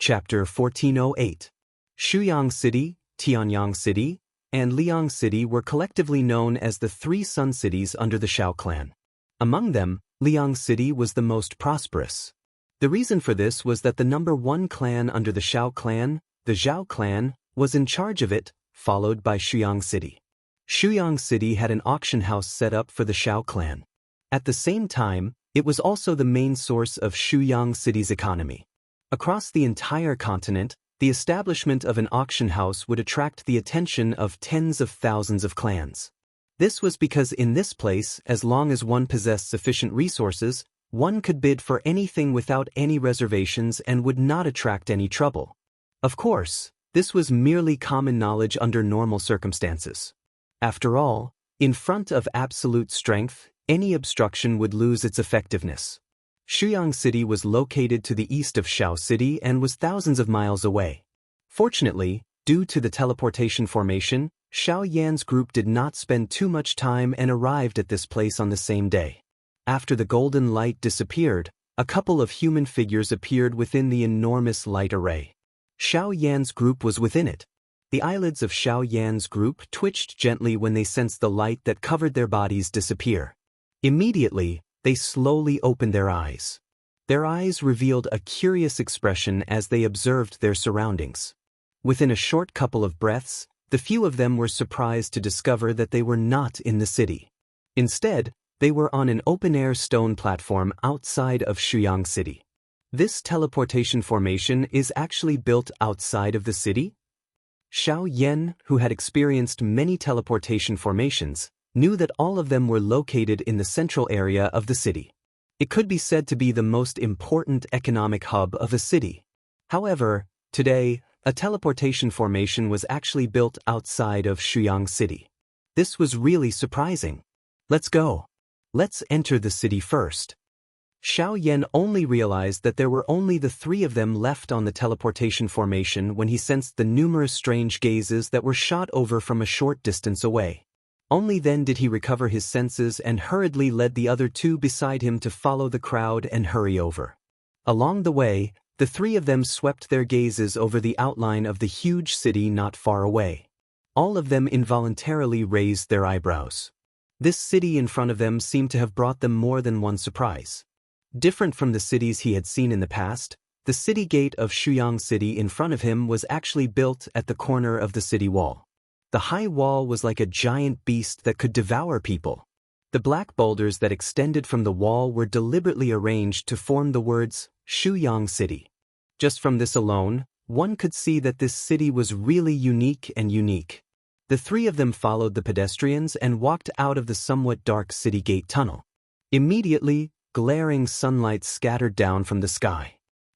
Chapter 1408. Shuyang City, Tianyang City, and Liang City were collectively known as the three Sun Cities under the Shao clan. Among them, Liang City was the most prosperous. The reason for this was that the number one clan under the Shao clan, the Zhao clan, was in charge of it, followed by Shuyang City. Shuyang City had an auction house set up for the Shao clan. At the same time, it was also the main source of Shuyang City's economy. Across the entire continent, the establishment of an auction house would attract the attention of tens of thousands of clans. This was because in this place, as long as one possessed sufficient resources, one could bid for anything without any reservations and would not attract any trouble. Of course, this was merely common knowledge under normal circumstances. After all, in front of absolute strength, any obstruction would lose its effectiveness. Shuyang City was located to the east of Shao City and was thousands of miles away. Fortunately, due to the teleportation formation, Shao Yan's group did not spend too much time and arrived at this place on the same day. After the golden light disappeared, a couple of human figures appeared within the enormous light array. Shao Yan's group was within it. The eyelids of Shao Yan's group twitched gently when they sensed the light that covered their bodies disappear. Immediately, they slowly opened their eyes. Their eyes revealed a curious expression as they observed their surroundings. Within a short couple of breaths, the few of them were surprised to discover that they were not in the city. Instead, they were on an open-air stone platform outside of Shuyang City. This teleportation formation is actually built outside of the city? Shao Yan, who had experienced many teleportation formations, knew that all of them were located in the central area of the city. It could be said to be the most important economic hub of a city. However, today, a teleportation formation was actually built outside of Shuyang City. This was really surprising. Let's go. Let's enter the city first. Shao Yan only realized that there were only the three of them left on the teleportation formation when he sensed the numerous strange gazes that were shot over from a short distance away. Only then did he recover his senses and hurriedly led the other two beside him to follow the crowd and hurry over. Along the way, the three of them swept their gazes over the outline of the huge city not far away. All of them involuntarily raised their eyebrows. This city in front of them seemed to have brought them more than one surprise. Different from the cities he had seen in the past, the city gate of Shuyang City in front of him was actually built at the corner of the city wall. The high wall was like a giant beast that could devour people. The black boulders that extended from the wall were deliberately arranged to form the words, Shuyang City. Just from this alone, one could see that this city was really unique and unique. The three of them followed the pedestrians and walked out of the somewhat dark city gate tunnel. Immediately, glaring sunlight scattered down from the sky.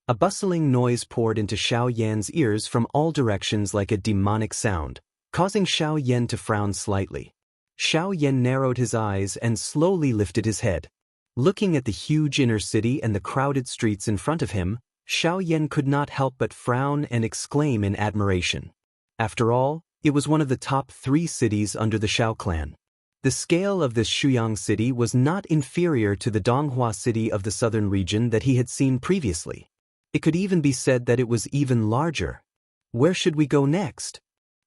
A bustling noise poured into Shao Yan's ears from all directions like a demonic sound, causing Shao Yan to frown slightly. Shao Yan narrowed his eyes and slowly lifted his head. Looking at the huge inner city and the crowded streets in front of him, Shao Yan could not help but frown and exclaim in admiration. After all, it was one of the top three cities under the Shao clan. The scale of this Shuyang City was not inferior to the Donghua City of the southern region that he had seen previously. It could even be said that it was even larger. Where should we go next?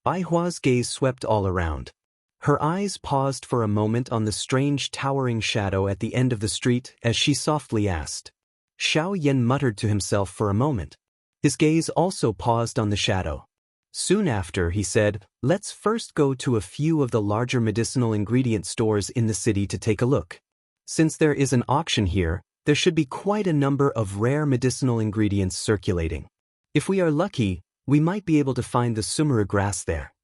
Bai Hua's gaze swept all around. Her eyes paused for a moment on the strange towering shadow at the end of the street as she softly asked. Shao Yan muttered to himself for a moment. His gaze also paused on the shadow. Soon after, he said, "Let's first go to a few of the larger medicinal ingredient stores in the city to take a look. Since there is an auction here, there should be quite a number of rare medicinal ingredients circulating. If we are lucky, we might be able to find the sumera grass there."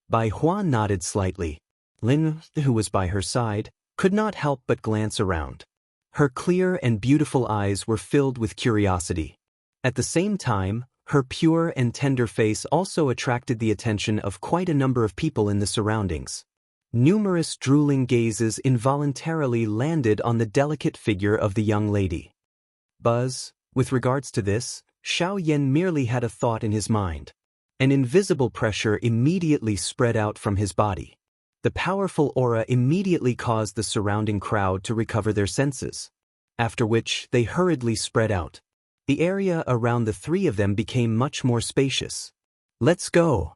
Bai Hua nodded slightly. Lin, who was by her side, could not help but glance around. Her clear and beautiful eyes were filled with curiosity. At the same time, her pure and tender face also attracted the attention of quite a number of people in the surroundings. Numerous drooling gazes involuntarily landed on the delicate figure of the young lady. Buzz, with regards to this, Shao Yan merely had a thought in his mind. An invisible pressure immediately spread out from his body. The powerful aura immediately caused the surrounding crowd to recover their senses, after which they hurriedly spread out. The area around the three of them became much more spacious. "Let's go."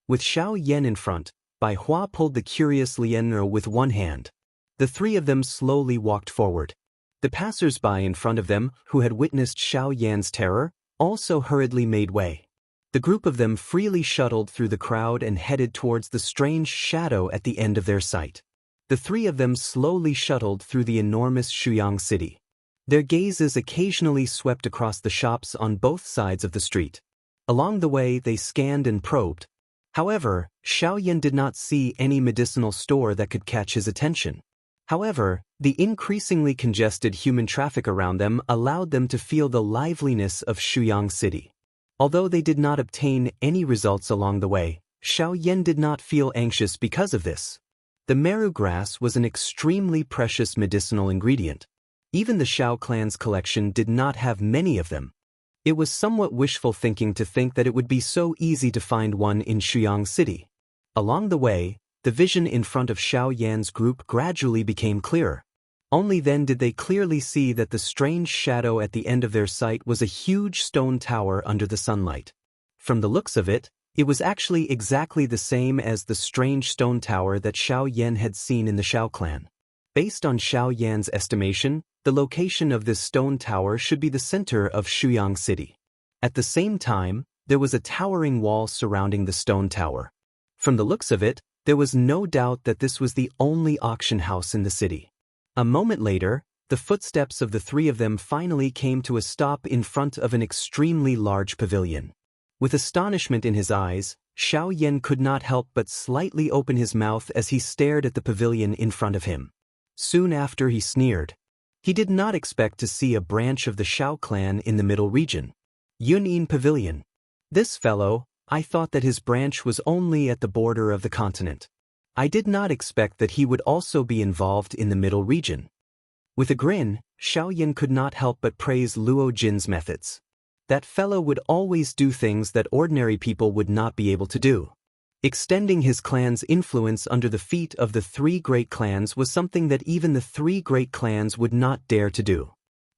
With Xiao Yan in front, Bai Hua pulled the curious Lian'er with one hand. The three of them slowly walked forward. The passers-by in front of them, who had witnessed Xiao Yan's terror, also hurriedly made way. The group of them freely shuttled through the crowd and headed towards the strange shadow at the end of their sight. The three of them slowly shuttled through the enormous Shuyang city. Their gazes occasionally swept across the shops on both sides of the street. Along the way they scanned and probed. However, Xiao Yan did not see any medicinal store that could catch his attention. However, the increasingly congested human traffic around them allowed them to feel the liveliness of Shuyang city. Although they did not obtain any results along the way, Xiao Yan did not feel anxious because of this. The meru grass was an extremely precious medicinal ingredient. Even the Xiao clan's collection did not have many of them. It was somewhat wishful thinking to think that it would be so easy to find one in Shuyang city. Along the way, the vision in front of Xiao Yan's group gradually became clearer. Only then did they clearly see that the strange shadow at the end of their sight was a huge stone tower under the sunlight. From the looks of it, it was actually exactly the same as the strange stone tower that Xiao Yan had seen in the Xiao clan. Based on Xiao Yan's estimation, the location of this stone tower should be the center of Shuyang city. At the same time, there was a towering wall surrounding the stone tower. From the looks of it, there was no doubt that this was the only auction house in the city. A moment later, the footsteps of the three of them finally came to a stop in front of an extremely large pavilion. With astonishment in his eyes, Xiao Yan could not help but slightly open his mouth as he stared at the pavilion in front of him. Soon after he sneered. He did not expect to see a branch of the Xiao clan in the middle region. Yunyin Pavilion. This fellow, I thought that his branch was only at the border of the continent. I did not expect that he would also be involved in the middle region. With a grin, Xiao Yan could not help but praise Luo Jin's methods. That fellow would always do things that ordinary people would not be able to do. Extending his clan's influence under the feet of the three great clans was something that even the three great clans would not dare to do.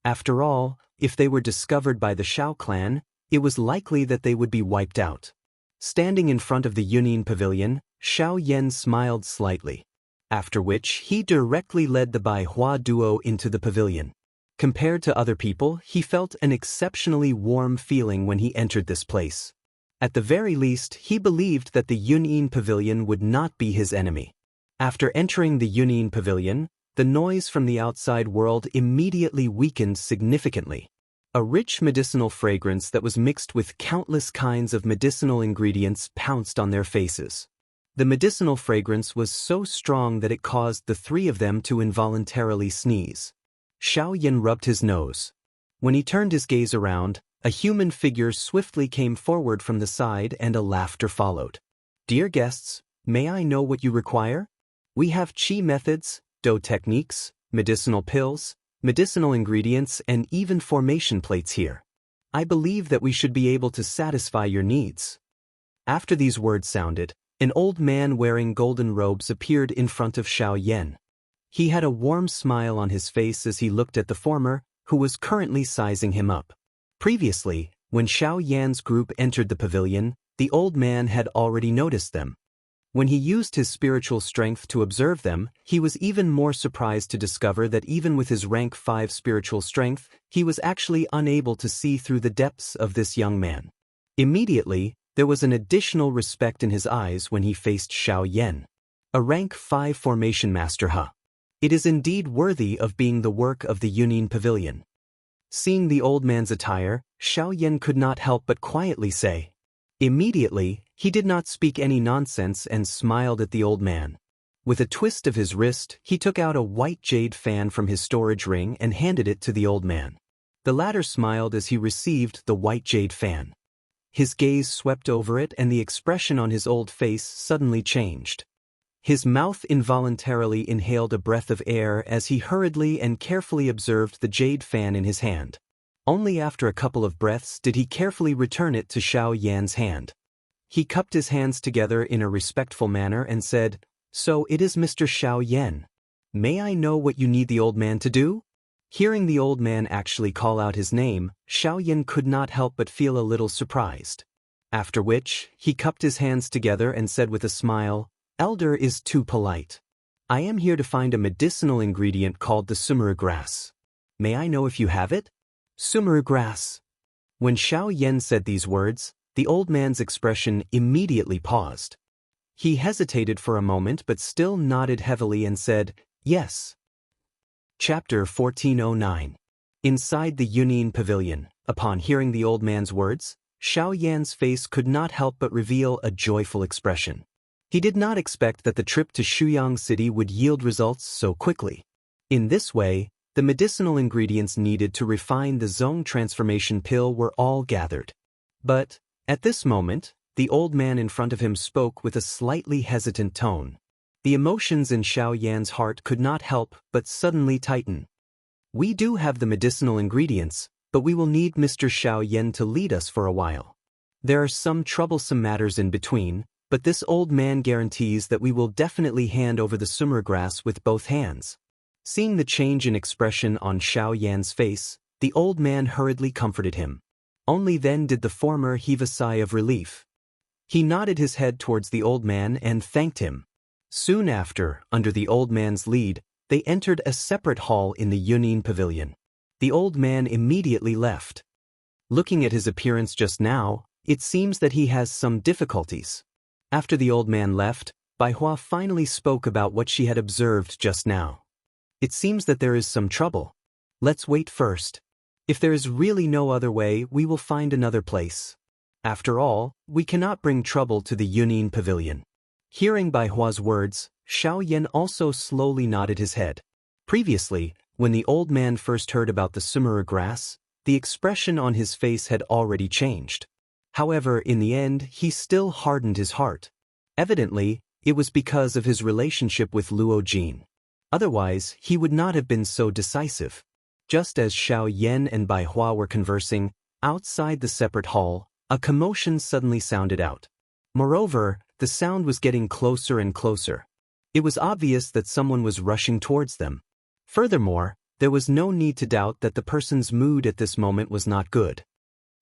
After all, if they were discovered by the Xiao clan, it was likely that they would be wiped out. Standing in front of the Yunyin Pavilion, Xiao Yan smiled slightly. After which, he directly led the Bai Hua duo into the pavilion. Compared to other people, he felt an exceptionally warm feeling when he entered this place. At the very least, he believed that the Yunyin Pavilion would not be his enemy. After entering the Yunyin Pavilion, the noise from the outside world immediately weakened significantly. A rich medicinal fragrance that was mixed with countless kinds of medicinal ingredients pounced on their faces. The medicinal fragrance was so strong that it caused the three of them to involuntarily sneeze. Xiao Yan rubbed his nose. When he turned his gaze around, a human figure swiftly came forward from the side and a laughter followed. "Dear guests, may I know what you require? We have qi methods, dou techniques, medicinal pills, medicinal ingredients, and even formation plates here. I believe that we should be able to satisfy your needs." After these words sounded, an old man wearing golden robes appeared in front of Xiao Yan. He had a warm smile on his face as he looked at the former, who was currently sizing him up. Previously, when Xiao Yan's group entered the pavilion, the old man had already noticed them. When he used his spiritual strength to observe them, he was even more surprised to discover that even with his rank 5 spiritual strength, he was actually unable to see through the depths of this young man. Immediately, there was an additional respect in his eyes when he faced Xiao Yan. A rank 5 formation master, huh? It is indeed worthy of being the work of the Yunyin Pavilion. Seeing the old man's attire, Xiao Yan could not help but quietly say. Immediately, he did not speak any nonsense and smiled at the old man. With a twist of his wrist, he took out a white jade fan from his storage ring and handed it to the old man. The latter smiled as he received the white jade fan. His gaze swept over it and the expression on his old face suddenly changed. His mouth involuntarily inhaled a breath of air as he hurriedly and carefully observed the jade fan in his hand. Only after a couple of breaths did he carefully return it to Xiao Yan's hand. He cupped his hands together in a respectful manner and said, "So it is Mr. Xiao Yan. May I know what you need the old man to do?" Hearing the old man actually call out his name, Xiaoyan could not help but feel a little surprised. After which, he cupped his hands together and said with a smile, "Elder is too polite. I am here to find a medicinal ingredient called the sumuru grass. May I know if you have it?" Sumuru grass. When Xiaoyan said these words, the old man's expression immediately paused. He hesitated for a moment but still nodded heavily and said, "Yes." Chapter 1409. Inside the Yunin Pavilion, upon hearing the old man's words, Xiaoyan's face could not help but reveal a joyful expression. He did not expect that the trip to Shuyang City would yield results so quickly. In this way, the medicinal ingredients needed to refine the Zong transformation pill were all gathered. But, at this moment, the old man in front of him spoke with a slightly hesitant tone. The emotions in Xiaoyan's heart could not help but suddenly tighten. "We do have the medicinal ingredients, but we will need Mr. Xiaoyan to lead us for a while. There are some troublesome matters in between, but this old man guarantees that we will definitely hand over the summer grass with both hands." Seeing the change in expression on Xiaoyan's face, the old man hurriedly comforted him. Only then did the former heave a sigh of relief. He nodded his head towards the old man and thanked him. Soon after, under the old man's lead, they entered a separate hall in the Yunin Pavilion. The old man immediately left. Looking at his appearance just now, it seems that he has some difficulties. After the old man left, Baihua finally spoke about what she had observed just now. "It seems that there is some trouble. Let's wait first. If there is really no other way, we will find another place. After all, we cannot bring trouble to the Yunin Pavilion." Hearing Baihua's words, Xiaoyan also slowly nodded his head. Previously, when the old man first heard about the sumuru grass, the expression on his face had already changed. However, in the end, he still hardened his heart. Evidently, it was because of his relationship with Luo Jin. Otherwise, he would not have been so decisive. Just as Xiaoyan and Baihua were conversing, outside the separate hall, a commotion suddenly sounded out. Moreover, the sound was getting closer and closer. It was obvious that someone was rushing towards them. Furthermore, there was no need to doubt that the person's mood at this moment was not good.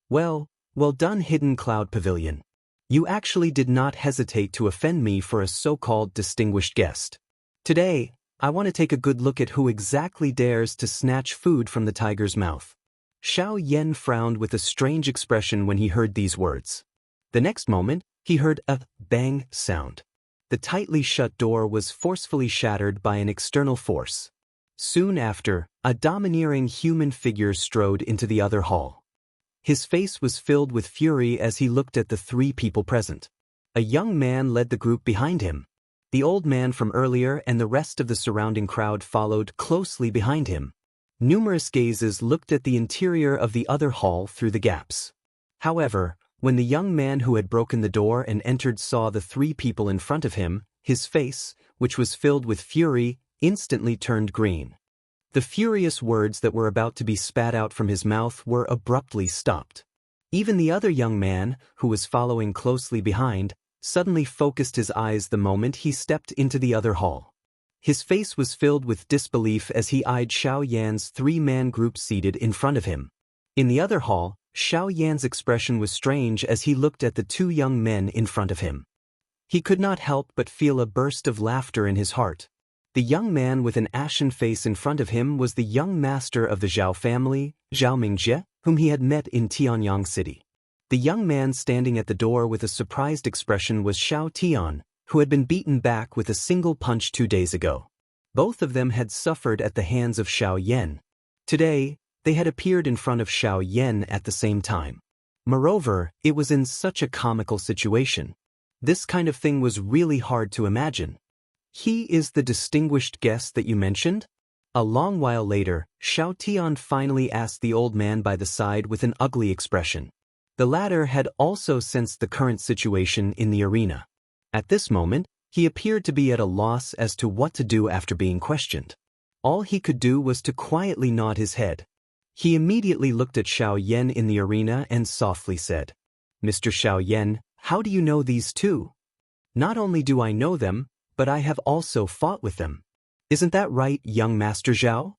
Well done, Hidden Cloud Pavilion. You actually did not hesitate to offend me for a so-called distinguished guest. Today, I want to take a good look at who exactly dares to snatch food from the tiger's mouth." Xiaoyan frowned with a strange expression when he heard these words. The next moment, he heard a bang sound. The tightly shut door was forcefully shattered by an external force. Soon after, a domineering human figure strode into the other hall. His face was filled with fury as he looked at the three people present. A young man led the group behind him. The old man from earlier and the rest of the surrounding crowd followed closely behind him. Numerous gazes looked at the interior of the other hall through the gaps. However, when the young man who had broken the door and entered saw the three people in front of him, his face, which was filled with fury, instantly turned green. The furious words that were about to be spat out from his mouth were abruptly stopped. Even the other young man, who was following closely behind, suddenly focused his eyes the moment he stepped into the other hall. His face was filled with disbelief as he eyed Xiaoyan's three-man group seated in front of him. In the other hall, Xiaoyan's expression was strange as he looked at the two young men in front of him. He could not help but feel a burst of laughter in his heart. The young man with an ashen face in front of him was the young master of the Zhao family, Zhao Mingjie, whom he had met in Tianyang City. The young man standing at the door with a surprised expression was Xiao Tian, who had been beaten back with a single punch 2 days ago. Both of them had suffered at the hands of Xiaoyan. Today, they had appeared in front of Xiaoyan at the same time. Moreover, it was in such a comical situation. This kind of thing was really hard to imagine. "He is the distinguished guest that you mentioned?" A long while later, Xiao Tian finally asked the old man by the side with an ugly expression. The latter had also sensed the current situation in the arena. At this moment, he appeared to be at a loss as to what to do after being questioned. All he could do was to quietly nod his head. He immediately looked at Xiaoyan in the arena and softly said, "Mr. Xiaoyan, how do you know these two?" "Not only do I know them, but I have also fought with them. Isn't that right, young Master Zhao?"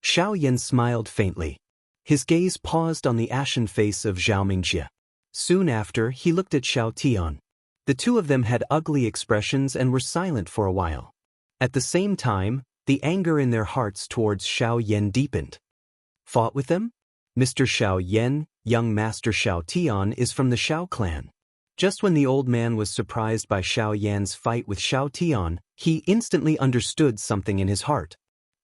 Xiao Yan smiled faintly. His gaze paused on the ashen face of Zhao Mingjie. Soon after, he looked at Xiao Tian. The two of them had ugly expressions and were silent for a while. At the same time, the anger in their hearts towards Xiao Yan deepened. Fought with them? Mr. Xiao Yan, young Master Xiao Tian, is from the Xiao clan. Just when the old man was surprised by Xiao Yan's fight with Xiao Tian, he instantly understood something in his heart.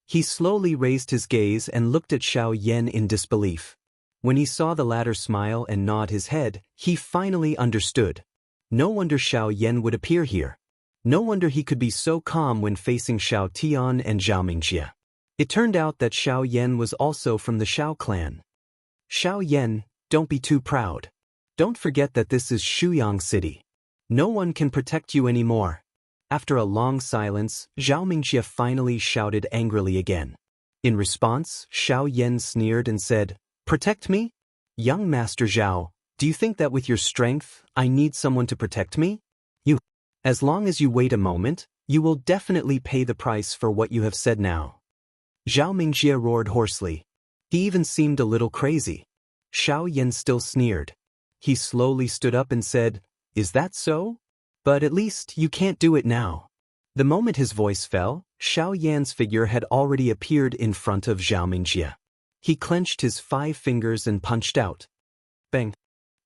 He slowly raised his gaze and looked at Xiao Yan in disbelief. When he saw the latter smile and nod his head, he finally understood. No wonder Xiao Yan would appear here. No wonder he could be so calm when facing Xiao Tian and Zhao Mingjie. It turned out that Xiao Yan was also from the Xiao clan. Xiao Yan, don't be too proud. Don't forget that this is Shuyang City. No one can protect you anymore. After a long silence, Zhao Mingjie finally shouted angrily again. In response, Xiao Yan sneered and said, "Protect me? Young Master Zhao, do you think that with your strength, I need someone to protect me? As long as you wait a moment, you will definitely pay the price for what you have said now." Zhao Mingjie roared hoarsely. He even seemed a little crazy. Xiao Yan still sneered. He slowly stood up and said, "Is that so? But at least you can't do it now." The moment his voice fell, Xiao Yan's figure had already appeared in front of Zhao Mingjie. He clenched his 5 fingers and punched out. Bang!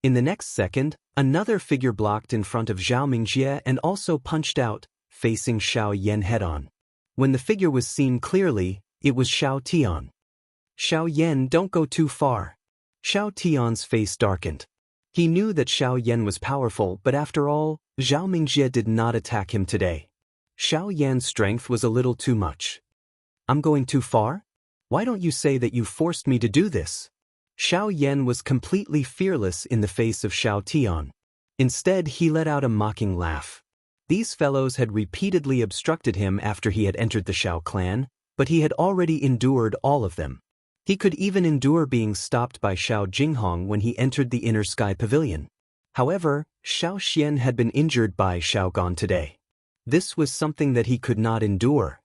In the next second, another figure blocked in front of Zhao Mingjie and also punched out, facing Xiao Yan head-on. When the figure was seen clearly, it was Xiao Tian. "Xiao Yan, don't go too far." Xiao Tian's face darkened. He knew that Xiao Yan was powerful, but after all, Zhao Mingjie did not attack him today. Xiao Yan's strength was a little too much. "I'm going too far? Why don't you say that you forced me to do this?" Xiao Yan was completely fearless in the face of Xiao Tian. Instead, he let out a mocking laugh. These fellows had repeatedly obstructed him after he had entered the Xiao clan, but he had already endured all of them. He could even endure being stopped by Xiao Jinghong when he entered the Inner Sky Pavilion. However, Xiao Xian had been injured by Xiao Gan today. This was something that he could not endure.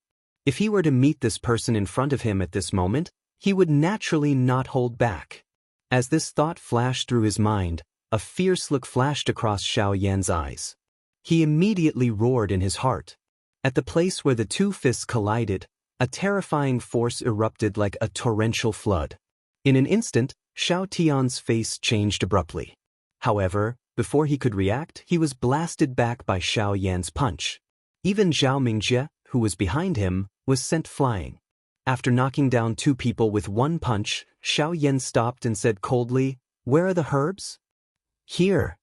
If he were to meet this person in front of him at this moment, he would naturally not hold back. As this thought flashed through his mind, a fierce look flashed across Xiao Yan's eyes. He immediately roared in his heart. At the place where the two fists collided, a terrifying force erupted like a torrential flood. In an instant, Xiao Tian's face changed abruptly. However, before he could react, he was blasted back by Xiao Yan's punch. Even Zhao Mingjie, who was behind him, was sent flying. After knocking down 2 people with 1 punch, Xiao Yan stopped and said coldly, "Where are the herbs?" "Here."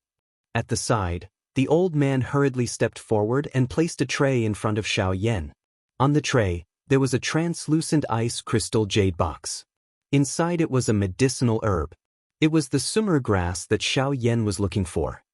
At the side, the old man hurriedly stepped forward and placed a tray in front of Xiao Yan. On the tray, there was a translucent ice crystal jade box. Inside it was a medicinal herb. It was the summer grass that Xiao Yan was looking for.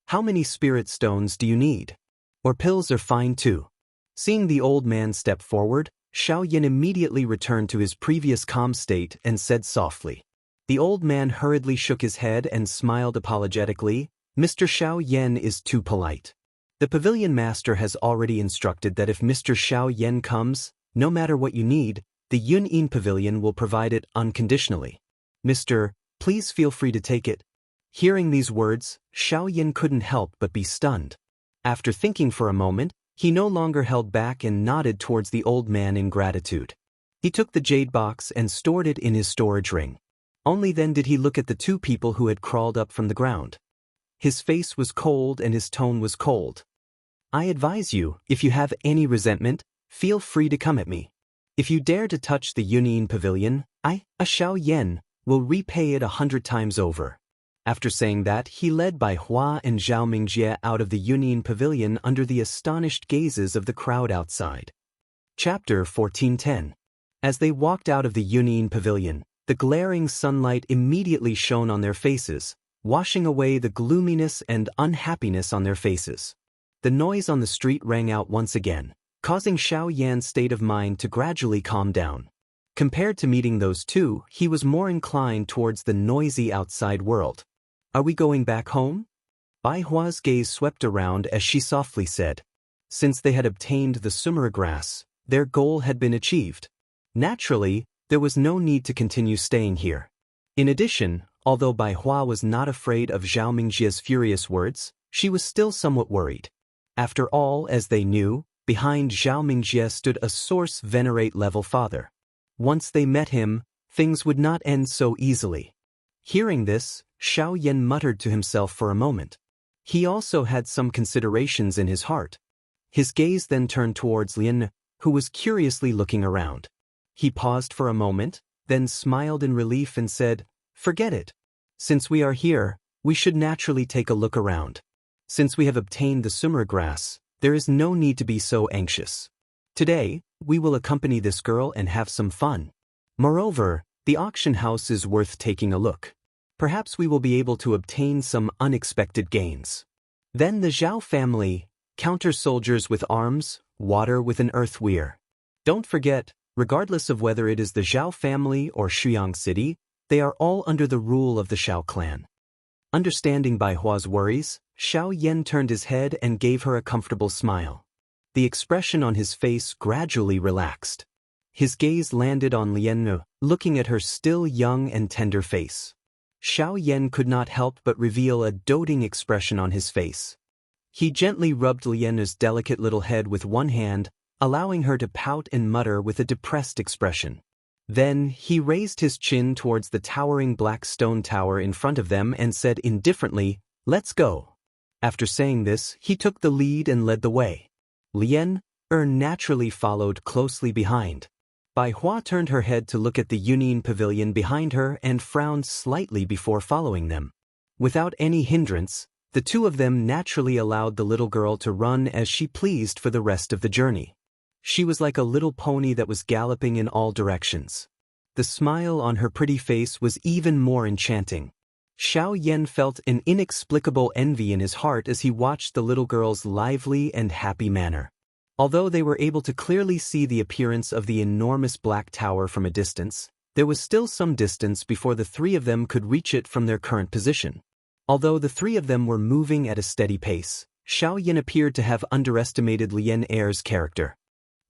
"How many spirit stones do you need? Or pills are fine too." Seeing the old man step forward, Xiao Yan immediately returned to his previous calm state and said softly. The old man hurriedly shook his head and smiled apologetically. "Mr. Xiao Yan is too polite. The pavilion master has already instructed that if Mr. Xiao Yan comes, no matter what you need, the Yun'in Pavilion will provide it unconditionally. Mr. Please feel free to take it." Hearing these words, Xiao Yan couldn't help but be stunned. After thinking for a moment, he no longer held back and nodded towards the old man in gratitude. He took the jade box and stored it in his storage ring. Only then did he look at the 2 people who had crawled up from the ground. His face was cold and his tone was cold. "I advise you, if you have any resentment, feel free to come at me. If you dare to touch the Yun'in Pavilion, I, Xiao Yan, will repay it 100 times over." After saying that, he led by Hua and Zhao Mingjie out of the Yun'in Pavilion under the astonished gazes of the crowd outside. Chapter 1410. As they walked out of the Yun'in Pavilion, the glaring sunlight immediately shone on their faces, washing away the gloominess and unhappiness on their faces. The noise on the street rang out once again, causing Xiao Yan's state of mind to gradually calm down. Compared to meeting those 2, he was more inclined towards the noisy outside world. "Are we going back home?" Bai Hua's gaze swept around as she softly said. Since they had obtained the summer grass, their goal had been achieved. Naturally, There was no need to continue staying here. In addition, although Bai Hua was not afraid of Zhao Mingjia's furious words, she was still somewhat worried. After all, as they knew, behind Zhao Mingjie stood a source venerate-level father. Once they met him, things would not end so easily. Hearing this, Xiao Yan muttered to himself for a moment. He also had some considerations in his heart. His gaze then turned towards Lin, who was curiously looking around. He paused for a moment, then smiled in relief and said, "Forget it. Since we are here, we should naturally take a look around. Since we have obtained the summer grass, there is no need to be so anxious. Today, we will accompany this girl and have some fun. Moreover, the auction house is worth taking a look. Perhaps we will be able to obtain some unexpected gains." Then the Zhao family, counter-soldiers with arms, water with an earth weir. Don't forget, regardless of whether it is the Zhao family or Shuyang City, they are all under the rule of the Xiao clan. Understanding Bai Hua's worries, Xiao Yan turned his head and gave her a comfortable smile. The expression on his face gradually relaxed. His gaze landed on Lian, looking at her still young and tender face. Xiao Yan could not help but reveal a doting expression on his face. He gently rubbed Lian's delicate little head with one hand, allowing her to pout and mutter with a depressed expression. Then, he raised his chin towards the towering black stone tower in front of them and said indifferently, "Let's go." After saying this, he took the lead and led the way. Lian naturally followed closely behind. Bai Hua turned her head to look at the Yunin pavilion behind her and frowned slightly before following them. Without any hindrance, the two of them naturally allowed the little girl to run as she pleased for the rest of the journey. She was like a little pony that was galloping in all directions. The smile on her pretty face was even more enchanting. Xiao Yan felt an inexplicable envy in his heart as he watched the little girl's lively and happy manner. Although they were able to clearly see the appearance of the enormous black tower from a distance, there was still some distance before the three of them could reach it from their current position. Although the three of them were moving at a steady pace, Xiao Yan appeared to have underestimated Lian Er's character.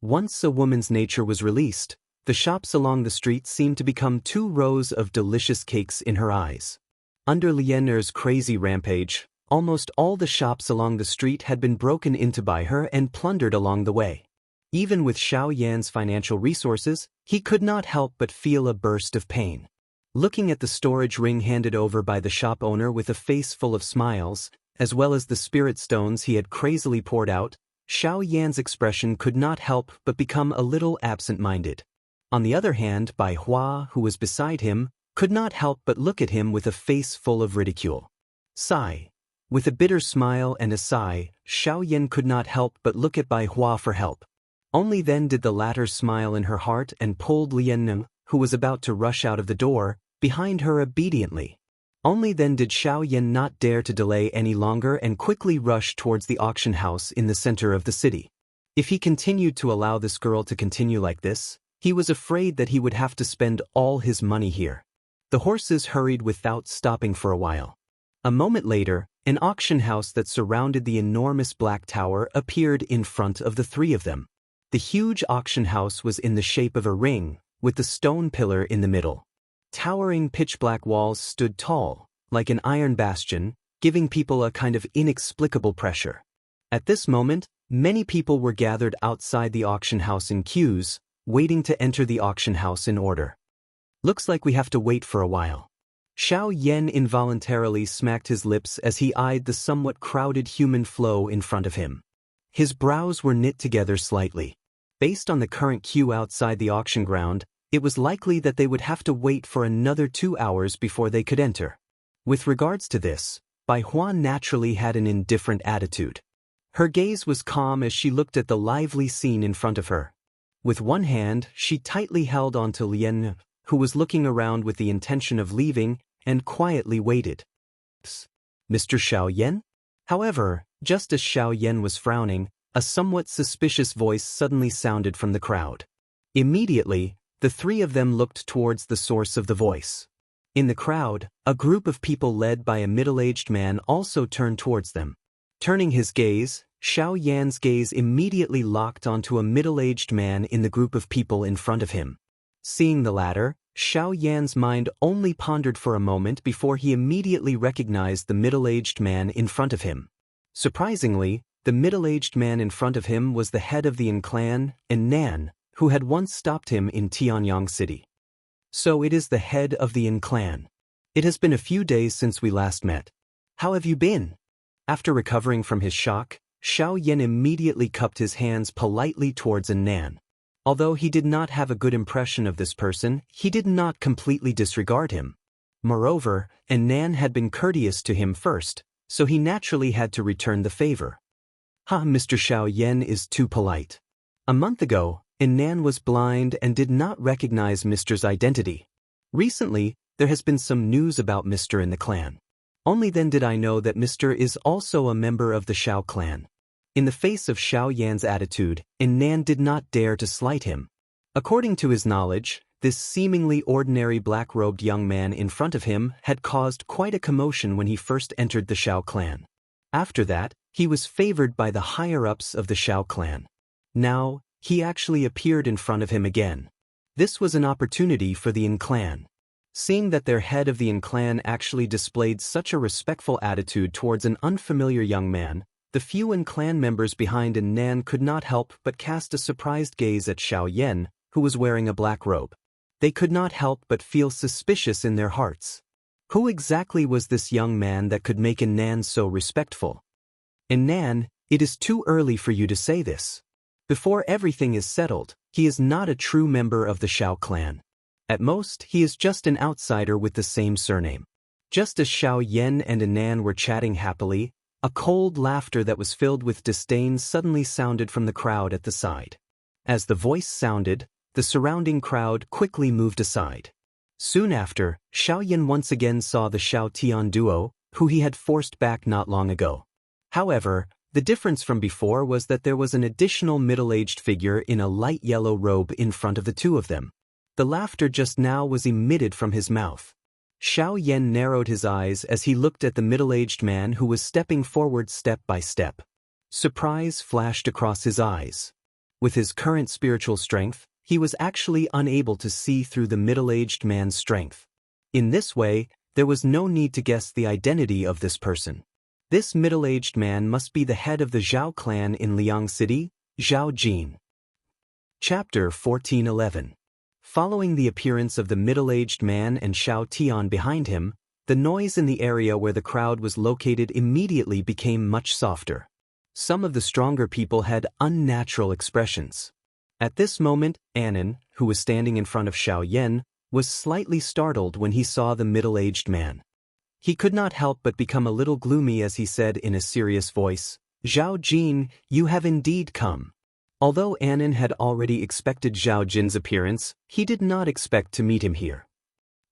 Once a woman's nature was released, the shops along the street seemed to become 2 rows of delicious cakes in her eyes. Under Lian Er's crazy rampage, almost all the shops along the street had been broken into by her and plundered along the way. Even with Xiao Yan's financial resources, he could not help but feel a burst of pain. Looking at the storage ring handed over by the shop owner with a face full of smiles, as well as the spirit stones he had crazily poured out, Xiao Yan's expression could not help but become a little absent-minded. On the other hand, Bai Hua, who was beside him, could not help but look at him with a face full of ridicule. Sigh. With a bitter smile and a sigh, Xiao Yan could not help but look at Bai Hua for help. Only then did the latter smile in her heart and pulled Lian, who was about to rush out of the door, behind her obediently. Only then did Xiao Yan not dare to delay any longer and quickly rush towards the auction house in the center of the city. If he continued to allow this girl to continue like this, he was afraid that he would have to spend all his money here. The horses hurried without stopping for a while. A moment later, an auction house that surrounded the enormous black tower appeared in front of the three of them. The huge auction house was in the shape of a ring, with the stone pillar in the middle. Towering pitch-black walls stood tall, like an iron bastion, giving people a kind of inexplicable pressure. At this moment, many people were gathered outside the auction house in queues, waiting to enter the auction house in order. "Looks like we have to wait for a while." Xiao Yan involuntarily smacked his lips as he eyed the somewhat crowded human flow in front of him. His brows were knit together slightly. Based on the current queue outside the auction ground, it was likely that they would have to wait for another 2 hours before they could enter. With regards to this, Bai Hua naturally had an indifferent attitude. Her gaze was calm as she looked at the lively scene in front of her. With one hand, she tightly held onto Lian, who was looking around with the intention of leaving, and quietly waited. "Mr. Xiao Yan?" However, just as Xiao Yan was frowning, a somewhat suspicious voice suddenly sounded from the crowd. Immediately, the three of them looked towards the source of the voice. In the crowd, a group of people led by a middle-aged man also turned towards them. Turning his gaze, Xiao Yan's gaze immediately locked onto a middle-aged man in the group of people in front of him. Seeing the latter, Xiao Yan's mind only pondered for a moment before he immediately recognized the middle-aged man in front of him. Surprisingly, the middle-aged man in front of him was the head of the Yin clan, Nan, who had once stopped him in Tianyang City. So it is the head of the Yin clan. It has been a few days since we last met. How have you been? After recovering from his shock, Xiao Yan immediately cupped his hands politely towards Nan. Although he did not have a good impression of this person, he did not completely disregard him. Moreover, Nan had been courteous to him first, so he naturally had to return the favor. Mr. Xiao Yan is too polite. A month ago, Nan was blind and did not recognize Mr.'s identity. Recently, there has been some news about Mr. in the clan. Only then did I know that Mr. is also a member of the Xiao clan. In the face of Xiao Yan's attitude, Nan did not dare to slight him. According to his knowledge, this seemingly ordinary black-robed young man in front of him had caused quite a commotion when he first entered the Xiao clan. After that, he was favored by the higher-ups of the Xiao clan. Now, he actually appeared in front of him again. This was an opportunity for the Yin clan. Seeing that their head of the Yin clan actually displayed such a respectful attitude towards an unfamiliar young man, the few Yin clan members behind Nan could not help but cast a surprised gaze at Xiao Yan, who was wearing a black robe. They could not help but feel suspicious in their hearts. Who exactly was this young man that could make Nan so respectful? Nan, it is too early for you to say this. Before everything is settled, he is not a true member of the Xiao clan. At most, he is just an outsider with the same surname. Just as Xiao Yan and Nan were chatting happily, a cold laughter that was filled with disdain suddenly sounded from the crowd at the side. As the voice sounded, the surrounding crowd quickly moved aside. Soon after, Xiao Yan once again saw the Xiao Tian duo, who he had forced back not long ago. However, the difference from before was that there was an additional middle-aged figure in a light yellow robe in front of the two of them. The laughter just now was emitted from his mouth. Xiao Yan narrowed his eyes as he looked at the middle-aged man who was stepping forward step by step. Surprise flashed across his eyes. With his current spiritual strength, he was actually unable to see through the middle-aged man's strength. In this way, there was no need to guess the identity of this person. This middle-aged man must be the head of the Zhao clan in Liang City, Zhao Jin. Chapter 1411. Following the appearance of the middle-aged man and Xiao Tian behind him, the noise in the area where the crowd was located immediately became much softer. Some of the stronger people had unnatural expressions. At this moment, Anan, who was standing in front of Xiao Yan, was slightly startled when he saw the middle-aged man. He could not help but become a little gloomy as he said in a serious voice, "Zhao Jin, you have indeed come." Although Anan had already expected Zhao Jin's appearance, he did not expect to meet him here.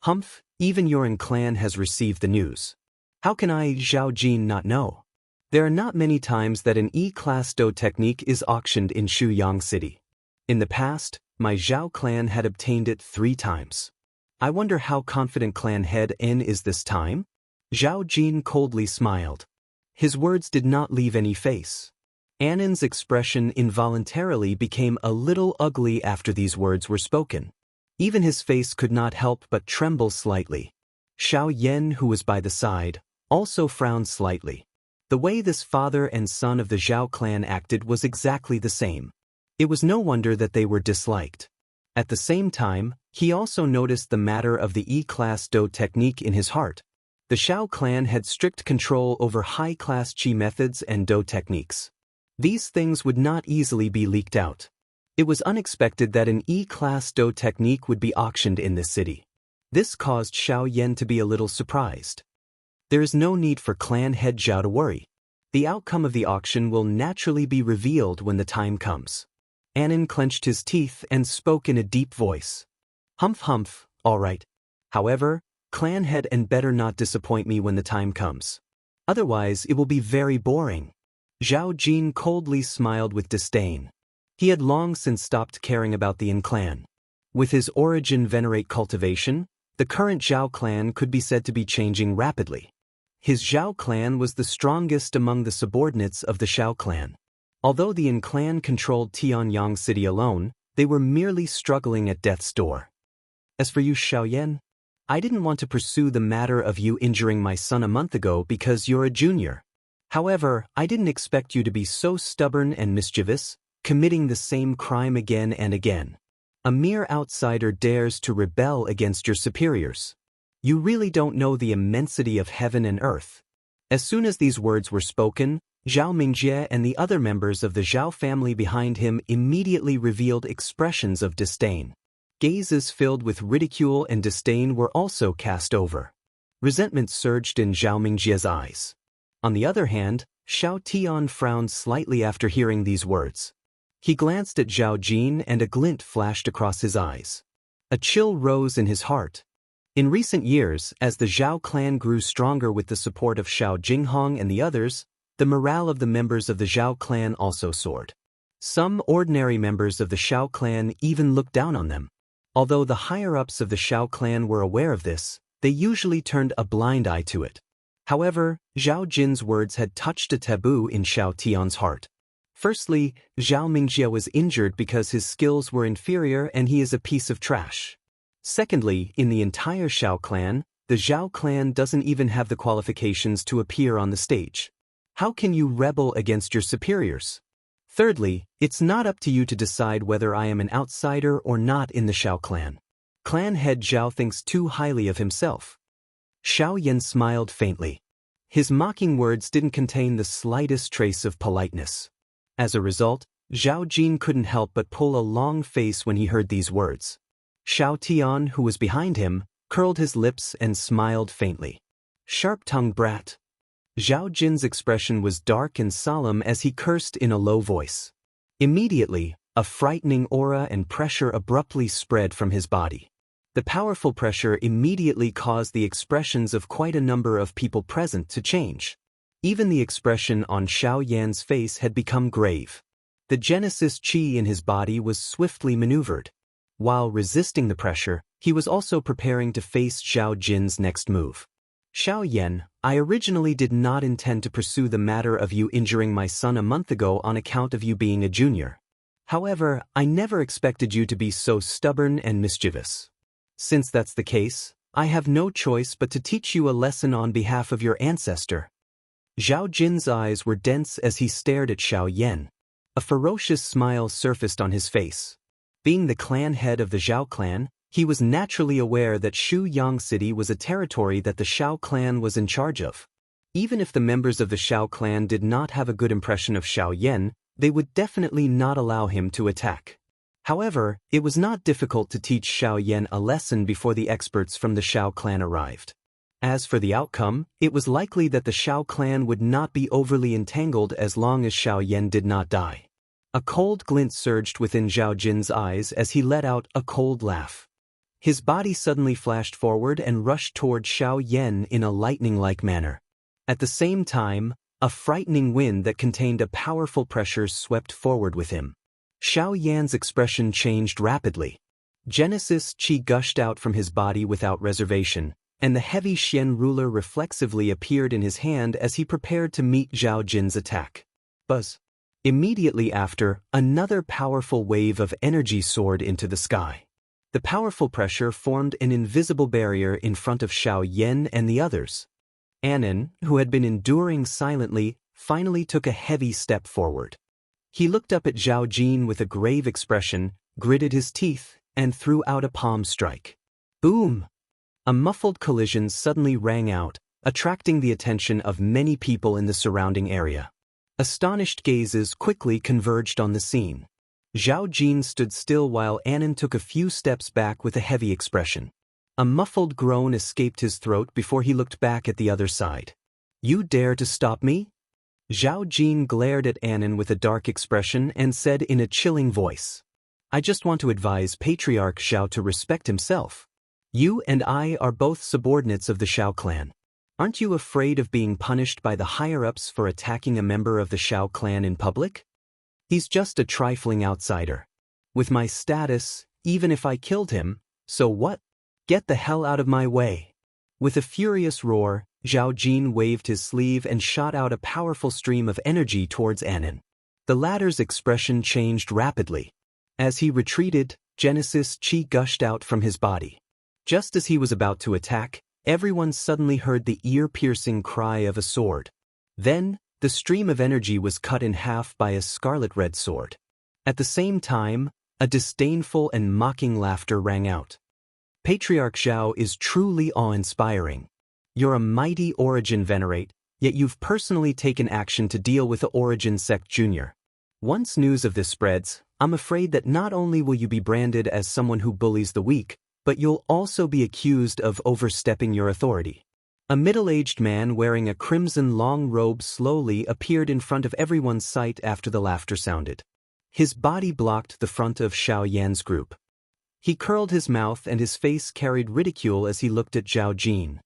"Humph, even your Yin clan has received the news. How can I, Zhao Jin, not know? There are not many times that an E-class Do technique is auctioned in Shuyang City. In the past, my Zhao clan had obtained it 3 times. I wonder how confident clan head N is this time?" Zhao Jin coldly smiled. His words did not leave any face. Anan's expression involuntarily became a little ugly after these words were spoken. Even his face could not help but tremble slightly. Xiao Yan, who was by the side, also frowned slightly. The way this father and son of the Zhao clan acted was exactly the same. It was no wonder that they were disliked. At the same time, he also noticed the matter of the E-class Do technique in his heart. The Xiao clan had strict control over high-class Qi methods and Do techniques. These things would not easily be leaked out. It was unexpected that an E-class Do technique would be auctioned in this city. This caused Xiao Yan to be a little surprised. There is no need for clan head Zhao to worry. The outcome of the auction will naturally be revealed when the time comes. Anan clenched his teeth and spoke in a deep voice. "Humph humph, all right. However, clan head and better not disappoint me when the time comes. Otherwise it will be very boring." Zhao Jin coldly smiled with disdain. He had long since stopped caring about the Yin clan. With his origin venerate cultivation, the current Zhao clan could be said to be changing rapidly. His Zhao clan was the strongest among the subordinates of the Xiao clan. Although the Yin clan controlled Tianyang City alone, they were merely struggling at death's door. As for you, Xiaoyan, I didn't want to pursue the matter of you injuring my son a month ago because you're a junior. However, I didn't expect you to be so stubborn and mischievous, committing the same crime again and again. A mere outsider dares to rebel against your superiors. You really don't know the immensity of heaven and earth. As soon as these words were spoken, Zhao Mingjie and the other members of the Zhao family behind him immediately revealed expressions of disdain. Gazes filled with ridicule and disdain were also cast over. Resentment surged in Zhao Mingjie's eyes. On the other hand, Xiao Tian frowned slightly after hearing these words. He glanced at Zhao Jin and a glint flashed across his eyes. A chill rose in his heart. In recent years, as the Zhao clan grew stronger with the support of Xiao Jinghong and the others, the morale of the members of the Zhao clan also soared. Some ordinary members of the Xiao clan even looked down on them. Although the higher-ups of the Xiao clan were aware of this, they usually turned a blind eye to it. However, Zhao Jin's words had touched a taboo in Xiao Tian's heart. Firstly, Zhao Mingjie was injured because his skills were inferior and he is a piece of trash. Secondly, in the entire Xiao clan, the Zhao clan doesn't even have the qualifications to appear on the stage. How can you rebel against your superiors? Thirdly, it's not up to you to decide whether I am an outsider or not in the Xiao clan. Clan head Zhao thinks too highly of himself. Xiaoyan smiled faintly. His mocking words didn't contain the slightest trace of politeness. As a result, Zhao Jin couldn't help but pull a long face when he heard these words. Xiao Tian, who was behind him, curled his lips and smiled faintly. Sharp-tongued brat. Zhao Jin's expression was dark and solemn as he cursed in a low voice. Immediately, a frightening aura and pressure abruptly spread from his body. The powerful pressure immediately caused the expressions of quite a number of people present to change. Even the expression on Xiao Yan's face had become grave. The Genesis Qi in his body was swiftly maneuvered. While resisting the pressure, he was also preparing to face Zhao Jin's next move. Xiao Yan, I originally did not intend to pursue the matter of you injuring my son a month ago on account of you being a junior. However, I never expected you to be so stubborn and mischievous. Since that's the case, I have no choice but to teach you a lesson on behalf of your ancestor. Zhao Jin's eyes were dense as he stared at Xiao Yan. A ferocious smile surfaced on his face. Being the clan head of the Zhao clan, he was naturally aware that Shuyang City was a territory that the Xiao clan was in charge of. Even if the members of the Xiao clan did not have a good impression of Xiao Yan, they would definitely not allow him to attack. However, it was not difficult to teach Xiao Yan a lesson before the experts from the Xiao clan arrived. As for the outcome, it was likely that the Xiao clan would not be overly entangled as long as Xiao Yan did not die. A cold glint surged within Zhao Jin's eyes as he let out a cold laugh. His body suddenly flashed forward and rushed toward Xiao Yan in a lightning-like manner. At the same time, a frightening wind that contained a powerful pressure swept forward with him. Xiao Yan's expression changed rapidly. Genesis Qi gushed out from his body without reservation, and the heavy Xian ruler reflexively appeared in his hand as he prepared to meet Zhao Jin's attack. Buzz. Immediately after, another powerful wave of energy soared into the sky. The powerful pressure formed an invisible barrier in front of Xiao Yan and the others. Anan, who had been enduring silently, finally took a heavy step forward. He looked up at Zhao Jin with a grave expression, gritted his teeth, and threw out a palm strike. Boom! A muffled collision suddenly rang out, attracting the attention of many people in the surrounding area. Astonished gazes quickly converged on the scene. Zhao Jin stood still while Anan took a few steps back with a heavy expression. A muffled groan escaped his throat before he looked back at the other side. You dare to stop me? Zhao Jin glared at Anan with a dark expression and said in a chilling voice. I just want to advise Patriarch Xiao to respect himself. You and I are both subordinates of the Xiao clan. Aren't you afraid of being punished by the higher-ups for attacking a member of the Xiao clan in public? He's just a trifling outsider. With my status, even if I killed him, so what? Get the hell out of my way. With a furious roar, Zhao Jin waved his sleeve and shot out a powerful stream of energy towards Anan. The latter's expression changed rapidly. As he retreated, Genesis Qi gushed out from his body. Just as he was about to attack, everyone suddenly heard the ear-piercing cry of a sword. Then, the stream of energy was cut in half by a scarlet-red sword. At the same time, a disdainful and mocking laughter rang out. Patriarch Zhao is truly awe-inspiring. You're a mighty Origin venerate, yet you've personally taken action to deal with the Origin sect Junior. Once news of this spreads, I'm afraid that not only will you be branded as someone who bullies the weak, but you'll also be accused of overstepping your authority. A middle-aged man wearing a crimson long robe slowly appeared in front of everyone's sight after the laughter sounded. His body blocked the front of Xiao Yan's group. He curled his mouth and his face carried ridicule as he looked at Zhao Jin.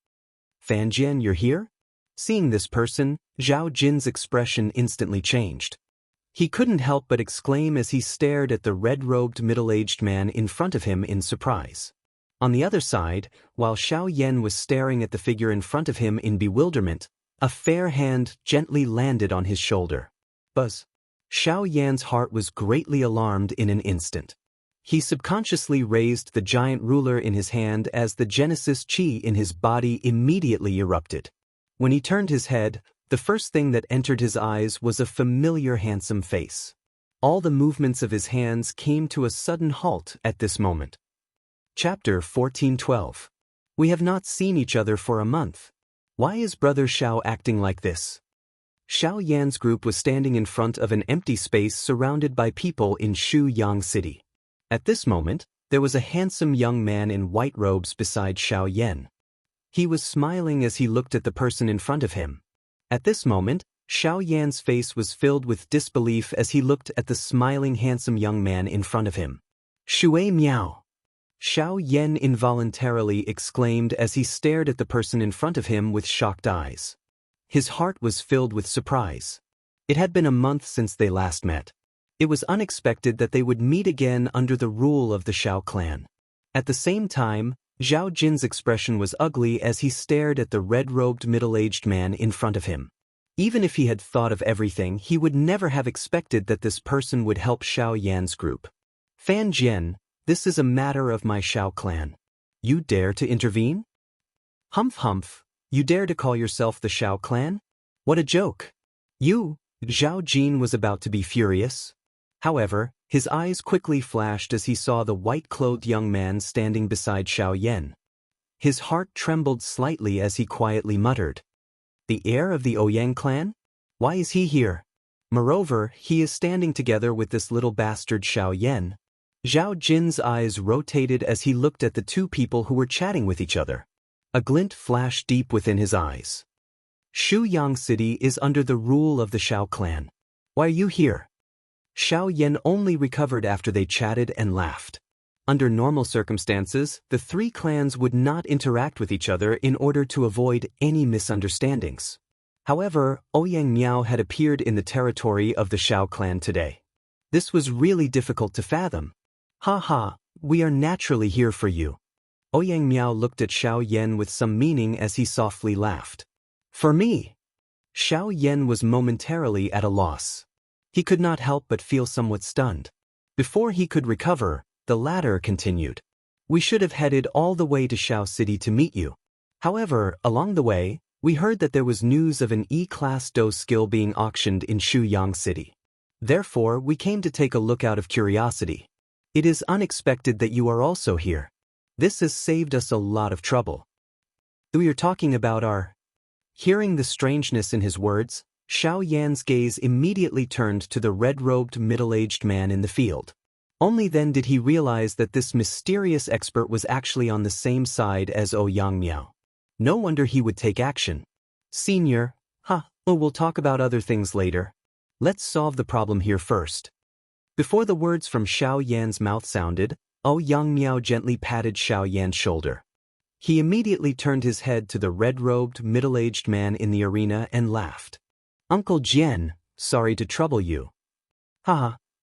Fan Jian, you're here? Seeing this person, Zhao Jin's expression instantly changed. He couldn't help but exclaim as he stared at the red-robed middle-aged man in front of him in surprise. On the other side, while Xiao Yan was staring at the figure in front of him in bewilderment, a fair hand gently landed on his shoulder. Buzz. Xiao Yan's heart was greatly alarmed in an instant. He subconsciously raised the giant ruler in his hand as the Genesis Qi in his body immediately erupted. When he turned his head, the first thing that entered his eyes was a familiar handsome face. All the movements of his hands came to a sudden halt at this moment. Chapter 14:12. We have not seen each other for a month. Why is Brother Xiao acting like this? Xiao Yan's group was standing in front of an empty space surrounded by people in Shuyang City. At this moment, there was a handsome young man in white robes beside Xiao Yan. He was smiling as he looked at the person in front of him. At this moment, Xiao Yan's face was filled with disbelief as he looked at the smiling handsome young man in front of him. Shui Miao! Xiao Yan involuntarily exclaimed as he stared at the person in front of him with shocked eyes. His heart was filled with surprise. It had been a month since they last met. It was unexpected that they would meet again under the rule of the Xiao clan. At the same time, Zhao Jin's expression was ugly as he stared at the red-robed middle-aged man in front of him. Even if he had thought of everything, he would never have expected that this person would help Xiao Yan's group. Fan Jian, this is a matter of my Xiao clan. You dare to intervene? Humph, you dare to call yourself the Xiao clan? What a joke! You, Zhao Jin was about to be furious. However, his eyes quickly flashed as he saw the white-clothed young man standing beside Xiao Yan. His heart trembled slightly as he quietly muttered. The heir of the Ouyang clan? Why is he here? Moreover, he is standing together with this little bastard Xiao Yan. Zhao Jin's eyes rotated as he looked at the two people who were chatting with each other. A glint flashed deep within his eyes. Shuyang City is under the rule of the Xiao clan. Why are you here? Xiao Yan only recovered after they chatted and laughed. Under normal circumstances, the three clans would not interact with each other in order to avoid any misunderstandings. However, Ouyang Miao had appeared in the territory of the Xiao clan today. This was really difficult to fathom. Ha, we are naturally here for you. Ouyang Miao looked at Xiao Yan with some meaning as he softly laughed. For me? Xiao Yan was momentarily at a loss. He could not help but feel somewhat stunned. Before he could recover, the latter continued. We should have headed all the way to Xiao City to meet you. However, along the way, we heard that there was news of an E-class Do skill being auctioned in Shuyang City. Therefore, we came to take a look out of curiosity. It is unexpected that you are also here. This has saved us a lot of trouble. We are talking about our... Hearing the strangeness in his words, Xiao Yan's gaze immediately turned to the red-robed middle-aged man in the field. Only then did he realize that this mysterious expert was actually on the same side as Ouyang Miao. No wonder he would take action. Senior, we'll talk about other things later. Let's solve the problem here first. Before the words from Xiao Yan's mouth sounded, Ouyang Miao gently patted Xiao Yan's shoulder. He immediately turned his head to the red-robed middle-aged man in the arena and laughed. Uncle Jian, sorry to trouble you.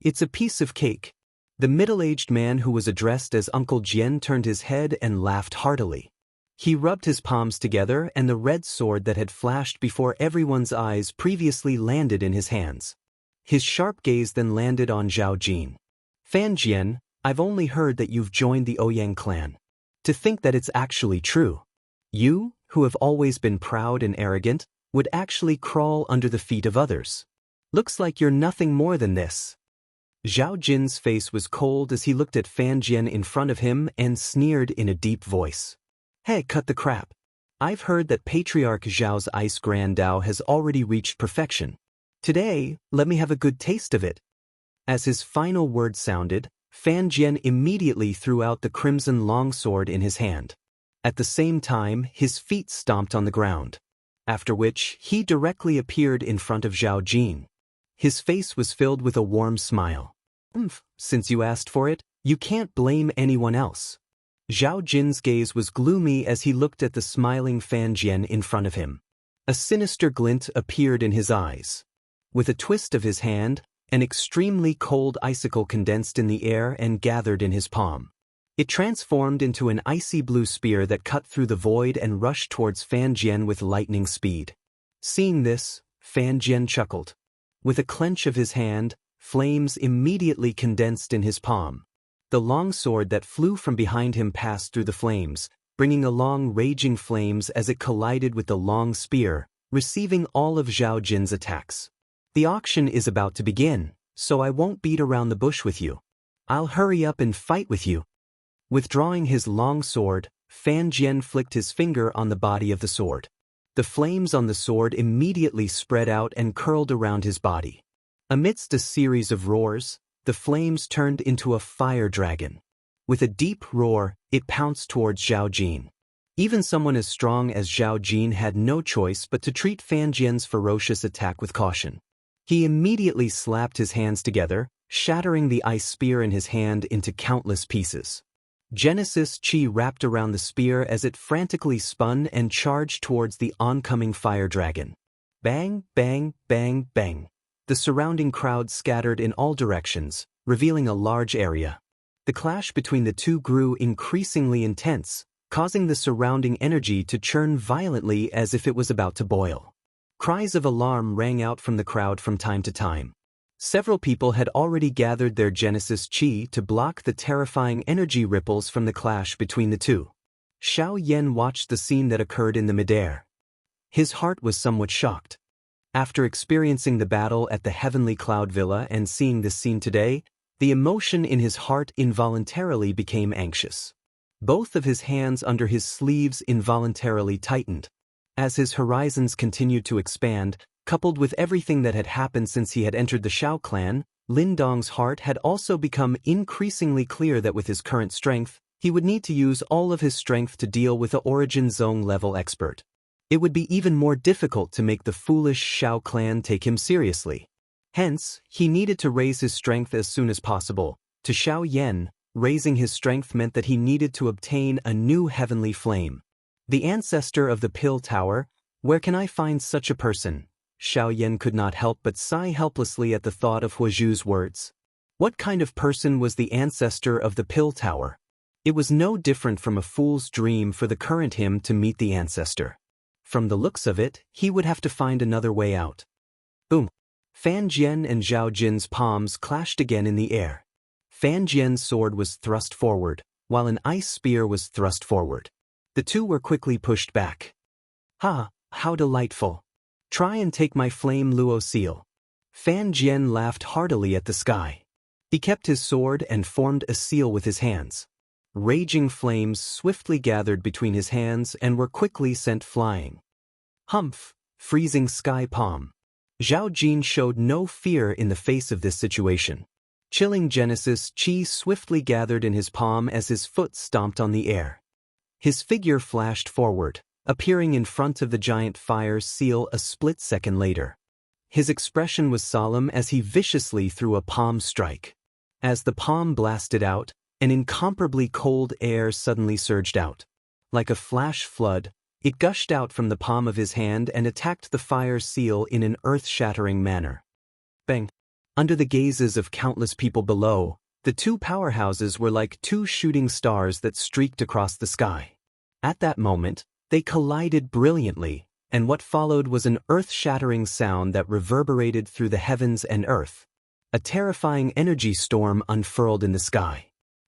It's a piece of cake. The middle-aged man who was addressed as Uncle Jian turned his head and laughed heartily. He rubbed his palms together and the red sword that had flashed before everyone's eyes previously landed in his hands. His sharp gaze then landed on Zhao Jin. Fan Jian, I've only heard that you've joined the Ouyang clan. To think that it's actually true. You, who have always been proud and arrogant, would actually crawl under the feet of others. Looks like you're nothing more than this. Zhao Jin's face was cold as he looked at Fan Jian in front of him and sneered in a deep voice. Hey, cut the crap. I've heard that Patriarch Zhao's Ice Grand Dao has already reached perfection. Today, let me have a good taste of it. As his final word sounded, Fan Jian immediately threw out the crimson longsword in his hand. At the same time, his feet stomped on the ground. After which, he directly appeared in front of Zhao Jin. His face was filled with a warm smile. Since you asked for it, you can't blame anyone else. Zhao Jin's gaze was gloomy as he looked at the smiling Fan Jian in front of him. A sinister glint appeared in his eyes. With a twist of his hand, an extremely cold icicle condensed in the air and gathered in his palm. It transformed into an icy blue spear that cut through the void and rushed towards Fan Jian with lightning speed. Seeing this, Fan Jian chuckled. With a clench of his hand, flames immediately condensed in his palm. The long sword that flew from behind him passed through the flames, bringing along raging flames as it collided with the long spear, receiving all of Zhao Jin's attacks. The auction is about to begin, so I won't beat around the bush with you. I'll hurry up and fight with you. Withdrawing his long sword, Fan Jian flicked his finger on the body of the sword. The flames on the sword immediately spread out and curled around his body. Amidst a series of roars, the flames turned into a fire dragon. With a deep roar, it pounced towards Zhao Jin. Even someone as strong as Zhao Jin had no choice but to treat Fan Jian's ferocious attack with caution. He immediately slapped his hands together, shattering the ice spear in his hand into countless pieces. Genesis Chi wrapped around the spear as it frantically spun and charged towards the oncoming fire dragon. Bang, bang, bang, bang. The surrounding crowd scattered in all directions, revealing a large area. The clash between the two grew increasingly intense, causing the surrounding energy to churn violently as if it was about to boil. Cries of alarm rang out from the crowd from time to time. Several people had already gathered their Genesis Chi to block the terrifying energy ripples from the clash between the two. Xiao Yan watched the scene that occurred in the midair. His heart was somewhat shocked. After experiencing the battle at the Heavenly Cloud Villa and seeing this scene today, the emotion in his heart involuntarily became anxious. Both of his hands under his sleeves involuntarily tightened. As his horizons continued to expand, coupled with everything that had happened since he had entered the Shao clan, Lin Dong's heart had also become increasingly clear that with his current strength, he would need to use all of his strength to deal with the Origin Zone level expert. It would be even more difficult to make the foolish Shao clan take him seriously. Hence, he needed to raise his strength as soon as possible. To Xiao Yan, raising his strength meant that he needed to obtain a new heavenly flame. The ancestor of the Pill Tower, where can I find such a person? Xiao Yan could not help but sigh helplessly at the thought of Huazhu's words. What kind of person was the ancestor of the Pill Tower? It was no different from a fool's dream for the current him to meet the ancestor. From the looks of it, he would have to find another way out. Boom! Fan Jian and Zhao Jin's palms clashed again in the air. Fan Jian's sword was thrust forward, while an ice spear was thrust forward. The two were quickly pushed back. Ha! How delightful! Try and take my flame Luo seal. Fan Jian laughed heartily at the sky. He kept his sword and formed a seal with his hands. Raging flames swiftly gathered between his hands and were quickly sent flying. Humph! Freezing sky palm. Zhao Jin showed no fear in the face of this situation. Chilling Genesis Chi swiftly gathered in his palm as his foot stomped on the air. His figure flashed forward, appearing in front of the giant fire seal a split second later. His expression was solemn as he viciously threw a palm strike. As the palm blasted out, an incomparably cold air suddenly surged out. Like a flash flood, it gushed out from the palm of his hand and attacked the fire seal in an earth-shattering manner. Bang! Under the gazes of countless people below, the two powerhouses were like two shooting stars that streaked across the sky. At that moment, they collided brilliantly, and what followed was an earth-shattering sound that reverberated through the heavens and earth. A terrifying energy storm unfurled in the sky.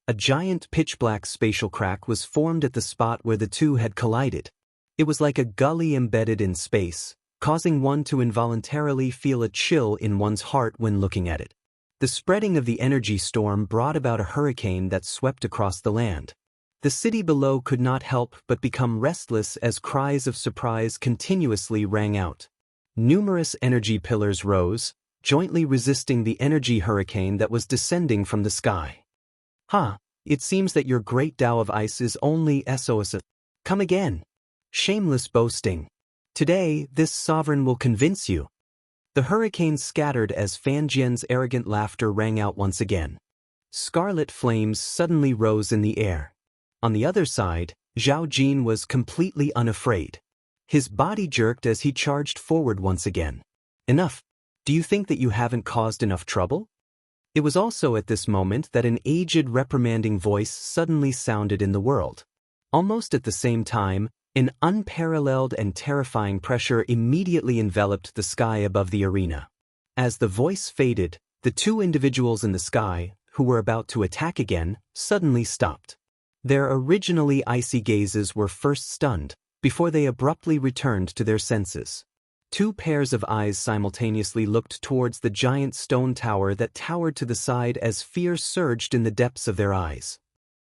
A giant pitch-black spatial crack was formed at the spot where the two had collided. It was like a gully embedded in space, causing one to involuntarily feel a chill in one's heart when looking at it. The spreading of the energy storm brought about a hurricane that swept across the land. The city below could not help but become restless as cries of surprise continuously rang out. Numerous energy pillars rose, jointly resisting the energy hurricane that was descending from the sky. It seems that your great Tao of ice is only SOS. Come again. Shameless boasting. Today, this sovereign will convince you. The hurricane scattered as Fan Jian's arrogant laughter rang out once again. Scarlet flames suddenly rose in the air. On the other side, Zhao Jin was completely unafraid. His body jerked as he charged forward once again. Enough. Do you think that you haven't caused enough trouble? It was also at this moment that an aged reprimanding voice suddenly sounded in the world. Almost at the same time, an unparalleled and terrifying pressure immediately enveloped the sky above the arena. As the voice faded, the two individuals in the sky, who were about to attack again, suddenly stopped. Their originally icy gazes were first stunned, before they abruptly returned to their senses. Two pairs of eyes simultaneously looked towards the giant stone tower that towered to the side as fear surged in the depths of their eyes.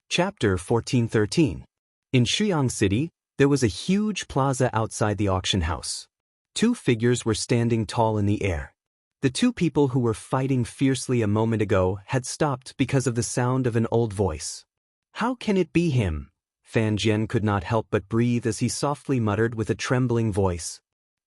Chapter 1413. In Shuyang City, there was a huge plaza outside the auction house. Two figures were standing tall in the air. The two people who were fighting fiercely a moment ago had stopped because of the sound of an old voice. How can it be him? Fan Jian could not help but breathe as he softly muttered with a trembling voice.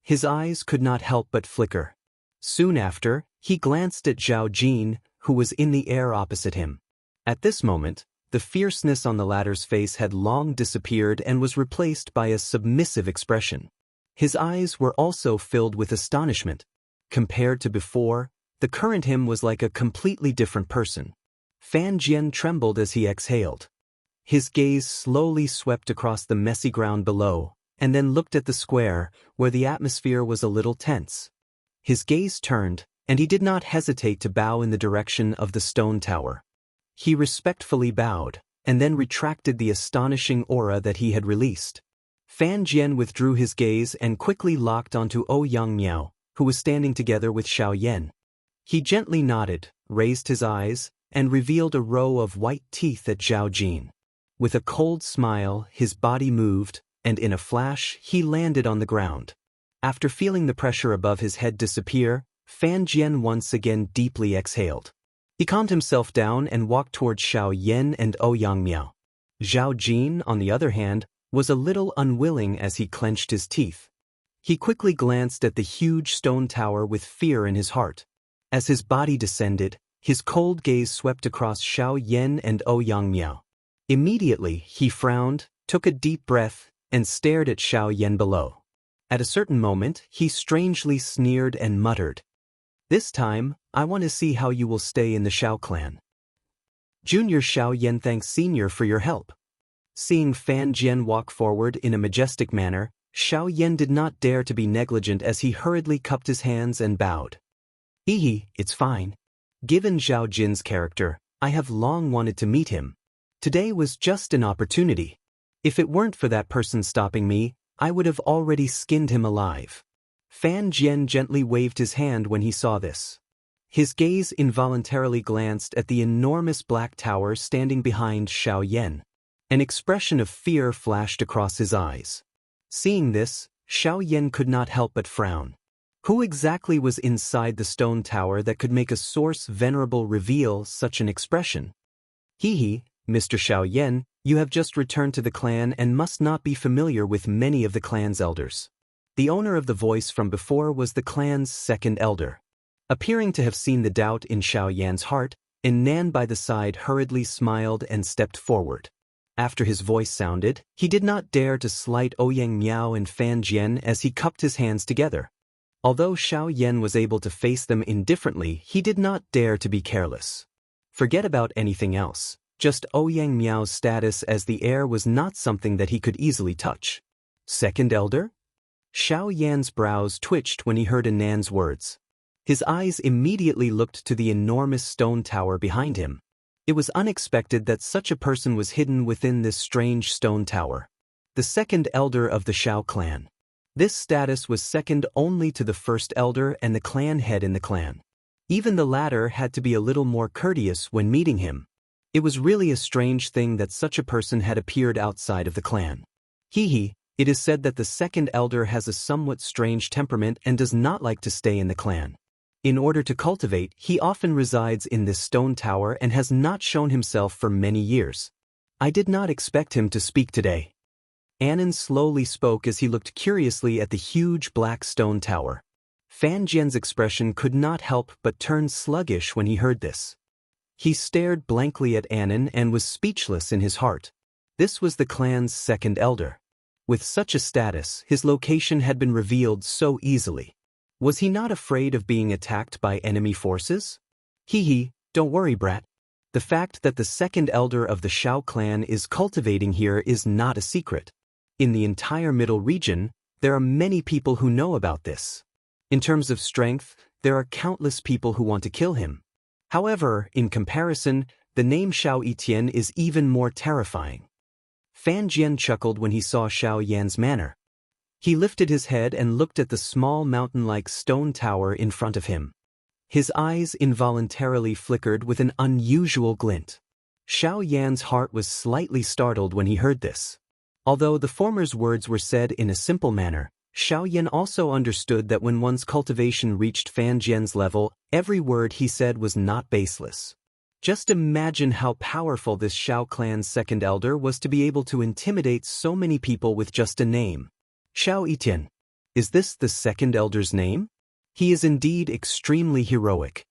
His eyes could not help but flicker. Soon after, he glanced at Zhao Jin, who was in the air opposite him. At this moment, the fierceness on the latter's face had long disappeared and was replaced by a submissive expression. His eyes were also filled with astonishment. Compared to before, the current him was like a completely different person. Fan Jian trembled as he exhaled. His gaze slowly swept across the messy ground below, and then looked at the square, where the atmosphere was a little tense. His gaze turned, and he did not hesitate to bow in the direction of the stone tower. He respectfully bowed, and then retracted the astonishing aura that he had released. Fan Jian withdrew his gaze and quickly locked onto Yang Miao, who was standing together with Xiao Yan. He gently nodded, raised his eyes, and revealed a row of white teeth at Zhao Jin. With a cold smile, his body moved, and in a flash, he landed on the ground. After feeling the pressure above his head disappear, Fan Jian once again deeply exhaled. He calmed himself down and walked towards Xiao Yan and Yang Miao. Zhao Jin, on the other hand, was a little unwilling as he clenched his teeth. He quickly glanced at the huge stone tower with fear in his heart. As his body descended, his cold gaze swept across Xiao Yan and Yang Miao. Immediately, he frowned, took a deep breath, and stared at Xiao Yan below. At a certain moment, he strangely sneered and muttered, "This time, I want to see how you will stay in the Xiao clan." Junior Xiao Yan thanks Senior for your help. Seeing Fan Jian walk forward in a majestic manner, Xiao Yan did not dare to be negligent as he hurriedly cupped his hands and bowed. It's fine. Given Zhao Jin's character, I have long wanted to meet him. Today was just an opportunity. If it weren't for that person stopping me, I would have already skinned him alive. Fan Jian gently waved his hand when he saw this. His gaze involuntarily glanced at the enormous black tower standing behind Xiao Yan. An expression of fear flashed across his eyes. Seeing this, Xiao Yan could not help but frown. Who exactly was inside the stone tower that could make a source venerable reveal such an expression? Mr. Xiao Yan, you have just returned to the clan and must not be familiar with many of the clan's elders. The owner of the voice from before was the clan's second elder. Appearing to have seen the doubt in Xiao Yan's heart, Nan by the side hurriedly smiled and stepped forward. After his voice sounded, he did not dare to slight Yang Miao and Fan Jian as he cupped his hands together. Although Xiao Yan was able to face them indifferently, he did not dare to be careless. Forget about anything else. Just Yang Miao's status as the heir was not something that he could easily touch. Second elder? Xiao Yan's brows twitched when he heard Nan's words. His eyes immediately looked to the enormous stone tower behind him. It was unexpected that such a person was hidden within this strange stone tower. The second elder of the Xiao clan. This status was second only to the first elder and the clan head in the clan. Even the latter had to be a little more courteous when meeting him. It was really a strange thing that such a person had appeared outside of the clan. It is said that the second elder has a somewhat strange temperament and does not like to stay in the clan. In order to cultivate, he often resides in this stone tower and has not shown himself for many years. I did not expect him to speak today. Anan slowly spoke as he looked curiously at the huge black stone tower. Fan Jian's expression could not help but turn sluggish when he heard this. He stared blankly at Anan and was speechless in his heart. This was the clan's second elder. With such a status, his location had been revealed so easily. Was he not afraid of being attacked by enemy forces? Don't worry, brat. The fact that the second elder of the Xiao clan is cultivating here is not a secret. In the entire middle region, there are many people who know about this. In terms of strength, there are countless people who want to kill him. However, in comparison, the name Xiao Etian is even more terrifying. Fan Jian chuckled when he saw Xiao Yan's manner. He lifted his head and looked at the small mountain-like stone tower in front of him. His eyes involuntarily flickered with an unusual glint. Xiao Yan's heart was slightly startled when he heard this. Although the former's words were said in a simple manner, Xiao Yan also understood that when one's cultivation reached Fan Jian's level, every word he said was not baseless. Just imagine how powerful this Xiao clan's second elder was to be able to intimidate so many people with just a name. Xiao Etian. Is this the second elder's name? He is indeed extremely heroic.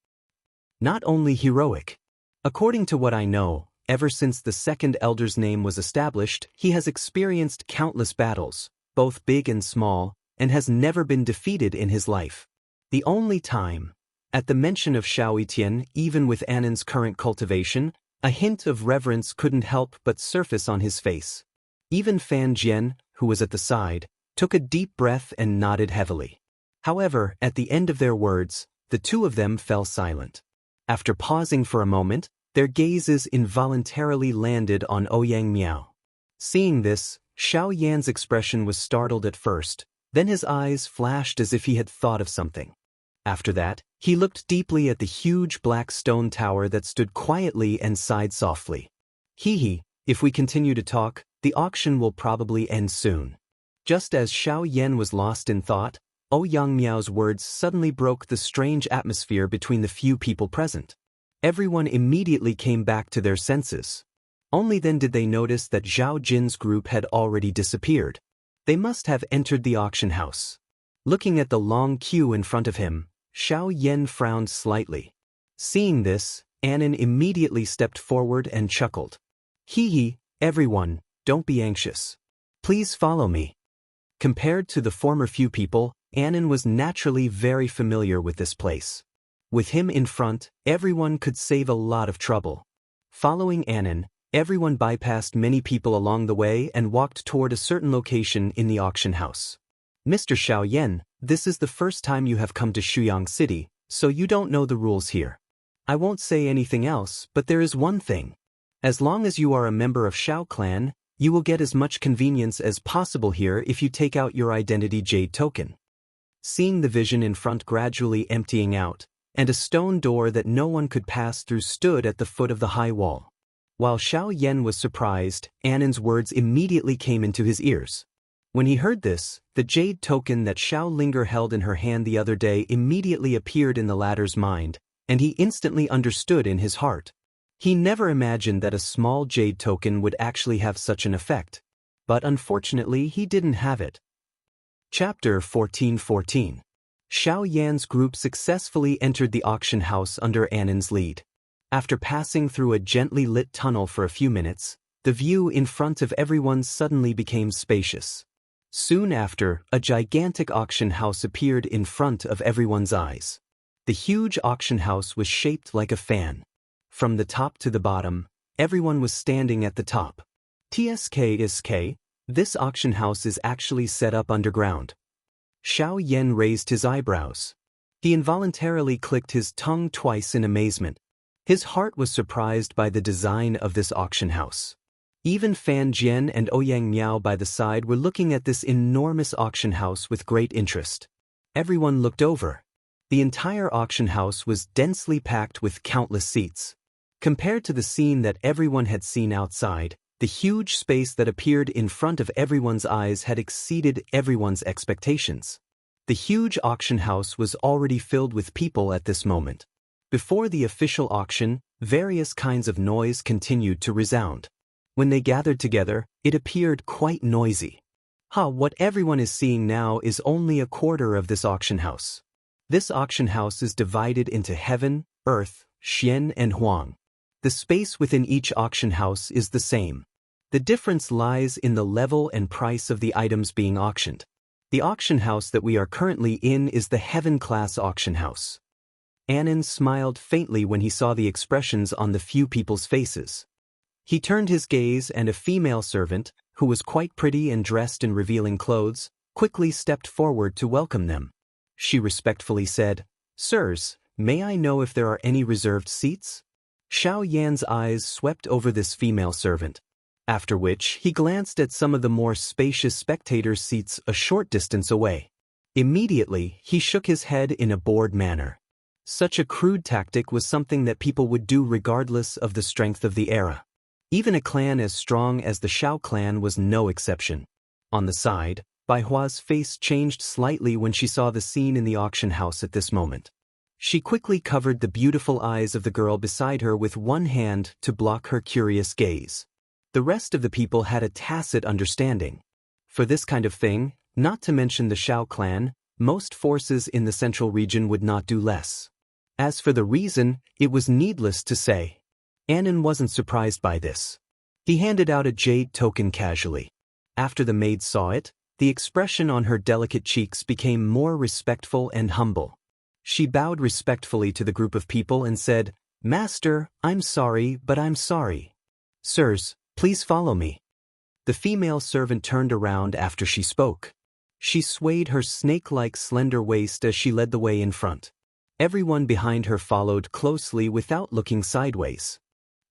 Not only heroic. According to what I know, ever since the second elder's name was established, he has experienced countless battles, both big and small, and has never been defeated in his life. The only time, at the mention of Xiao Etian, even with Anan's current cultivation, a hint of reverence couldn't help but surface on his face. Even Fan Jian, who was at the side, took a deep breath and nodded heavily. However, at the end of their words, the two of them fell silent. After pausing for a moment, their gazes involuntarily landed on Ouyang Miao. Seeing this, Xiao Yan's expression was startled at first, then his eyes flashed as if he had thought of something. After that, he looked deeply at the huge black stone tower that stood quietly and sighed softly. If we continue to talk, the auction will probably end soon. Just as Xiao Yan was lost in thought, Ouyang Miao's words suddenly broke the strange atmosphere between the few people present. Everyone immediately came back to their senses. Only then did they notice that Zhao Jin's group had already disappeared. They must have entered the auction house. Looking at the long queue in front of him, Xiao Yan frowned slightly. Seeing this, Anan immediately stepped forward and chuckled. Everyone, don't be anxious. Please follow me. Compared to the former few people, Anan was naturally very familiar with this place. With him in front, everyone could save a lot of trouble. Following Anan, everyone bypassed many people along the way and walked toward a certain location in the auction house. Mr. Xiao Yan, this is the first time you have come to Shuyang City, so you don't know the rules here. I won't say anything else, but there is one thing. As long as you are a member of Xiao clan, you will get as much convenience as possible here if you take out your identity jade token. Seeing the vision in front gradually emptying out, and a stone door that no one could pass through stood at the foot of the high wall. While Xiao Yan was surprised, Anan's words immediately came into his ears. When he heard this, the jade token that Xiao Linger held in her hand the other day immediately appeared in the latter's mind, and he instantly understood in his heart. He never imagined that a small jade token would actually have such an effect. But unfortunately he didn't have it. Chapter 1414. Xiao Yan's group successfully entered the auction house under Anan's lead. After passing through a gently lit tunnel for a few minutes, the view in front of everyone suddenly became spacious. Soon after, a gigantic auction house appeared in front of everyone's eyes. The huge auction house was shaped like a fan. From the top to the bottom, everyone was standing at the top. TSK, this auction house is actually set up underground. Xiao Yan raised his eyebrows. He involuntarily clicked his tongue twice in amazement. His heart was surprised by the design of this auction house. Even Fan Jian and Ouyang Miao by the side were looking at this enormous auction house with great interest. Everyone looked over. The entire auction house was densely packed with countless seats. Compared to the scene that everyone had seen outside, the huge space that appeared in front of everyone's eyes had exceeded everyone's expectations. The huge auction house was already filled with people at this moment. Before the official auction, various kinds of noise continued to resound. When they gathered together, it appeared quite noisy. What everyone is seeing now is only a quarter of this auction house. This auction house is divided into heaven, earth, Xian and Huang. The space within each auction house is the same. The difference lies in the level and price of the items being auctioned. The auction house that we are currently in is the heaven-class auction house. Anan smiled faintly when he saw the expressions on the few people's faces. He turned his gaze, and a female servant, who was quite pretty and dressed in revealing clothes, quickly stepped forward to welcome them. She respectfully said, "Sirs, may I know if there are any reserved seats?" Xiao Yan's eyes swept over this female servant, after which he glanced at some of the more spacious spectators' seats a short distance away. Immediately, he shook his head in a bored manner. Such a crude tactic was something that people would do regardless of the strength of the era. Even a clan as strong as the Shao clan was no exception. On the side, Bai Hua's face changed slightly when she saw the scene in the auction house at this moment. She quickly covered the beautiful eyes of the girl beside her with one hand to block her curious gaze. The rest of the people had a tacit understanding. For this kind of thing, not to mention the Shao clan, most forces in the central region would not do less. As for the reason, it was needless to say. Anan wasn't surprised by this. He handed out a jade token casually. After the maid saw it, the expression on her delicate cheeks became more respectful and humble. She bowed respectfully to the group of people and said, "Master, I'm sorry, but I'm sorry. Sirs, please follow me." The female servant turned around after she spoke. She swayed her snake-like slender waist as she led the way in front. Everyone behind her followed closely without looking sideways.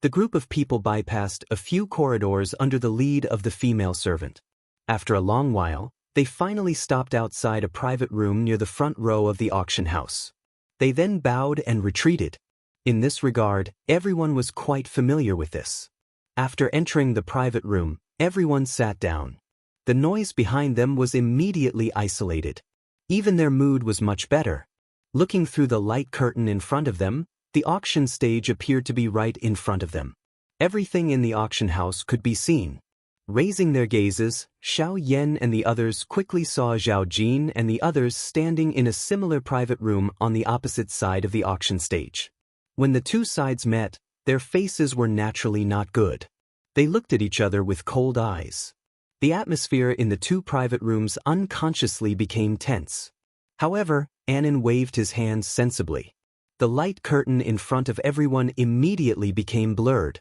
The group of people bypassed a few corridors under the lead of the female servant. After a long while, they finally stopped outside a private room near the front row of the auction house. They then bowed and retreated. In this regard, everyone was quite familiar with this. After entering the private room, everyone sat down. The noise behind them was immediately isolated. Even their mood was much better. Looking through the light curtain in front of them, the auction stage appeared to be right in front of them. Everything in the auction house could be seen. Raising their gazes, Xiao Yan and the others quickly saw Zhao Jin and the others standing in a similar private room on the opposite side of the auction stage. When the two sides met, their faces were naturally not good. They looked at each other with cold eyes. The atmosphere in the two private rooms unconsciously became tense. However, Anan waved his hand sensibly. The light curtain in front of everyone immediately became blurred.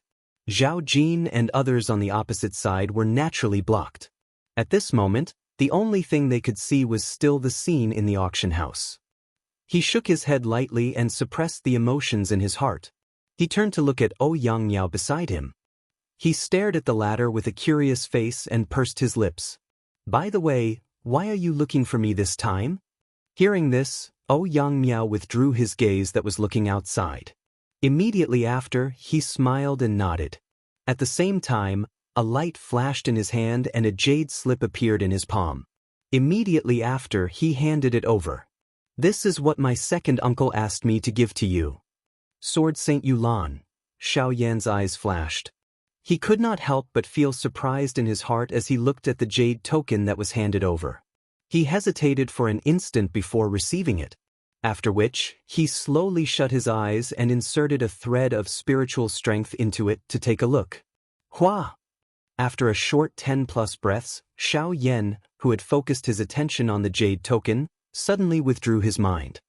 Zhao Jin and others on the opposite side were naturally blocked. At this moment, the only thing they could see was still the scene in the auction house. He shook his head lightly and suppressed the emotions in his heart. He turned to look at Ouyang Miao beside him. He stared at the latter with a curious face and pursed his lips. "By the way, why are you looking for me this time?" Hearing this, Ouyang Miao withdrew his gaze that was looking outside. Immediately after, he smiled and nodded. At the same time, a light flashed in his hand and a jade slip appeared in his palm. Immediately after, he handed it over. "This is what my second uncle asked me to give to you." Sword Saint Yulan. Xiao Yan's eyes flashed. He could not help but feel surprised in his heart as he looked at the jade token that was handed over. He hesitated for an instant before receiving it, after which, he slowly shut his eyes and inserted a thread of spiritual strength into it to take a look. Hua! After a short 10+ breaths, Xiao Yan, who had focused his attention on the jade token, suddenly withdrew his mind.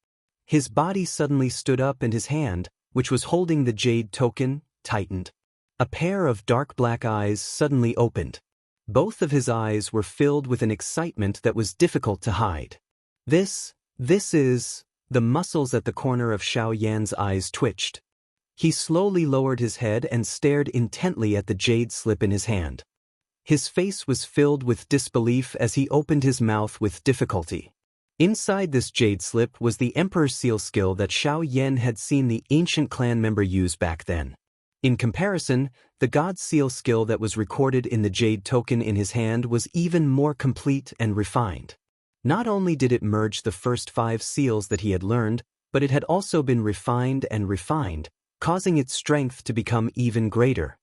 His body suddenly stood up and his hand, which was holding the jade token, tightened. A pair of dark black eyes suddenly opened. Both of his eyes were filled with an excitement that was difficult to hide. This is... The muscles at the corner of Xiao Yan's eyes twitched. He slowly lowered his head and stared intently at the jade slip in his hand. His face was filled with disbelief as he opened his mouth with difficulty. Inside this jade slip was the Emperor's Seal skill that Xiao Yan had seen the ancient clan member use back then. In comparison, the God's Seal skill that was recorded in the jade token in his hand was even more complete and refined. Not only did it merge the first 5 seals that he had learned, but it had also been refined and refined, causing its strength to become even greater.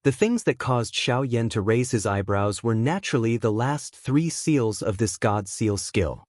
The things that caused Xiao Yan to raise his eyebrows were naturally the last 3 seals of this God's Seal skill.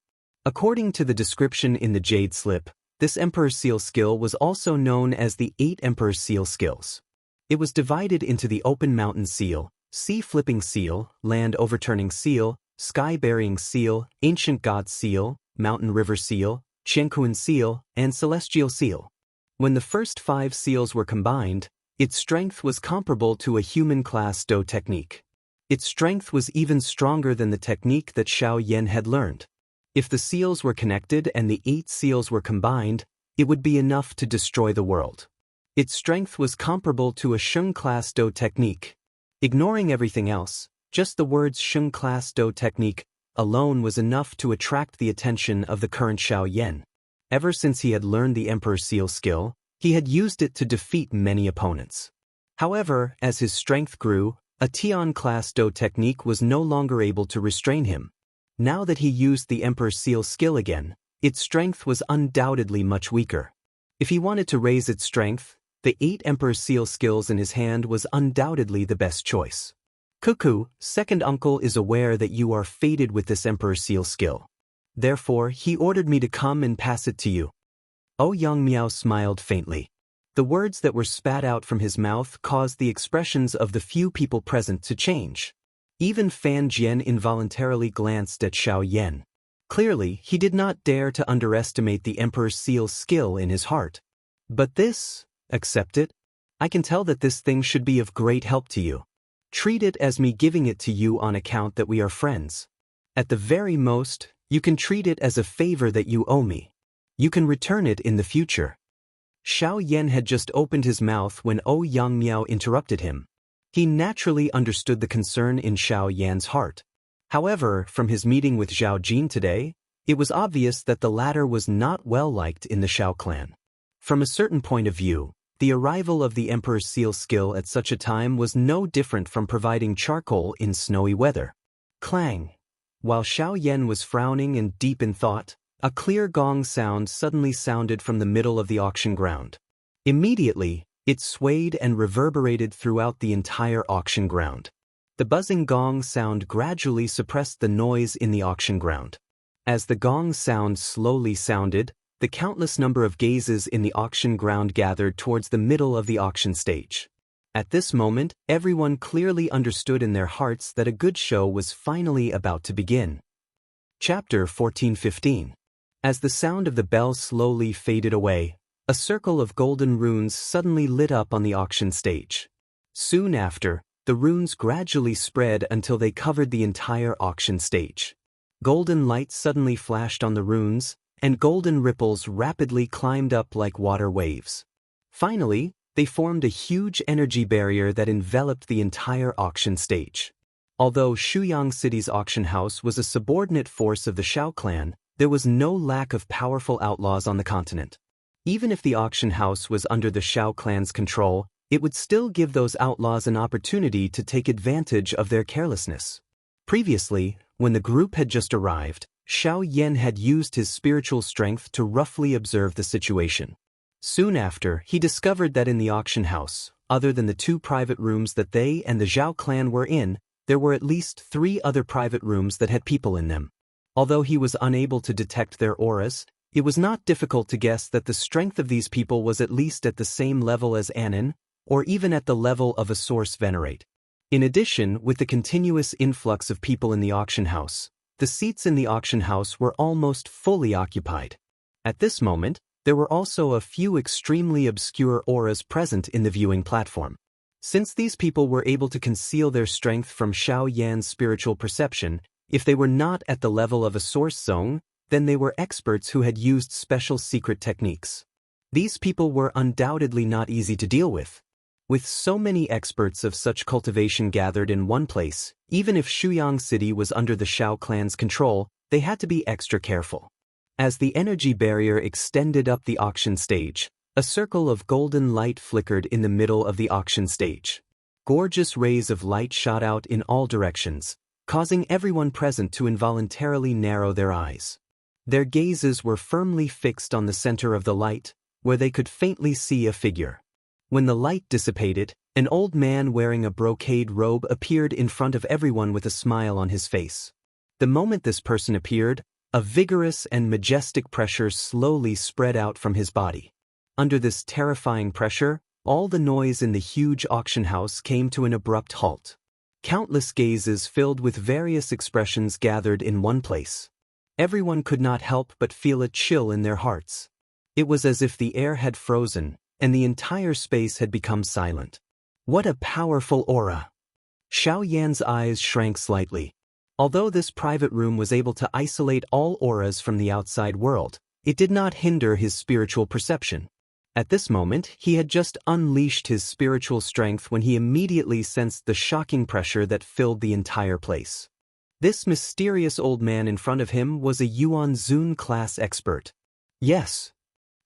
According to the description in the Jade Slip, this Emperor's Seal skill was also known as the 8 Emperor's Seal skills. It was divided into the Open Mountain Seal, Sea Flipping Seal, Land Overturning Seal, Sky Burying Seal, Ancient God Seal, Mountain River Seal, Qianquan Seal, and Celestial Seal. When the first 5 seals were combined, its strength was comparable to a human-class Do technique. Its strength was even stronger than the technique that Xiao Yan had learned. If the seals were connected and the 8 seals were combined, it would be enough to destroy the world. Its strength was comparable to a Sheng-class Do technique. Ignoring everything else, just the words Sheng-class Do technique alone was enough to attract the attention of the current Xiao Yan. Ever since he had learned the Emperor's Seal skill, he had used it to defeat many opponents. However, as his strength grew, a Tian-class Do technique was no longer able to restrain him. Now that he used the Emperor's Seal skill again, its strength was undoubtedly much weaker. If he wanted to raise its strength, the 8 Emperor's Seal skills in his hand was undoubtedly the best choice. Cuckoo, second uncle is aware that you are fated with this Emperor's Seal skill. Therefore, he ordered me to come and pass it to you. Yang Miao smiled faintly. The words that were spat out from his mouth caused the expressions of the few people present to change. Even Fan Jian involuntarily glanced at Xiao Yan. Clearly, he did not dare to underestimate the Emperor's Seal skill in his heart. But this, accept it. I can tell that this thing should be of great help to you. Treat it as me giving it to you on account that we are friends. At the very most, you can treat it as a favor that you owe me. You can return it in the future. Xiao Yan had just opened his mouth when Yang Miao interrupted him. He naturally understood the concern in Xiao Yan's heart. However, from his meeting with Zhao Jin today, it was obvious that the latter was not well liked in the Xiao clan. From a certain point of view, the arrival of the Emperor's Seal skill at such a time was no different from providing charcoal in snowy weather. Clang! While Xiao Yan was frowning and deep in thought, a clear gong sound suddenly sounded from the middle of the auction ground. Immediately, it swayed and reverberated throughout the entire auction ground. The buzzing gong sound gradually suppressed the noise in the auction ground. As the gong sound slowly sounded, the countless number of gazes in the auction ground gathered towards the middle of the auction stage. At this moment, everyone clearly understood in their hearts that a good show was finally about to begin. Chapter 14:15. As the sound of the bell slowly faded away, a circle of golden runes suddenly lit up on the auction stage. Soon after, the runes gradually spread until they covered the entire auction stage. Golden light suddenly flashed on the runes, and golden ripples rapidly climbed up like water waves. Finally, they formed a huge energy barrier that enveloped the entire auction stage. Although Shuyang City's auction house was a subordinate force of the Xiao clan, there was no lack of powerful outlaws on the continent. Even if the auction house was under the Xiao clan's control, it would still give those outlaws an opportunity to take advantage of their carelessness. Previously, when the group had just arrived, Xiao Yan had used his spiritual strength to roughly observe the situation. Soon after, he discovered that in the auction house, other than the 2 private rooms that they and the Zhao clan were in, there were at least 3 other private rooms that had people in them. Although he was unable to detect their auras, it was not difficult to guess that the strength of these people was at least at the same level as Anin, or even at the level of a source venerate. In addition, with the continuous influx of people in the auction house, the seats in the auction house were almost fully occupied. At this moment, there were also a few extremely obscure auras present in the viewing platform. Since these people were able to conceal their strength from Xiao Yan's spiritual perception, if they were not at the level of a source zone, then they were experts who had used special secret techniques. These people were undoubtedly not easy to deal with. With so many experts of such cultivation gathered in one place, even if Shuyang City was under the Shao clan's control, they had to be extra careful. As the energy barrier extended up the auction stage, a circle of golden light flickered in the middle of the auction stage. Gorgeous rays of light shot out in all directions, causing everyone present to involuntarily narrow their eyes. Their gazes were firmly fixed on the center of the light, where they could faintly see a figure. When the light dissipated, an old man wearing a brocade robe appeared in front of everyone with a smile on his face. The moment this person appeared, a vigorous and majestic pressure slowly spread out from his body. Under this terrifying pressure, all the noise in the huge auction house came to an abrupt halt. Countless gazes filled with various expressions gathered in one place. Everyone could not help but feel a chill in their hearts. It was as if the air had frozen, and the entire space had become silent. What a powerful aura! Xiao Yan's eyes shrank slightly. Although this private room was able to isolate all auras from the outside world, it did not hinder his spiritual perception. At this moment, he had just unleashed his spiritual strength when he immediately sensed the shocking pressure that filled the entire place. This mysterious old man in front of him was a Yuan Zun class expert. Yes.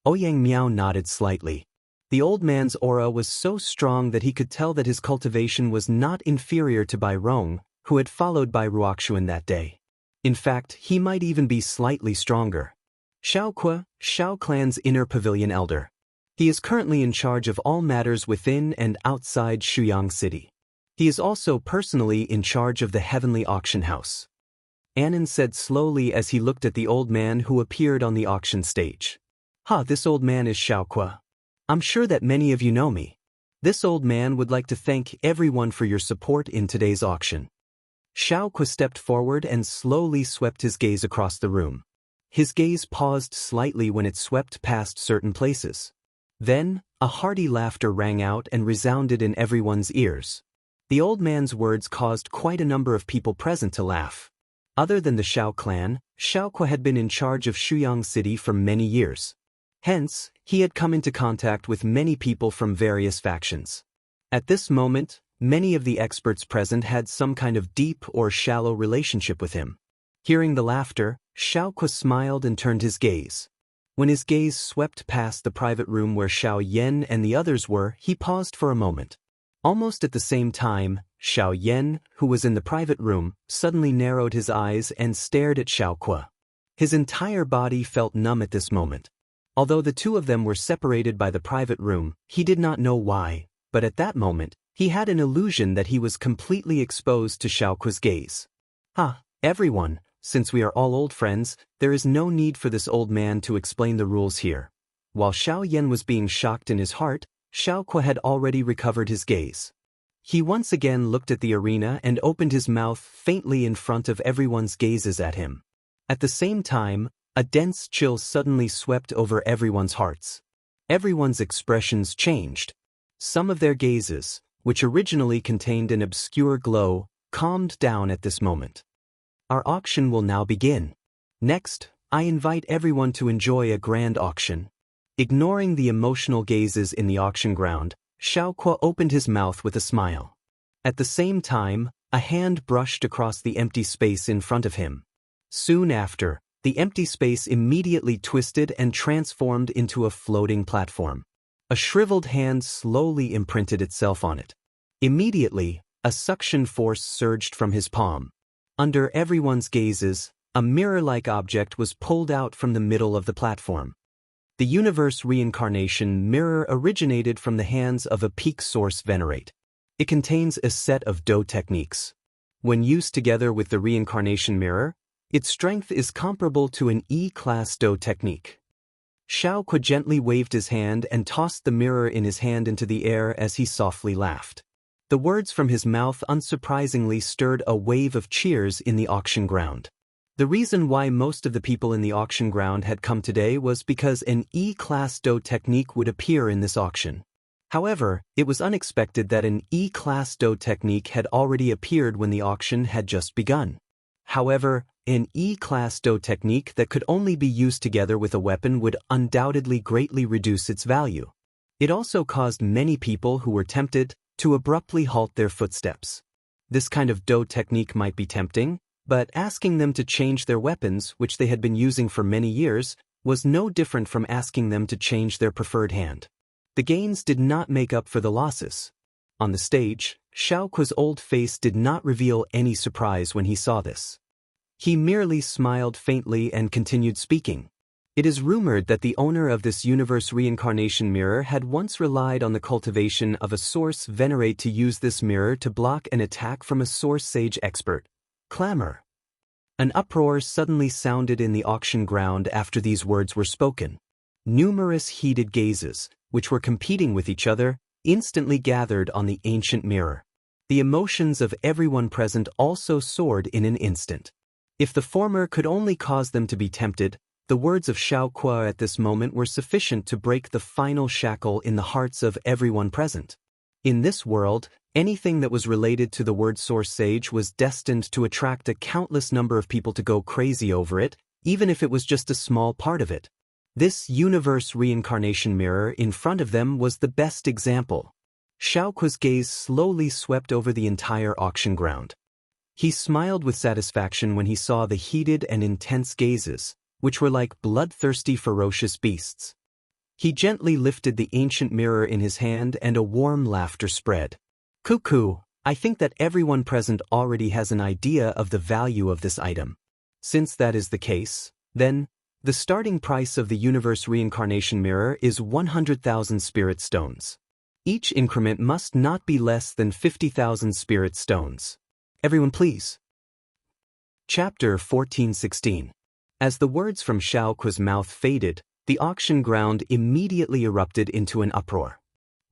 Ouyang Miao nodded slightly. The old man's aura was so strong that he could tell that his cultivation was not inferior to Bai Rong, who had followed Bai Ruoxuan that day. In fact, he might even be slightly stronger. Xiaoque, Shao clan's inner pavilion elder. He is currently in charge of all matters within and outside Shuyang City. He is also personally in charge of the heavenly auction house. Anan said slowly as he looked at the old man who appeared on the auction stage. This old man is Xiaoque. I'm sure that many of you know me. This old man would like to thank everyone for your support in today's auction. Xiaoque stepped forward and slowly swept his gaze across the room. His gaze paused slightly when it swept past certain places. Then, a hearty laughter rang out and resounded in everyone's ears. The old man's words caused quite a number of people present to laugh. Other than the Shao clan, Xiaoque had been in charge of Shuyang City for many years. Hence, he had come into contact with many people from various factions. At this moment, many of the experts present had some kind of deep or shallow relationship with him. Hearing the laughter, Xiaoque smiled and turned his gaze. When his gaze swept past the private room where Xiao Yan and the others were, he paused for a moment. Almost at the same time, Xiao Yan, who was in the private room, suddenly narrowed his eyes and stared at Xiaoque. His entire body felt numb at this moment. Although the two of them were separated by the private room, he did not know why, but at that moment, he had an illusion that he was completely exposed to Xiaoque's gaze. Everyone, since we are all old friends, there is no need for this old man to explain the rules here. While Xiao Yan was being shocked in his heart, Xiaoque had already recovered his gaze. He once again looked at the arena and opened his mouth faintly in front of everyone's gazes at him. At the same time, a dense chill suddenly swept over everyone's hearts. Everyone's expressions changed. Some of their gazes, which originally contained an obscure glow, calmed down at this moment. Our auction will now begin. Next, I invite everyone to enjoy a grand auction. Ignoring the emotional gazes in the auction ground, Xiaoque opened his mouth with a smile. At the same time, a hand brushed across the empty space in front of him. Soon after, the empty space immediately twisted and transformed into a floating platform. A shriveled hand slowly imprinted itself on it. Immediately, a suction force surged from his palm. Under everyone's gazes, a mirror-like object was pulled out from the middle of the platform. The universe reincarnation mirror originated from the hands of a peak source venerate. It contains a set of Do techniques. When used together with the reincarnation mirror, its strength is comparable to an E-class Do technique. Xiaoque gently waved his hand and tossed the mirror in his hand into the air as he softly laughed. The words from his mouth unsurprisingly stirred a wave of cheers in the auction ground. The reason why most of the people in the auction ground had come today was because an E-class Do technique would appear in this auction. However, it was unexpected that an E-class Do technique had already appeared when the auction had just begun. However, An E-class Do technique that could only be used together with a weapon would undoubtedly greatly reduce its value. It also caused many people who were tempted to abruptly halt their footsteps. This kind of Do technique might be tempting, but asking them to change their weapons, which they had been using for many years, was no different from asking them to change their preferred hand. The gains did not make up for the losses. On the stage, Xiaoqua's old face did not reveal any surprise when he saw this. He merely smiled faintly and continued speaking. It is rumored that the owner of this universe reincarnation mirror had once relied on the cultivation of a source venerate to use this mirror to block an attack from a source sage expert. Clamor. An uproar suddenly sounded in the auction ground after these words were spoken. Numerous heated gazes, which were competing with each other, instantly gathered on the ancient mirror. The emotions of everyone present also soared in an instant. If the former could only cause them to be tempted, the words of Xiaoqua at this moment were sufficient to break the final shackle in the hearts of everyone present. In this world, anything that was related to the word source sage was destined to attract a countless number of people to go crazy over it, even if it was just a small part of it. This universe reincarnation mirror in front of them was the best example. Xiaoqua's gaze slowly swept over the entire auction ground. He smiled with satisfaction when he saw the heated and intense gazes, which were like bloodthirsty ferocious beasts. He gently lifted the ancient mirror in his hand and a warm laughter spread. Cuckoo, I think that everyone present already has an idea of the value of this item. Since that is the case, then, the starting price of the universe reincarnation mirror is 100,000 spirit stones. Each increment must not be less than 50,000 spirit stones. Everyone please. Chapter 14:16. As the words from Xiaoqua's mouth faded, the auction ground immediately erupted into an uproar.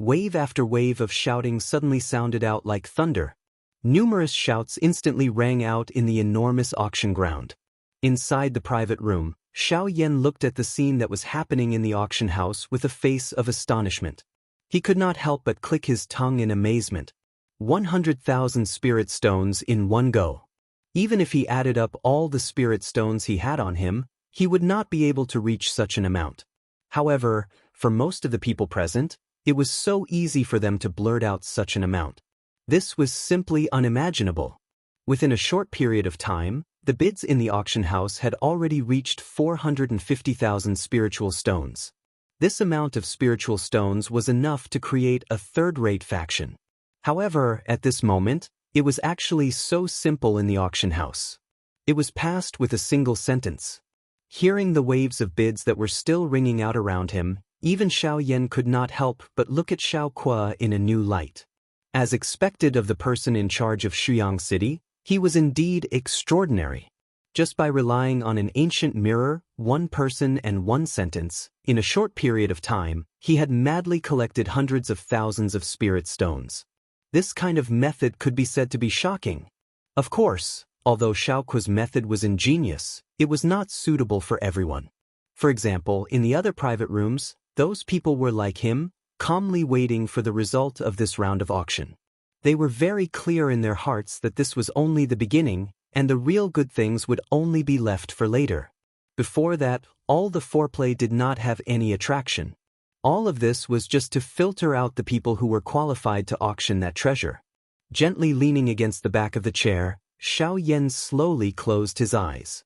Wave after wave of shouting suddenly sounded out like thunder. Numerous shouts instantly rang out in the enormous auction ground. Inside the private room, Xiao Yan looked at the scene that was happening in the auction house with a face of astonishment. He could not help but click his tongue in amazement. 100,000 spirit stones in one go. Even if he added up all the spirit stones he had on him, he would not be able to reach such an amount. However, for most of the people present, it was so easy for them to blurt out such an amount. This was simply unimaginable. Within a short period of time, the bids in the auction house had already reached 450,000 spiritual stones. This amount of spiritual stones was enough to create a third-rate faction. However, at this moment, it was actually so simple in the auction house. It was passed with a single sentence. Hearing the waves of bids that were still ringing out around him, even Xiao Yan could not help but look at Xiaoqua in a new light. As expected of the person in charge of Shuyang City, he was indeed extraordinary. Just by relying on an ancient mirror, one person and one sentence, in a short period of time, he had madly collected hundreds of thousands of spirit stones. This kind of method could be said to be shocking. Of course, although Xiaoqua's method was ingenious, it was not suitable for everyone. For example, in the other private rooms, those people were like him, calmly waiting for the result of this round of auction. They were very clear in their hearts that this was only the beginning, and the real good things would only be left for later. Before that, all the foreplay did not have any attraction. All of this was just to filter out the people who were qualified to auction that treasure. Gently leaning against the back of the chair, Xiao Yan slowly closed his eyes.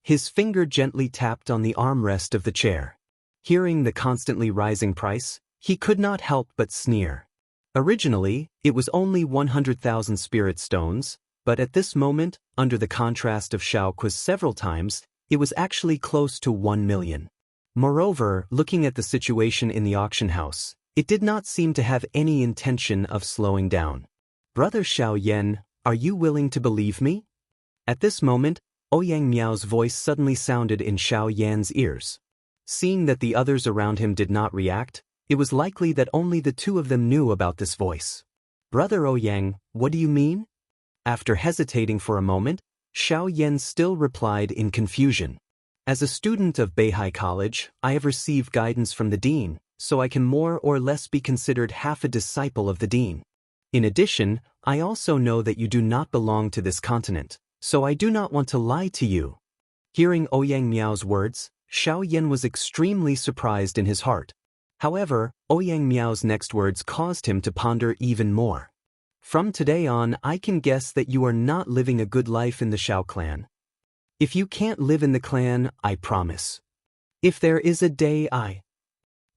His finger gently tapped on the armrest of the chair. Hearing the constantly rising price, he could not help but sneer. Originally, it was only 100,000 spirit stones, but at this moment, under the contrast of Xiaoqua's several times, it was actually close to 1 million. Moreover, looking at the situation in the auction house, it did not seem to have any intention of slowing down. Brother Xiao Yan, are you willing to believe me? At this moment, Ouyang Miao's voice suddenly sounded in Xiao Yan's ears. Seeing that the others around him did not react, it was likely that only the two of them knew about this voice. Brother Ouyang, what do you mean? After hesitating for a moment, Xiao Yan still replied in confusion. As a student of Beihai College, I have received guidance from the dean, so I can more or less be considered half a disciple of the dean. In addition, I also know that you do not belong to this continent, so I do not want to lie to you." Hearing Ouyang Miao's words, Xiao Yan was extremely surprised in his heart. However, Ouyang Miao's next words caused him to ponder even more. "From today on, I can guess that you are not living a good life in the Xiao clan. If you can't live in the clan, I promise. If there is a day I—"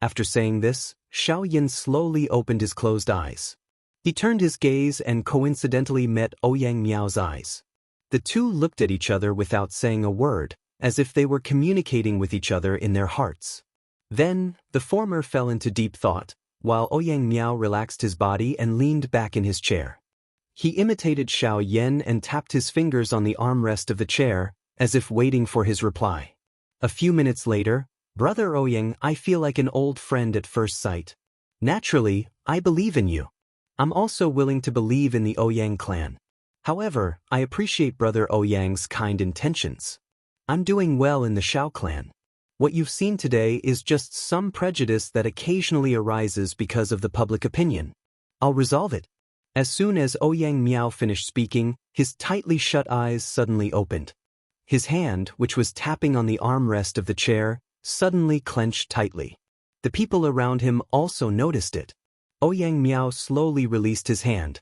After saying this, Xiao Yan slowly opened his closed eyes. He turned his gaze and coincidentally met Ouyang Miao's eyes. The two looked at each other without saying a word, as if they were communicating with each other in their hearts. Then, the former fell into deep thought, while Ouyang Miao relaxed his body and leaned back in his chair. He imitated Xiao Yan and tapped his fingers on the armrest of the chair, as if waiting for his reply. A few minutes later, "Brother Ouyang, I feel like an old friend at first sight. Naturally, I believe in you. I'm also willing to believe in the Ouyang clan. However, I appreciate Brother Ouyang's kind intentions. I'm doing well in the Xiao clan. What you've seen today is just some prejudice that occasionally arises because of the public opinion. I'll resolve it." As soon as Ouyang Miao finished speaking, his tightly shut eyes suddenly opened. His hand, which was tapping on the armrest of the chair, suddenly clenched tightly. The people around him also noticed it. Ouyang Miao slowly released his hand.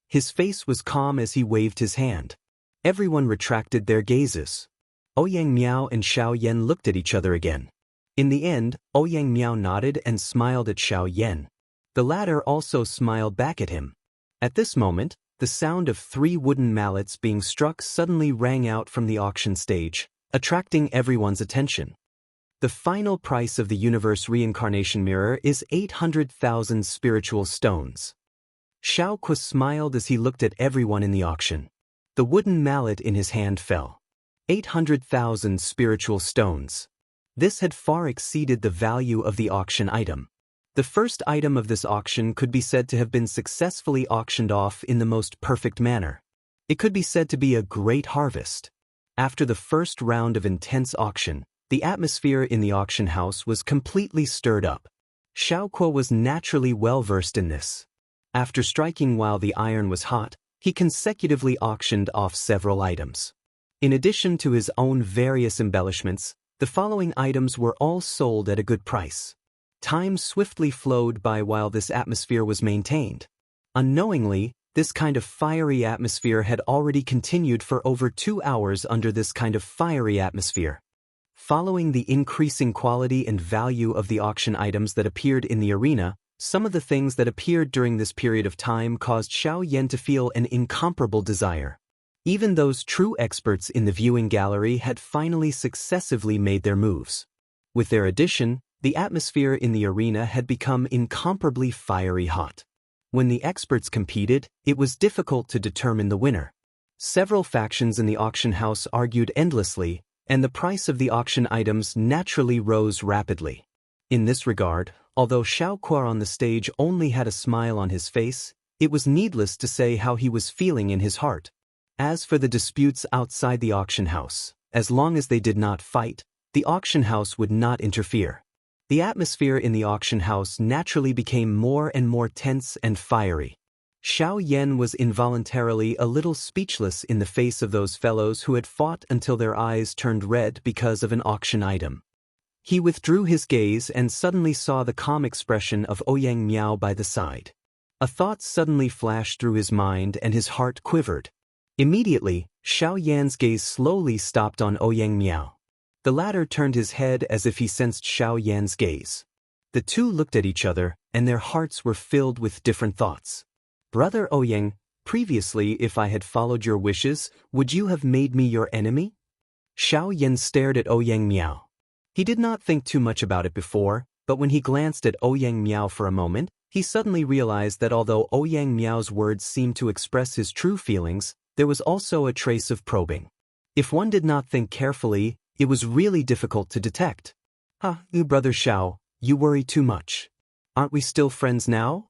His face was calm as he waved his hand. Everyone retracted their gazes. Ouyang Miao and Xiao Yan looked at each other again. In the end, Ouyang Miao nodded and smiled at Xiao Yan. The latter also smiled back at him. At this moment, the sound of 3 wooden mallets being struck suddenly rang out from the auction stage, attracting everyone's attention. The final price of the universe reincarnation mirror is 800,000 spiritual stones. Xiao Kuo smiled as he looked at everyone in the auction. The wooden mallet in his hand fell. 800,000 spiritual stones. This had far exceeded the value of the auction item. The first item of this auction could be said to have been successfully auctioned off in the most perfect manner. It could be said to be a great harvest. After the first round of intense auction, the atmosphere in the auction house was completely stirred up. Xiao Kuo was naturally well versed in this. After striking while the iron was hot, he consecutively auctioned off several items. In addition to his own various embellishments, the following items were all sold at a good price. Time swiftly flowed by while this atmosphere was maintained. Unknowingly, this kind of fiery atmosphere had already continued for over 2 hours under this kind of fiery atmosphere. Following the increasing quality and value of the auction items that appeared in the arena, some of the things that appeared during this period of time caused Xiao Yan to feel an incomparable desire. Even those true experts in the viewing gallery had finally successively made their moves. With their addition, the atmosphere in the arena had become incomparably fiery hot. When the experts competed, it was difficult to determine the winner. Several factions in the auction house argued endlessly, and the price of the auction items naturally rose rapidly. In this regard, although Xiao Kuo on the stage only had a smile on his face, it was needless to say how he was feeling in his heart. As for the disputes outside the auction house, as long as they did not fight, the auction house would not interfere. The atmosphere in the auction house naturally became more and more tense and fiery. Xiao Yan was involuntarily a little speechless in the face of those fellows who had fought until their eyes turned red because of an auction item. He withdrew his gaze and suddenly saw the calm expression of Ouyang Miao by the side. A thought suddenly flashed through his mind and his heart quivered. Immediately, Xiao Yan's gaze slowly stopped on Ouyang Miao. The latter turned his head as if he sensed Xiao Yan's gaze. The two looked at each other, and their hearts were filled with different thoughts. "Brother Ouyang, previously if I had followed your wishes, would you have made me your enemy?" Xiao Yan stared at Ouyang Miao. He did not think too much about it before, but when he glanced at Ouyang Miao for a moment, he suddenly realized that although Ouyang Miao's words seemed to express his true feelings, there was also a trace of probing. If one did not think carefully, it was really difficult to detect. Brother Xiao, you worry too much. Aren't we still friends now?"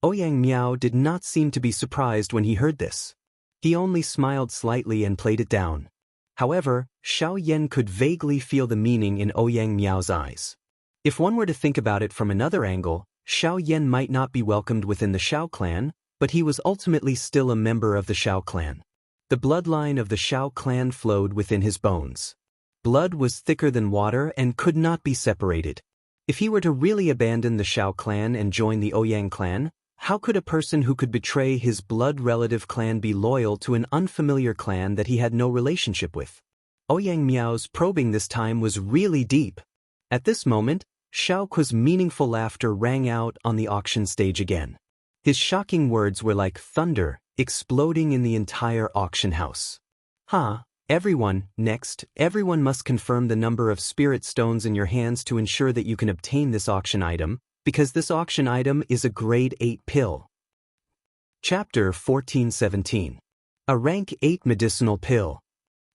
Ouyang Miao did not seem to be surprised when he heard this. He only smiled slightly and played it down. However, Xiao Yan could vaguely feel the meaning in Ouyang Miao's eyes. If one were to think about it from another angle, Xiao Yan might not be welcomed within the Xiao clan, but he was ultimately still a member of the Xiao clan. The bloodline of the Shao clan flowed within his bones. Blood was thicker than water and could not be separated. If he were to really abandon the Shao clan and join the Ouyang clan, how could a person who could betray his blood relative clan be loyal to an unfamiliar clan that he had no relationship with? Ouyang Miao's probing this time was really deep. At this moment, Shao Ku's meaningful laughter rang out on the auction stage again. His shocking words were like thunder, exploding in the entire auction house. Everyone must confirm the number of spirit stones in your hands to ensure that you can obtain this auction item, because this auction item is a grade 8 pill. Chapter 1417. A rank 8 medicinal pill.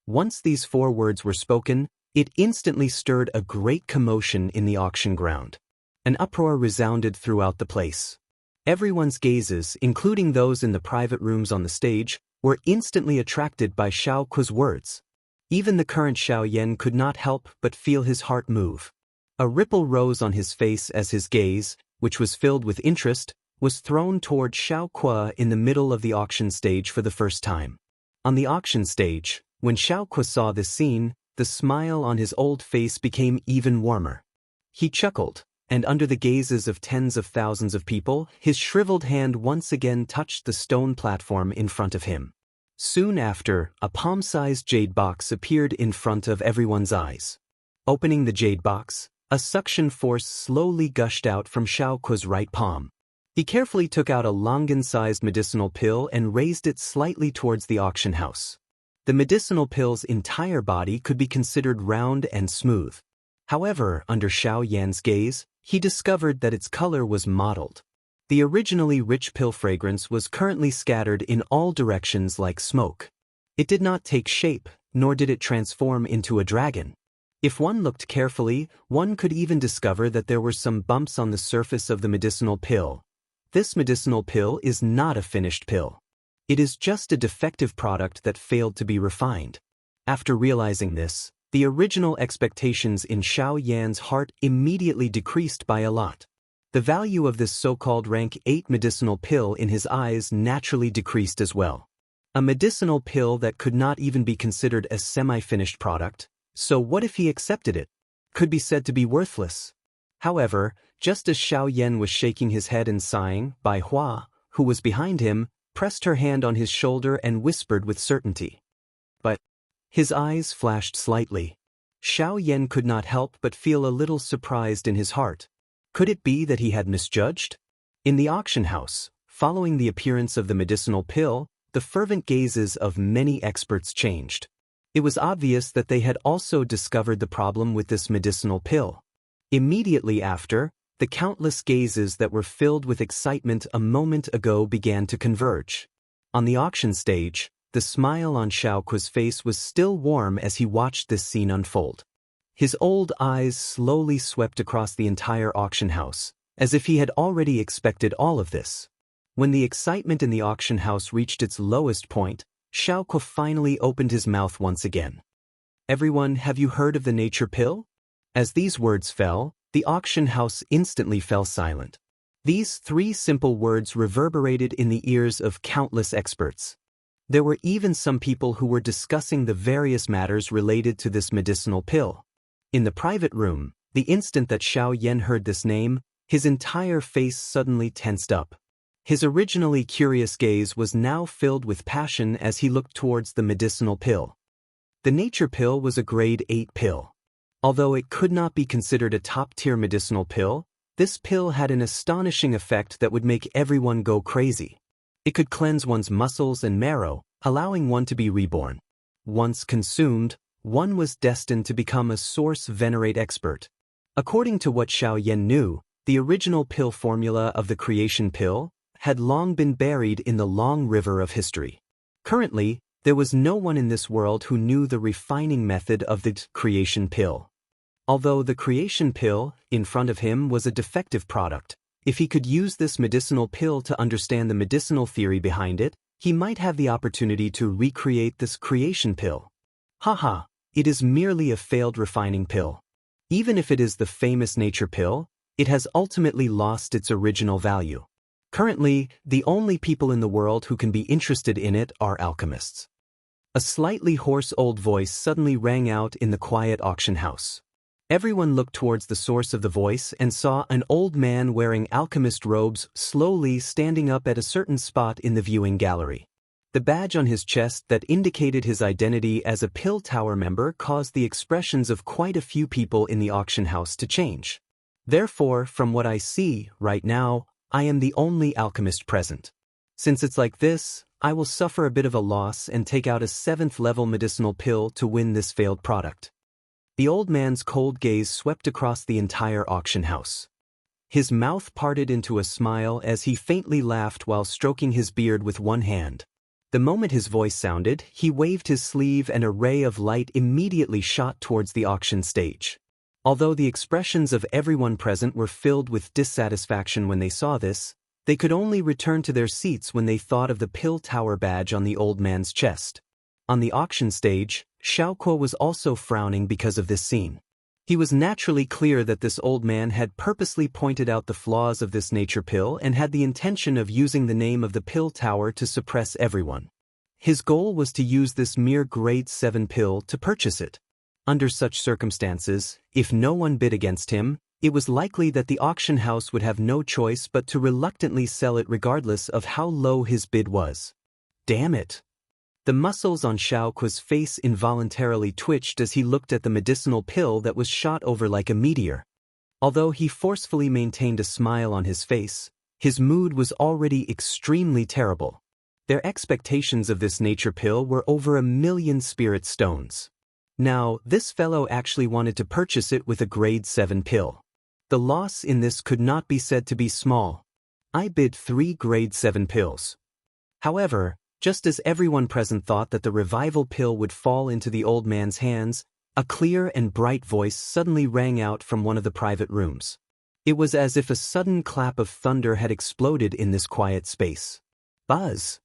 Once these 4 words were spoken, it instantly stirred a great commotion in the auction ground. An uproar resounded throughout the place. Everyone's gazes, including those in the private rooms on the stage, were instantly attracted by Shao Ku's words. Even the current Xiao Yan could not help but feel his heart move. A ripple rose on his face as his gaze, which was filled with interest, was thrown toward Shao Ku in the middle of the auction stage for the first time. On the auction stage, when Shao Ku saw this scene, the smile on his old face became even warmer. He chuckled, and under the gazes of tens of thousands of people, his shriveled hand once again touched the stone platform in front of him. Soon after, a palm-sized jade box appeared in front of everyone's eyes. Opening the jade box, a suction force slowly gushed out from Shao Ku's right palm. He carefully took out a longan-sized medicinal pill and raised it slightly towards the auction house. The medicinal pill's entire body could be considered round and smooth. However, under Xiao Yan's gaze, he discovered that its color was mottled. The originally rich pill fragrance was currently scattered in all directions like smoke. It did not take shape, nor did it transform into a dragon. If one looked carefully, one could even discover that there were some bumps on the surface of the medicinal pill. This medicinal pill is not a finished pill. It is just a defective product that failed to be refined. After realizing this, the original expectations in Xiao Yan's heart immediately decreased by a lot. The value of this so-called rank 8 medicinal pill in his eyes naturally decreased as well. A medicinal pill that could not even be considered a semi-finished product, so what if he accepted it? Could be said to be worthless. However, just as Xiao Yan was shaking his head and sighing, Bai Hua, who was behind him, pressed her hand on his shoulder and whispered with certainty. But his eyes flashed slightly. Xiao Yan could not help but feel a little surprised in his heart. Could it be that he had misjudged? In the auction house, following the appearance of the medicinal pill, the fervent gazes of many experts changed. It was obvious that they had also discovered the problem with this medicinal pill. Immediately after, the countless gazes that were filled with excitement a moment ago began to converge. On the auction stage, the smile on Shao Ku's face was still warm as he watched this scene unfold. His old eyes slowly swept across the entire auction house, as if he had already expected all of this. When the excitement in the auction house reached its lowest point, Shao Ku finally opened his mouth once again. "Everyone, have you heard of the nature pill?" As these words fell, the auction house instantly fell silent. These 3 simple words reverberated in the ears of countless experts. There were even some people who were discussing the various matters related to this medicinal pill. In the private room, the instant that Xiao Yan heard this name, his entire face suddenly tensed up. His originally curious gaze was now filled with passion as he looked towards the medicinal pill. The nature pill was a grade 8 pill. Although it could not be considered a top-tier medicinal pill, this pill had an astonishing effect that would make everyone go crazy. It could cleanse one's muscles and marrow, allowing one to be reborn. Once consumed, one was destined to become a source venerate expert. According to what Xiao Yan knew, the original pill formula of the creation pill had long been buried in the long river of history. Currently, there was no one in this world who knew the refining method of the creation pill. Although the creation pill, in front of him, was a defective product, if he could use this medicinal pill to understand the medicinal theory behind it, he might have the opportunity to recreate this creation pill. Haha, it is merely a failed refining pill. Even if it is the famous nature pill, it has ultimately lost its original value. Currently, the only people in the world who can be interested in it are alchemists. A slightly hoarse old voice suddenly rang out in the quiet auction house. Everyone looked towards the source of the voice and saw an old man wearing alchemist robes slowly standing up at a certain spot in the viewing gallery. The badge on his chest that indicated his identity as a Pill Tower member caused the expressions of quite a few people in the auction house to change. Therefore, from what I see, right now, I am the only alchemist present. Since it's like this, I will suffer a bit of a loss and take out a 7th-level medicinal pill to win this failed product. The old man's cold gaze swept across the entire auction house. His mouth parted into a smile as he faintly laughed while stroking his beard with one hand. The moment his voice sounded, he waved his sleeve and a ray of light immediately shot towards the auction stage. Although the expressions of everyone present were filled with dissatisfaction when they saw this, they could only return to their seats when they thought of the Pill Tower badge on the old man's chest. On the auction stage, Xiaokuo was also frowning because of this scene. He was naturally clear that this old man had purposely pointed out the flaws of this nature pill and had the intention of using the name of the Pill Tower to suppress everyone. His goal was to use this mere grade 7 pill to purchase it. Under such circumstances, if no one bid against him, it was likely that the auction house would have no choice but to reluctantly sell it regardless of how low his bid was. Damn it! The muscles on Xiaokuo's face involuntarily twitched as he looked at the medicinal pill that was shot over like a meteor. Although he forcefully maintained a smile on his face, his mood was already extremely terrible. Their expectations of this nature pill were over 1,000,000 spirit stones. Now, this fellow actually wanted to purchase it with a grade 7 pill. The loss in this could not be said to be small. I bid 3 grade 7 pills. However, just as everyone present thought that the revival pill would fall into the old man's hands, a clear and bright voice suddenly rang out from one of the private rooms. It was as if a sudden clap of thunder had exploded in this quiet space. Buzz!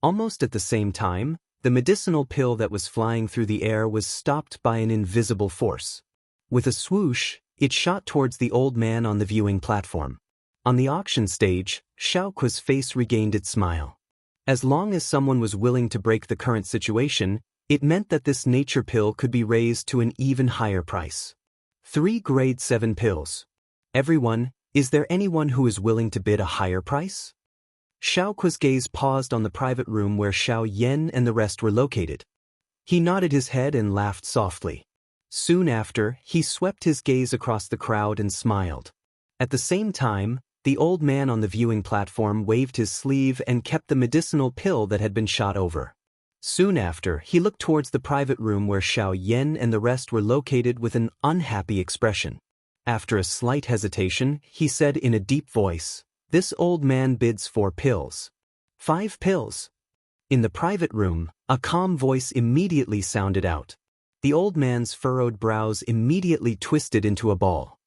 Almost at the same time, the medicinal pill that was flying through the air was stopped by an invisible force. With a swoosh, it shot towards the old man on the viewing platform. On the auction stage, Xiaokuo's face regained its smile. As long as someone was willing to break the current situation, it meant that this nature pill could be raised to an even higher price. 3 grade 7 pills. Everyone, is there anyone who is willing to bid a higher price? Xiaokuo's gaze paused on the private room where Xiao Yan and the rest were located. He nodded his head and laughed softly. Soon after, he swept his gaze across the crowd and smiled. At the same time, the old man on the viewing platform waved his sleeve and kept the medicinal pill that had been shot over. Soon after, he looked towards the private room where Xiao Yan and the rest were located with an unhappy expression. After a slight hesitation, he said in a deep voice, "This old man bids 4 pills. 5 pills." In the private room, a calm voice immediately sounded out. The old man's furrowed brows immediately twisted into a ball.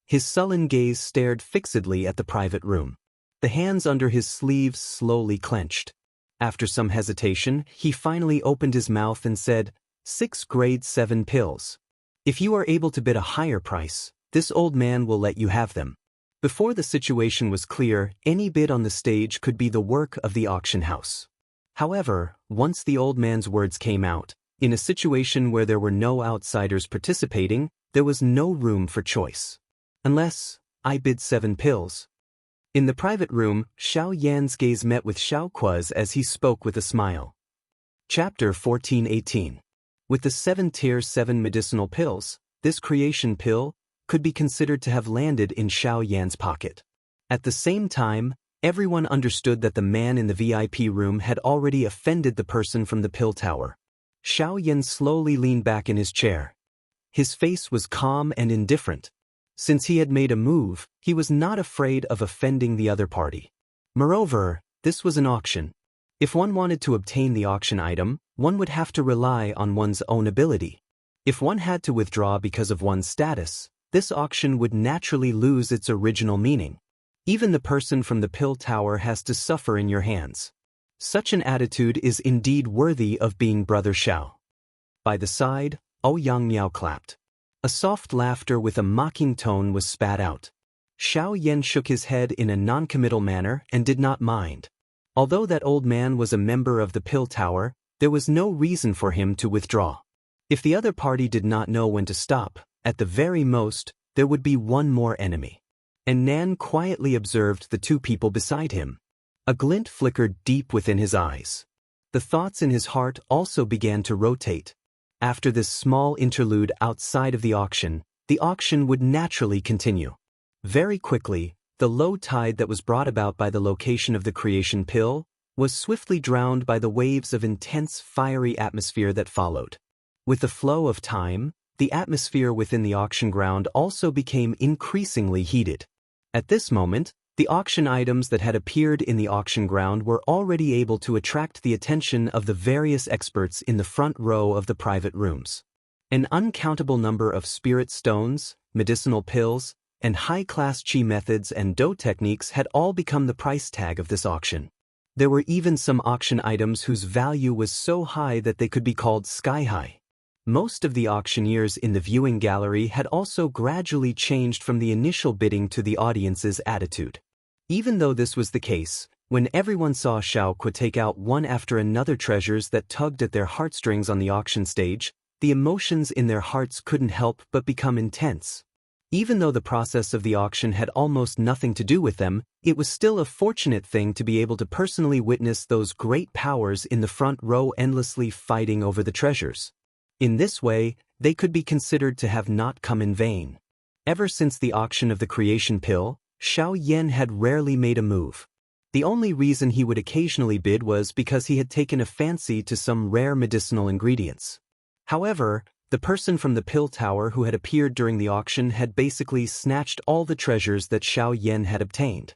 His sullen gaze stared fixedly at the private room. The hands under his sleeves slowly clenched. After some hesitation, he finally opened his mouth and said, 6 grade 7 pills. If you are able to bid a higher price, this old man will let you have them. Before the situation was clear, any bid on the stage could be the work of the auction house. However, once the old man's words came out, in a situation where there were no outsiders participating, there was no room for choice. Unless, I bid 7 pills. In the private room, Xiao Yan's gaze met with Xiaokuo's as he spoke with a smile. Chapter 14:18. With the 7-tier 7 medicinal pills, this creation pill could be considered to have landed in Xiao Yan's pocket. At the same time, everyone understood that the man in the VIP room had already offended the person from the pill tower. Xiao Yan slowly leaned back in his chair. His face was calm and indifferent. Since he had made a move, he was not afraid of offending the other party. Moreover, this was an auction. If one wanted to obtain the auction item, one would have to rely on one's own ability. If one had to withdraw because of one's status, this auction would naturally lose its original meaning. Even the person from the pill tower has to suffer in your hands. Such an attitude is indeed worthy of being Brother Xiao. By the side, Yang Miao clapped. A soft laughter with a mocking tone was spat out. Xiao Yan shook his head in a non-committal manner and did not mind. Although that old man was a member of the pill tower, There was no reason for him to withdraw. If the other party did not know when to stop, at the very most, there would be one more enemy. And Nan quietly observed the two people beside him. A glint flickered deep within his eyes. The thoughts in his heart also began to rotate. After this small interlude outside of the auction would naturally continue. Very quickly, the low tide that was brought about by the location of the creation pill was swiftly drowned by the waves of intense fiery atmosphere that followed. With the flow of time, the atmosphere within the auction ground also became increasingly heated. At this moment, the auction items that had appeared in the auction ground were already able to attract the attention of the various experts in the front row of the private rooms. An uncountable number of spirit stones, medicinal pills, and high-class qi methods and do techniques had all become the price tag of this auction. There were even some auction items whose value was so high that they could be called sky-high. Most of the auctioneers in the viewing gallery had also gradually changed from the initial bidding to the audience's attitude. Even though this was the case, when everyone saw Xiaoqua take out one after another treasures that tugged at their heartstrings on the auction stage, the emotions in their hearts couldn't help but become intense. Even though the process of the auction had almost nothing to do with them, it was still a fortunate thing to be able to personally witness those great powers in the front row endlessly fighting over the treasures. In this way, they could be considered to have not come in vain. Ever since the auction of the creation pill, Xiao Yan had rarely made a move. The only reason he would occasionally bid was because he had taken a fancy to some rare medicinal ingredients. However, the person from the pill tower who had appeared during the auction had basically snatched all the treasures that Xiao Yan had obtained.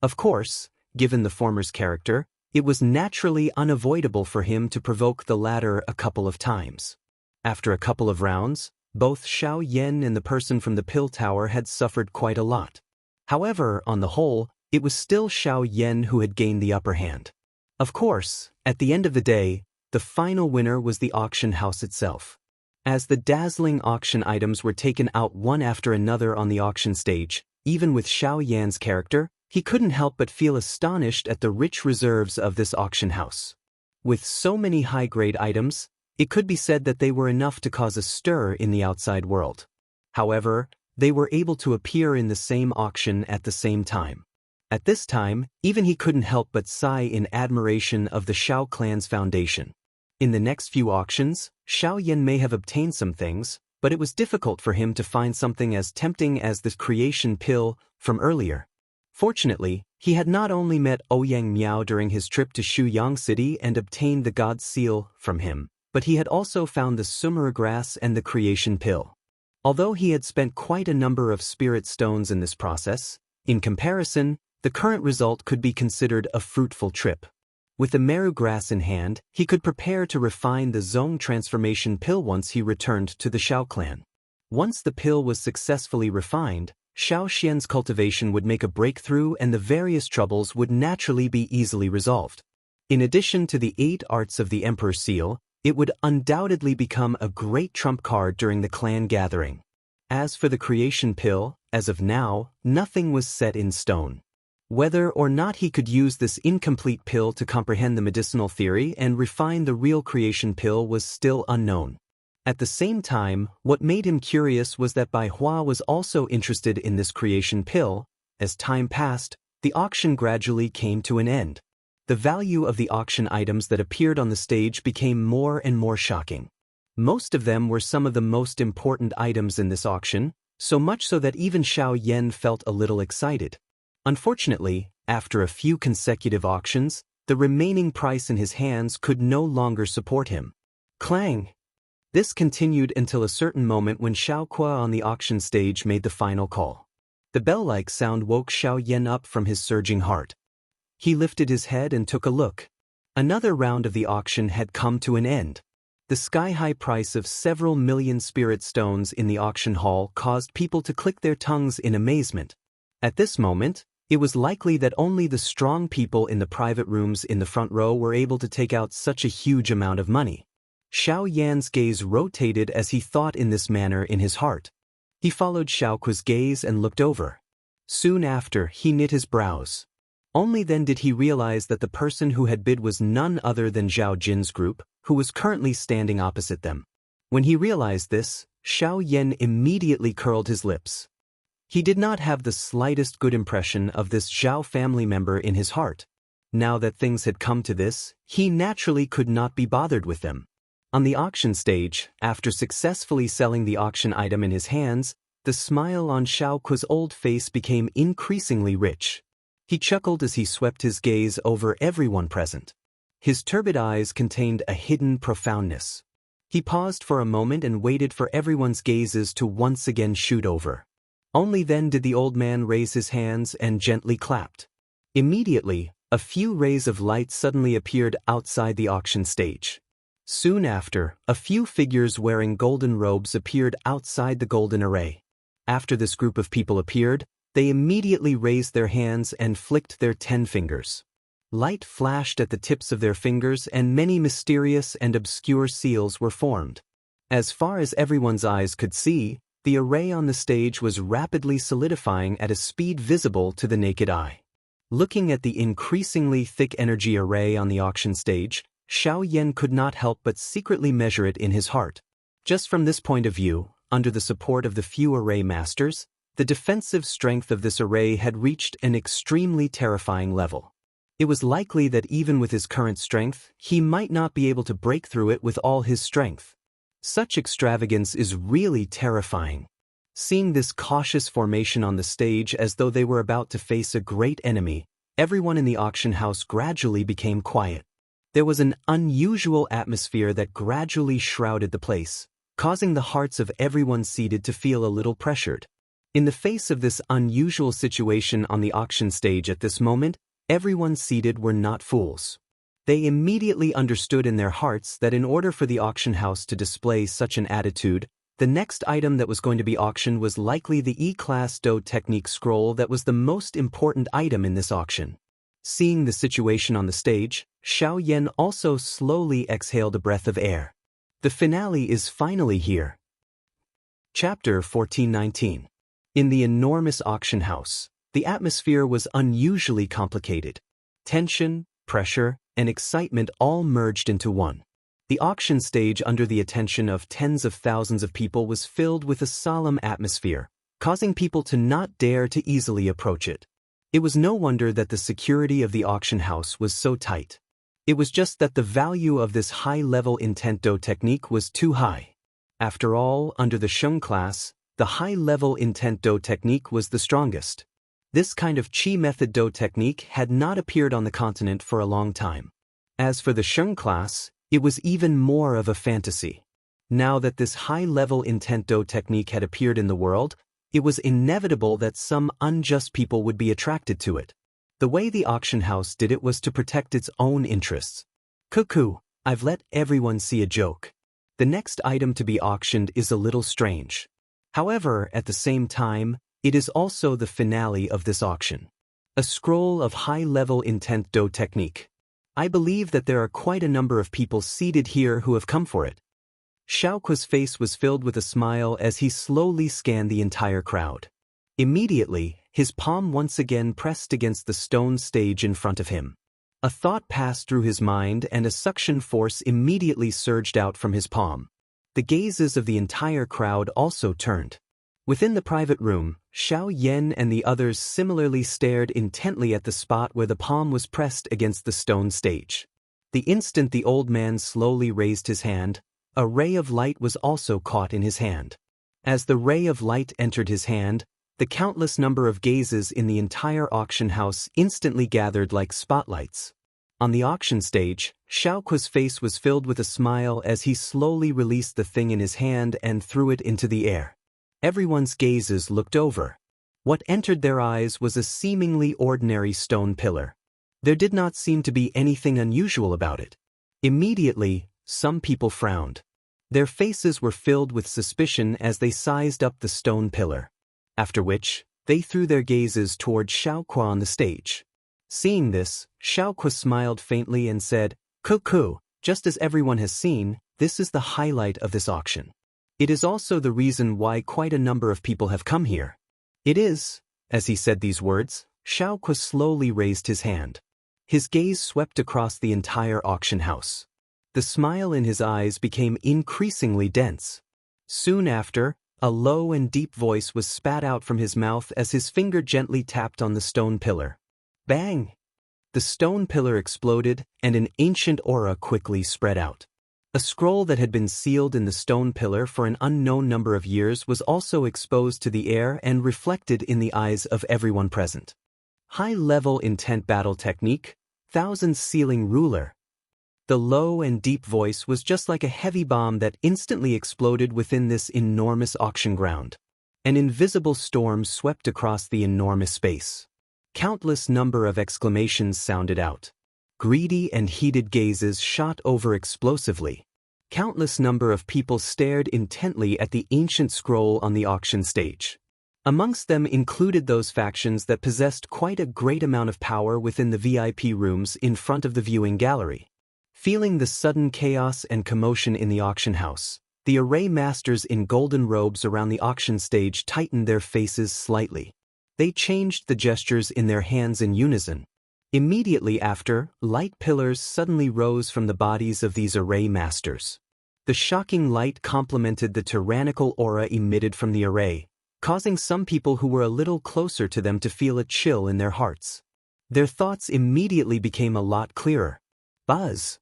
Of course, given the former's character, it was naturally unavoidable for him to provoke the latter a couple of times. After a couple of rounds, both Xiao Yan and the person from the pill tower had suffered quite a lot. However, on the whole, it was still Xiao Yan who had gained the upper hand. Of course, at the end of the day, the final winner was the auction house itself. As the dazzling auction items were taken out one after another on the auction stage, even with Xiao Yan's character, he couldn't help but feel astonished at the rich reserves of this auction house. With so many high-grade items, it could be said that they were enough to cause a stir in the outside world. However, they were able to appear in the same auction at the same time. At this time, even he couldn't help but sigh in admiration of the Xiao clan's foundation. In the next few auctions, Xiao Yan may have obtained some things, but it was difficult for him to find something as tempting as the creation pill from earlier. Fortunately, he had not only met Ouyang Miao during his trip to Shuyang City and obtained the God's Seal from him, but he had also found the sumera grass and the creation pill. Although he had spent quite a number of spirit stones in this process, in comparison, the current result could be considered a fruitful trip. With the meru grass in hand, he could prepare to refine the Zong transformation pill once he returned to the Xiao clan. Once the pill was successfully refined, Xiao Xian's cultivation would make a breakthrough and the various troubles would naturally be easily resolved. In addition to the 8 arts of the Emperor's Seal, it would undoubtedly become a great trump card during the clan gathering. As for the creation pill, as of now, nothing was set in stone. Whether or not he could use this incomplete pill to comprehend the medicinal theory and refine the real creation pill was still unknown. At the same time, what made him curious was that Bai Hua was also interested in this creation pill. As time passed, the auction gradually came to an end. The value of the auction items that appeared on the stage became more and more shocking. Most of them were some of the most important items in this auction, so much so that even Xiao Yan felt a little excited. Unfortunately, after a few consecutive auctions, the remaining price in his hands could no longer support him. Clang! This continued until a certain moment when Xiaoqua on the auction stage made the final call. The bell-like sound woke Xiao Yan up from his surging heart. He lifted his head and took a look. Another round of the auction had come to an end. The sky-high price of several million spirit stones in the auction hall caused people to click their tongues in amazement. At this moment, it was likely that only the strong people in the private rooms in the front row were able to take out such a huge amount of money. Xiao Yan's gaze rotated as he thought in this manner in his heart. He followed Xiaoqua's gaze and looked over. Soon after, he knit his brows. Only then did he realize that the person who had bid was none other than Zhao Jin's group, who was currently standing opposite them. When he realized this, Xiao Yan immediately curled his lips. He did not have the slightest good impression of this Zhao family member in his heart. Now that things had come to this, he naturally could not be bothered with them. On the auction stage, after successfully selling the auction item in his hands, the smile on Xiao Ku's old face became increasingly rich. He chuckled as he swept his gaze over everyone present. His turbid eyes contained a hidden profoundness. He paused for a moment and waited for everyone's gazes to once again shoot over. Only then did the old man raise his hands and gently clapped. Immediately, a few rays of light suddenly appeared outside the auction stage. Soon after, a few figures wearing golden robes appeared outside the golden array. After this group of people appeared, they immediately raised their hands and flicked their 10 fingers. Light flashed at the tips of their fingers and many mysterious and obscure seals were formed. As far as everyone's eyes could see, the array on the stage was rapidly solidifying at a speed visible to the naked eye. Looking at the increasingly thick energy array on the auction stage, Xiao Yan could not help but secretly measure it in his heart. Just from this point of view, under the support of the few array masters, the defensive strength of this array had reached an extremely terrifying level. It was likely that even with his current strength, he might not be able to break through it with all his strength. Such extravagance is really terrifying. Seeing this cautious formation on the stage as though they were about to face a great enemy, everyone in the auction house gradually became quiet. There was an unusual atmosphere that gradually shrouded the place, causing the hearts of everyone seated to feel a little pressured. In the face of this unusual situation on the auction stage at this moment, everyone seated were not fools. They immediately understood in their hearts that in order for the auction house to display such an attitude, the next item that was going to be auctioned was likely the E-Class Do Technique scroll that was the most important item in this auction. Seeing the situation on the stage, Xiao Yan also slowly exhaled a breath of air. The finale is finally here. Chapter 1419. In the enormous auction house, the atmosphere was unusually complicated. Tension, pressure, and excitement all merged into one. The auction stage under the attention of tens of thousands of people was filled with a solemn atmosphere, causing people to not dare to easily approach it. It was no wonder that the security of the auction house was so tight. It was just that the value of this high-level intent Do technique was too high. After all, under the Sheng class, the high-level intent Do technique was the strongest. This kind of Qi method Do technique had not appeared on the continent for a long time. As for the Sheng class, it was even more of a fantasy. Now that this high-level intent Do technique had appeared in the world, it was inevitable that some unjust people would be attracted to it. The way the auction house did it was to protect its own interests. Cuckoo, I've let everyone see a joke. The next item to be auctioned is a little strange. However, at the same time, it is also the finale of this auction. A scroll of high-level intent Do technique. I believe that there are quite a number of people seated here who have come for it. Xiao Ku's face was filled with a smile as he slowly scanned the entire crowd. Immediately, his palm once again pressed against the stone stage in front of him. A thought passed through his mind and a suction force immediately surged out from his palm. The gazes of the entire crowd also turned. Within the private room, Xiao Yan and the others similarly stared intently at the spot where the palm was pressed against the stone stage. The instant the old man slowly raised his hand, a ray of light was also caught in his hand. As the ray of light entered his hand, the countless number of gazes in the entire auction house instantly gathered like spotlights. On the auction stage, Xiao Ku's face was filled with a smile as he slowly released the thing in his hand and threw it into the air. Everyone's gazes looked over. What entered their eyes was a seemingly ordinary stone pillar. There did not seem to be anything unusual about it. Immediately, some people frowned. Their faces were filled with suspicion as they sized up the stone pillar. After which, they threw their gazes toward Xiao Ku on the stage. Seeing this, Xiao Ku smiled faintly and said, "Cuckoo, just as everyone has seen, this is the highlight of this auction. It is also the reason why quite a number of people have come here." It is, as he said these words, Xiaoqua slowly raised his hand. His gaze swept across the entire auction house. The smile in his eyes became increasingly dense. Soon after, a low and deep voice was spat out from his mouth as his finger gently tapped on the stone pillar. Bang! The stone pillar exploded, and an ancient aura quickly spread out. A scroll that had been sealed in the stone pillar for an unknown number of years was also exposed to the air and reflected in the eyes of everyone present. High-level intent battle technique, Thousand Sealing Ruler. The low and deep voice was just like a heavy bomb that instantly exploded within this enormous auction ground. An invisible storm swept across the enormous space. Countless number of exclamations sounded out. Greedy and heated gazes shot over explosively. Countless number of people stared intently at the ancient scroll on the auction stage. Amongst them included those factions that possessed quite a great amount of power within the VIP rooms in front of the viewing gallery. Feeling the sudden chaos and commotion in the auction house, the array masters in golden robes around the auction stage tightened their faces slightly. They changed the gestures in their hands in unison. Immediately after, light pillars suddenly rose from the bodies of these array masters. The shocking light complemented the tyrannical aura emitted from the array, causing some people who were a little closer to them to feel a chill in their hearts. Their thoughts immediately became a lot clearer. Buzz!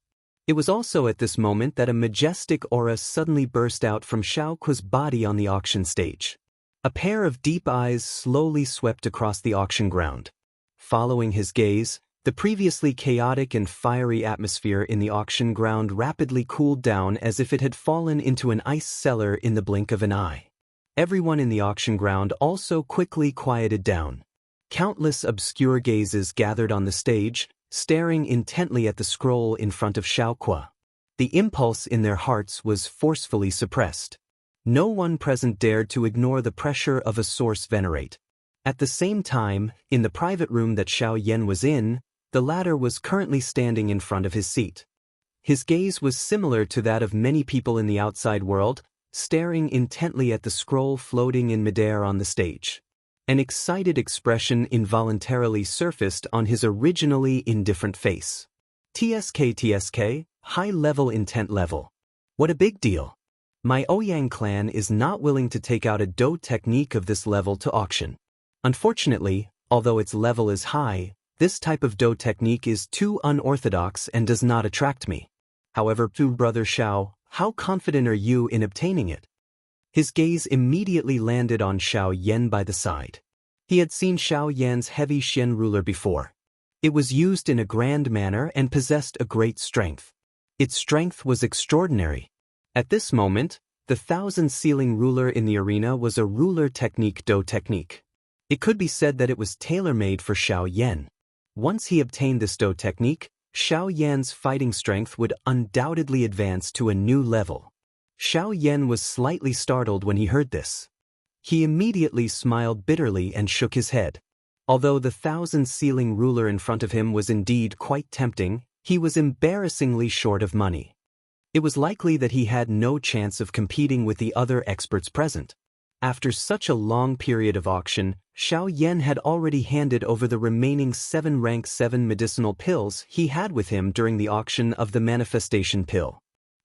It was also at this moment that a majestic aura suddenly burst out from Xiaoqua's body on the auction stage. A pair of deep eyes slowly swept across the auction ground. Following his gaze, the previously chaotic and fiery atmosphere in the auction ground rapidly cooled down as if it had fallen into an ice cellar in the blink of an eye. Everyone in the auction ground also quickly quieted down. Countless obscure gazes gathered on the stage, staring intently at the scroll in front of Xiaoqua. The impulse in their hearts was forcefully suppressed. No one present dared to ignore the pressure of a source venerate. At the same time, in the private room that Xiao Yan was in, the latter was currently standing in front of his seat. His gaze was similar to that of many people in the outside world, staring intently at the scroll floating in midair on the stage. An excited expression involuntarily surfaced on his originally indifferent face. TSK, high-level intent level. What a big deal. My Ouyang clan is not willing to take out a Do technique of this level to auction. Unfortunately, although its level is high, this type of Do technique is too unorthodox and does not attract me. However, Brother Xiao, how confident are you in obtaining it? His gaze immediately landed on Xiao Yan by the side. He had seen Xiao Yan's heavy Xian ruler before. It was used in a grand manner and possessed a great strength. Its strength was extraordinary. At this moment, the Thousand Sealing Ruler in the arena was a ruler technique Do technique. It could be said that it was tailor-made for Xiao Yan. Once he obtained this Do technique, Xiao Yan's fighting strength would undoubtedly advance to a new level. Xiao Yan was slightly startled when he heard this. He immediately smiled bitterly and shook his head. Although the Thousand Sealing Ruler in front of him was indeed quite tempting, he was embarrassingly short of money. It was likely that he had no chance of competing with the other experts present. After such a long period of auction, Xiao Yan had already handed over the remaining 7 rank 7 medicinal pills he had with him during the auction of the manifestation pill.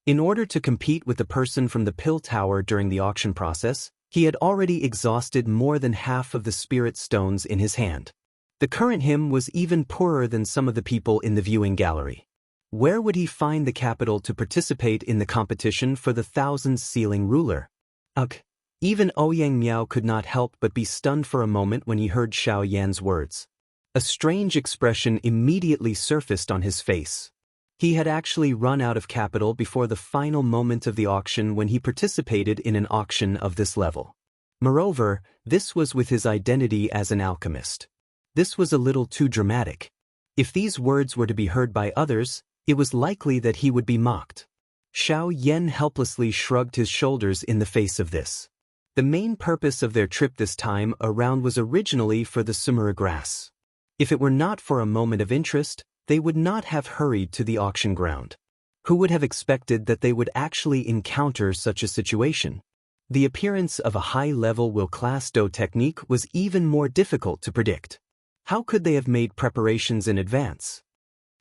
In order to compete with the person from the pill tower during the auction process, he had already exhausted more than half of the spirit stones in his hand. The current him was even poorer than some of the people in the viewing gallery. Where would he find the capital to participate in the competition for the Thousand Sealing Ruler? Ugh! Even Ouyang Miao could not help but be stunned for a moment when he heard Xiao Yan's words. A strange expression immediately surfaced on his face. He had actually run out of capital before the final moment of the auction when he participated in an auction of this level. Moreover, this was with his identity as an alchemist. This was a little too dramatic. If these words were to be heard by others, it was likely that he would be mocked. Xiao Yan helplessly shrugged his shoulders in the face of this. The main purpose of their trip this time around was originally for the Sumera grass. If it were not for a moment of interest, they would not have hurried to the auction ground. Who would have expected that they would actually encounter such a situation? The appearance of a high-level will class Do technique was even more difficult to predict. How could they have made preparations in advance?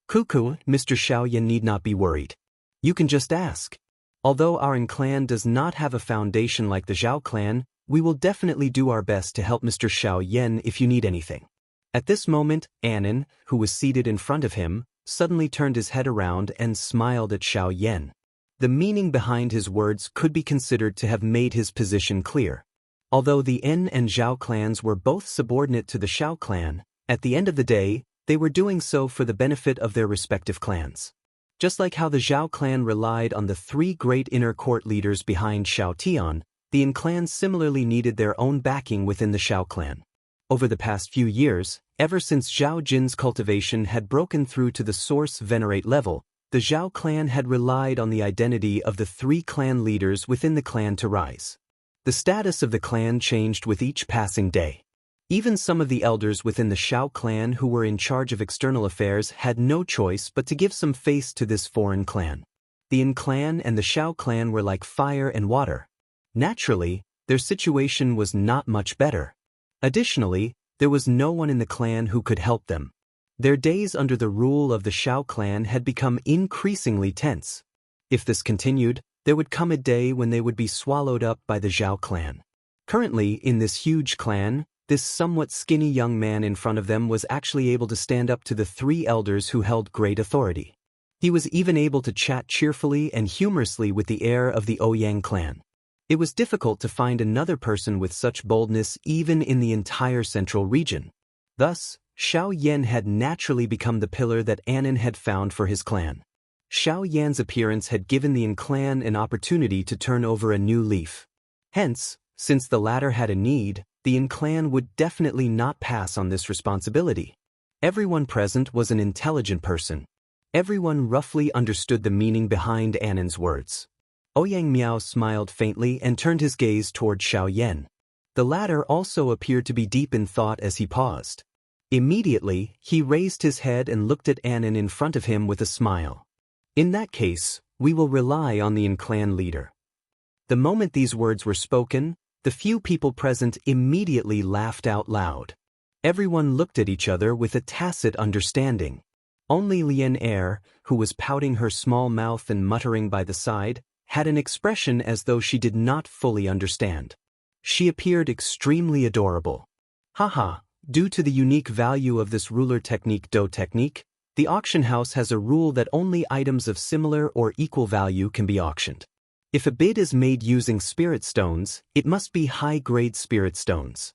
Cuckoo, Mr. Xiaoyan need not be worried. You can just ask. Although our clan does not have a foundation like the Zhao clan, we will definitely do our best to help Mr. Xiaoyan if you need anything. At this moment, Anan, who was seated in front of him, suddenly turned his head around and smiled at Xiaoyan. The meaning behind his words could be considered to have made his position clear. Although the En and Zhao clans were both subordinate to the Xiao clan, at the end of the day, they were doing so for the benefit of their respective clans. Just like how the Zhao clan relied on the three great inner court leaders behind Xiao Tian, the En clans similarly needed their own backing within the Xiao clan. Over the past few years, ever since Zhao Jin's cultivation had broken through to the source venerate level, the Zhao clan had relied on the identity of the three clan leaders within the clan to rise. The status of the clan changed with each passing day. Even some of the elders within the Xiao clan who were in charge of external affairs had no choice but to give some face to this foreign clan. The En clan and the Xiao clan were like fire and water. Naturally, their situation was not much better. Additionally, there was no one in the clan who could help them. Their days under the rule of the Xiao clan had become increasingly tense. If this continued, there would come a day when they would be swallowed up by the Zhao clan. Currently, in this huge clan, this somewhat skinny young man in front of them was actually able to stand up to the three elders who held great authority. He was even able to chat cheerfully and humorously with the heir of the Ouyang clan. It was difficult to find another person with such boldness even in the entire central region. Thus, Xiao Yan had naturally become the pillar that Anan had found for his clan. Xiao Yan's appearance had given the En clan an opportunity to turn over a new leaf. Hence, since the latter had a need, the En clan would definitely not pass on this responsibility. Everyone present was an intelligent person. Everyone roughly understood the meaning behind Anan's words. Ouyang Miao smiled faintly and turned his gaze toward Xiao Yan. The latter also appeared to be deep in thought as he paused. Immediately, he raised his head and looked at Anan in front of him with a smile. In that case, we will rely on the En clan leader. The moment these words were spoken, the few people present immediately laughed out loud. Everyone looked at each other with a tacit understanding. Only Lian Er, who was pouting her small mouth and muttering by the side, had an expression as though she did not fully understand. She appeared extremely adorable. Haha, due to the unique value of this ruler technique Do technique, the auction house has a rule that only items of similar or equal value can be auctioned. If a bid is made using spirit stones, it must be high-grade spirit stones.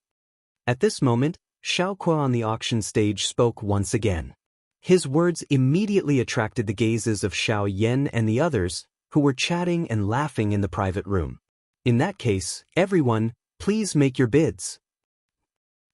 At this moment, Xiao Kuo on the auction stage spoke once again. His words immediately attracted the gazes of Xiao Yan and the others, who were chatting and laughing in the private room. In that case, everyone, please make your bids.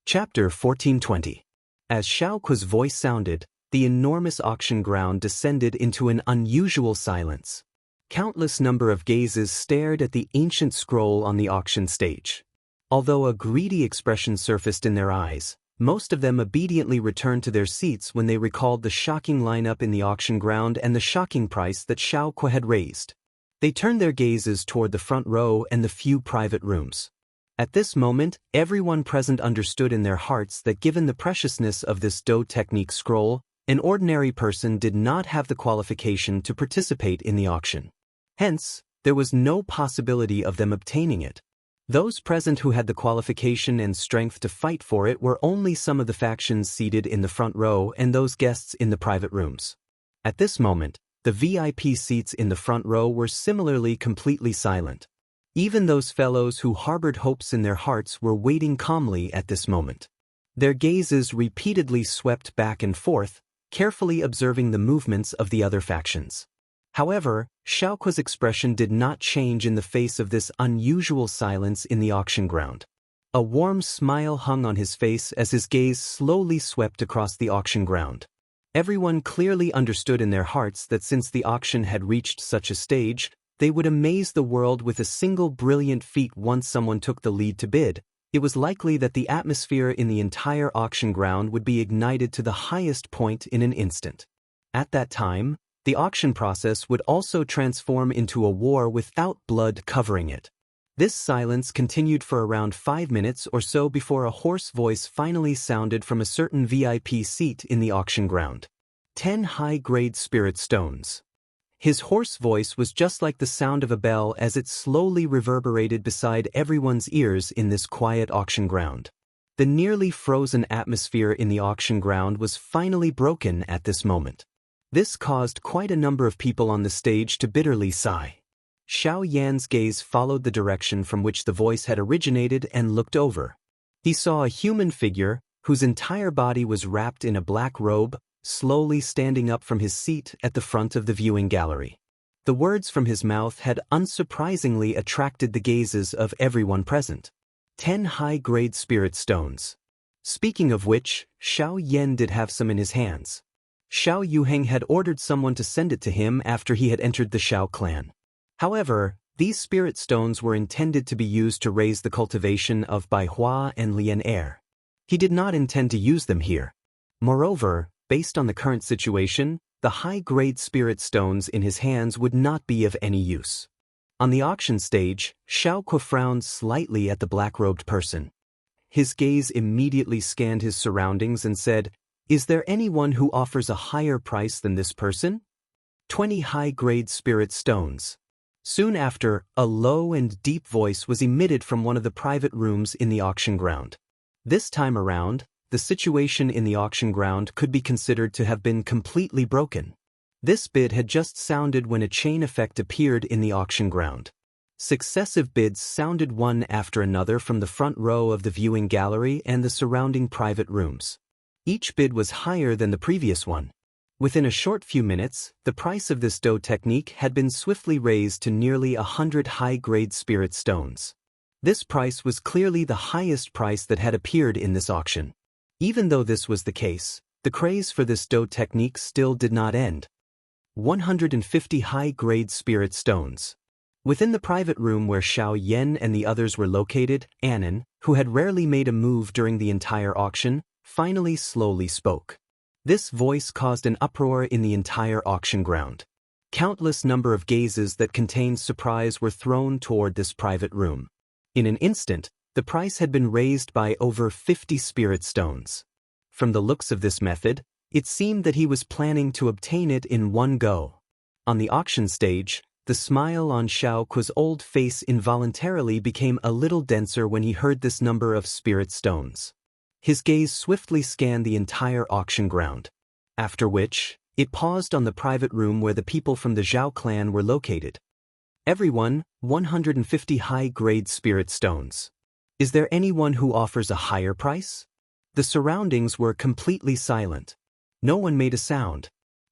Chapter 1420. As Xiao Kuo's voice sounded, the enormous auction ground descended into an unusual silence. Countless number of gazes stared at the ancient scroll on the auction stage. Although a greedy expression surfaced in their eyes, most of them obediently returned to their seats when they recalled the shocking lineup in the auction ground and the shocking price that Xiao Kuo had raised. They turned their gazes toward the front row and the few private rooms. At this moment, everyone present understood in their hearts that given the preciousness of this Do technique scroll, an ordinary person did not have the qualification to participate in the auction. Hence, there was no possibility of them obtaining it. Those present who had the qualification and strength to fight for it were only some of the factions seated in the front row and those guests in the private rooms. At this moment, the VIP seats in the front row were similarly completely silent. Even those fellows who harbored hopes in their hearts were waiting calmly at this moment. Their gazes repeatedly swept back and forth, carefully observing the movements of the other factions. However, Xiao Kuo's expression did not change in the face of this unusual silence in the auction ground. A warm smile hung on his face as his gaze slowly swept across the auction ground. Everyone clearly understood in their hearts that since the auction had reached such a stage, they would amaze the world with a single brilliant feat once someone took the lead to bid. It was likely that the atmosphere in the entire auction ground would be ignited to the highest point in an instant. At that time, the auction process would also transform into a war without blood covering it. This silence continued for around 5 minutes or so before a hoarse voice finally sounded from a certain VIP seat in the auction ground. 10 high-grade spirit stones. His hoarse voice was just like the sound of a bell as it slowly reverberated beside everyone's ears in this quiet auction ground. The nearly frozen atmosphere in the auction ground was finally broken at this moment. This caused quite a number of people on the stage to bitterly sigh. Xiao Yan's gaze followed the direction from which the voice had originated and looked over. He saw a human figure, whose entire body was wrapped in a black robe, slowly standing up from his seat at the front of the viewing gallery. The words from his mouth had unsurprisingly attracted the gazes of everyone present. 10 high-grade spirit stones. Speaking of which, Xiao Yan did have some in his hands. Xiao Yuheng had ordered someone to send it to him after he had entered the Xiao clan. However, these spirit stones were intended to be used to raise the cultivation of Baihua and Lian Air. He did not intend to use them here. Moreover, based on the current situation, the high-grade spirit stones in his hands would not be of any use. On the auction stage, Xiao Kuo frowned slightly at the black-robed person. His gaze immediately scanned his surroundings and said, "Is there anyone who offers a higher price than this person?" 20 high-grade spirit stones. Soon after, a low and deep voice was emitted from one of the private rooms in the auction ground. This time around, the situation in the auction ground could be considered to have been completely broken. This bid had just sounded when a chain effect appeared in the auction ground. Successive bids sounded one after another from the front row of the viewing gallery and the surrounding private rooms. Each bid was higher than the previous one. Within a short few minutes, the price of this Dao technique had been swiftly raised to nearly 100 high-grade spirit stones. This price was clearly the highest price that had appeared in this auction. Even though this was the case, the craze for this Dao technique still did not end. 150 high-grade spirit stones. Within the private room where Xiao Yan and the others were located, Annan, who had rarely made a move during the entire auction, finally slowly spoke. This voice caused an uproar in the entire auction ground. Countless number of gazes that contained surprise were thrown toward this private room. In an instant, the price had been raised by over 50 spirit stones. From the looks of this method, it seemed that he was planning to obtain it in one go. On the auction stage, the smile on Xiao Kuo's old face involuntarily became a little denser when he heard this number of spirit stones. His gaze swiftly scanned the entire auction ground. After which, it paused on the private room where the people from the Zhao clan were located. Everyone, 150 high-grade spirit stones. Is there anyone who offers a higher price? The surroundings were completely silent. No one made a sound.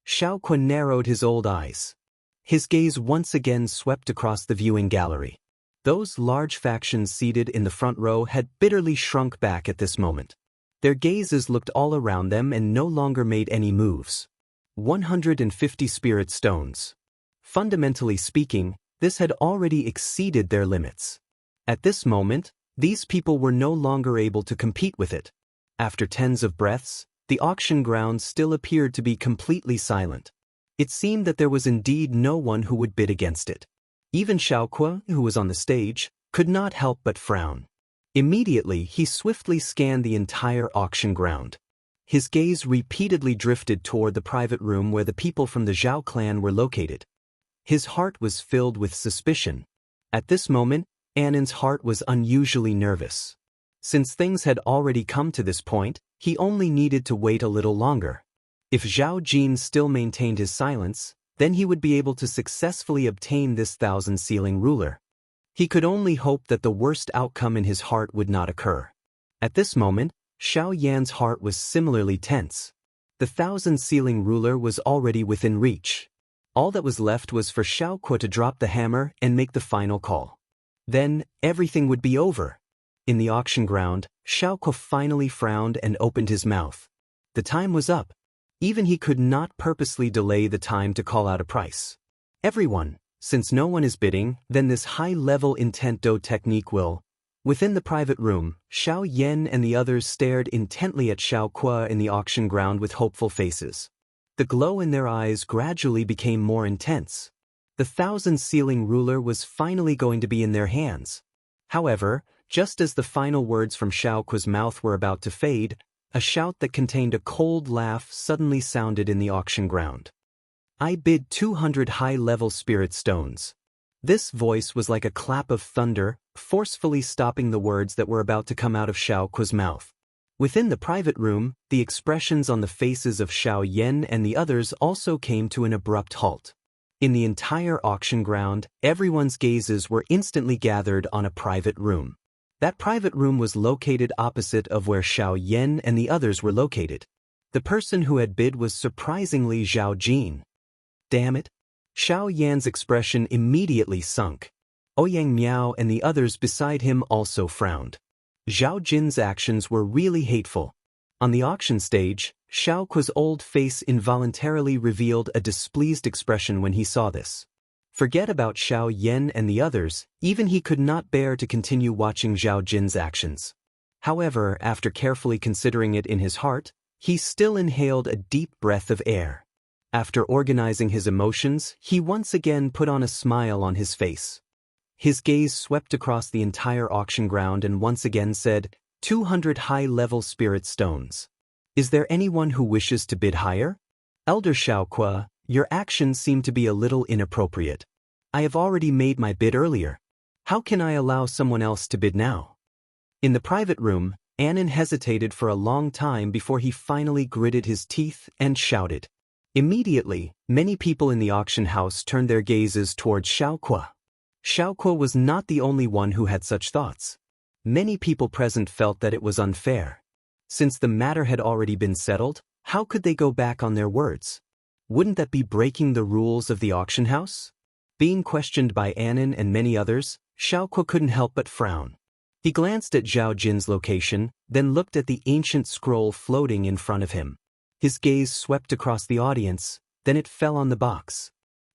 Xiao Kuo narrowed his old eyes. His gaze once again swept across the viewing gallery. Those large factions seated in the front row had bitterly shrunk back at this moment. Their gazes looked all around them and no longer made any moves. 150 spirit stones. Fundamentally speaking, this had already exceeded their limits. At this moment, these people were no longer able to compete with it. After tens of breaths, the auction ground still appeared to be completely silent. It seemed that there was indeed no one who would bid against it. Even Xiao Kuo, who was on the stage, could not help but frown. Immediately, he swiftly scanned the entire auction ground. His gaze repeatedly drifted toward the private room where the people from the Zhao clan were located. His heart was filled with suspicion. At this moment, Annan's heart was unusually nervous. Since things had already come to this point, he only needed to wait a little longer. If Zhao Jin still maintained his silence, then he would be able to successfully obtain this 1,000-sealing ruler. He could only hope that the worst outcome in his heart would not occur. At this moment, Xiao Yan's heart was similarly tense. The 1,000-sealing ruler was already within reach. All that was left was for Xiao Kuo to drop the hammer and make the final call. Then, everything would be over. In the auction ground, Xiao Kuo finally frowned and opened his mouth. The time was up. Even he could not purposely delay the time to call out a price. Everyone, since no one is bidding, then this high-level intent Dao technique will. Within the private room, Xiao Yan and the others stared intently at Xiao Kuo in the auction ground with hopeful faces. The glow in their eyes gradually became more intense. The 1,000-sealing ruler was finally going to be in their hands. However, just as the final words from Xiaoqua's mouth were about to fade, a shout that contained a cold laugh suddenly sounded in the auction ground. "I bid 200 high-level spirit stones." This voice was like a clap of thunder, forcefully stopping the words that were about to come out of Xiaoqua's mouth. Within the private room, the expressions on the faces of Xiao Yan and the others also came to an abrupt halt. In the entire auction ground, everyone's gazes were instantly gathered on a private room. That private room was located opposite of where Xiao Yan and the others were located. The person who had bid was surprisingly Zhao Jin. Damn it! Xiao Yan's expression immediately sunk. Ouyang Miao and the others beside him also frowned. Zhao Jin's actions were really hateful. On the auction stage, Xiaoqua's old face involuntarily revealed a displeased expression when he saw this. Forget about Xiao Yan and the others, even he could not bear to continue watching Zhao Jin's actions. However, after carefully considering it in his heart, he still inhaled a deep breath of air. After organizing his emotions, he once again put on a smile on his face. His gaze swept across the entire auction ground and once again said, 200 high-level spirit stones. Is there anyone who wishes to bid higher? Elder Xiaoqua, your actions seem to be a little inappropriate. I have already made my bid earlier. How can I allow someone else to bid now? In the private room, Anan hesitated for a long time before he finally gritted his teeth and shouted. Immediately, many people in the auction house turned their gazes towards Xiaoqua. Xiaoqua was not the only one who had such thoughts. Many people present felt that it was unfair. Since the matter had already been settled, how could they go back on their words? Wouldn't that be breaking the rules of the auction house? Being questioned by Anan and many others, Xiaoqua couldn't help but frown. He glanced at Zhao Jin's location, then looked at the ancient scroll floating in front of him. His gaze swept across the audience, then it fell on the box.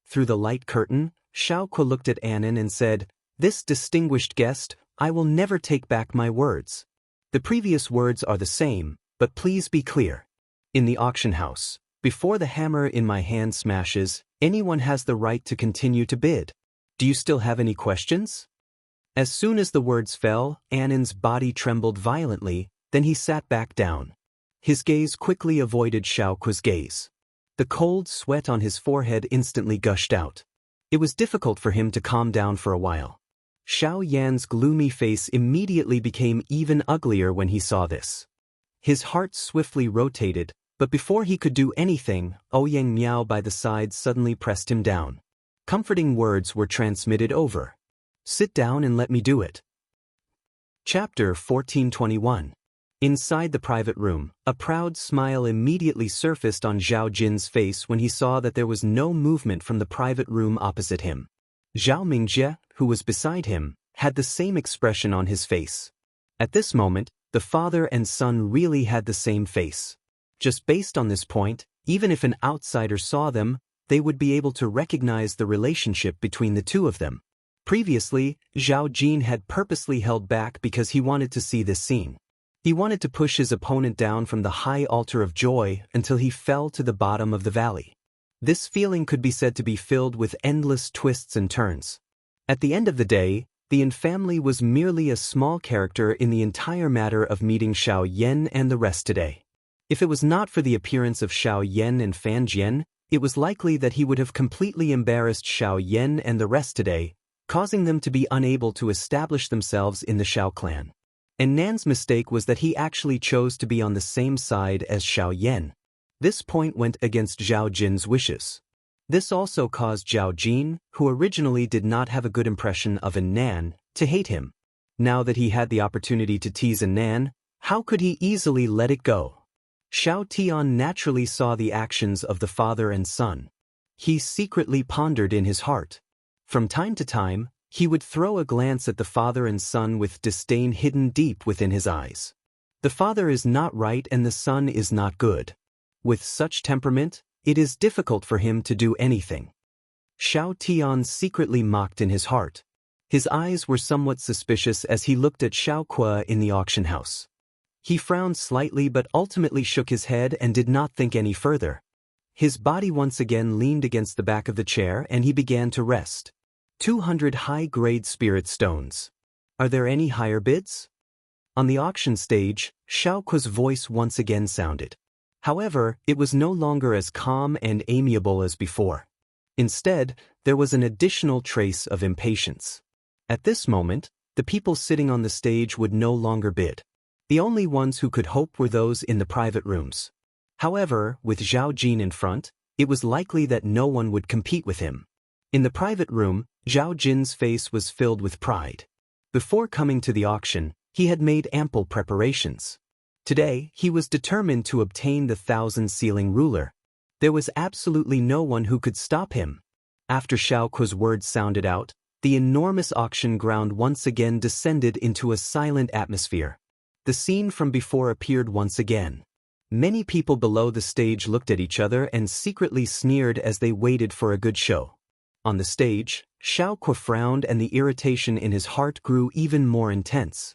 Through the light curtain, Xiaoqua looked at Anan and said, "This distinguished guest, I will never take back my words. The previous words are the same, but please be clear. In the auction house, before the hammer in my hand smashes, anyone has the right to continue to bid. Do you still have any questions?" As soon as the words fell, Anan's body trembled violently, then he sat back down. His gaze quickly avoided Xiaoqua's gaze. The cold sweat on his forehead instantly gushed out. It was difficult for him to calm down for a while. Xiao Yan's gloomy face immediately became even uglier when he saw this. His heart swiftly rotated, but before he could do anything, Ouyang Miao by the side suddenly pressed him down. Comforting words were transmitted over. "Sit down and let me do it." Chapter 1421. Inside the private room, a proud smile immediately surfaced on Zhao Jin's face when he saw that there was no movement from the private room opposite him. Zhao Mingjie, who was beside him, had the same expression on his face. At this moment, the father and son really had the same face. Just based on this point, even if an outsider saw them, they would be able to recognize the relationship between the two of them. Previously, Zhao Jin had purposely held back because he wanted to see this scene. He wanted to push his opponent down from the high altar of joy until he fell to the bottom of the valley. This feeling could be said to be filled with endless twists and turns. At the end of the day, the Yin family was merely a small character in the entire matter of meeting Xiao Yan and the rest today. If it was not for the appearance of Xiao Yan and Fan Jian, it was likely that he would have completely embarrassed Xiao Yan and the rest today, causing them to be unable to establish themselves in the Xiao clan. And Nan's mistake was that he actually chose to be on the same side as Xiao Yan. This point went against Zhao Jin's wishes. This also caused Zhao Jin, who originally did not have a good impression of Nan, to hate him. Now that he had the opportunity to tease Nan, how could he easily let it go? Xiao Tian naturally saw the actions of the father and son. He secretly pondered in his heart. From time to time, he would throw a glance at the father and son with disdain hidden deep within his eyes. The father is not right and the son is not good. With such temperament, it is difficult for him to do anything. Xiao Tian secretly mocked in his heart. His eyes were somewhat suspicious as he looked at Xiaoqua in the auction house. He frowned slightly but ultimately shook his head and did not think any further. His body once again leaned against the back of the chair and he began to rest. 200 high-grade spirit stones. Are there any higher bids? On the auction stage, Xiaoqua's voice once again sounded. However, it was no longer as calm and amiable as before. Instead, there was an additional trace of impatience. At this moment, the people sitting on the stage would no longer bid. The only ones who could hope were those in the private rooms. However, with Zhao Jin in front, it was likely that no one would compete with him. In the private room, Zhao Jin's face was filled with pride. Before coming to the auction, he had made ample preparations. Today, he was determined to obtain the 1,000-ceiling ruler. There was absolutely no one who could stop him. After Xiaoqua's words sounded out, the enormous auction ground once again descended into a silent atmosphere. The scene from before appeared once again. Many people below the stage looked at each other and secretly sneered as they waited for a good show. On the stage, Xiaoqua frowned and the irritation in his heart grew even more intense.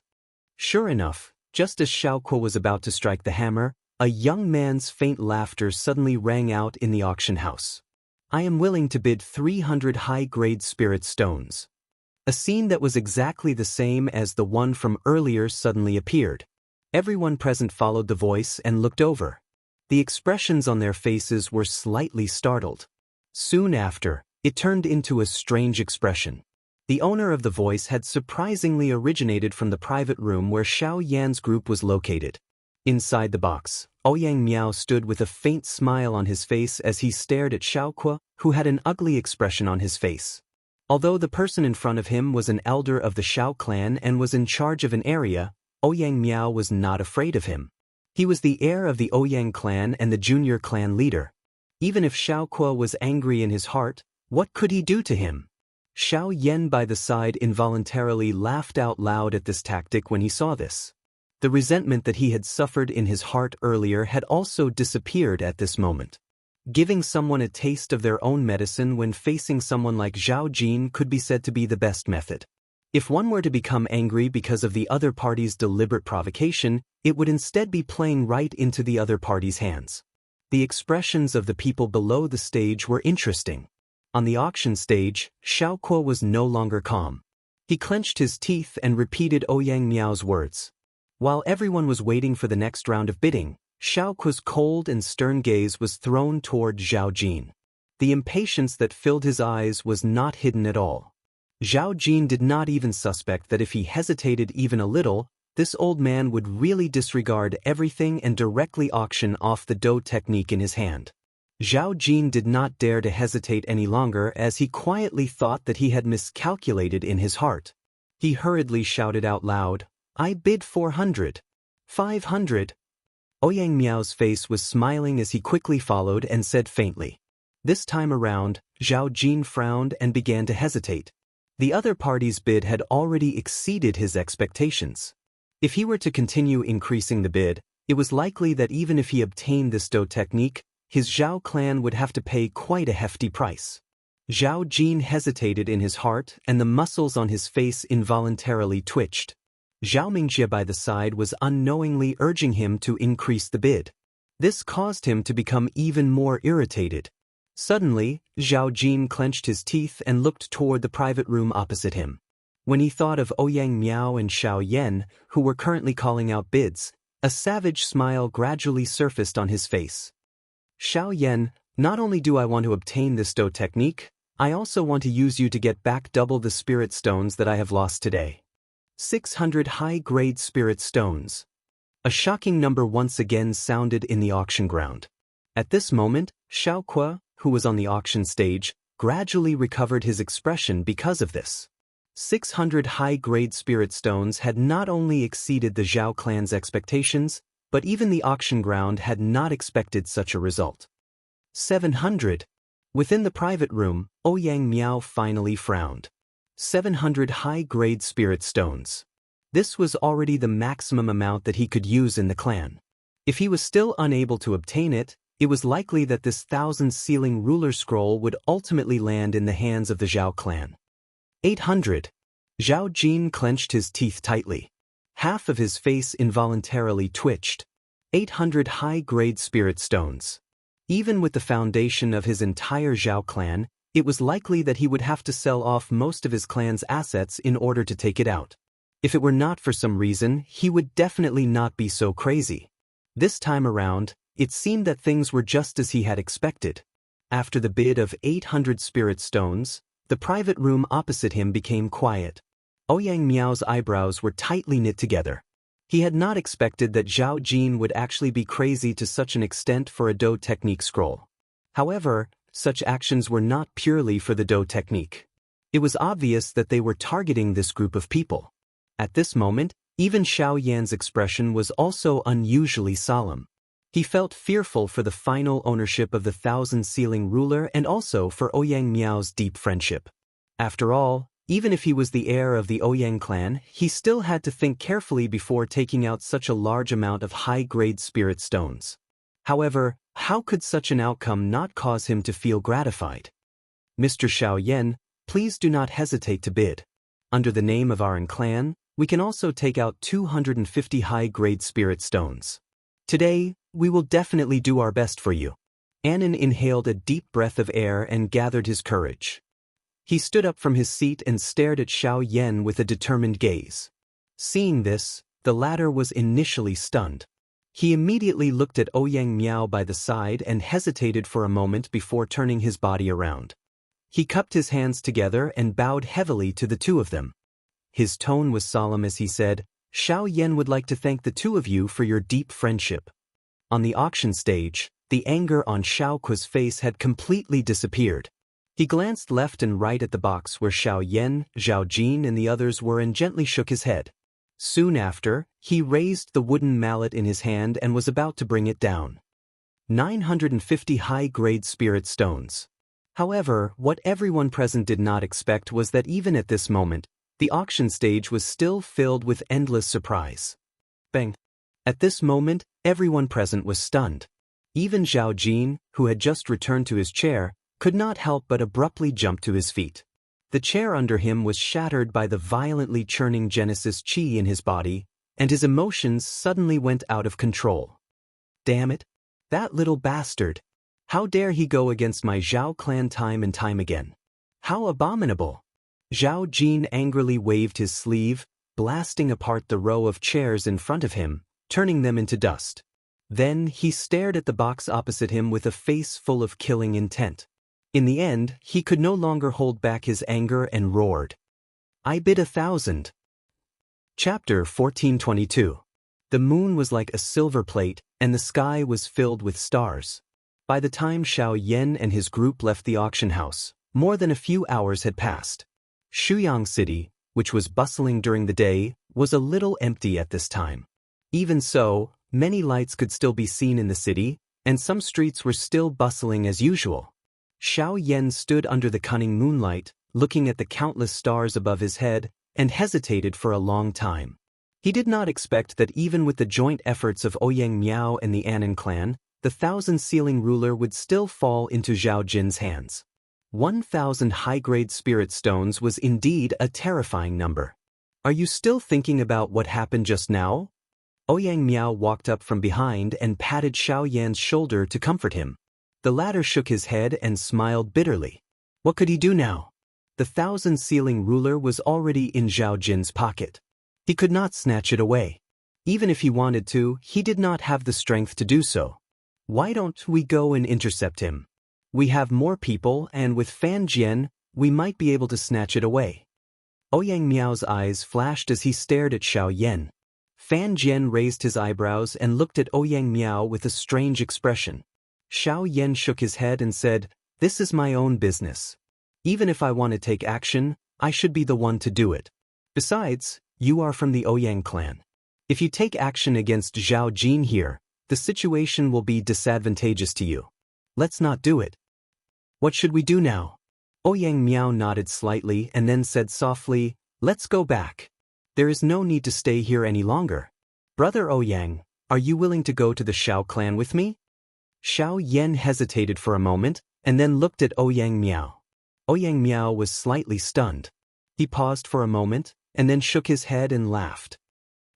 Sure enough, just as Xiaoqua was about to strike the hammer, a young man's faint laughter suddenly rang out in the auction house. I am willing to bid 300 high-grade spirit stones. A scene that was exactly the same as the one from earlier suddenly appeared. Everyone present followed the voice and looked over. The expressions on their faces were slightly startled. Soon after, it turned into a strange expression. The owner of the voice had surprisingly originated from the private room where Xiao Yan's group was located. Inside the box, Ouyang Miao stood with a faint smile on his face as he stared at Xiaoqua, who had an ugly expression on his face. Although the person in front of him was an elder of the Xiao clan and was in charge of an area, Ouyang Miao was not afraid of him. He was the heir of the Ouyang clan and the junior clan leader. Even if Xiaoqua was angry in his heart, what could he do to him? Xiao Yan by the side involuntarily laughed out loud at this tactic when he saw this. The resentment that he had suffered in his heart earlier had also disappeared at this moment. Giving someone a taste of their own medicine when facing someone like Zhao Jin could be said to be the best method. If one were to become angry because of the other party's deliberate provocation, it would instead be playing right into the other party's hands. The expressions of the people below the stage were interesting. On the auction stage, Xiaoqua was no longer calm. He clenched his teeth and repeated Ouyang Miao's words. While everyone was waiting for the next round of bidding, Xiaoqua's cold and stern gaze was thrown toward Zhao Jin. The impatience that filled his eyes was not hidden at all. Zhao Jin did not even suspect that if he hesitated even a little, this old man would really disregard everything and directly auction off the dou technique in his hand. Zhao Jin did not dare to hesitate any longer as he quietly thought that he had miscalculated in his heart. He hurriedly shouted out loud, I bid 400. 500. Ouyang Miao's face was smiling as he quickly followed and said faintly. This time around, Zhao Jin frowned and began to hesitate. The other party's bid had already exceeded his expectations. If he were to continue increasing the bid, it was likely that even if he obtained this dou technique, his Zhao clan would have to pay quite a hefty price. Zhao Jin hesitated in his heart and the muscles on his face involuntarily twitched. Zhao Mingjie by the side was unknowingly urging him to increase the bid. This caused him to become even more irritated. Suddenly, Zhao Jin clenched his teeth and looked toward the private room opposite him. When he thought of Ouyang Miao and Xiao Yan, who were currently calling out bids, a savage smile gradually surfaced on his face. Xiao Yan, not only do I want to obtain this dou technique, I also want to use you to get back double the spirit stones that I have lost today. 600 high-grade spirit stones. A shocking number once again sounded in the auction ground. At this moment, Xiaoqua, who was on the auction stage, gradually recovered his expression because of this. 600 high-grade spirit stones had not only exceeded the Zhao clan's expectations, but even the auction ground had not expected such a result. 700. Within the private room, Ouyang Miao finally frowned. 700 high-grade spirit stones. This was already the maximum amount that he could use in the clan. If he was still unable to obtain it, it was likely that this 1,000-ceiling ruler scroll would ultimately land in the hands of the Zhao clan. 800. Zhao Jin clenched his teeth tightly. Half of his face involuntarily twitched. 800 high-grade spirit stones. Even with the foundation of his entire Zhao clan, it was likely that he would have to sell off most of his clan's assets in order to take it out. If it were not for some reason, he would definitely not be so crazy. This time around, it seemed that things were just as he had expected. After the bid of 800 spirit stones, the private room opposite him became quiet. Ouyang Miao's eyebrows were tightly knit together. He had not expected that Zhao Jin would actually be crazy to such an extent for a Do technique scroll. However, such actions were not purely for the Do technique. It was obvious that they were targeting this group of people. At this moment, even Xiao Yan's expression was also unusually solemn. He felt fearful for the final ownership of the thousand-ceiling ruler and also for Ouyang Miao's deep friendship. After all, even if he was the heir of the Ouyang clan, he still had to think carefully before taking out such a large amount of high-grade spirit stones. However, how could such an outcome not cause him to feel gratified? Mr. Xiao Yan, please do not hesitate to bid. Under the name of our clan, we can also take out 250 high-grade spirit stones. Today, we will definitely do our best for you. Anan inhaled a deep breath of air and gathered his courage. He stood up from his seat and stared at Xiao Yan with a determined gaze. Seeing this, the latter was initially stunned. He immediately looked at Ouyang Miao by the side and hesitated for a moment before turning his body around. He cupped his hands together and bowed heavily to the two of them. His tone was solemn as he said, "Xiao Yan would like to thank the two of you for your deep friendship." On the auction stage, the anger on Xiao Ku's face had completely disappeared. He glanced left and right at the box where Xiao Yan, Zhao Jin and the others were and gently shook his head. Soon after, he raised the wooden mallet in his hand and was about to bring it down. 950 high-grade spirit stones. However, what everyone present did not expect was that even at this moment, the auction stage was still filled with endless surprise. Bang! At this moment, everyone present was stunned. Even Zhao Jin, who had just returned to his chair, could not help but abruptly jump to his feet. The chair under him was shattered by the violently churning Genesis Qi in his body, and his emotions suddenly went out of control. Damn it! That little bastard! How dare he go against my Zhao clan time and time again? How abominable! Zhao Jin angrily waved his sleeve, blasting apart the row of chairs in front of him, turning them into dust. Then he stared at the box opposite him with a face full of killing intent. In the end, he could no longer hold back his anger and roared. "I bid 1,000. Chapter 1422. The moon was like a silver plate, and the sky was filled with stars. By the time Xiao Yan and his group left the auction house, more than a few hours had passed. Shuyang City, which was bustling during the day, was a little empty at this time. Even so, many lights could still be seen in the city, and some streets were still bustling as usual. Xiao Yan stood under the cunning moonlight, looking at the countless stars above his head, and hesitated for a long time. He did not expect that even with the joint efforts of Ouyang Miao and the Anan clan, the thousand-ceiling ruler would still fall into Zhao Jin's hands. 1,000 high-grade spirit stones was indeed a terrifying number. "Are you still thinking about what happened just now?" Ouyang Miao walked up from behind and patted Xiao Yan's shoulder to comfort him. The latter shook his head and smiled bitterly. What could he do now? The thousand-ceiling ruler was already in Zhao Jin's pocket. He could not snatch it away. Even if he wanted to, he did not have the strength to do so. Why don't we go and intercept him? We have more people, and with Fan Jian, we might be able to snatch it away. Ouyang Miao's eyes flashed as he stared at Xiao Yan. Fan Jian raised his eyebrows and looked at Ouyang Miao with a strange expression. Xiao Yan shook his head and said, "This is my own business. Even if I want to take action, I should be the one to do it. Besides, you are from the Ouyang clan. If you take action against Zhao Jin here, the situation will be disadvantageous to you. Let's not do it." "What should we do now?" Ouyang Miao nodded slightly and then said softly, "Let's go back. There is no need to stay here any longer. Brother Ouyang, are you willing to go to the Xiao clan with me?" Xiao Yan hesitated for a moment, and then looked at Ouyang Miao. Ouyang Miao was slightly stunned. He paused for a moment, and then shook his head and laughed.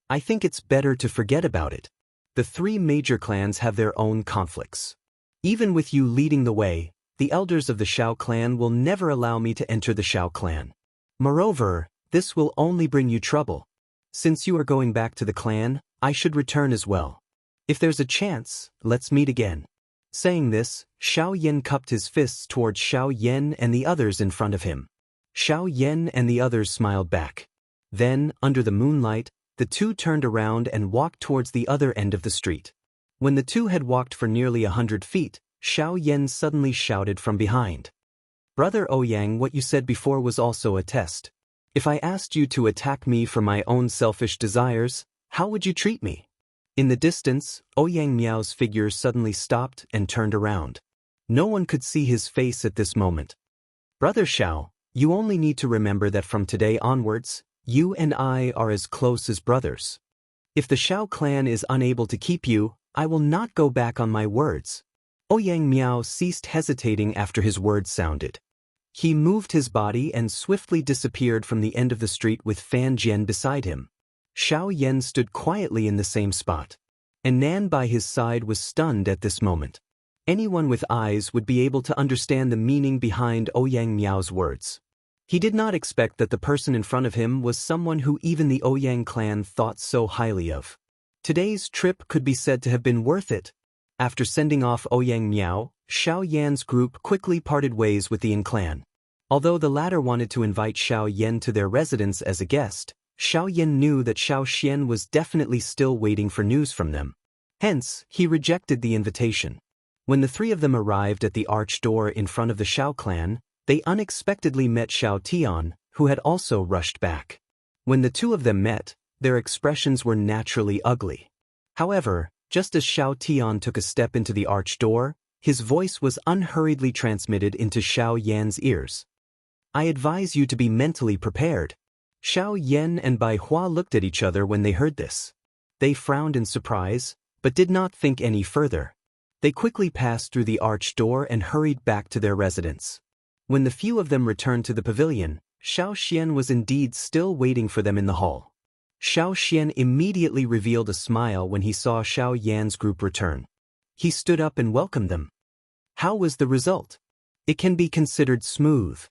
"I think it's better to forget about it. The three major clans have their own conflicts. Even with you leading the way, the elders of the Xiao clan will never allow me to enter the Xiao clan. Moreover, this will only bring you trouble. Since you are going back to the clan, I should return as well. If there's a chance, let's meet again." Saying this, Xiao Yan cupped his fists towards Xiao Yan and the others in front of him. Xiao Yan and the others smiled back. Then, under the moonlight, the two turned around and walked towards the other end of the street. When the two had walked for nearly 100 feet, Xiao Yan suddenly shouted from behind. "Brother Ouyang, what you said before was also a test. If I asked you to attack me for my own selfish desires, how would you treat me?" In the distance, Ouyang Miao's figure suddenly stopped and turned around. No one could see his face at this moment. "Brother Xiao, you only need to remember that from today onwards, you and I are as close as brothers. If the Xiao clan is unable to keep you, I will not go back on my words." Ouyang Miao ceased hesitating after his words sounded. He moved his body and swiftly disappeared from the end of the street with Fan Jian beside him. Xiao Yan stood quietly in the same spot. And Nan by his side was stunned at this moment. Anyone with eyes would be able to understand the meaning behind Ouyang Miao's words. He did not expect that the person in front of him was someone who even the Ouyang clan thought so highly of. Today's trip could be said to have been worth it. After sending off Ouyang Miao, Xiao Yan's group quickly parted ways with the Yin clan. Although the latter wanted to invite Xiao Yan to their residence as a guest, Xiao Yan knew that Xiao Xian was definitely still waiting for news from them. Hence, he rejected the invitation. When the three of them arrived at the arch door in front of the Xiao clan, they unexpectedly met Xiao Tian, who had also rushed back. When the two of them met, their expressions were naturally ugly. However, just as Xiao Tian took a step into the arch door, his voice was unhurriedly transmitted into Xiao Yan's ears. "I advise you to be mentally prepared." Xiao Yan and Bai Hua looked at each other when they heard this. They frowned in surprise, but did not think any further. They quickly passed through the arch door and hurried back to their residence. When the few of them returned to the pavilion, Xiao Xian was indeed still waiting for them in the hall. Xiao Xian immediately revealed a smile when he saw Xiao Yan's group return. He stood up and welcomed them. "How was the result?" "It can be considered smooth."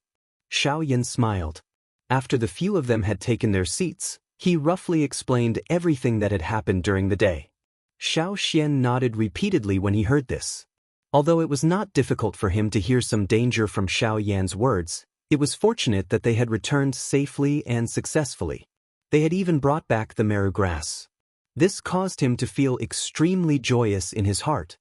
Xiao Yan smiled. After the few of them had taken their seats, he roughly explained everything that had happened during the day. Xiao Xian nodded repeatedly when he heard this. Although it was not difficult for him to hear some danger from Xiao Yan's words, it was fortunate that they had returned safely and successfully. They had even brought back the meru grass. This caused him to feel extremely joyous in his heart.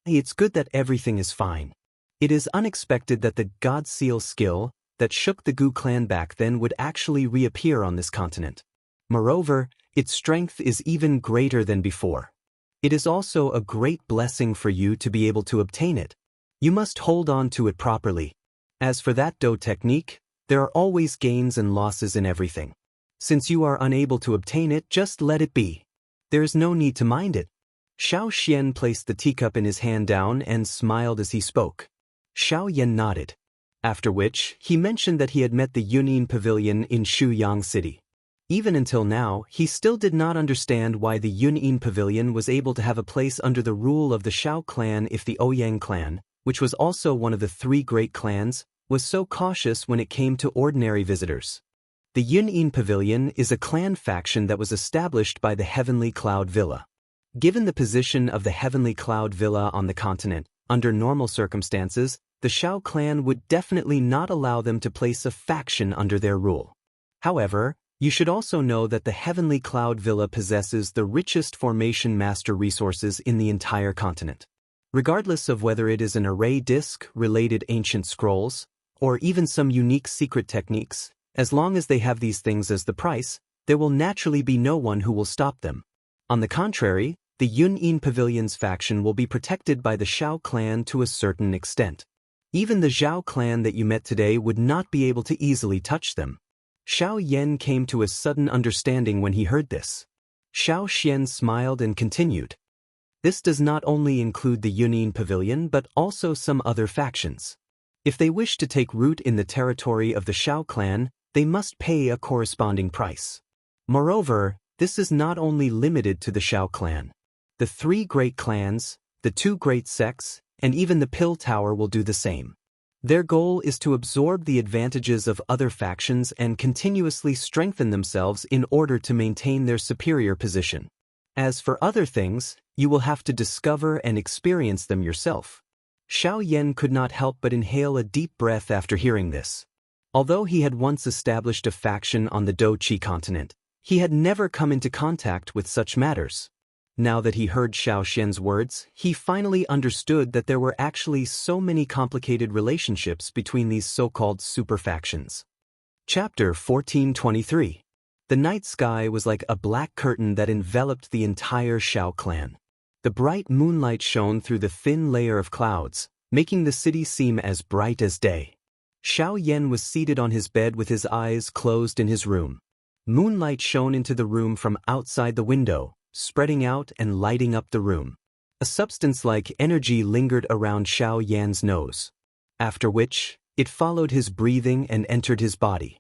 It's good that everything is fine. It is unexpected that the God Seal skill that shook the Gu clan back then would actually reappear on this continent. Moreover, its strength is even greater than before. It is also a great blessing for you to be able to obtain it. You must hold on to it properly. As for that Do technique, there are always gains and losses in everything. Since you are unable to obtain it, just let it be. There is no need to mind it. Xiao Xian placed the teacup in his hand down and smiled as he spoke. Xiao Yan nodded. After which, he mentioned that he had met the Yunin Pavilion in Shuyang City. Even until now, he still did not understand why the Yunin Pavilion was able to have a place under the rule of the Xiao clan if the Ouyang clan, which was also one of the three great clans, was so cautious when it came to ordinary visitors. The Yunin Pavilion is a clan faction that was established by the Heavenly Cloud Villa. Given the position of the Heavenly Cloud Villa on the continent, under normal circumstances, the Xiao clan would definitely not allow them to place a faction under their rule. However, you should also know that the Heavenly Cloud Villa possesses the richest formation master resources in the entire continent. Regardless of whether it is an array disk, related ancient scrolls, or even some unique secret techniques, as long as they have these things as the price, there will naturally be no one who will stop them. On the contrary, the Yunin Pavilion's faction will be protected by the Xiao clan to a certain extent. Even the Zhao clan that you met today would not be able to easily touch them. Xiao Yan came to a sudden understanding when he heard this. Xiao Xian smiled and continued. This does not only include the Yunin Pavilion but also some other factions. If they wish to take root in the territory of the Xiao clan, they must pay a corresponding price. Moreover, this is not only limited to the Xiao clan. The three great clans, the two great sects, and even the Pill Tower will do the same. Their goal is to absorb the advantages of other factions and continuously strengthen themselves in order to maintain their superior position. As for other things, you will have to discover and experience them yourself. Xiao Yan could not help but inhale a deep breath after hearing this. Although he had once established a faction on the Daoist continent, he had never come into contact with such matters. Now that he heard Xiao Xian's words, he finally understood that there were actually so many complicated relationships between these so-called super factions. Chapter 1423. The night sky was like a black curtain that enveloped the entire Xiao clan. The bright moonlight shone through the thin layer of clouds, making the city seem as bright as day. Xiao Yan was seated on his bed with his eyes closed in his room. Moonlight shone into the room from outside the window, spreading out and lighting up the room. A substance-like energy lingered around Xiao Yan's nose, after which, it followed his breathing and entered his body.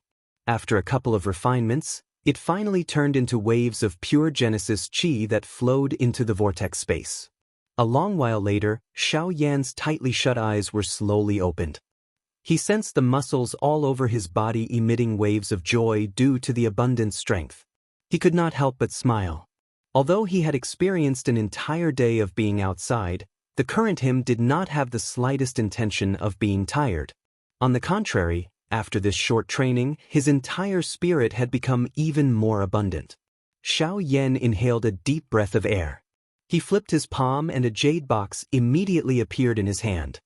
After a couple of refinements, it finally turned into waves of pure Genesis Qi that flowed into the vortex space. A long while later, Xiao Yan's tightly shut eyes were slowly opened. He sensed the muscles all over his body emitting waves of joy due to the abundant strength. He could not help but smile. Although he had experienced an entire day of being outside, the current him did not have the slightest intention of being tired. On the contrary, after this short training, his entire spirit had become even more abundant. Xiao Yan inhaled a deep breath of air. He flipped his palm and a jade box immediately appeared in his hand.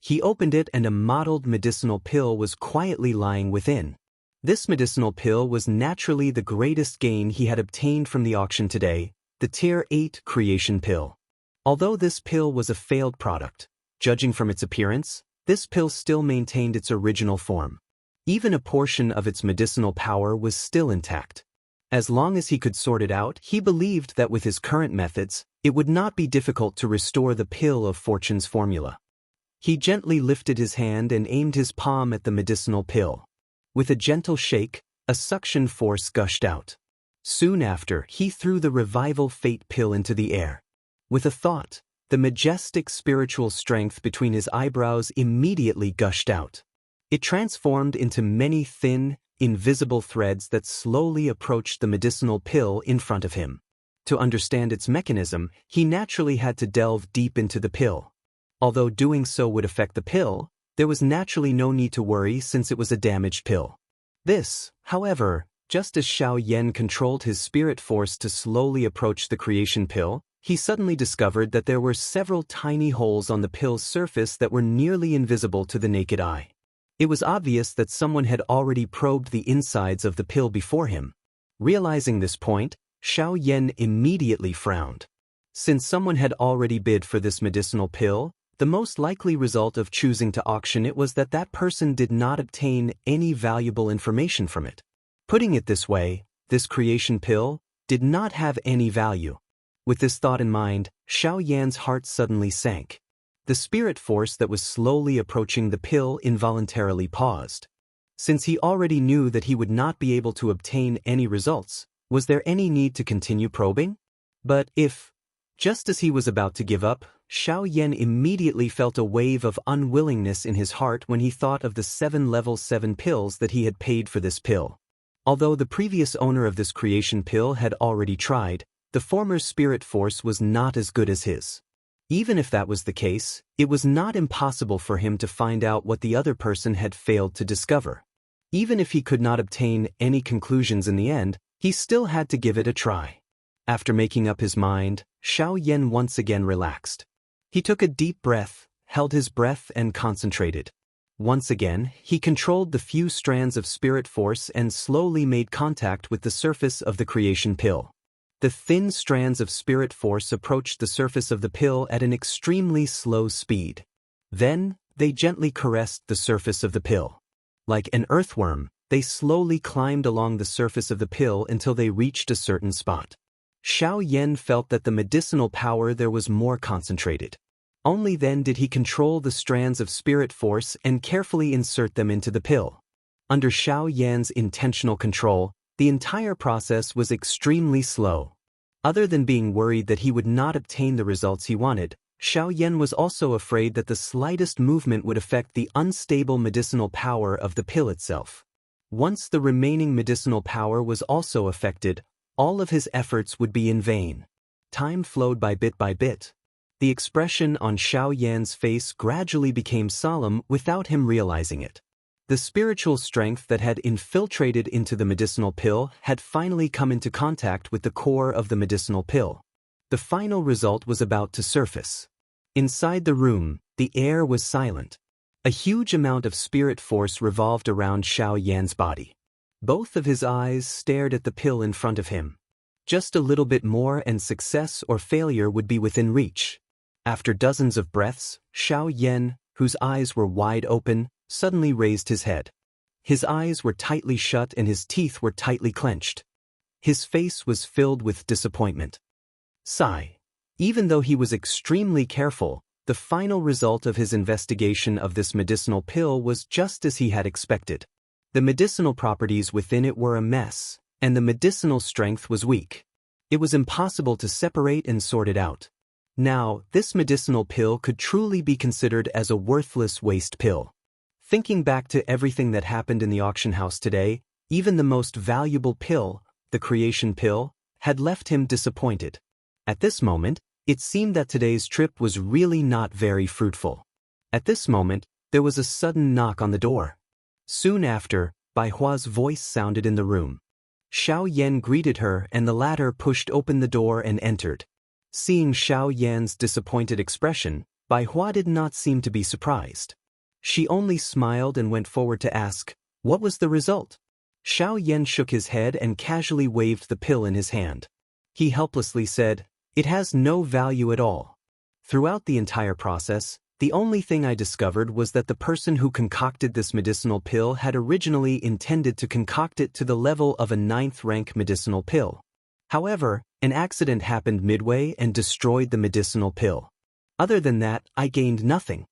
He opened it and a mottled medicinal pill was quietly lying within. This medicinal pill was naturally the greatest gain he had obtained from the auction today, the Tier 8 Creation Pill. Although this pill was a failed product, judging from its appearance, this pill still maintained its original form. Even a portion of its medicinal power was still intact. As long as he could sort it out, he believed that with his current methods, it would not be difficult to restore the Pill of Fortune's formula. He gently lifted his hand and aimed his palm at the medicinal pill. With a gentle shake, a suction force gushed out. Soon after, he threw the Revival Fate pill into the air. With a thought, the majestic spiritual strength between his eyebrows immediately gushed out. It transformed into many thin, invisible threads that slowly approached the medicinal pill in front of him. To understand its mechanism, he naturally had to delve deep into the pill. Although doing so would affect the pill, there was naturally no need to worry since it was a damaged pill. This, however, just as Xiao Yan controlled his spirit force to slowly approach the creation pill, he suddenly discovered that there were several tiny holes on the pill's surface that were nearly invisible to the naked eye. It was obvious that someone had already probed the insides of the pill before him. Realizing this point, Xiao Yan immediately frowned. Since someone had already bid for this medicinal pill, the most likely result of choosing to auction it was that that person did not obtain any valuable information from it. Putting it this way, this creation pill did not have any value. With this thought in mind, Xiao Yan's heart suddenly sank. The spirit force that was slowly approaching the pill involuntarily paused. Since he already knew that he would not be able to obtain any results, was there any need to continue probing? But if, just as he was about to give up, Xiao Yan immediately felt a wave of unwillingness in his heart when he thought of the 7 level 7 pills that he had paid for this pill. Although the previous owner of this creation pill had already tried, the former spirit force was not as good as his. Even if that was the case, it was not impossible for him to find out what the other person had failed to discover. Even if he could not obtain any conclusions in the end, he still had to give it a try. After making up his mind, Xiao Yan once again relaxed. He took a deep breath, held his breath and concentrated. Once again, he controlled the few strands of spirit force and slowly made contact with the surface of the creation pill. The thin strands of spirit force approached the surface of the pill at an extremely slow speed. Then, they gently caressed the surface of the pill. Like an earthworm, they slowly climbed along the surface of the pill until they reached a certain spot. Xiao Yan felt that the medicinal power there was more concentrated. Only then did he control the strands of spirit force and carefully insert them into the pill. Under Xiao Yan's intentional control, the entire process was extremely slow. Other than being worried that he would not obtain the results he wanted, Xiao Yan was also afraid that the slightest movement would affect the unstable medicinal power of the pill itself. Once the remaining medicinal power was also affected, all of his efforts would be in vain. Time flowed by bit by bit. The expression on Xiao Yan's face gradually became solemn without him realizing it. The spiritual strength that had infiltrated into the medicinal pill had finally come into contact with the core of the medicinal pill. The final result was about to surface. Inside the room, the air was silent. A huge amount of spirit force revolved around Xiao Yan's body. Both of his eyes stared at the pill in front of him. Just a little bit more and success or failure would be within reach. After dozens of breaths, Xiao Yan, whose eyes were wide open, suddenly raised his head. His eyes were tightly shut and his teeth were tightly clenched. His face was filled with disappointment. Sigh. Even though he was extremely careful, the final result of his investigation of this medicinal pill was just as he had expected. The medicinal properties within it were a mess, and the medicinal strength was weak. It was impossible to separate and sort it out. Now, this medicinal pill could truly be considered as a worthless waste pill. Thinking back to everything that happened in the auction house today, even the most valuable pill, the creation pill, had left him disappointed. At this moment, it seemed that today's trip was really not very fruitful. At this moment, there was a sudden knock on the door. Soon after, Bai Hua's voice sounded in the room. Xiao Yan greeted her and the latter pushed open the door and entered. Seeing Xiao Yan's disappointed expression, Bai Hua did not seem to be surprised. She only smiled and went forward to ask, what was the result? Xiao Yan shook his head and casually waved the pill in his hand. He helplessly said, it has no value at all. Throughout the entire process, the only thing I discovered was that the person who concocted this medicinal pill had originally intended to concoct it to the level of a 9th-rank medicinal pill. However, an accident happened midway and destroyed the medicinal pill. Other than that, I gained nothing.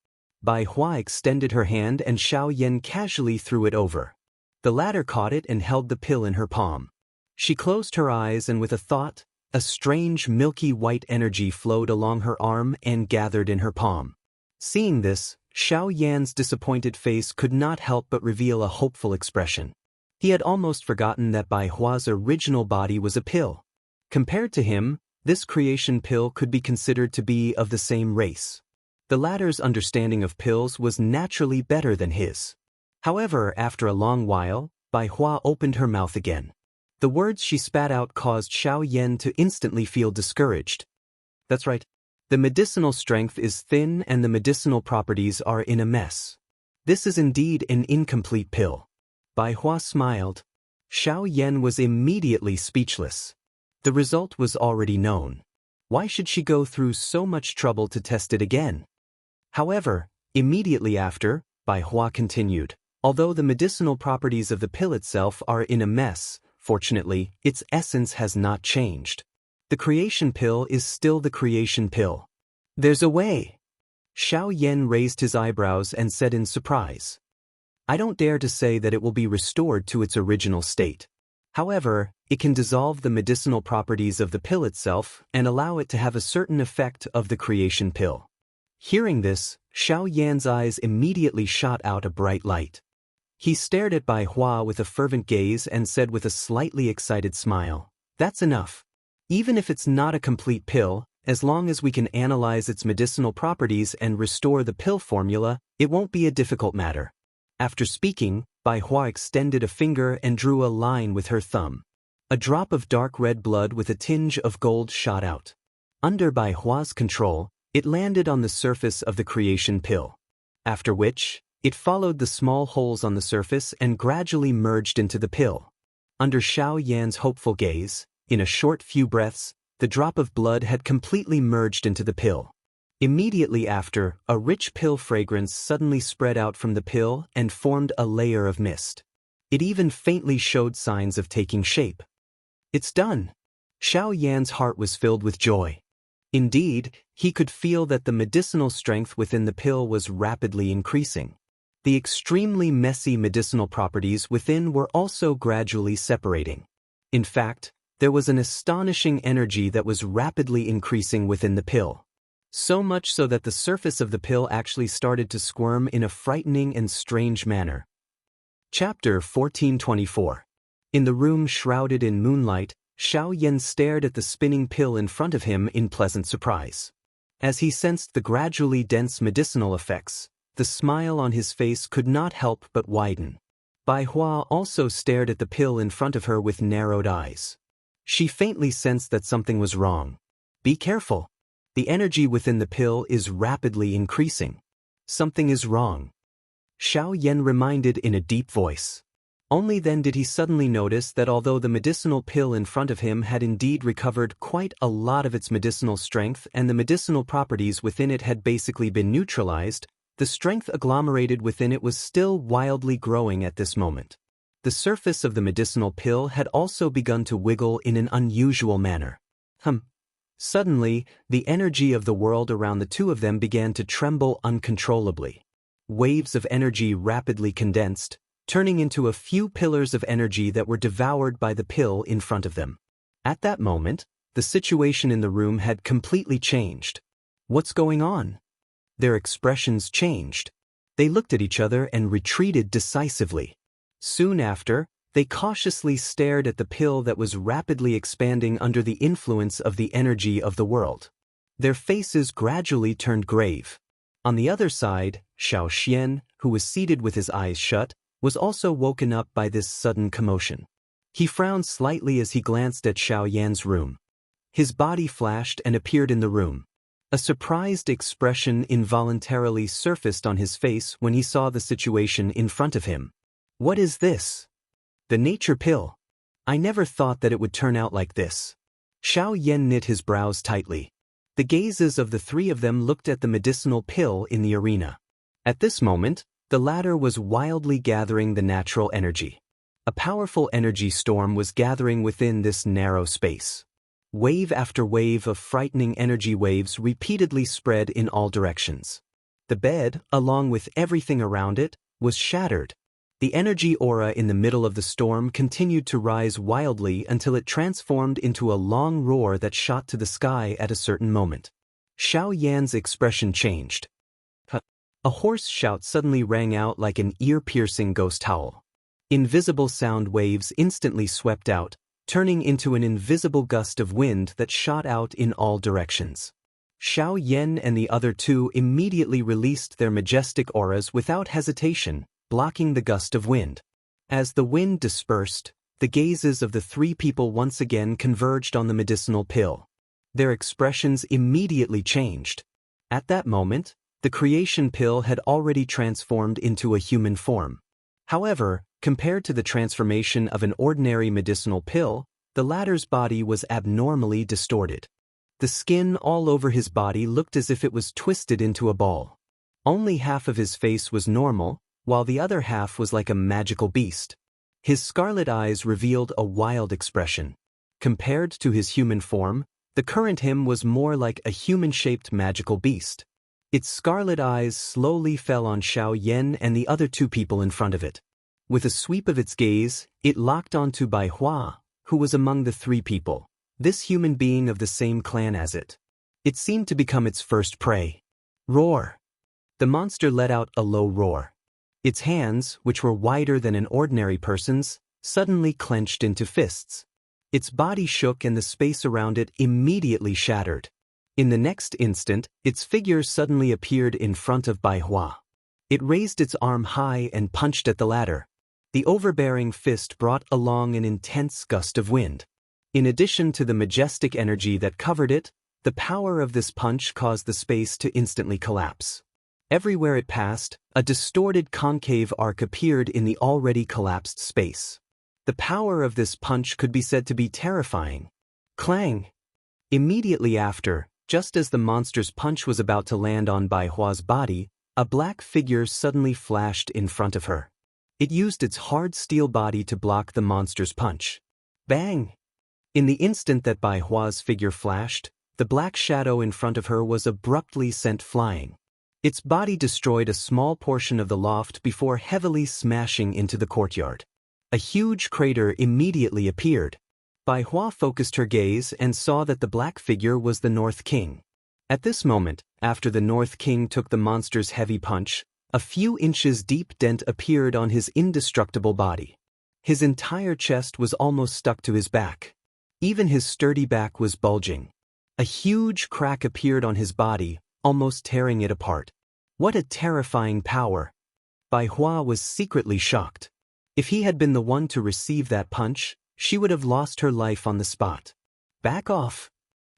Bai Hua extended her hand and Xiao Yan casually threw it over. The latter caught it and held the pill in her palm. She closed her eyes and with a thought, a strange milky white energy flowed along her arm and gathered in her palm. Seeing this, Xiao Yan's disappointed face could not help but reveal a hopeful expression. He had almost forgotten that Bai Hua's original body was a pill. Compared to him, this creation pill could be considered to be of the same race. The latter's understanding of pills was naturally better than his. However, after a long while, Bai Hua opened her mouth again. The words she spat out caused Xiao Yan to instantly feel discouraged. That's right. The medicinal strength is thin and the medicinal properties are in a mess. This is indeed an incomplete pill. Bai Hua smiled. Xiao Yan was immediately speechless. The result was already known. Why should she go through so much trouble to test it again? However, immediately after, Bai Hua continued, although the medicinal properties of the pill itself are in a mess, fortunately, its essence has not changed. The creation pill is still the creation pill. There's a way. Xiao Yan raised his eyebrows and said in surprise. I don't dare to say that it will be restored to its original state. However, it can dissolve the medicinal properties of the pill itself and allow it to have a certain effect of the creation pill. Hearing this, Xiao Yan's eyes immediately shot out a bright light. He stared at Bai Hua with a fervent gaze and said with a slightly excited smile, that's enough. Even if it's not a complete pill, as long as we can analyze its medicinal properties and restore the pill formula, it won't be a difficult matter. After speaking, Bai Hua extended a finger and drew a line with her thumb. A drop of dark red blood with a tinge of gold shot out. Under Bai Hua's control, it landed on the surface of the creation pill. After which, it followed the small holes on the surface and gradually merged into the pill. Under Xiao Yan's hopeful gaze, in a short few breaths, the drop of blood had completely merged into the pill. Immediately after, a rich pill fragrance suddenly spread out from the pill and formed a layer of mist. It even faintly showed signs of taking shape. It's done! Xiao Yan's heart was filled with joy. Indeed, he could feel that the medicinal strength within the pill was rapidly increasing. The extremely messy medicinal properties within were also gradually separating. In fact, there was an astonishing energy that was rapidly increasing within the pill. So much so that the surface of the pill actually started to squirm in a frightening and strange manner. Chapter 1424. In the room shrouded in moonlight, Xiao Yan stared at the spinning pill in front of him in pleasant surprise. As he sensed the gradually dense medicinal effects, the smile on his face could not help but widen. Bai Hua also stared at the pill in front of her with narrowed eyes. She faintly sensed that something was wrong. Be careful. The energy within the pill is rapidly increasing. Something is wrong. Xiao Yan reminded in a deep voice. Only then did he suddenly notice that although the medicinal pill in front of him had indeed recovered quite a lot of its medicinal strength and the medicinal properties within it had basically been neutralized, the strength agglomerated within it was still wildly growing at this moment. The surface of the medicinal pill had also begun to wiggle in an unusual manner. Suddenly, the energy of the world around the two of them began to tremble uncontrollably. Waves of energy rapidly condensed, turning into a few pillars of energy that were devoured by the pill in front of them. At that moment, the situation in the room had completely changed. What's going on? Their expressions changed. They looked at each other and retreated decisively. Soon after, they cautiously stared at the pill that was rapidly expanding under the influence of the energy of the world. Their faces gradually turned grave. On the other side, Xiao Xian, who was seated with his eyes shut, was also woken up by this sudden commotion. He frowned slightly as he glanced at Xiao Yan's room. His body flashed and appeared in the room. A surprised expression involuntarily surfaced on his face when he saw the situation in front of him. What is this? The nature pill. I never thought that it would turn out like this. Xiao Yan knit his brows tightly. The gazes of the three of them looked at the medicinal pill in the arena. At this moment, the latter was wildly gathering the natural energy. A powerful energy storm was gathering within this narrow space. Wave after wave of frightening energy waves repeatedly spread in all directions. The bed, along with everything around it, was shattered. The energy aura in the middle of the storm continued to rise wildly until it transformed into a long roar that shot to the sky at a certain moment. Xiao Yan's expression changed. A hoarse shout suddenly rang out like an ear-piercing ghost howl. Invisible sound waves instantly swept out, turning into an invisible gust of wind that shot out in all directions. Xiao Yan and the other two immediately released their majestic auras without hesitation, blocking the gust of wind. As the wind dispersed, the gazes of the three people once again converged on the medicinal pill. Their expressions immediately changed. At that moment, the creation pill had already transformed into a human form. However, compared to the transformation of an ordinary medicinal pill, the latter's body was abnormally distorted. The skin all over his body looked as if it was twisted into a ball. Only half of his face was normal, while the other half was like a magical beast. His scarlet eyes revealed a wild expression. Compared to his human form, the current him was more like a human-shaped magical beast. Its scarlet eyes slowly fell on Xiao Yan and the other two people in front of it. With a sweep of its gaze, it locked onto Bai Hua, who was among the three people, this human being of the same clan as it. It seemed to become its first prey. Roar! The monster let out a low roar. Its hands, which were wider than an ordinary person's, suddenly clenched into fists. Its body shook and the space around it immediately shattered. In the next instant, its figure suddenly appeared in front of Bai Hua. It raised its arm high and punched at the latter. The overbearing fist brought along an intense gust of wind. In addition to the majestic energy that covered it, the power of this punch caused the space to instantly collapse. Everywhere it passed, a distorted concave arc appeared in the already collapsed space. The power of this punch could be said to be terrifying. Clang! Immediately after, just as the monster's punch was about to land on Bai Hua's body, a black figure suddenly flashed in front of her. It used its hard steel body to block the monster's punch. Bang! In the instant that Bai Hua's figure flashed, the black shadow in front of her was abruptly sent flying. Its body destroyed a small portion of the loft before heavily smashing into the courtyard. A huge crater immediately appeared. Bai Hua focused her gaze and saw that the black figure was the North King. At this moment, after the North King took the monster's heavy punch, a few inches deep dent appeared on his indestructible body. His entire chest was almost stuck to his back. Even his sturdy back was bulging. A huge crack appeared on his body, almost tearing it apart. What a terrifying power! Bai Hua was secretly shocked. If he had been the one to receive that punch, she would have lost her life on the spot. Back off!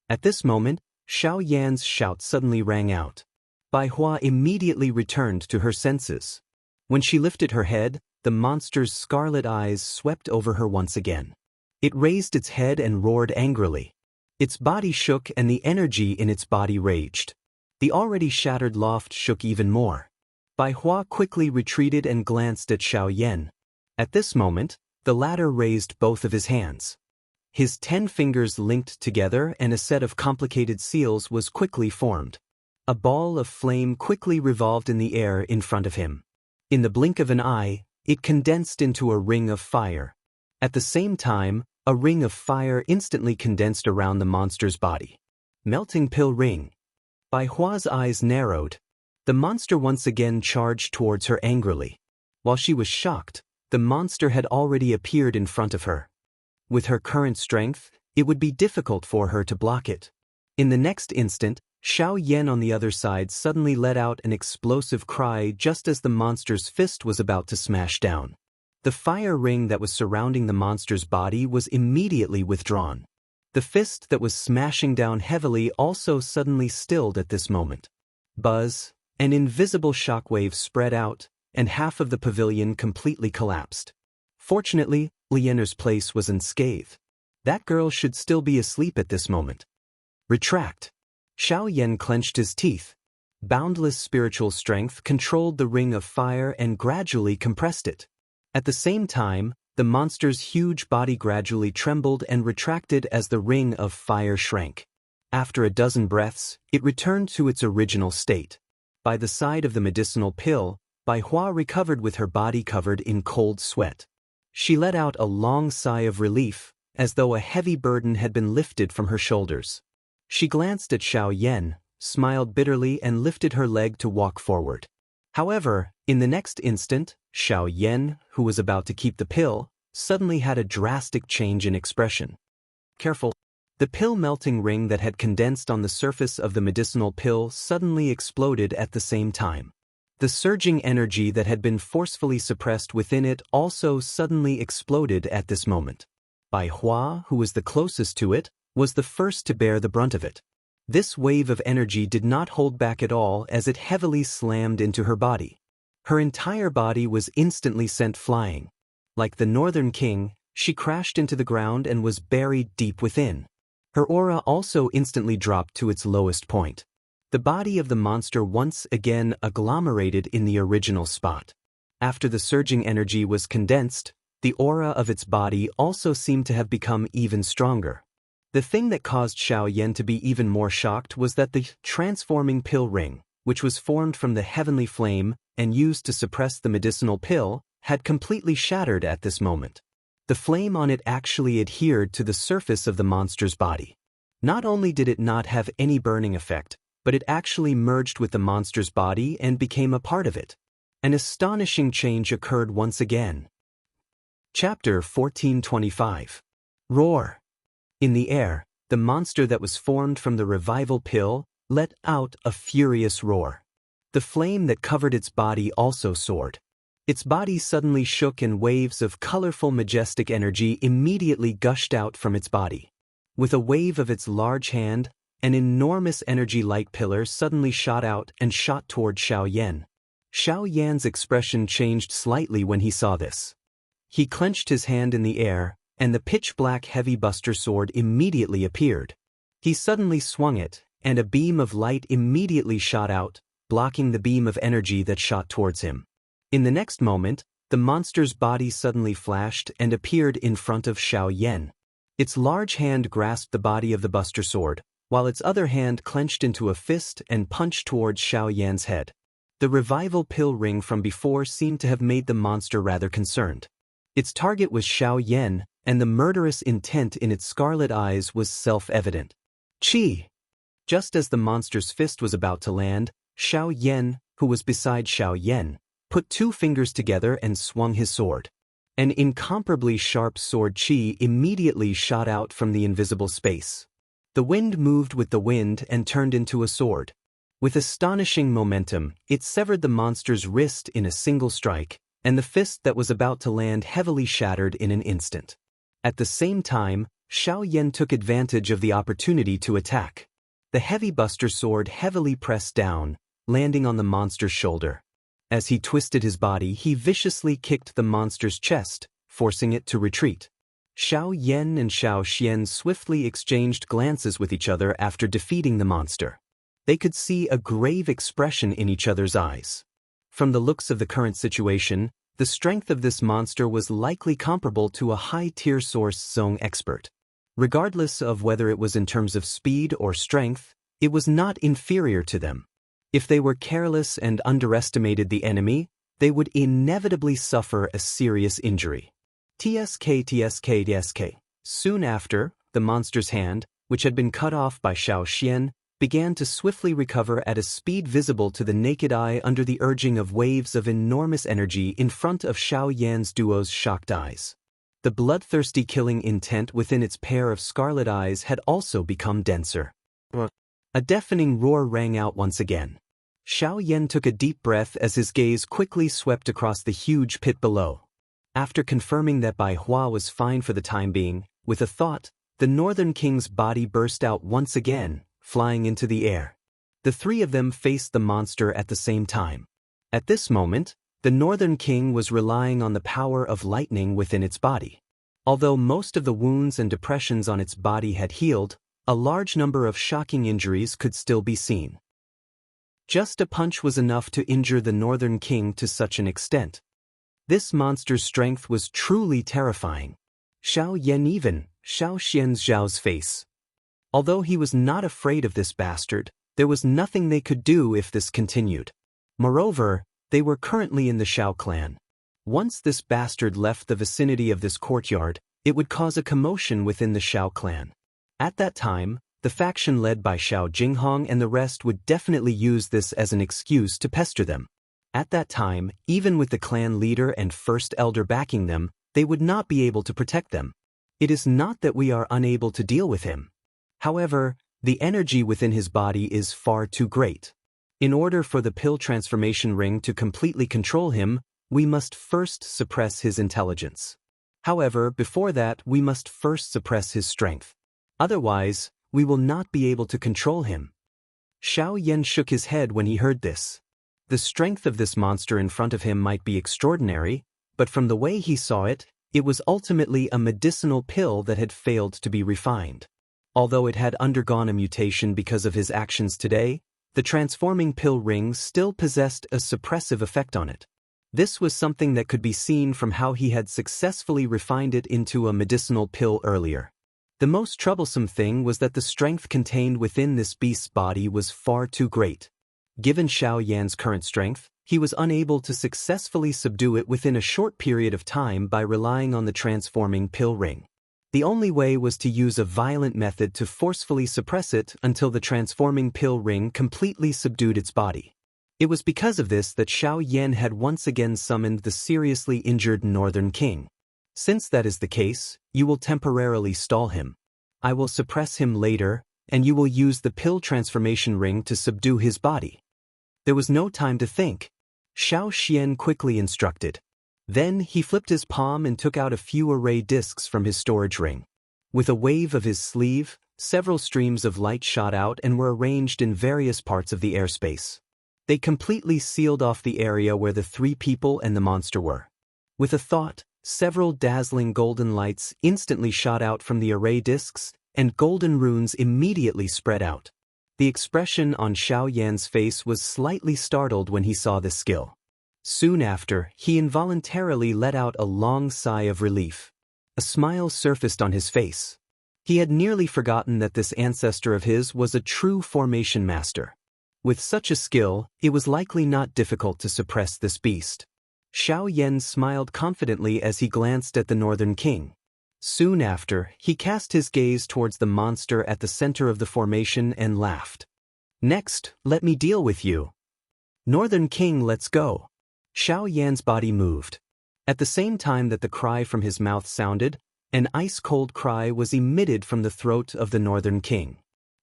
At this moment, Xiao Yan's shout suddenly rang out. Bai Hua immediately returned to her senses. When she lifted her head, the monster's scarlet eyes swept over her once again. It raised its head and roared angrily. Its body shook and the energy in its body raged. The already shattered loft shook even more. Bai Hua quickly retreated and glanced at Xiao Yan. At this moment, the latter raised both of his hands. His 10 fingers linked together and a set of complicated seals was quickly formed. A ball of flame quickly revolved in the air in front of him. In the blink of an eye, it condensed into a ring of fire. At the same time, a ring of fire instantly condensed around the monster's body. Melting pill ring. Bai Hua's eyes narrowed. The monster once again charged towards her angrily. While she was shocked, the monster had already appeared in front of her. With her current strength, it would be difficult for her to block it. In the next instant, Xiao Yan on the other side suddenly let out an explosive cry just as the monster's fist was about to smash down. The fire ring that was surrounding the monster's body was immediately withdrawn. The fist that was smashing down heavily also suddenly stilled at this moment. Buzz, an invisible shockwave spread out, and half of the pavilion completely collapsed. Fortunately, Lianer's place was unscathed. That girl should still be asleep at this moment. Retract. Xiao Yan clenched his teeth. Boundless spiritual strength controlled the ring of fire and gradually compressed it. At the same time, the monster's huge body gradually trembled and retracted as the ring of fire shrank. After a dozen breaths, it returned to its original state. By the side of the medicinal pill, Bai Hua recovered with her body covered in cold sweat. She let out a long sigh of relief, as though a heavy burden had been lifted from her shoulders. She glanced at Xiao Yan, smiled bitterly and lifted her leg to walk forward. However, in the next instant, Xiao Yan, who was about to keep the pill, suddenly had a drastic change in expression. Careful! The pill-melting ring that had condensed on the surface of the medicinal pill suddenly exploded at the same time. The surging energy that had been forcefully suppressed within it also suddenly exploded at this moment. Bai Hua, who was the closest to it, was the first to bear the brunt of it. This wave of energy did not hold back at all as it heavily slammed into her body. Her entire body was instantly sent flying. Like the Northern King, she crashed into the ground and was buried deep within. Her aura also instantly dropped to its lowest point. The body of the monster once again agglomerated in the original spot. After the surging energy was condensed, the aura of its body also seemed to have become even stronger. The thing that caused Xiao Yan to be even more shocked was that the transforming pill ring, which was formed from the heavenly flame and used to suppress the medicinal pill, had completely shattered at this moment. The flame on it actually adhered to the surface of the monster's body. Not only did it not have any burning effect, but it actually merged with the monster's body and became a part of it. An astonishing change occurred once again. Chapter 1425. Roar. In the air, the monster that was formed from the revival pill let out a furious roar. The flame that covered its body also soared. Its body suddenly shook and waves of colorful majestic energy immediately gushed out from its body. With a wave of its large hand, an enormous energy-like pillar suddenly shot out and shot toward Xiao Yan. Xiao Yan's expression changed slightly when he saw this. He clenched his hand in the air, and the pitch-black heavy buster sword immediately appeared. He suddenly swung it, and a beam of light immediately shot out, blocking the beam of energy that shot towards him. In the next moment, the monster's body suddenly flashed and appeared in front of Xiao Yan. Its large hand grasped the body of the buster sword, while its other hand clenched into a fist and punched towards Xiao Yan's head. The revival pill ring from before seemed to have made the monster rather concerned. Its target was Xiao Yan, and the murderous intent in its scarlet eyes was self-evident. Chi! Just as the monster's fist was about to land, Xiao Yan, who was beside Xiao Yan, put 2 fingers together and swung his sword. An incomparably sharp sword chi immediately shot out from the invisible space. The wind moved with the wind and turned into a sword. With astonishing momentum, it severed the monster's wrist in a single strike, and the fist that was about to land heavily shattered in an instant. At the same time, Xiao Yan took advantage of the opportunity to attack. The heavy buster sword heavily pressed down, landing on the monster's shoulder. As he twisted his body, he viciously kicked the monster's chest, forcing it to retreat. Xiao Yan and Xiao Xian swiftly exchanged glances with each other after defeating the monster. They could see a grave expression in each other's eyes. From the looks of the current situation, the strength of this monster was likely comparable to a high-tier Source Zone expert. Regardless of whether it was in terms of speed or strength, it was not inferior to them. If they were careless and underestimated the enemy, they would inevitably suffer a serious injury. TSK. Soon after, the monster's hand, which had been cut off by Xiao Xian, began to swiftly recover at a speed visible to the naked eye under the urging of waves of enormous energy in front of Xiao Yan's duo's shocked eyes. The bloodthirsty killing intent within its pair of scarlet eyes had also become denser. A deafening roar rang out once again. Xiao Yan took a deep breath as his gaze quickly swept across the huge pit below. After confirming that Bai Hua was fine for the time being, with a thought, the Northern King's body burst out once again, flying into the air. The 3 of them faced the monster at the same time. At this moment, the Northern King was relying on the power of lightning within its body. Although most of the wounds and depressions on its body had healed, a large number of shocking injuries could still be seen. Just a punch was enough to injure the Northern King to such an extent. This monster's strength was truly terrifying. Xiao Yan even, Xiao Xianxiao's face. Although he was not afraid of this bastard, there was nothing they could do if this continued. Moreover, they were currently in the Xiao clan. Once this bastard left the vicinity of this courtyard, it would cause a commotion within the Xiao clan. At that time, the faction led by Xiao Jinghong and the rest would definitely use this as an excuse to pester them. At that time, even with the clan leader and first elder backing them, they would not be able to protect them. It is not that we are unable to deal with him. However, the energy within his body is far too great. In order for the pill transformation ring to completely control him, we must first suppress his intelligence. However, before that, we must first suppress his strength. Otherwise, we will not be able to control him. Xiao Yan shook his head when he heard this. The strength of this monster in front of him might be extraordinary, but from the way he saw it, it was ultimately a medicinal pill that had failed to be refined. Although it had undergone a mutation because of his actions today, the transforming pill ring still possessed a suppressive effect on it. This was something that could be seen from how he had successfully refined it into a medicinal pill earlier. The most troublesome thing was that the strength contained within this beast's body was far too great. Given Xiao Yan's current strength, he was unable to successfully subdue it within a short period of time by relying on the transforming pill ring. The only way was to use a violent method to forcefully suppress it until the transforming pill ring completely subdued its body. It was because of this that Xiao Yan had once again summoned the seriously injured Northern King. Since that is the case, you will temporarily stall him. I will suppress him later, and you will use the pill transformation ring to subdue his body. There was no time to think. Xiao Xian quickly instructed. Then he flipped his palm and took out a few array discs from his storage ring. With a wave of his sleeve, several streams of light shot out and were arranged in various parts of the airspace. They completely sealed off the area where the 3 people and the monster were. With a thought, several dazzling golden lights instantly shot out from the array discs, and golden runes immediately spread out. The expression on Xiao Yan's face was slightly startled when he saw this skill. Soon after, he involuntarily let out a long sigh of relief. A smile surfaced on his face. He had nearly forgotten that this ancestor of his was a true formation master. With such a skill, it was likely not difficult to suppress this beast. Xiao Yan smiled confidently as he glanced at the Northern King. Soon after, he cast his gaze towards the monster at the center of the formation and laughed. Next, let me deal with you. Northern King, let's go. Xiao Yan's body moved. At the same time that the cry from his mouth sounded, an ice-cold cry was emitted from the throat of the Northern King.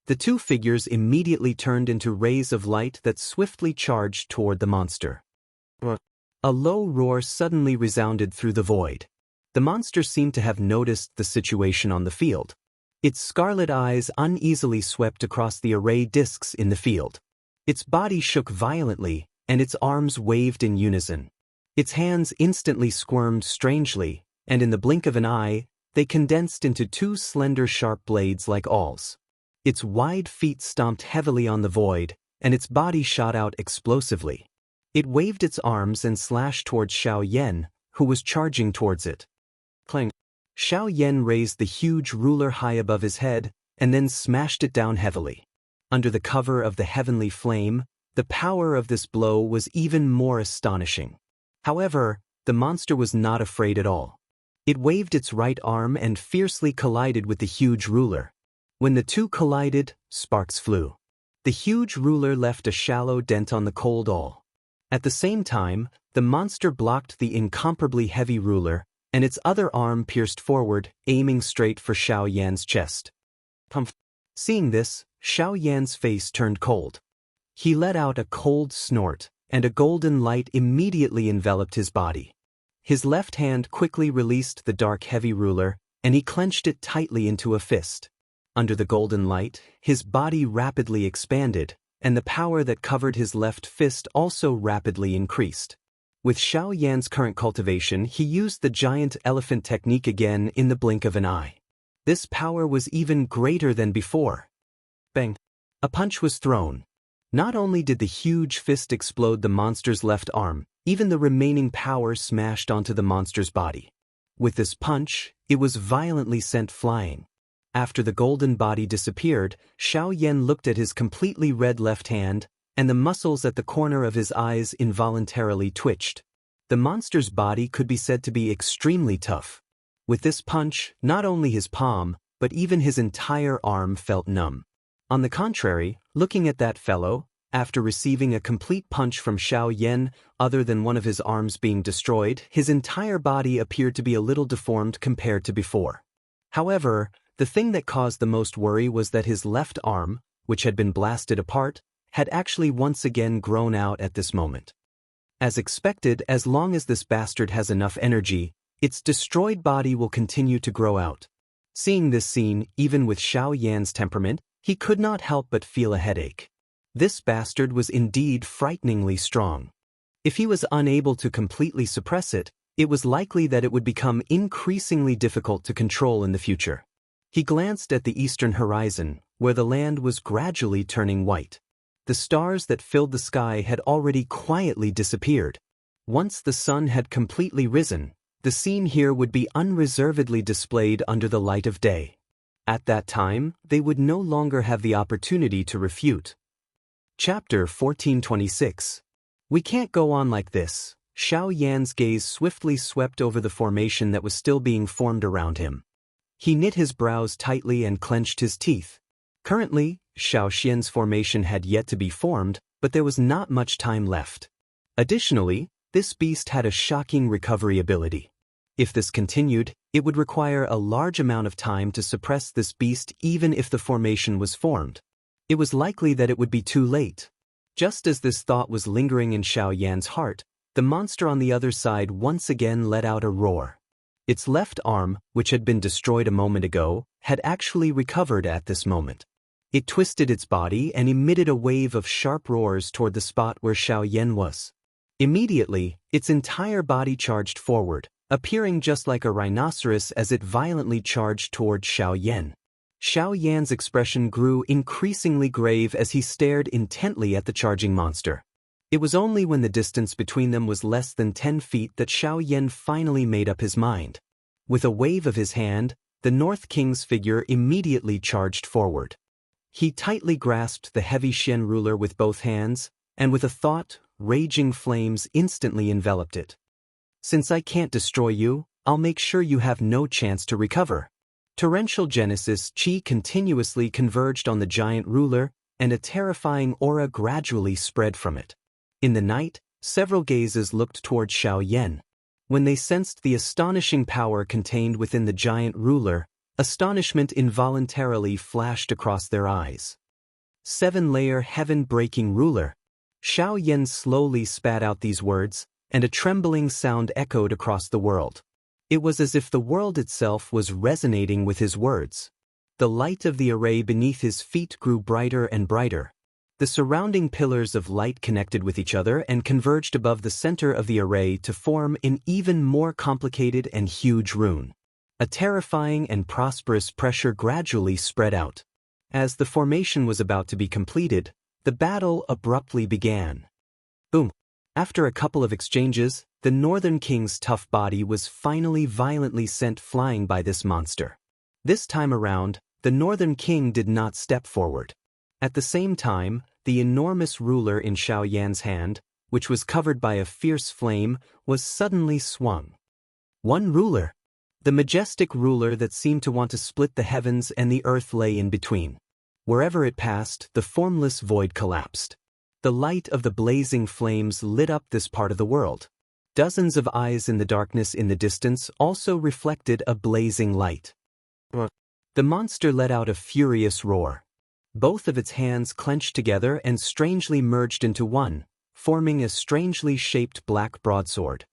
The two figures immediately turned into rays of light that swiftly charged toward the monster. A low roar suddenly resounded through the void. The monster seemed to have noticed the situation on the field. Its scarlet eyes uneasily swept across the array discs in the field. Its body shook violently, and its arms waved in unison. Its hands instantly squirmed strangely, and in the blink of an eye, they condensed into two slender sharp blades like awls. Its wide feet stomped heavily on the void, and its body shot out explosively. It waved its arms and slashed towards Xiao Yan, who was charging towards it. Clang! Xiao Yan raised the huge ruler high above his head, and then smashed it down heavily. Under the cover of the heavenly flame, the power of this blow was even more astonishing. However, the monster was not afraid at all. It waved its right arm and fiercely collided with the huge ruler. When the two collided, sparks flew. The huge ruler left a shallow dent on the cold awl. At the same time, the monster blocked the incomparably heavy ruler, and its other arm pierced forward, aiming straight for Xiao Yan's chest. Pumph! Seeing this, Xiao Yan's face turned cold. He let out a cold snort, and a golden light immediately enveloped his body. His left hand quickly released the dark heavy ruler, and he clenched it tightly into a fist. Under the golden light, his body rapidly expanded, and the power that covered his left fist also rapidly increased. With Xiao Yan's current cultivation, he used the giant elephant technique again in the blink of an eye. This power was even greater than before. Bang! A punch was thrown. Not only did the huge fist explode the monster's left arm, even the remaining power smashed onto the monster's body. With this punch, it was violently sent flying. After the golden body disappeared, Xiao Yan looked at his completely red left hand, and the muscles at the corner of his eyes involuntarily twitched. The monster's body could be said to be extremely tough. With this punch, not only his palm, but even his entire arm felt numb. On the contrary, looking at that fellow, after receiving a complete punch from Xiao Yan, other than one of his arms being destroyed, his entire body appeared to be a little deformed compared to before. However, the thing that caused the most worry was that his left arm, which had been blasted apart, had actually once again grown out at this moment. As expected, as long as this bastard has enough energy, its destroyed body will continue to grow out. Seeing this scene, even with Xiao Yan's temperament, he could not help but feel a headache. This bastard was indeed frighteningly strong. If he was unable to completely suppress it, it was likely that it would become increasingly difficult to control in the future. He glanced at the eastern horizon, where the land was gradually turning white. The stars that filled the sky had already quietly disappeared. Once the sun had completely risen, the scene here would be unreservedly displayed under the light of day. At that time, they would no longer have the opportunity to refute. Chapter 1426. We can't go on like this. Xiao Yan's gaze swiftly swept over the formation that was still being formed around him. He knit his brows tightly and clenched his teeth. Currently, Xiao Xian's formation had yet to be formed, but there was not much time left. Additionally, this beast had a shocking recovery ability. If this continued, it would require a large amount of time to suppress this beast even if the formation was formed. It was likely that it would be too late. Just as this thought was lingering in Xiao Yan's heart, the monster on the other side once again let out a roar. Its left arm, which had been destroyed a moment ago, had actually recovered at this moment. It twisted its body and emitted a wave of sharp roars toward the spot where Xiao Yan was. Immediately, its entire body charged forward, appearing just like a rhinoceros as it violently charged toward Xiao Yan. Xiao Yan's expression grew increasingly grave as he stared intently at the charging monster. It was only when the distance between them was less than 10 feet that Xiao Yan finally made up his mind. With a wave of his hand, the North King's figure immediately charged forward. He tightly grasped the heavy Xian ruler with both hands, and with a thought, raging flames instantly enveloped it. Since I can't destroy you, I'll make sure you have no chance to recover. Torrential Genesis Chi continuously converged on the giant ruler, and a terrifying aura gradually spread from it. In the night, several gazes looked toward Xiao Yan. When they sensed the astonishing power contained within the giant ruler, astonishment involuntarily flashed across their eyes. 7-layer heaven-breaking ruler. Xiao Yan slowly spat out these words, and a trembling sound echoed across the world. It was as if the world itself was resonating with his words. The light of the array beneath his feet grew brighter and brighter. The surrounding pillars of light connected with each other and converged above the center of the array to form an even more complicated and huge rune. A terrifying and prosperous pressure gradually spread out. As the formation was about to be completed, the battle abruptly began. Boom! After a couple of exchanges, the Northern King's tough body was finally violently sent flying by this monster. This time around, the Northern King did not step forward. At the same time, the enormous ruler in Xiao Yan's hand, which was covered by a fierce flame, was suddenly swung. One ruler. The majestic ruler that seemed to want to split the heavens and the earth lay in between. Wherever it passed, the formless void collapsed. The light of the blazing flames lit up this part of the world. Dozens of eyes in the darkness in the distance also reflected a blazing light. The monster let out a furious roar. Both of its hands clenched together and strangely merged into one, forming a strangely shaped black broadsword.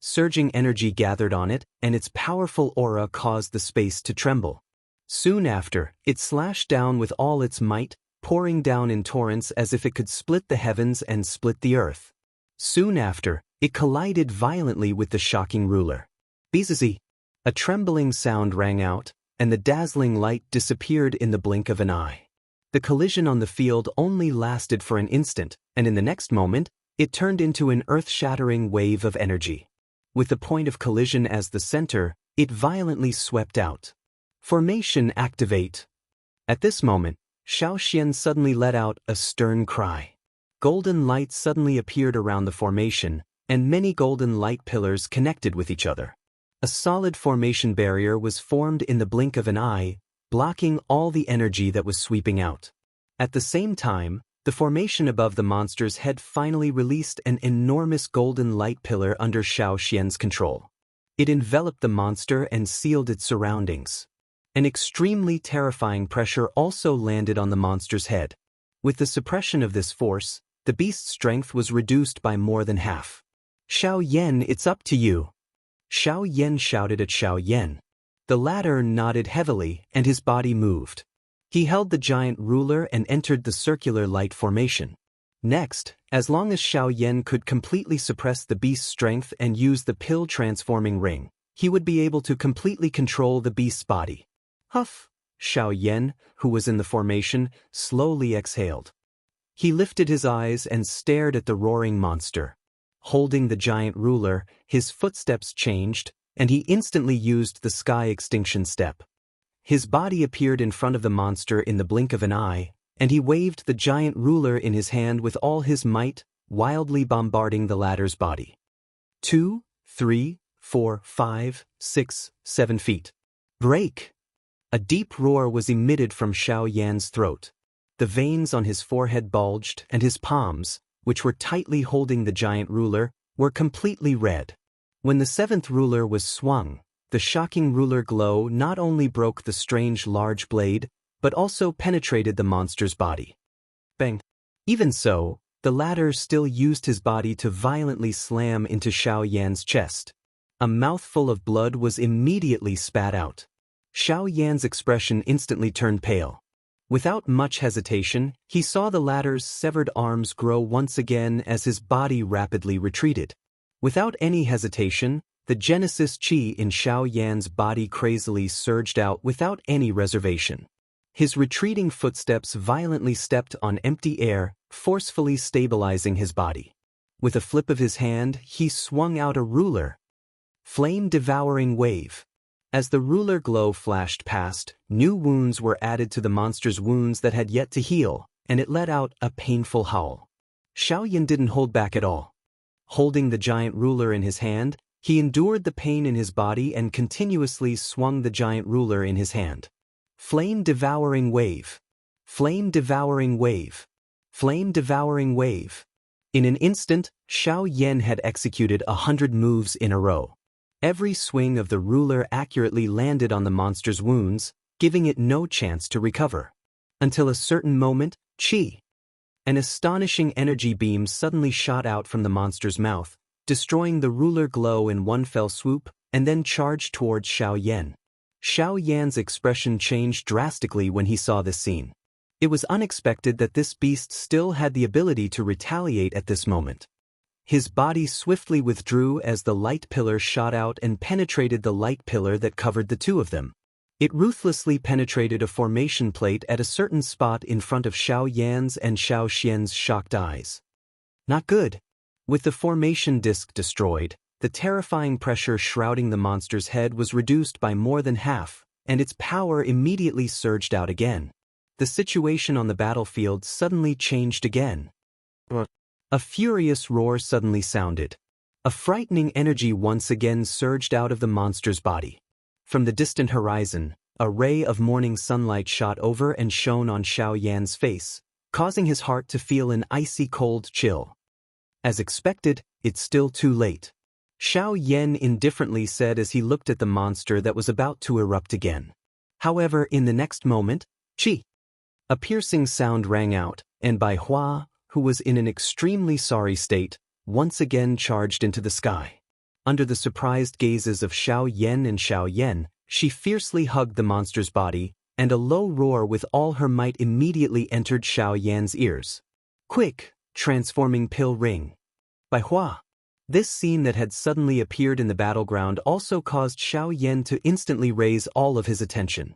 Surging energy gathered on it, and its powerful aura caused the space to tremble. Soon after, it slashed down with all its might, pouring down in torrents as if it could split the heavens and split the earth. Soon after, it collided violently with the shocking ruler. Bizizi! A trembling sound rang out, and the dazzling light disappeared in the blink of an eye. The collision on the field only lasted for an instant, and in the next moment, it turned into an earth-shattering wave of energy. With the point of collision as the center, it violently swept out. Formation activate. At this moment, Xiao Xian suddenly let out a stern cry. Golden light suddenly appeared around the formation, and many golden light pillars connected with each other. A solid formation barrier was formed in the blink of an eye, blocking all the energy that was sweeping out. At the same time, the formation above the monster's head finally released an enormous golden light pillar under Xiao Xian's control. It enveloped the monster and sealed its surroundings. An extremely terrifying pressure also landed on the monster's head. With the suppression of this force, the beast's strength was reduced by more than half. Xiao Yan, it's up to you. Xiao Yan shouted at Xiao Yan. The latter nodded heavily, and his body moved. He held the giant ruler and entered the circular light formation. Next, as long as Xiao Yan could completely suppress the beast's strength and use the pill-transforming ring, he would be able to completely control the beast's body. Huff! Xiao Yan, who was in the formation, slowly exhaled. He lifted his eyes and stared at the roaring monster. Holding the giant ruler, his footsteps changed, and he instantly used the sky extinction step. His body appeared in front of the monster in the blink of an eye, and he waved the giant ruler in his hand with all his might, wildly bombarding the latter's body. 2, 3, 4, 5, 6, 7 feet. Break! A deep roar was emitted from Xiao Yan's throat. The veins on his forehead bulged, and his palms, which were tightly holding the giant ruler, were completely red. When the seventh ruler was swung, the shocking ruler glow not only broke the strange large blade, but also penetrated the monster's body. Bang! Even so, the latter still used his body to violently slam into Xiao Yan's chest. A mouthful of blood was immediately spat out. Xiao Yan's expression instantly turned pale. Without much hesitation, he saw the latter's severed arms grow once again as his body rapidly retreated. Without any hesitation, the Genesis Chi in Xiao Yan's body crazily surged out without any reservation. His retreating footsteps violently stepped on empty air, forcefully stabilizing his body. With a flip of his hand, he swung out a ruler. Flame-devouring wave. As the ruler glow flashed past, new wounds were added to the monster's wounds that had yet to heal, and it let out a painful howl. Xiao Yan didn't hold back at all. Holding the giant ruler in his hand, He endured the pain in his body and continuously swung the giant ruler in his hand. Flame-devouring wave. Flame-devouring wave. Flame-devouring wave. In an instant, Xiao Yan had executed 100 moves in a row. Every swing of the ruler accurately landed on the monster's wounds, giving it no chance to recover. Until a certain moment, Qi. An astonishing energy beam suddenly shot out from the monster's mouth, destroying the ruler glow in one fell swoop, and then charged towards Xiao Yan. Xiao Yan's expression changed drastically when he saw this scene. It was unexpected that this beast still had the ability to retaliate at this moment. His body swiftly withdrew as the light pillar shot out and penetrated the light pillar that covered the two of them. It ruthlessly penetrated a formation plate at a certain spot in front of Xiao Yan's and Xiao Xian's shocked eyes. Not good. With the formation disc destroyed, the terrifying pressure shrouding the monster's head was reduced by more than half, and its power immediately surged out again. The situation on the battlefield suddenly changed again. A furious roar suddenly sounded. A frightening energy once again surged out of the monster's body. From the distant horizon, a ray of morning sunlight shot over and shone on Xiao Yan's face, causing his heart to feel an icy cold chill. As expected, it's still too late. Xiao Yan indifferently said as he looked at the monster that was about to erupt again. However, in the next moment, Qi! A piercing sound rang out, and Bai Hua, who was in an extremely sorry state, once again charged into the sky. Under the surprised gazes of Xiao Yan and Xiao Yan, she fiercely hugged the monster's body, and a low roar with all her might immediately entered Xiao Yan's ears. Quick! Transforming pill ring. Bai Hua! This scene that had suddenly appeared in the battleground also caused Xiao Yan to instantly raise all of his attention.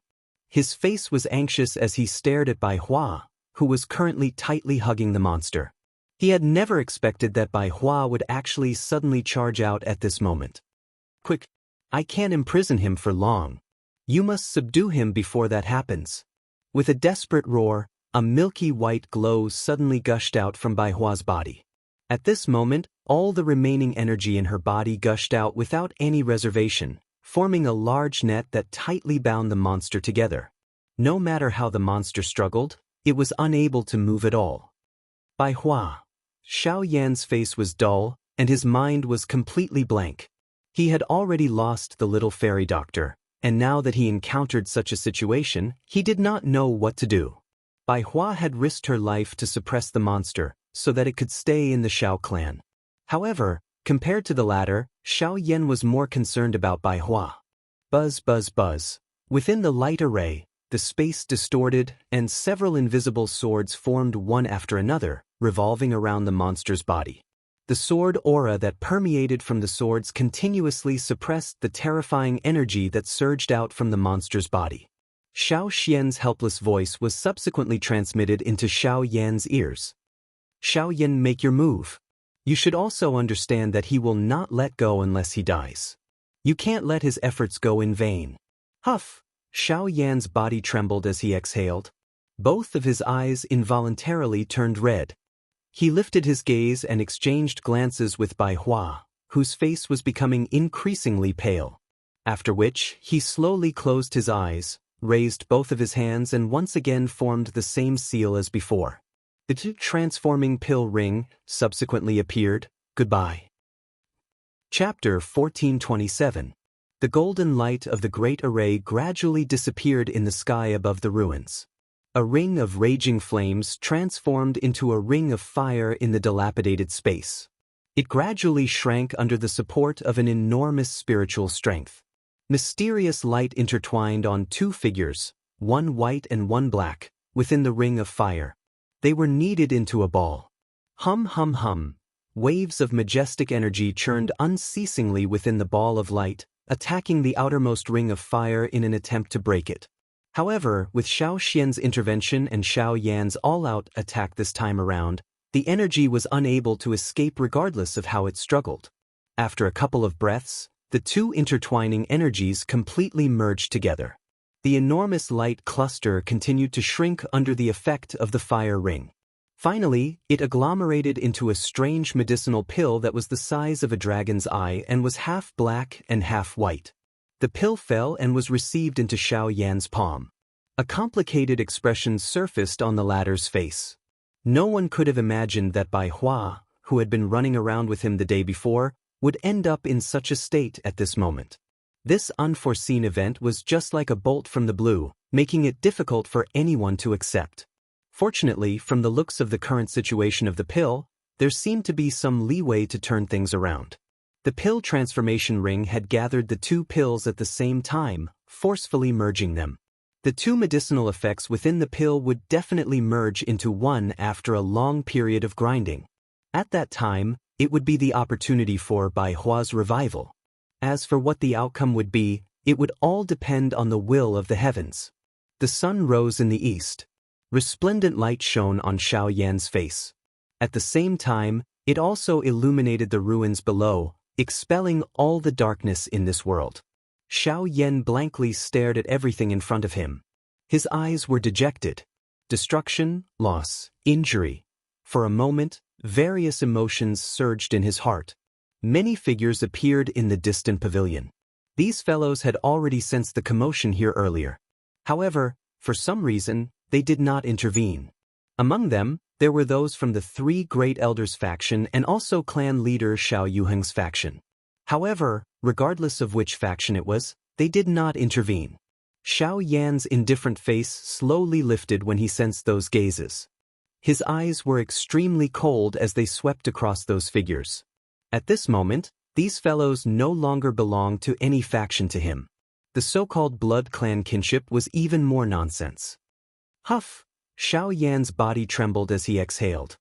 His face was anxious as he stared at Bai Hua, who was currently tightly hugging the monster. He had never expected that Bai Hua would actually suddenly charge out at this moment. Quick! I can't imprison him for long. You must subdue him before that happens. With a desperate roar, a milky white glow suddenly gushed out from Bai Hua's body. At this moment, all the remaining energy in her body gushed out without any reservation, forming a large net that tightly bound the monster together. No matter how the monster struggled, it was unable to move at all. Bai Hua. Xiao Yan's face was dull, and his mind was completely blank. He had already lost the little fairy doctor, and now that he encountered such a situation, he did not know what to do. Bai Hua had risked her life to suppress the monster, so that it could stay in the Xiao clan. However, compared to the latter, Xiao Yan was more concerned about Bai Hua. Buzz, buzz, buzz. Within the light array, the space distorted, and several invisible swords formed one after another, revolving around the monster's body. The sword aura that permeated from the swords continuously suppressed the terrifying energy that surged out from the monster's body. Xiao Xian's helpless voice was subsequently transmitted into Xiao Yan's ears. Xiao Yan, make your move. You should also understand that he will not let go unless he dies. You can't let his efforts go in vain. Huff! Xiao Yan's body trembled as he exhaled. Both of his eyes involuntarily turned red. He lifted his gaze and exchanged glances with Bai Hua, whose face was becoming increasingly pale. After which, he slowly closed his eyes, raised both of his hands and once again formed the same seal as before. The transforming pill ring subsequently appeared. Goodbye. Chapter 1427. The golden light of the great array gradually disappeared in the sky above the ruins. A ring of raging flames transformed into a ring of fire in the dilapidated space. It gradually shrank under the support of an enormous spiritual strength. Mysterious light intertwined on two figures, one white and one black, within the ring of fire. They were kneaded into a ball. Hum hum hum. Waves of majestic energy churned unceasingly within the ball of light, attacking the outermost ring of fire in an attempt to break it. However, with Xiao Xian's intervention and Xiao Yan's all-out attack this time around, the energy was unable to escape regardless of how it struggled. After a couple of breaths, the two intertwining energies completely merged together. The enormous light cluster continued to shrink under the effect of the fire ring. Finally, it agglomerated into a strange medicinal pill that was the size of a dragon's eye and was half black and half white. The pill fell and was received into Xiao Yan's palm. A complicated expression surfaced on the latter's face. No one could have imagined that Bai Hua, who had been running around with him the day before, would end up in such a state at this moment. This unforeseen event was just like a bolt from the blue, making it difficult for anyone to accept. Fortunately, from the looks of the current situation of the pill, there seemed to be some leeway to turn things around. The pill transformation ring had gathered the two pills at the same time, forcefully merging them. The two medicinal effects within the pill would definitely merge into one after a long period of grinding. At that time, it would be the opportunity for Bai Hua's revival. As for what the outcome would be, it would all depend on the will of the heavens. The sun rose in the east. Resplendent light shone on Xiao Yan's face. At the same time, it also illuminated the ruins below, expelling all the darkness in this world. Xiao Yan blankly stared at everything in front of him. His eyes were dejected. Destruction, loss, injury. For a moment, various emotions surged in his heart. Many figures appeared in the distant pavilion. These fellows had already sensed the commotion here earlier. However, for some reason, they did not intervene. Among them, there were those from the three great elders faction and also clan leader Xiao Yuheng's faction. However, regardless of which faction it was, they did not intervene. Xiao Yan's indifferent face slowly lifted when he sensed those gazes. His eyes were extremely cold as they swept across those figures. At this moment, these fellows no longer belonged to any faction to him. The so-called blood clan kinship was even more nonsense. Huff! Xiao Yan's body trembled as he exhaled.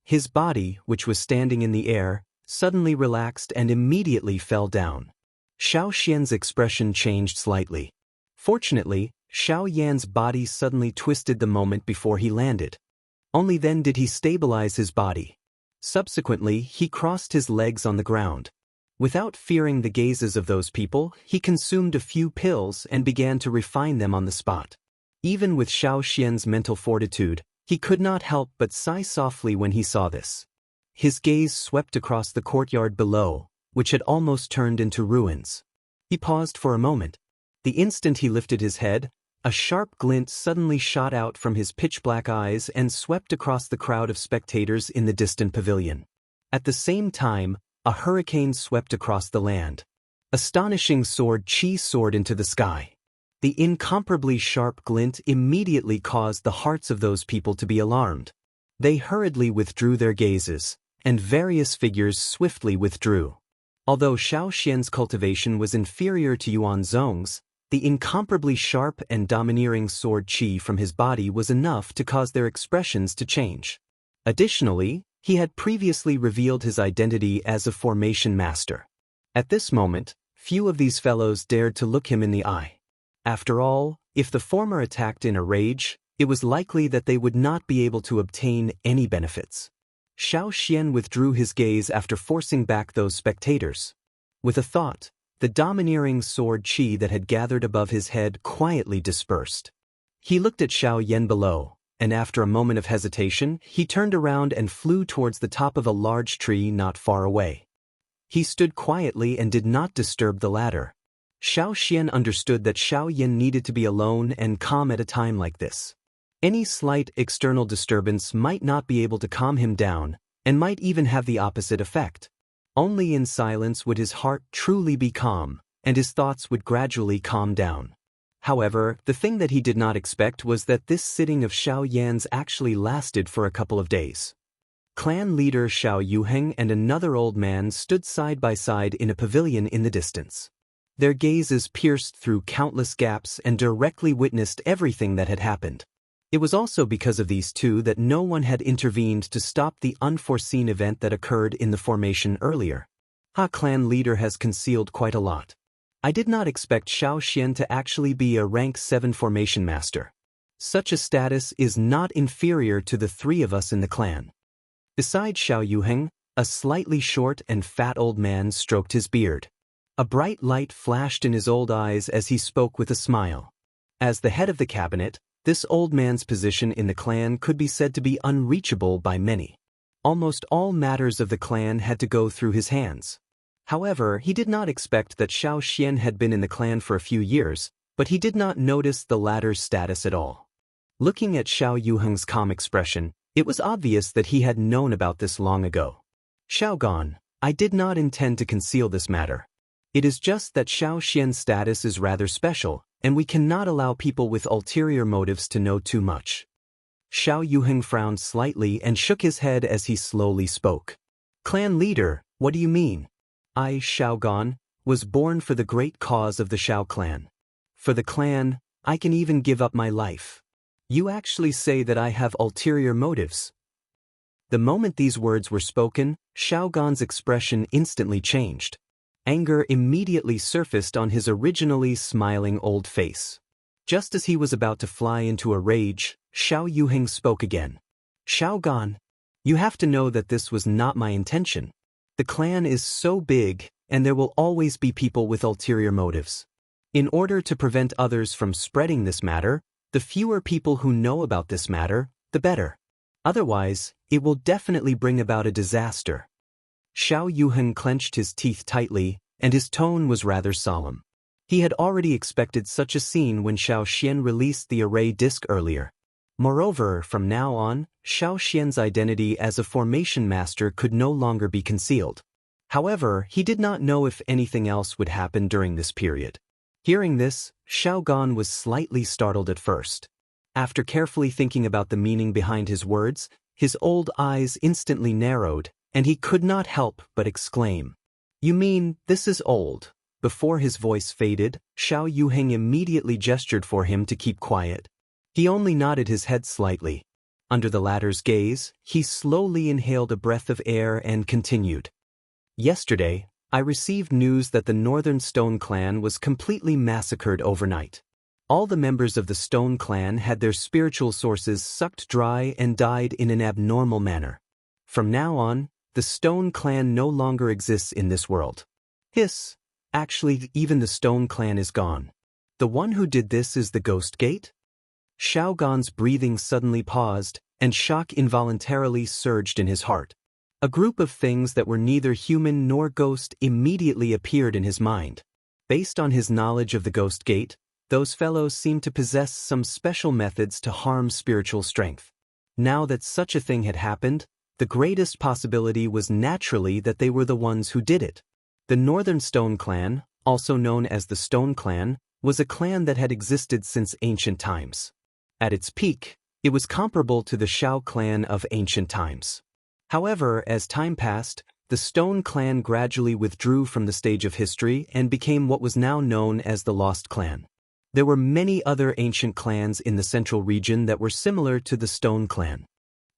His body, which was standing in the air, suddenly relaxed and immediately fell down. Xiao Xian's expression changed slightly. Fortunately, Xiao Yan's body suddenly twisted the moment before he landed. Only then did he stabilize his body. Subsequently, he crossed his legs on the ground. Without fearing the gazes of those people, he consumed a few pills and began to refine them on the spot. Even with Xiao Xian's mental fortitude, he could not help but sigh softly when he saw this. His gaze swept across the courtyard below, which had almost turned into ruins. He paused for a moment. The instant he lifted his head, a sharp glint suddenly shot out from his pitch-black eyes and swept across the crowd of spectators in the distant pavilion. At the same time, a hurricane swept across the land. Astonishing sword chi soared into the sky. The incomparably sharp glint immediately caused the hearts of those people to be alarmed. They hurriedly withdrew their gazes, and various figures swiftly withdrew. Although Xiao Xian's cultivation was inferior to Yuan Zong's, the incomparably sharp and domineering sword chi from his body was enough to cause their expressions to change. Additionally, he had previously revealed his identity as a formation master. At this moment, few of these fellows dared to look him in the eye. After all, if the former attacked in a rage, it was likely that they would not be able to obtain any benefits. Xiao Xian withdrew his gaze after forcing back those spectators. With a thought, the domineering sword chi that had gathered above his head quietly dispersed. He looked at Xiao Yan below, and after a moment of hesitation, he turned around and flew towards the top of a large tree not far away. He stood quietly and did not disturb the ladder. Xiao Xian understood that Xiao Yan needed to be alone and calm at a time like this. Any slight external disturbance might not be able to calm him down, and might even have the opposite effect. Only in silence would his heart truly be calm, and his thoughts would gradually calm down. However, the thing that he did not expect was that this sitting of Xiao Yan's actually lasted for a couple of days. Clan leader Xiao Yuheng and another old man stood side by side in a pavilion in the distance. Their gazes pierced through countless gaps and directly witnessed everything that had happened. It was also because of these two that no one had intervened to stop the unforeseen event that occurred in the formation earlier. Clan leader has concealed quite a lot. I did not expect Xiao Xian to actually be a rank 7 formation master. Such a status is not inferior to the three of us in the clan. Beside Xiao Yuheng, a slightly short and fat old man stroked his beard. A bright light flashed in his old eyes as he spoke with a smile. As the head of the cabinet, This old man's position in the clan could be said to be unreachable by many. Almost all matters of the clan had to go through his hands. However, he did not expect that Xiao Xian had been in the clan for a few years, but he did not notice the latter's status at all. Looking at Xiao Yuheng's calm expression, it was obvious that he had known about this long ago. Xiaogan, I did not intend to conceal this matter. It is just that Xiao Xian's status is rather special, and we cannot allow people with ulterior motives to know too much. Xiao Yuheng frowned slightly and shook his head as he slowly spoke. Clan leader, what do you mean? I, Xiaogan, was born for the great cause of the Xiao clan. For the clan, I can even give up my life. You actually say that I have ulterior motives. The moment these words were spoken, Xiaogan's expression instantly changed. Anger immediately surfaced on his originally smiling old face. Just as he was about to fly into a rage, Xiao Yuheng spoke again. Xiaogan, you have to know that this was not my intention. The clan is so big, and there will always be people with ulterior motives. In order to prevent others from spreading this matter, the fewer people who know about this matter, the better. Otherwise, it will definitely bring about a disaster. Xiao Yuheng clenched his teeth tightly, and his tone was rather solemn. He had already expected such a scene when Xiao Xian released the array disc earlier. Moreover, from now on, Xiao Xian's identity as a formation master could no longer be concealed. However, he did not know if anything else would happen during this period. Hearing this, Xiaogan was slightly startled at first. After carefully thinking about the meaning behind his words, his old eyes instantly narrowed, and he could not help but exclaim, You mean, this is old? Before his voice faded, Xiao Yuheng immediately gestured for him to keep quiet. He only nodded his head slightly. Under the latter's gaze, he slowly inhaled a breath of air and continued. Yesterday, I received news that the Northern Stone Clan was completely massacred overnight. All the members of the Stone Clan had their spiritual sources sucked dry and died in an abnormal manner. From now on, the Stone Clan no longer exists in this world. Hiss. Actually, even the Stone Clan is gone. The one who did this is the Ghost Gate? Xiaogan's breathing suddenly paused, and shock involuntarily surged in his heart. A group of things that were neither human nor ghost immediately appeared in his mind. Based on his knowledge of the Ghost Gate, those fellows seemed to possess some special methods to harm spiritual strength. Now that such a thing had happened, the greatest possibility was naturally that they were the ones who did it. The Northern Stone Clan, also known as the Stone Clan, was a clan that had existed since ancient times. At its peak, it was comparable to the Xiao clan of ancient times. However, as time passed, the Stone Clan gradually withdrew from the stage of history and became what was now known as the Lost Clan. There were many other ancient clans in the central region that were similar to the Stone Clan.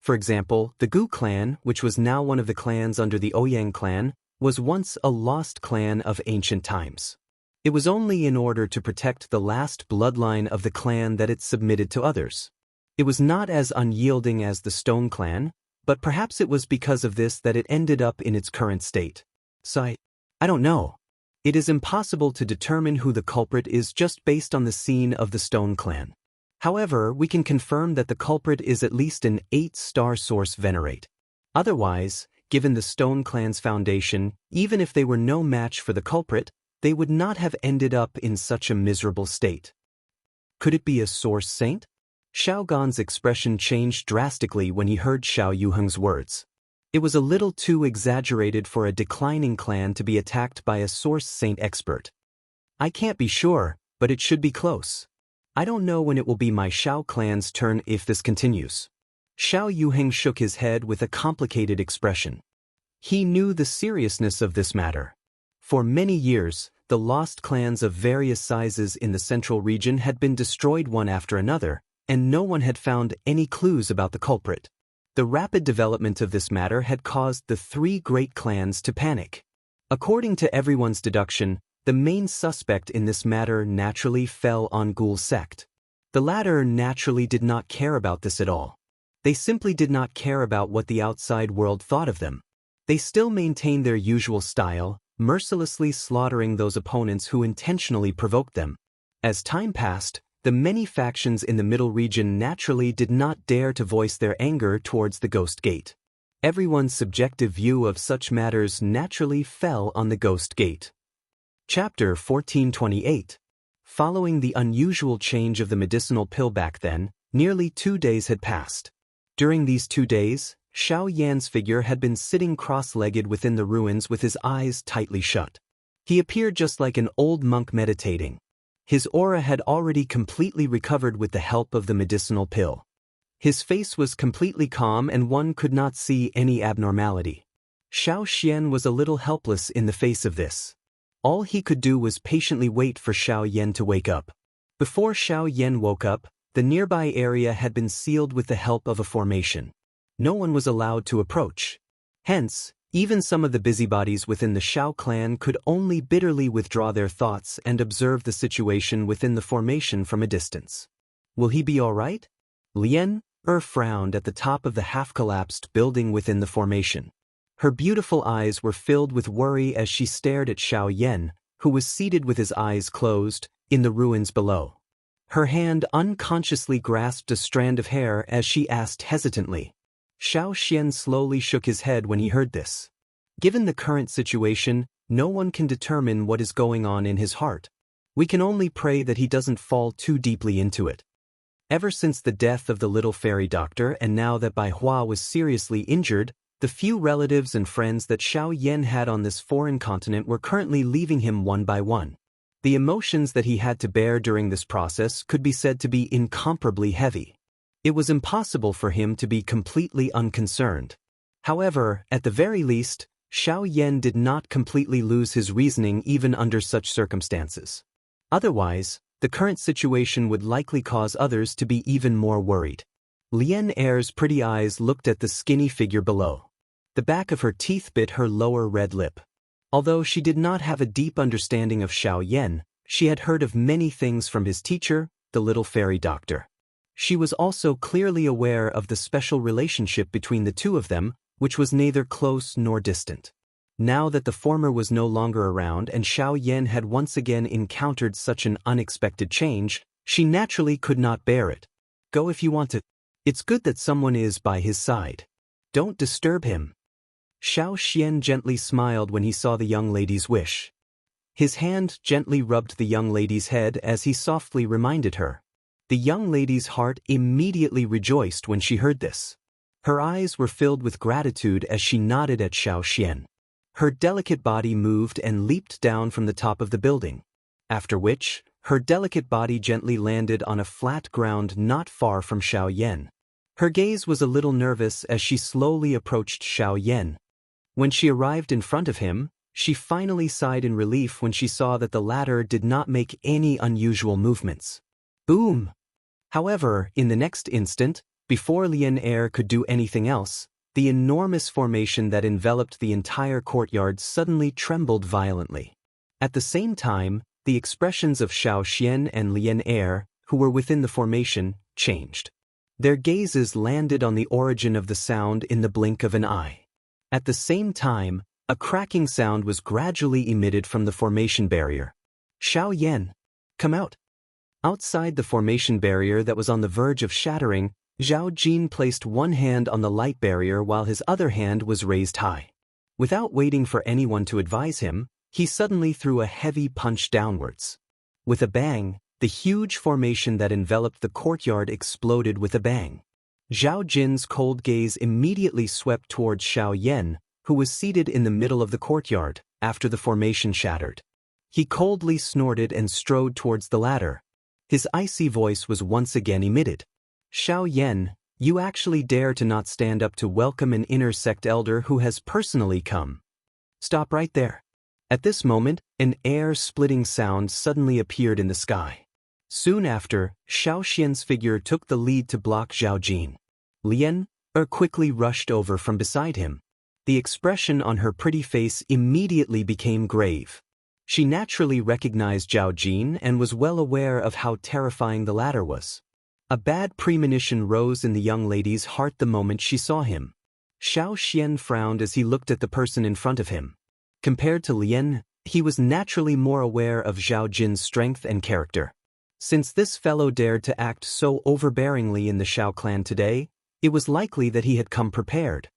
For example, the Gu clan, which was now one of the clans under the Ouyang clan, was once a lost clan of ancient times. It was only in order to protect the last bloodline of the clan that it submitted to others. It was not as unyielding as the Stone Clan, but perhaps it was because of this that it ended up in its current state. So, I don't know. It is impossible to determine who the culprit is just based on the scene of the Stone Clan. However, we can confirm that the culprit is at least an 8-star source venerate. Otherwise, given the Stone Clan's foundation, even if they were no match for the culprit, they would not have ended up in such a miserable state. Could it be a source saint? Xiaogan's expression changed drastically when he heard Xiao Yuheng's words. It was a little too exaggerated for a declining clan to be attacked by a source saint expert. I can't be sure, but it should be close. I don't know when it will be my Xiao clan's turn if this continues. Xiao Yuheng shook his head with a complicated expression. He knew the seriousness of this matter. For many years, the lost clans of various sizes in the central region had been destroyed one after another, and no one had found any clues about the culprit. The rapid development of this matter had caused the 3 great clans to panic. According to everyone's deduction, the main suspect in this matter naturally fell on Ghoul sect. The latter naturally did not care about this at all. They simply did not care about what the outside world thought of them. They still maintained their usual style, mercilessly slaughtering those opponents who intentionally provoked them. As time passed, the many factions in the middle region naturally did not dare to voice their anger towards the Ghost Gate. Everyone's subjective view of such matters naturally fell on the Ghost Gate. Chapter 1428. Following the unusual change of the medicinal pill back then, nearly 2 days had passed. During these 2 days, Xiao Yan's figure had been sitting cross-legged within the ruins with his eyes tightly shut. He appeared just like an old monk meditating. His aura had already completely recovered with the help of the medicinal pill. His face was completely calm and one could not see any abnormality. Xiao Xian was a little helpless in the face of this. All he could do was patiently wait for Xiao Yan to wake up. Before Xiao Yan woke up, the nearby area had been sealed with the help of a formation. No one was allowed to approach. Hence, even some of the busybodies within the Xiao clan could only bitterly withdraw their thoughts and observe the situation within the formation from a distance. Will he be all right? Lien frowned at the top of the half-collapsed building within the formation. Her beautiful eyes were filled with worry as she stared at Xiao Yan, who was seated with his eyes closed, in the ruins below. Her hand unconsciously grasped a strand of hair as she asked hesitantly. Xiao Xian slowly shook his head when he heard this. Given the current situation, no one can determine what is going on in his heart. We can only pray that he doesn't fall too deeply into it. Ever since the death of the little fairy doctor and now that Bai Hua was seriously injured, the few relatives and friends that Xiao Yan had on this foreign continent were currently leaving him one by one. The emotions that he had to bear during this process could be said to be incomparably heavy. It was impossible for him to be completely unconcerned. However, at the very least, Xiao Yan did not completely lose his reasoning even under such circumstances. Otherwise, the current situation would likely cause others to be even more worried. Lien Er's pretty eyes looked at the skinny figure below. The back of her teeth bit her lower red lip. Although she did not have a deep understanding of Xiao Yan, she had heard of many things from his teacher, the little fairy doctor. She was also clearly aware of the special relationship between the two of them, which was neither close nor distant. Now that the former was no longer around and Xiao Yan had once again encountered such an unexpected change, she naturally could not bear it. Go if you want to. It's good that someone is by his side. Don't disturb him. Xiao Xian gently smiled when he saw the young lady's wish. His hand gently rubbed the young lady's head as he softly reminded her. The young lady's heart immediately rejoiced when she heard this. Her eyes were filled with gratitude as she nodded at Xiao Xian. Her delicate body moved and leaped down from the top of the building, after which, her delicate body gently landed on a flat ground not far from Xiao Yan. Her gaze was a little nervous as she slowly approached Xiao Yan. When she arrived in front of him, she finally sighed in relief when she saw that the latter did not make any unusual movements. Boom! However, in the next instant, before Lien Er could do anything else, the enormous formation that enveloped the entire courtyard suddenly trembled violently. At the same time, the expressions of Xiao Xian and Lien Er, who were within the formation, changed. Their gazes landed on the origin of the sound in the blink of an eye. At the same time, a cracking sound was gradually emitted from the formation barrier. Xiao Yan, come out. Outside the formation barrier that was on the verge of shattering, Zhao Jin placed one hand on the light barrier while his other hand was raised high. Without waiting for anyone to advise him, he suddenly threw a heavy punch downwards. With a bang, the huge formation that enveloped the courtyard exploded with a bang. Zhao Jin's cold gaze immediately swept towards Xiao Yan, who was seated in the middle of the courtyard, after the formation shattered. He coldly snorted and strode towards the latter. His icy voice was once again emitted. Xiao Yan, you actually dare to not stand up to welcome an inner sect elder who has personally come. Stop right there. At this moment, an air-splitting sound suddenly appeared in the sky. Soon after, Xiao Xian's figure took the lead to block Zhao Jin. Lien quickly rushed over from beside him. The expression on her pretty face immediately became grave. She naturally recognized Zhao Jin and was well aware of how terrifying the latter was. A bad premonition rose in the young lady's heart the moment she saw him. Xiao Xian frowned as he looked at the person in front of him. Compared to Lien, he was naturally more aware of Zhao Jin's strength and character. Since this fellow dared to act so overbearingly in the Xiao clan today, it was likely that he had come prepared.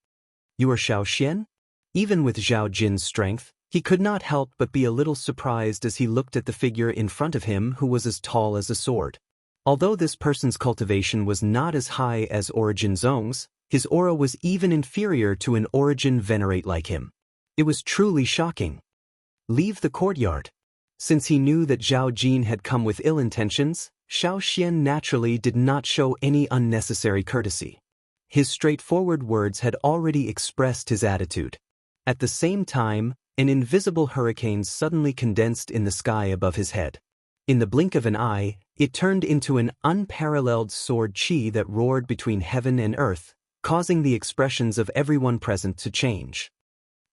You are Xiao Xian? Even with Zhao Jin's strength, he could not help but be a little surprised as he looked at the figure in front of him who was as tall as a sword. Although this person's cultivation was not as high as Origin Zong's, his aura was even inferior to an Origin Venerate like him. It was truly shocking. Leave the courtyard. Since he knew that Zhao Jin had come with ill intentions, Xiao Xian naturally did not show any unnecessary courtesy. His straightforward words had already expressed his attitude. At the same time, an invisible hurricane suddenly condensed in the sky above his head. In the blink of an eye, it turned into an unparalleled sword qi that roared between heaven and earth, causing the expressions of everyone present to change.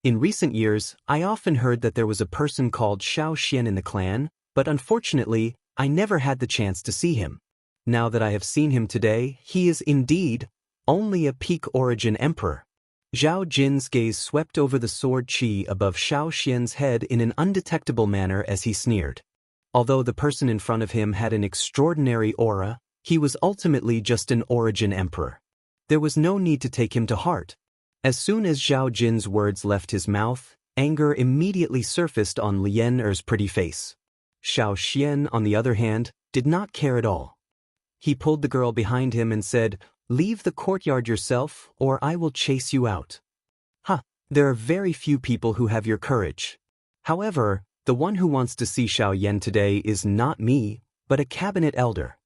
In recent years, I often heard that there was a person called Xiao Xian in the clan, but unfortunately, I never had the chance to see him. Now that I have seen him today, he is indeed only a peak Origin emperor. Zhao Jin's gaze swept over the sword qi above Xiao Xian's head in an undetectable manner as he sneered. Although the person in front of him had an extraordinary aura, he was ultimately just an Origin emperor. There was no need to take him to heart. As soon as Zhao Jin's words left his mouth, anger immediately surfaced on Lian Er's pretty face. Xiao Xian, on the other hand, did not care at all. He pulled the girl behind him and said, "Leave the courtyard yourself, or I will chase you out." There are very few people who have your courage. However, the one who wants to see Xiao Yan today is not me, but a cabinet elder.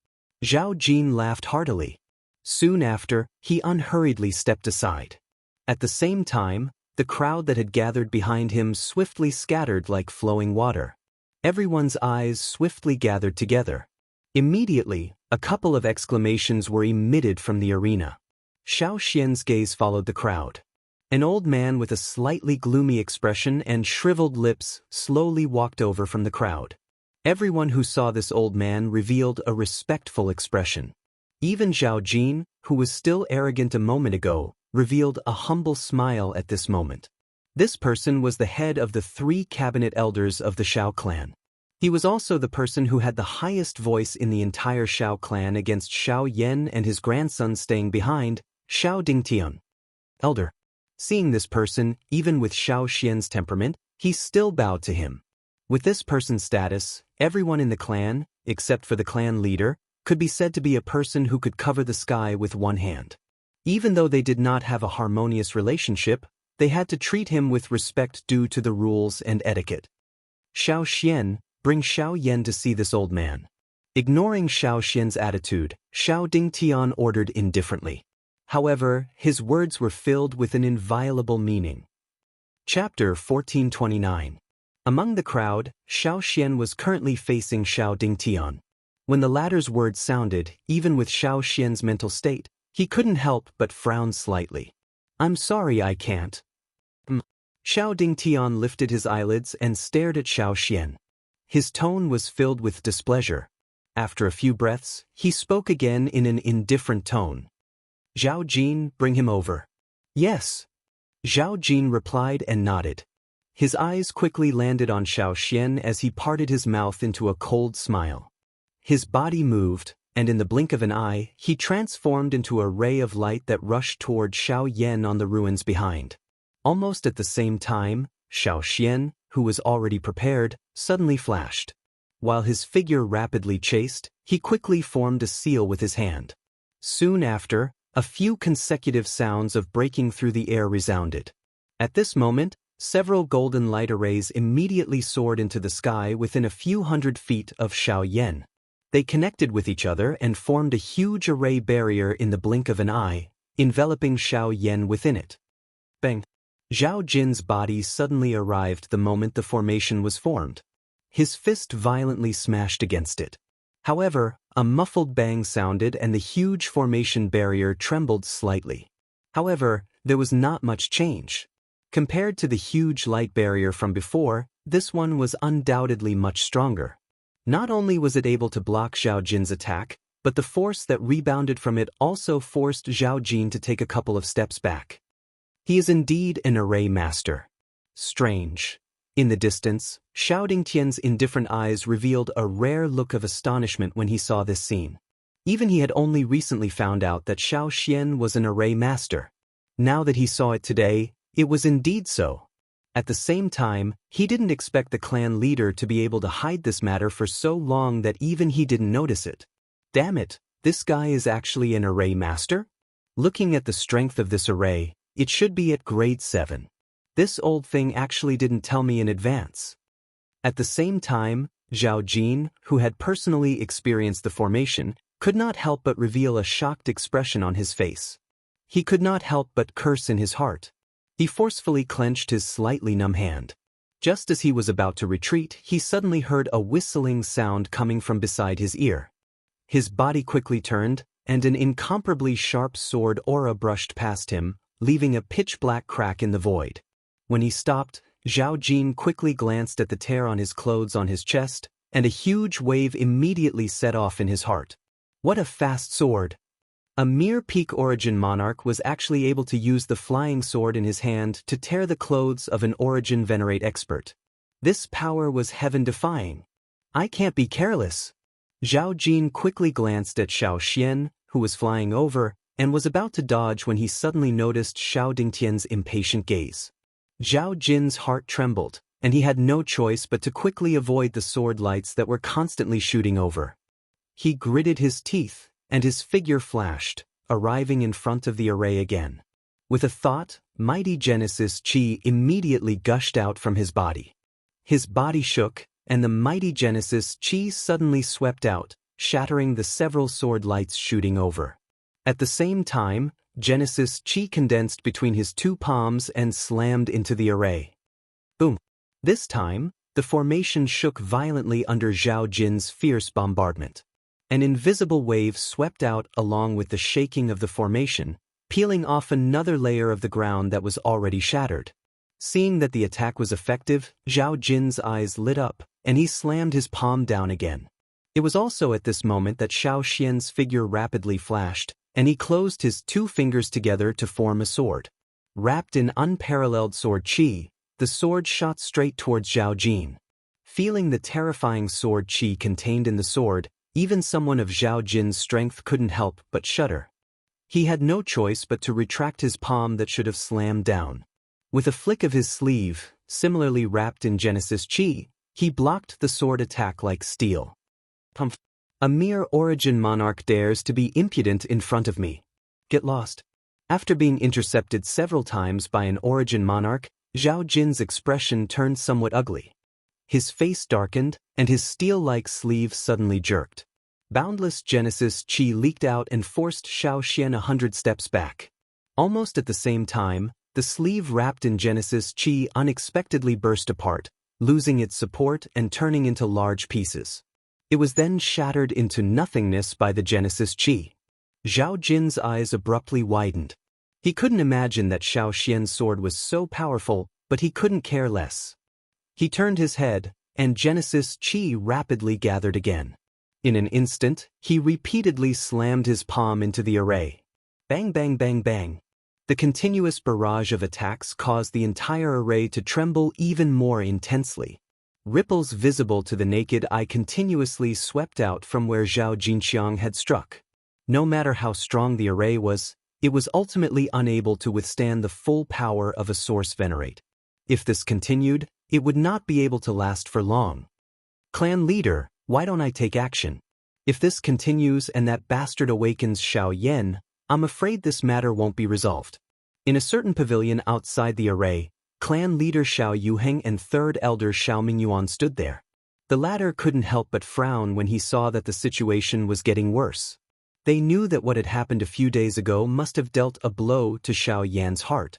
Zhao Jin laughed heartily. Soon after, he unhurriedly stepped aside. At the same time, the crowd that had gathered behind him swiftly scattered like flowing water. Everyone's eyes swiftly gathered together. Immediately, a couple of exclamations were emitted from the arena. Xiao Xian's gaze followed the crowd. An old man with a slightly gloomy expression and shriveled lips slowly walked over from the crowd. Everyone who saw this old man revealed a respectful expression. Even Zhao Jin, who was still arrogant a moment ago, revealed a humble smile at this moment. This person was the head of the 3 cabinet elders of the Xiao clan. He was also the person who had the highest voice in the entire Xiao clan against Xiao Yan and his grandson staying behind, Xiao Dingtian. Elder. Seeing this person, even with Xiao Xian's temperament, he still bowed to him. With this person's status, everyone in the clan, except for the clan leader, could be said to be a person who could cover the sky with one hand. Even though they did not have a harmonious relationship, they had to treat him with respect due to the rules and etiquette. Xiao Xian, bring Xiao Yan to see this old man. Ignoring Xiao Xian's attitude, Xiao Dingtian ordered indifferently. However, his words were filled with an inviolable meaning. Chapter 1429. Among the crowd, Xiao Xian was currently facing Xiao Dingtian. When the latter's words sounded, even with Xiao Xian's mental state, he couldn't help but frown slightly. "I'm sorry I can't." Xiao Dingtian lifted his eyelids and stared at Xiao Xian. His tone was filled with displeasure. After a few breaths, he spoke again in an indifferent tone. "Zhao Jin, bring him over." "Yes." Zhao Jin replied and nodded. His eyes quickly landed on Xiao Xian as he parted his mouth into a cold smile. His body moved, and in the blink of an eye, he transformed into a ray of light that rushed toward Xiao Yan on the ruins behind. Almost at the same time, Xiao Xian, who was already prepared, suddenly flashed. While his figure rapidly chased, he quickly formed a seal with his hand. Soon after, a few consecutive sounds of breaking through the air resounded. At this moment, several golden light arrays immediately soared into the sky within a few hundred feet of Xiao Yan. They connected with each other and formed a huge array barrier in the blink of an eye, enveloping Xiao Yan within it. Bang! Zhao Jin's body suddenly arrived the moment the formation was formed. His fist violently smashed against it. However, a muffled bang sounded and the huge formation barrier trembled slightly. However, there was not much change. Compared to the huge light barrier from before, this one was undoubtedly much stronger. Not only was it able to block Zhao Jin's attack, but the force that rebounded from it also forced Zhao Jin to take a couple of steps back. He is indeed an array master. Strange. In the distance, Xiao Dingtian's indifferent eyes revealed a rare look of astonishment when he saw this scene. Even he had only recently found out that Xiao Xian was an array master. Now that he saw it today, it was indeed so. At the same time, he didn't expect the clan leader to be able to hide this matter for so long that even he didn't notice it. Damn it, this guy is actually an array master? Looking at the strength of this array, it should be at grade 7. This old thing actually didn't tell me in advance. At the same time, Zhao Jin, who had personally experienced the formation, could not help but reveal a shocked expression on his face. He could not help but curse in his heart. He forcefully clenched his slightly numb hand. Just as he was about to retreat, he suddenly heard a whistling sound coming from beside his ear. His body quickly turned, and an incomparably sharp sword aura brushed past him, leaving a pitch-black crack in the void. When he stopped, Zhao Jin quickly glanced at the tear on his clothes on his chest, and a huge wave immediately set off in his heart. What a fast sword! A mere peak origin monarch was actually able to use the flying sword in his hand to tear the clothes of an origin venerate expert. This power was heaven-defying. I can't be careless. Zhao Jin quickly glanced at Xiao Xian, who was flying over, and was about to dodge when he suddenly noticed Xiao Dingtian's impatient gaze. Zhao Jin's heart trembled, and he had no choice but to quickly avoid the sword lights that were constantly shooting over. He gritted his teeth, and his figure flashed, arriving in front of the array again. With a thought, mighty Genesis Chi immediately gushed out from his body. His body shook, and the mighty Genesis Chi suddenly swept out, shattering the several sword lights shooting over. At the same time, Genesis Chi condensed between his two palms and slammed into the array. Boom! This time, the formation shook violently under Zhao Jin's fierce bombardment. An invisible wave swept out along with the shaking of the formation, peeling off another layer of the ground that was already shattered. Seeing that the attack was effective, Zhao Jin's eyes lit up, and he slammed his palm down again. It was also at this moment that Xiao Xian's figure rapidly flashed, and he closed his two fingers together to form a sword. Wrapped in unparalleled sword chi, the sword shot straight towards Zhao Jin. Feeling the terrifying sword chi contained in the sword, even someone of Zhao Jin's strength couldn't help but shudder. He had no choice but to retract his palm that should have slammed down. With a flick of his sleeve, similarly wrapped in Genesis Chi, he blocked the sword attack like steel. Pumph! A mere origin monarch dares to be impudent in front of me. Get lost. After being intercepted several times by an origin monarch, Zhao Jin's expression turned somewhat ugly. His face darkened, and his steel-like sleeve suddenly jerked. Boundless Genesis Chi leaked out and forced Xiao Xian 100 steps back. Almost at the same time, the sleeve wrapped in Genesis Chi unexpectedly burst apart, losing its support and turning into large pieces. It was then shattered into nothingness by the Genesis Chi. Zhao Jin's eyes abruptly widened. He couldn't imagine that Xiao Xian's sword was so powerful, but he couldn't care less. He turned his head, and Genesis Chi rapidly gathered again. In an instant, he repeatedly slammed his palm into the array. Bang bang bang bang. The continuous barrage of attacks caused the entire array to tremble even more intensely. Ripples visible to the naked eye continuously swept out from where Zhao Jinxiang had struck. No matter how strong the array was, it was ultimately unable to withstand the full power of a source venerate. If this continued, it would not be able to last for long. Clan leader, why don't I take action? If this continues and that bastard awakens Xiao Yan, I'm afraid this matter won't be resolved. In a certain pavilion outside the array, clan leader Xiao Yuheng and third elder Xiao Mingyuan stood there. The latter couldn't help but frown when he saw that the situation was getting worse. They knew that what had happened a few days ago must have dealt a blow to Xiao Yan's heart.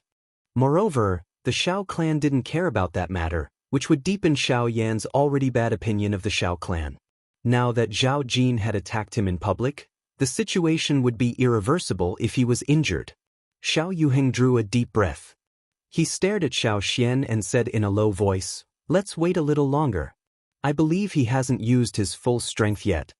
Moreover, the Xiao clan didn't care about that matter, which would deepen Xiao Yan's already bad opinion of the Xiao clan. Now that Zhao Jin had attacked him in public, the situation would be irreversible if he was injured. Xiao Yuheng drew a deep breath. He stared at Xiao Xian and said in a low voice, "Let's wait a little longer. I believe he hasn't used his full strength yet."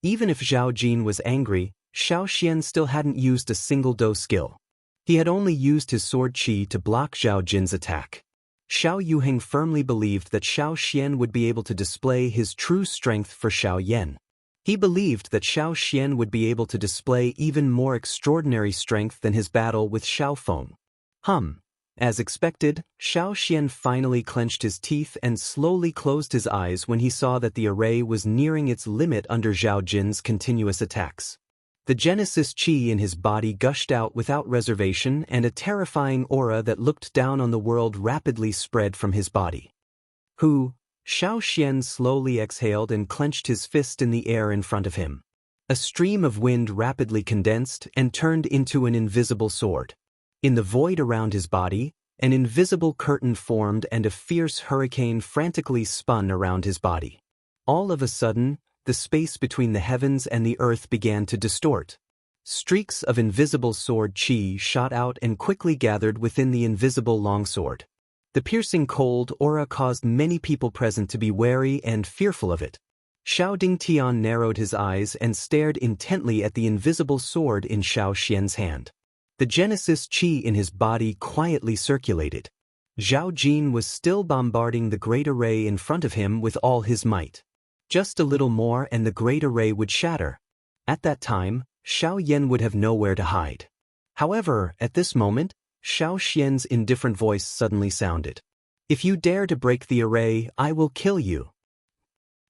Even if Zhao Jin was angry, Xiao Xian still hadn't used a single Do skill. He had only used his sword chi to block Zhao Jin's attack. Xiao Yuheng firmly believed that Xiao Xian would be able to display his true strength for Xiao Yan. He believed that Xiao Xian would be able to display even more extraordinary strength than his battle with Xiao Feng. As expected, Xiao Xian finally clenched his teeth and slowly closed his eyes when he saw that the array was nearing its limit under Zhao Jin's continuous attacks. The Genesis Qi in his body gushed out without reservation, and a terrifying aura that looked down on the world rapidly spread from his body. Xiao Xian slowly exhaled and clenched his fist in the air in front of him. A stream of wind rapidly condensed and turned into an invisible sword. In the void around his body, an invisible curtain formed and a fierce hurricane frantically spun around his body. All of a sudden, the space between the heavens and the earth began to distort. Streaks of invisible sword qi shot out and quickly gathered within the invisible longsword. The piercing cold aura caused many people present to be wary and fearful of it. Xiao Dingtian narrowed his eyes and stared intently at the invisible sword in Xiao Xian's hand. The Genesis Qi in his body quietly circulated. Zhao Jin was still bombarding the great array in front of him with all his might. Just a little more and the great array would shatter. At that time, Xiao Yan would have nowhere to hide. However, at this moment, Xiao Xian's indifferent voice suddenly sounded. "If you dare to break the array, I will kill you."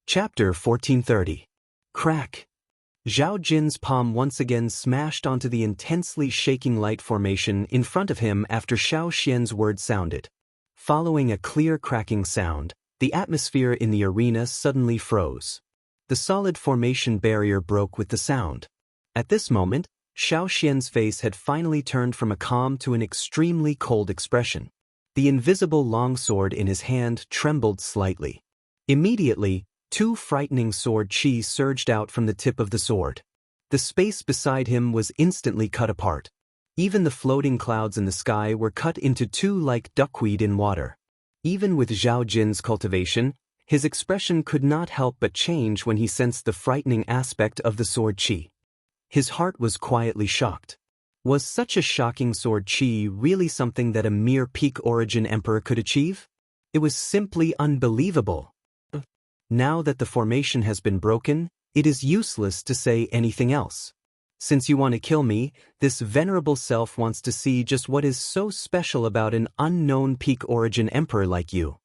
Chapter 1430. Crack. Zhao Jin's palm once again smashed onto the intensely shaking light formation in front of him after Xiao Xian's word sounded. Following a clear cracking sound, the atmosphere in the arena suddenly froze. The solid formation barrier broke with the sound. At this moment, Xiao Xian's face had finally turned from a calm to an extremely cold expression. The invisible longsword in his hand trembled slightly. Immediately, two frightening sword qi surged out from the tip of the sword. The space beside him was instantly cut apart. Even the floating clouds in the sky were cut into two like duckweed in water. Even with Zhao Jin's cultivation, his expression could not help but change when he sensed the frightening aspect of the sword qi. His heart was quietly shocked. Was such a shocking sword qi really something that a mere peak origin emperor could achieve? It was simply unbelievable. Now that the formation has been broken, it is useless to say anything else. Since you want to kill me, this venerable self wants to see just what is so special about an unknown peak origin emperor like you.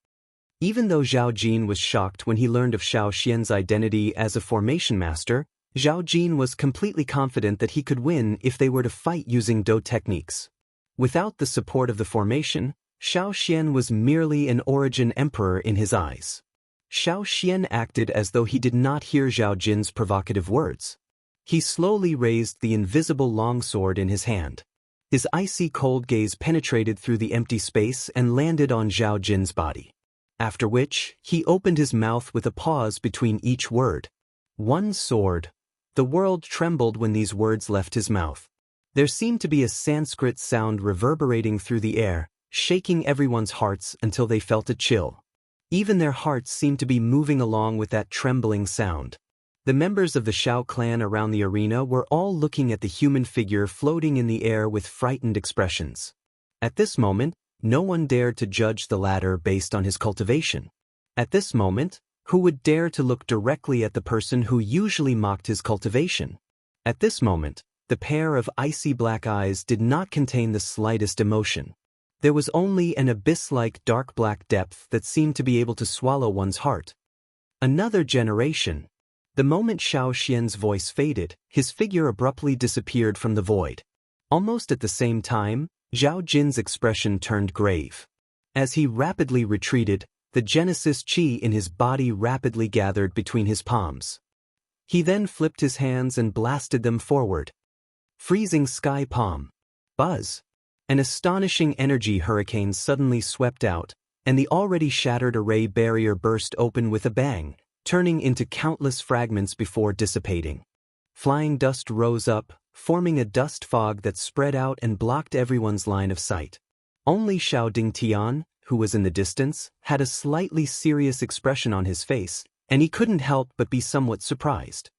Even though Zhao Jin was shocked when he learned of Xiao Xian's identity as a formation master, Zhao Jin was completely confident that he could win if they were to fight using Do techniques. Without the support of the formation, Xiao Xian was merely an origin emperor in his eyes. Xiao Xian acted as though he did not hear Zhao Jin's provocative words. He slowly raised the invisible longsword in his hand. His icy cold gaze penetrated through the empty space and landed on Zhao Jin's body. After which, he opened his mouth with a pause between each word. One sword. The world trembled when these words left his mouth. There seemed to be a Sanskrit sound reverberating through the air, shaking everyone's hearts until they felt a chill. Even their hearts seemed to be moving along with that trembling sound. The members of the Xiao clan around the arena were all looking at the human figure floating in the air with frightened expressions. At this moment, no one dared to judge the latter based on his cultivation. At this moment, who would dare to look directly at the person who usually mocked his cultivation? At this moment, the pair of icy black eyes did not contain the slightest emotion. There was only an abyss-like dark black depth that seemed to be able to swallow one's heart. Another generation. The moment Xiao Xian's voice faded, his figure abruptly disappeared from the void. Almost at the same time, Zhao Jin's expression turned grave. As he rapidly retreated, the Genesis Qi in his body rapidly gathered between his palms. He then flipped his hands and blasted them forward. Freezing sky palm. Buzz. An astonishing energy hurricane suddenly swept out, and the already shattered array barrier burst open with a bang, turning into countless fragments before dissipating. Flying dust rose up, forming a dust fog that spread out and blocked everyone's line of sight. Only Xiao Dingtian, who was in the distance, had a slightly serious expression on his face, and he couldn't help but be somewhat surprised.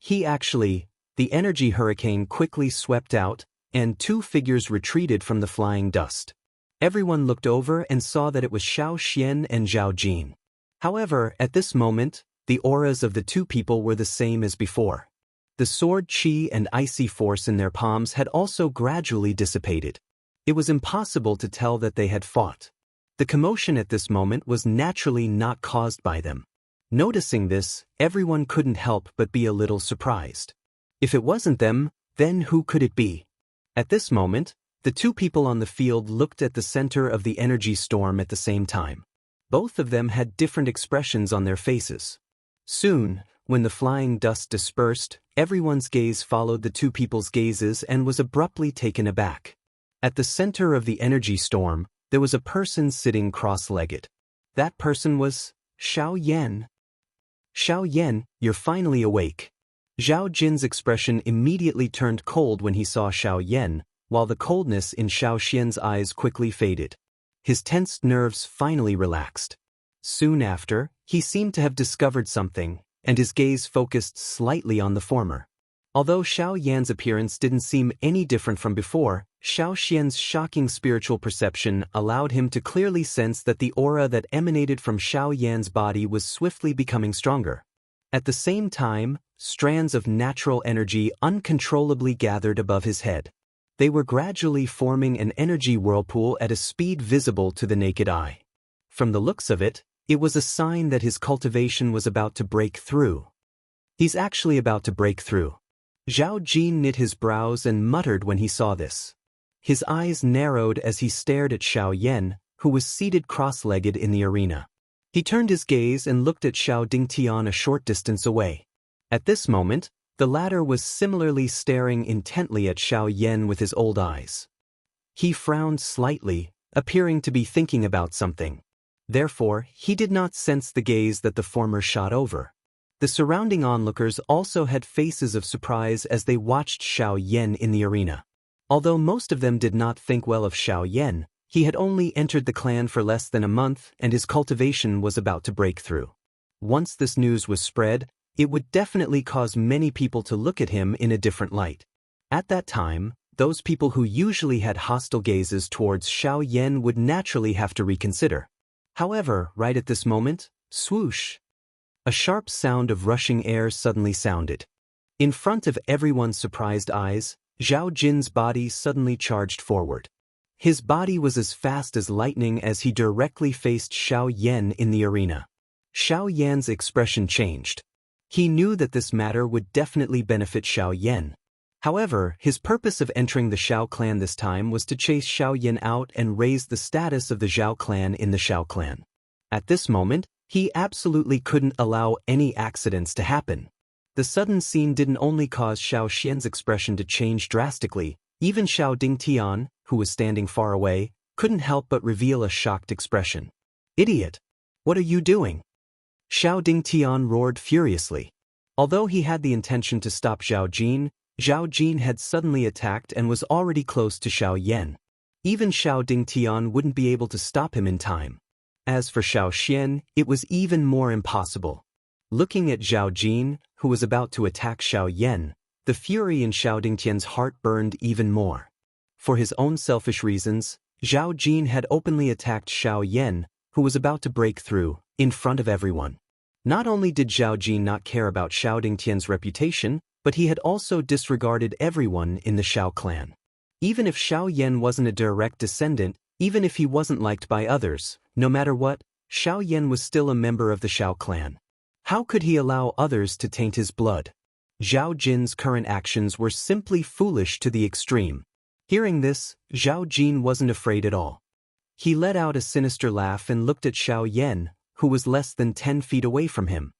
The energy hurricane quickly swept out, and two figures retreated from the flying dust. Everyone looked over and saw that it was Xiao Xian and Zhao Jin. However, at this moment, the auras of the two people were the same as before. The sword qi and icy force in their palms had also gradually dissipated. It was impossible to tell that they had fought. The commotion at this moment was naturally not caused by them. Noticing this, everyone couldn't help but be a little surprised. If it wasn't them, then who could it be? At this moment, the two people on the field looked at the center of the energy storm at the same time. Both of them had different expressions on their faces. Soon, when the flying dust dispersed, everyone's gaze followed the two people's gazes and was abruptly taken aback. At the center of the energy storm, there was a person sitting cross-legged. That person was Xiao Yan. Xiao Yan, you're finally awake. Zhao Jin's expression immediately turned cold when he saw Xiao Yan, while the coldness in Xiao Xian's eyes quickly faded. His tensed nerves finally relaxed. Soon after, he seemed to have discovered something, and his gaze focused slightly on the former. Although Xiao Yan's appearance didn't seem any different from before, Xiao Xian's shocking spiritual perception allowed him to clearly sense that the aura that emanated from Xiao Yan's body was swiftly becoming stronger. At the same time, strands of natural energy uncontrollably gathered above his head. They were gradually forming an energy whirlpool at a speed visible to the naked eye. From the looks of it, it was a sign that his cultivation was about to break through. He's actually about to break through. Zhao Jin knit his brows and muttered when he saw this. His eyes narrowed as he stared at Xiao Yan, who was seated cross-legged in the arena. He turned his gaze and looked at Xiao Dingtian a short distance away. At this moment, the latter was similarly staring intently at Xiao Yan with his old eyes. He frowned slightly, appearing to be thinking about something. Therefore, he did not sense the gaze that the former shot over. The surrounding onlookers also had faces of surprise as they watched Xiao Yan in the arena. Although most of them did not think well of Xiao Yan, he had only entered the clan for less than a month and his cultivation was about to break through. Once this news was spread, it would definitely cause many people to look at him in a different light. At that time, those people who usually had hostile gazes towards Xiao Yan would naturally have to reconsider. However, right at this moment, swoosh! A sharp sound of rushing air suddenly sounded. In front of everyone's surprised eyes, Zhao Jin's body suddenly charged forward. His body was as fast as lightning as he directly faced Xiao Yan in the arena. Xiao Yan's expression changed. He knew that this matter would definitely benefit Xiao Yan. However, his purpose of entering the Xiao clan this time was to chase Xiao Yan out and raise the status of the Zhao clan in the Xiao clan. At this moment, he absolutely couldn't allow any accidents to happen. The sudden scene didn't only cause Xiao Xian's expression to change drastically, even Xiao Dingtian, who was standing far away, couldn't help but reveal a shocked expression. "Idiot! What are you doing?" Xiao Dingtian roared furiously. Although he had the intention to stop Zhao Jin had suddenly attacked and was already close to Xiao Yan. Even Xiao Dingtian wouldn't be able to stop him in time. As for Xiao Xian, it was even more impossible. Looking at Zhao Jin, who was about to attack Xiao Yan, the fury in Xiao Dingtian's heart burned even more. For his own selfish reasons, Zhao Jin had openly attacked Xiao Yan, who was about to break through, in front of everyone. Not only did Zhao Jin not care about Xiao Dingtian's reputation, but he had also disregarded everyone in the Xiao clan. Even if Xiao Yan wasn't a direct descendant, even if he wasn't liked by others, no matter what, Xiao Yan was still a member of the Xiao clan. How could he allow others to taint his blood? Zhao Jin's current actions were simply foolish to the extreme. Hearing this, Zhao Jin wasn't afraid at all. He let out a sinister laugh and looked at Xiao Yan, who was less than 10 feet away from him.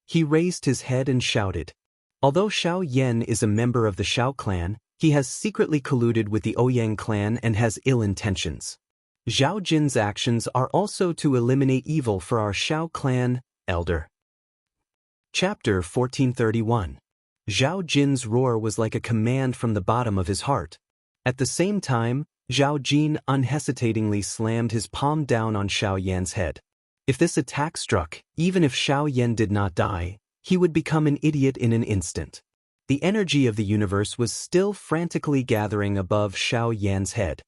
He raised his head and shouted. Although Xiao Yan is a member of the Xiao clan, he has secretly colluded with the Ouyang clan and has ill intentions. Zhao Jin's actions are also to eliminate evil for our Xiao clan, elder. Chapter 1431. Zhao Jin's roar was like a command from the bottom of his heart. At the same time, Zhao Jin unhesitatingly slammed his palm down on Xiao Yan's head. If this attack struck, even if Xiao Yan did not die, he would become an idiot in an instant. The energy of the universe was still frantically gathering above Xiao Yan's head.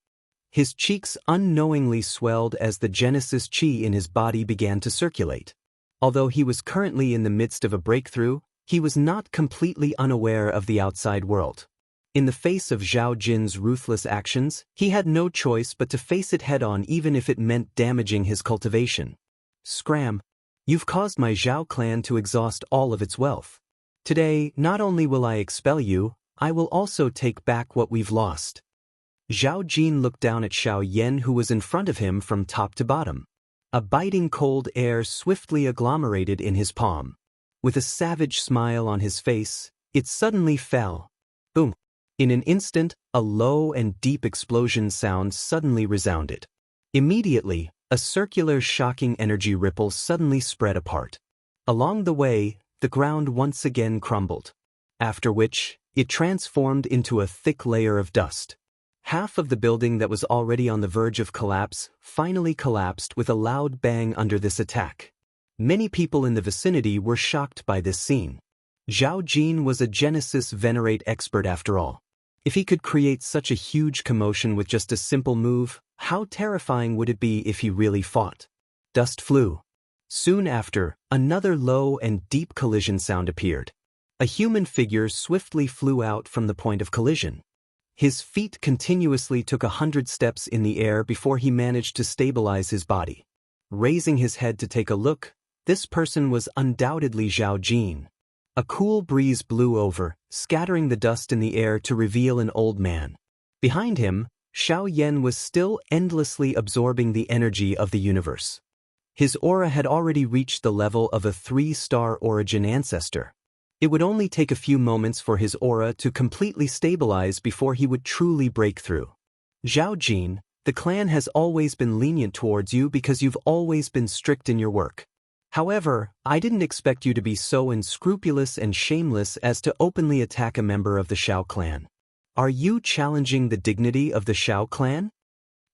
His cheeks unknowingly swelled as the Genesis chi in his body began to circulate. Although he was currently in the midst of a breakthrough, he was not completely unaware of the outside world. In the face of Zhao Jin's ruthless actions, he had no choice but to face it head-on even if it meant damaging his cultivation. Scram! You've caused my Zhao clan to exhaust all of its wealth. Today, not only will I expel you, I will also take back what we've lost. Zhao Jin looked down at Xiao Yan, who was in front of him from top to bottom. A biting cold air swiftly agglomerated in his palm. With a savage smile on his face, it suddenly fell. Boom! In an instant, a low and deep explosion sound suddenly resounded. Immediately, a circular shocking energy ripple suddenly spread apart. Along the way, the ground once again crumbled. After which, it transformed into a thick layer of dust. Half of the building that was already on the verge of collapse finally collapsed with a loud bang under this attack. Many people in the vicinity were shocked by this scene. Zhao Jin was a Genesis Venerate expert after all. If he could create such a huge commotion with just a simple move, how terrifying would it be if he really fought? Dust flew. Soon after, another low and deep collision sound appeared. A human figure swiftly flew out from the point of collision. His feet continuously took 100 steps in the air before he managed to stabilize his body. Raising his head to take a look, this person was undoubtedly Zhao Jin. A cool breeze blew over, scattering the dust in the air to reveal an old man. Behind him, Xiao Yan was still endlessly absorbing the energy of the universe. His aura had already reached the level of a 3-star origin ancestor. It would only take a few moments for his aura to completely stabilize before he would truly break through. Zhao Jin, the clan has always been lenient towards you because you've always been strict in your work. However, I didn't expect you to be so unscrupulous and shameless as to openly attack a member of the Xiao clan. Are you challenging the dignity of the Xiao clan?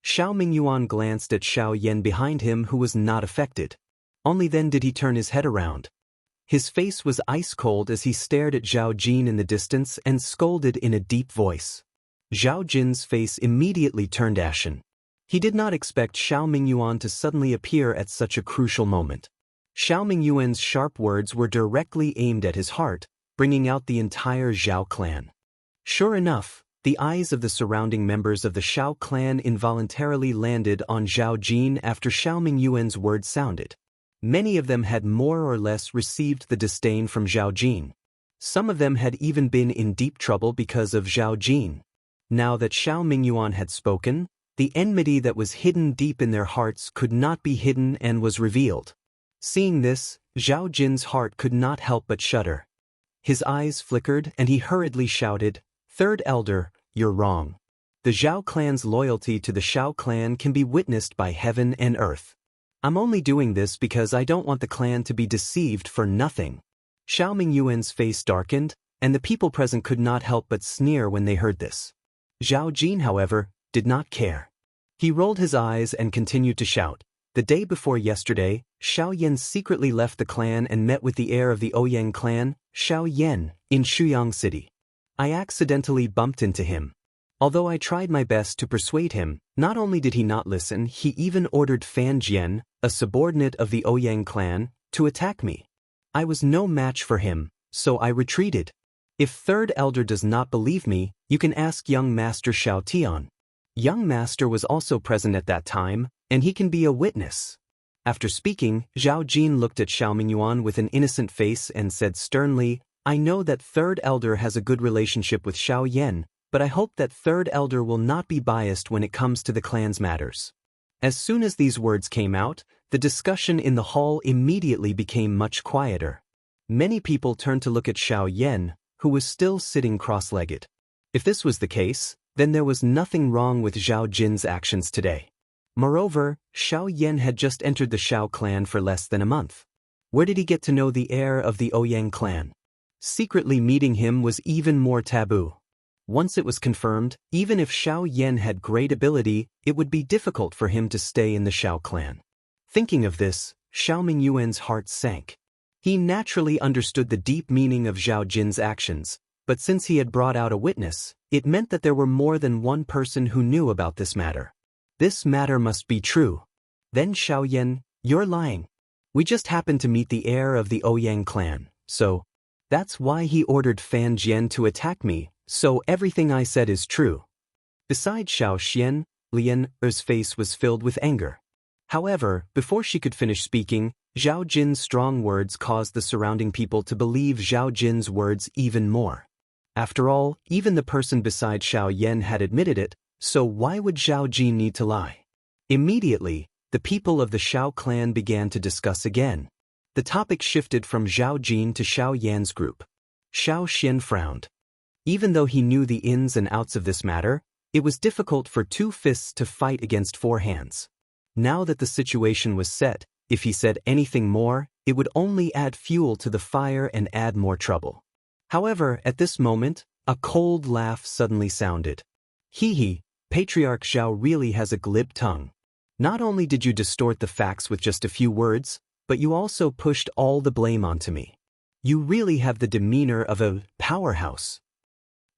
Xiao Mingyuan glanced at Xiao Yan behind him, who was not affected. Only then did he turn his head around. His face was ice cold as he stared at Zhao Jin in the distance and scolded in a deep voice. Zhao Jin's face immediately turned ashen. He did not expect Xiao Mingyuan to suddenly appear at such a crucial moment. Xiao Mingyuan's sharp words were directly aimed at his heart, bringing out the entire Zhao clan. Sure enough, the eyes of the surrounding members of the Xiao clan involuntarily landed on Zhao Jin after Xiao Mingyuan's words sounded. Many of them had more or less received the disdain from Zhao Jin. Some of them had even been in deep trouble because of Zhao Jin. Now that Xiao Mingyuan had spoken, the enmity that was hidden deep in their hearts could not be hidden and was revealed. Seeing this, Zhao Jin's heart could not help but shudder. His eyes flickered and he hurriedly shouted, "Third Elder, you're wrong. The Zhao clan's loyalty to the Xiao clan can be witnessed by heaven and earth. I'm only doing this because I don't want the clan to be deceived for nothing." Xiao Mingyuan's face darkened, and the people present could not help but sneer when they heard this. Zhao Jin, however, did not care. He rolled his eyes and continued to shout. The day before yesterday, Xiao Yan secretly left the clan and met with the heir of the Ouyang clan, Xiao Yan, in Shuyang City. I accidentally bumped into him. Although I tried my best to persuade him, not only did he not listen, he even ordered Fan Jian, a subordinate of the Ouyang clan, to attack me. I was no match for him, so I retreated. If Third Elder does not believe me, you can ask young Master Xiao Tian. Young Master was also present at that time, and he can be a witness. After speaking, Zhao Jin looked at Xiao Mingyuan with an innocent face and said sternly, "I know that Third Elder has a good relationship with Xiao Yan, but I hope that Third Elder will not be biased when it comes to the clan's matters." As soon as these words came out, the discussion in the hall immediately became much quieter. Many people turned to look at Xiao Yan, who was still sitting cross-legged. If this was the case, then there was nothing wrong with Zhao Jin's actions today. Moreover, Xiao Yan had just entered the Xiao clan for less than a month. Where did he get to know the heir of the Ouyang clan? Secretly meeting him was even more taboo. Once it was confirmed, even if Xiao Yan had great ability, it would be difficult for him to stay in the Xiao clan. Thinking of this, Xiao Mingyuan's heart sank. He naturally understood the deep meaning of Zhao Jin's actions, but since he had brought out a witness, it meant that there were more than one person who knew about this matter. This matter must be true. Then Xiao Yan, you're lying. We just happened to meet the heir of the Ouyang clan, so that's why he ordered Fan Jian to attack me, so everything I said is true. Besides Xiao Xian, Lian's face was filled with anger. However, before she could finish speaking, Zhao Jin's strong words caused the surrounding people to believe Zhao Jin's words even more. After all, even the person beside Xiao Yan had admitted it, so why would Zhao Jin need to lie? Immediately, the people of the Xiao clan began to discuss again. The topic shifted from Zhao Jin to Xiao Yan's group. Xiao Xian frowned. Even though he knew the ins and outs of this matter, it was difficult for two fists to fight against four hands. Now that the situation was set, if he said anything more, it would only add fuel to the fire and add more trouble. However, at this moment, a cold laugh suddenly sounded. Hee, Patriarch Zhao really has a glib tongue. Not only did you distort the facts with just a few words, but you also pushed all the blame onto me. You really have the demeanor of a powerhouse.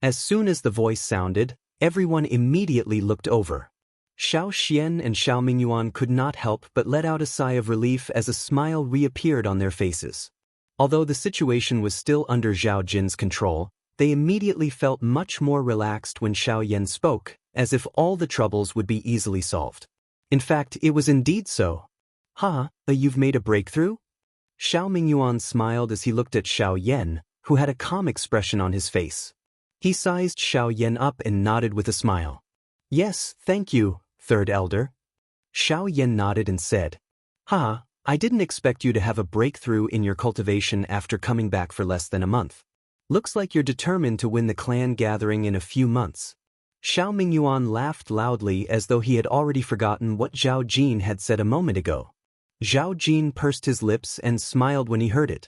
As soon as the voice sounded, everyone immediately looked over. Xiao Xian and Xiao Mingyuan could not help but let out a sigh of relief as a smile reappeared on their faces. Although the situation was still under Zhao Jin's control, they immediately felt much more relaxed when Xiao Yan spoke, as if all the troubles would be easily solved. In fact, it was indeed so. You've made a breakthrough? Xiao Mingyuan smiled as he looked at Xiao Yan, who had a calm expression on his face. He sized Xiao Yan up and nodded with a smile. Yes, thank you, third elder. Xiao Yan nodded and said, I didn't expect you to have a breakthrough in your cultivation after coming back for less than a month. Looks like you're determined to win the clan gathering in a few months. Xiao Mingyuan laughed loudly as though he had already forgotten what Zhao Jin had said a moment ago. Zhao Jin pursed his lips and smiled when he heard it.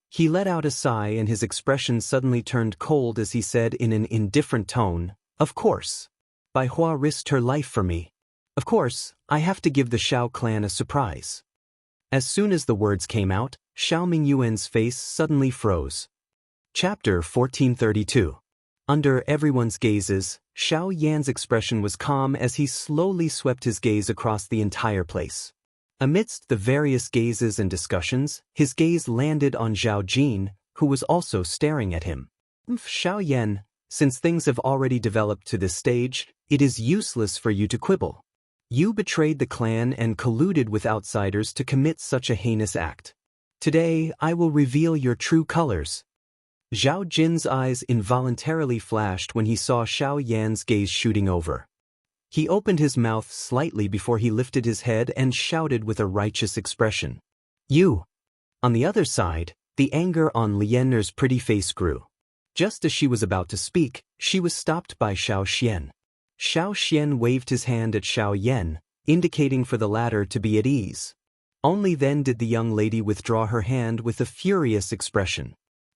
He let out a sigh and his expression suddenly turned cold as he said in an indifferent tone, Of course. Bai Hua risked her life for me. Of course, I have to give the Xiao clan a surprise. As soon as the words came out, Xiao Mingyuan's face suddenly froze. Chapter 1432. Under everyone's gazes, Xiao Yan's expression was calm as he slowly swept his gaze across the entire place. Amidst the various gazes and discussions, his gaze landed on Zhao Jin, who was also staring at him. Xiao Yan, since things have already developed to this stage, it is useless for you to quibble. You betrayed the clan and colluded with outsiders to commit such a heinous act. Today, I will reveal your true colors. Zhao Jin's eyes involuntarily flashed when he saw Xiao Yan's gaze shooting over. He opened his mouth slightly before he lifted his head and shouted with a righteous expression. You! On the other side, the anger on Lian's pretty face grew. Just as she was about to speak, she was stopped by Xiao Xian. Xiao Xian waved his hand at Xiao Yan, indicating for the latter to be at ease. Only then did the young lady withdraw her hand with a furious expression.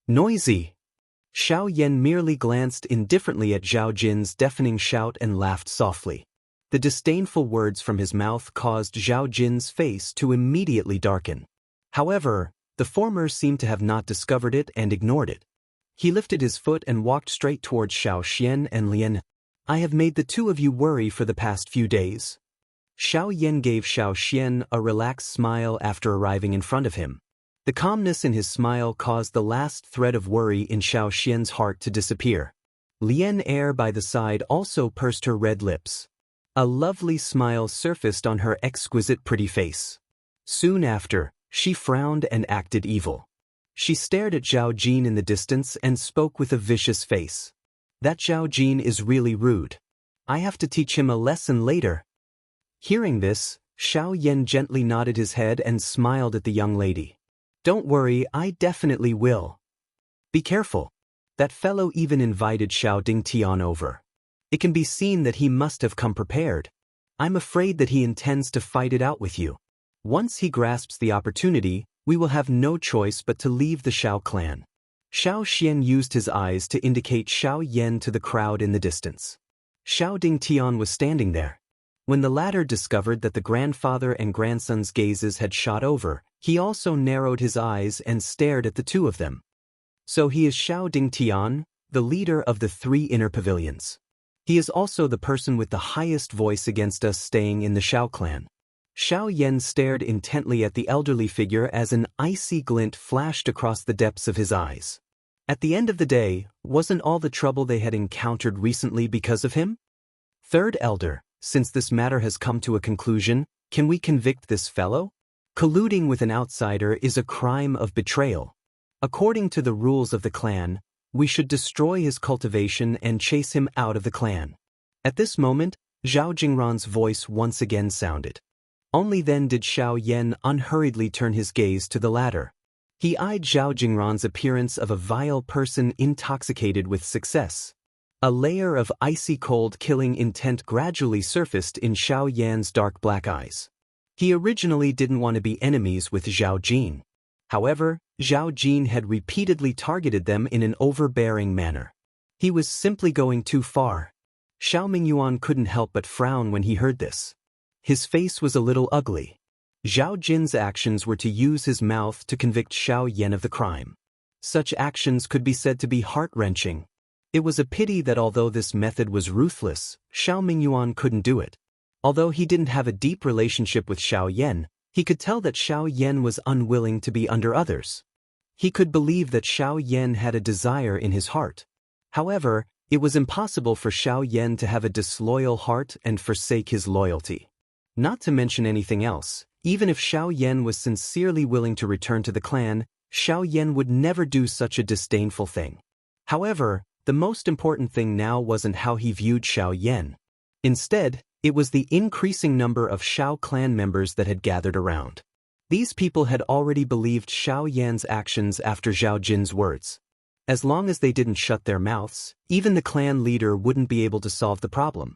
Noisy! Xiao Yan merely glanced indifferently at Zhao Jin's deafening shout and laughed softly. The disdainful words from his mouth caused Zhao Jin's face to immediately darken. However, the former seemed to have not discovered it and ignored it. He lifted his foot and walked straight towards Xiao Xian and Lian. I have made the two of you worry for the past few days. Xiao Yan gave Xiao Xian a relaxed smile after arriving in front of him. The calmness in his smile caused the last thread of worry in Xiao Xian's heart to disappear. Lian Er by the side also pursed her red lips. A lovely smile surfaced on her exquisite pretty face. Soon after, she frowned and acted evil. She stared at Zhao Jin in the distance and spoke with a vicious face. That Zhao Jin is really rude. I have to teach him a lesson later. Hearing this, Xiao Yan gently nodded his head and smiled at the young lady. Don't worry, I definitely will. Be careful. That fellow even invited Xiao Dingtian over. It can be seen that he must have come prepared. I'm afraid that he intends to fight it out with you. Once he grasps the opportunity, we will have no choice but to leave the Xiao clan. Xiao Xian used his eyes to indicate Xiao Yan to the crowd in the distance. Xiao Dingtian was standing there. When the latter discovered that the grandfather and grandson's gazes had shot over, he also narrowed his eyes and stared at the two of them. So he is Xiao Dingtian, the leader of the three inner pavilions. He is also the person with the highest voice against us staying in the Xiao clan. Xiao Yan stared intently at the elderly figure as an icy glint flashed across the depths of his eyes. At the end of the day, wasn't all the trouble they had encountered recently because of him? Third elder, since this matter has come to a conclusion, can we convict this fellow? Colluding with an outsider is a crime of betrayal. According to the rules of the clan, we should destroy his cultivation and chase him out of the clan. At this moment, Zhao Jingran's voice once again sounded. Only then did Xiao Yan unhurriedly turn his gaze to the latter. He eyed Zhao Jingran's appearance of a vile person intoxicated with success. A layer of icy cold killing intent gradually surfaced in Xiao Yan's dark black eyes. He originally didn't want to be enemies with Zhao Jin. However, Zhao Jin had repeatedly targeted them in an overbearing manner. He was simply going too far. Xiao Mingyuan couldn't help but frown when he heard this. His face was a little ugly. Zhao Jin's actions were to use his mouth to convict Xiao Yan of the crime. Such actions could be said to be heart-wrenching. It was a pity that although this method was ruthless, Xiao Mingyuan couldn't do it. Although he didn't have a deep relationship with Xiao Yan, he could tell that Xiao Yan was unwilling to be under others. He could believe that Xiao Yan had a desire in his heart. However, it was impossible for Xiao Yan to have a disloyal heart and forsake his loyalty. Not to mention anything else, even if Xiao Yan was sincerely willing to return to the clan, Xiao Yan would never do such a disdainful thing. However, the most important thing now wasn't how he viewed Xiao Yan. Instead, it was the increasing number of Xiao clan members that had gathered around. These people had already believed Xiao Yan's actions after Zhao Jin's words. As long as they didn't shut their mouths, even the clan leader wouldn't be able to solve the problem.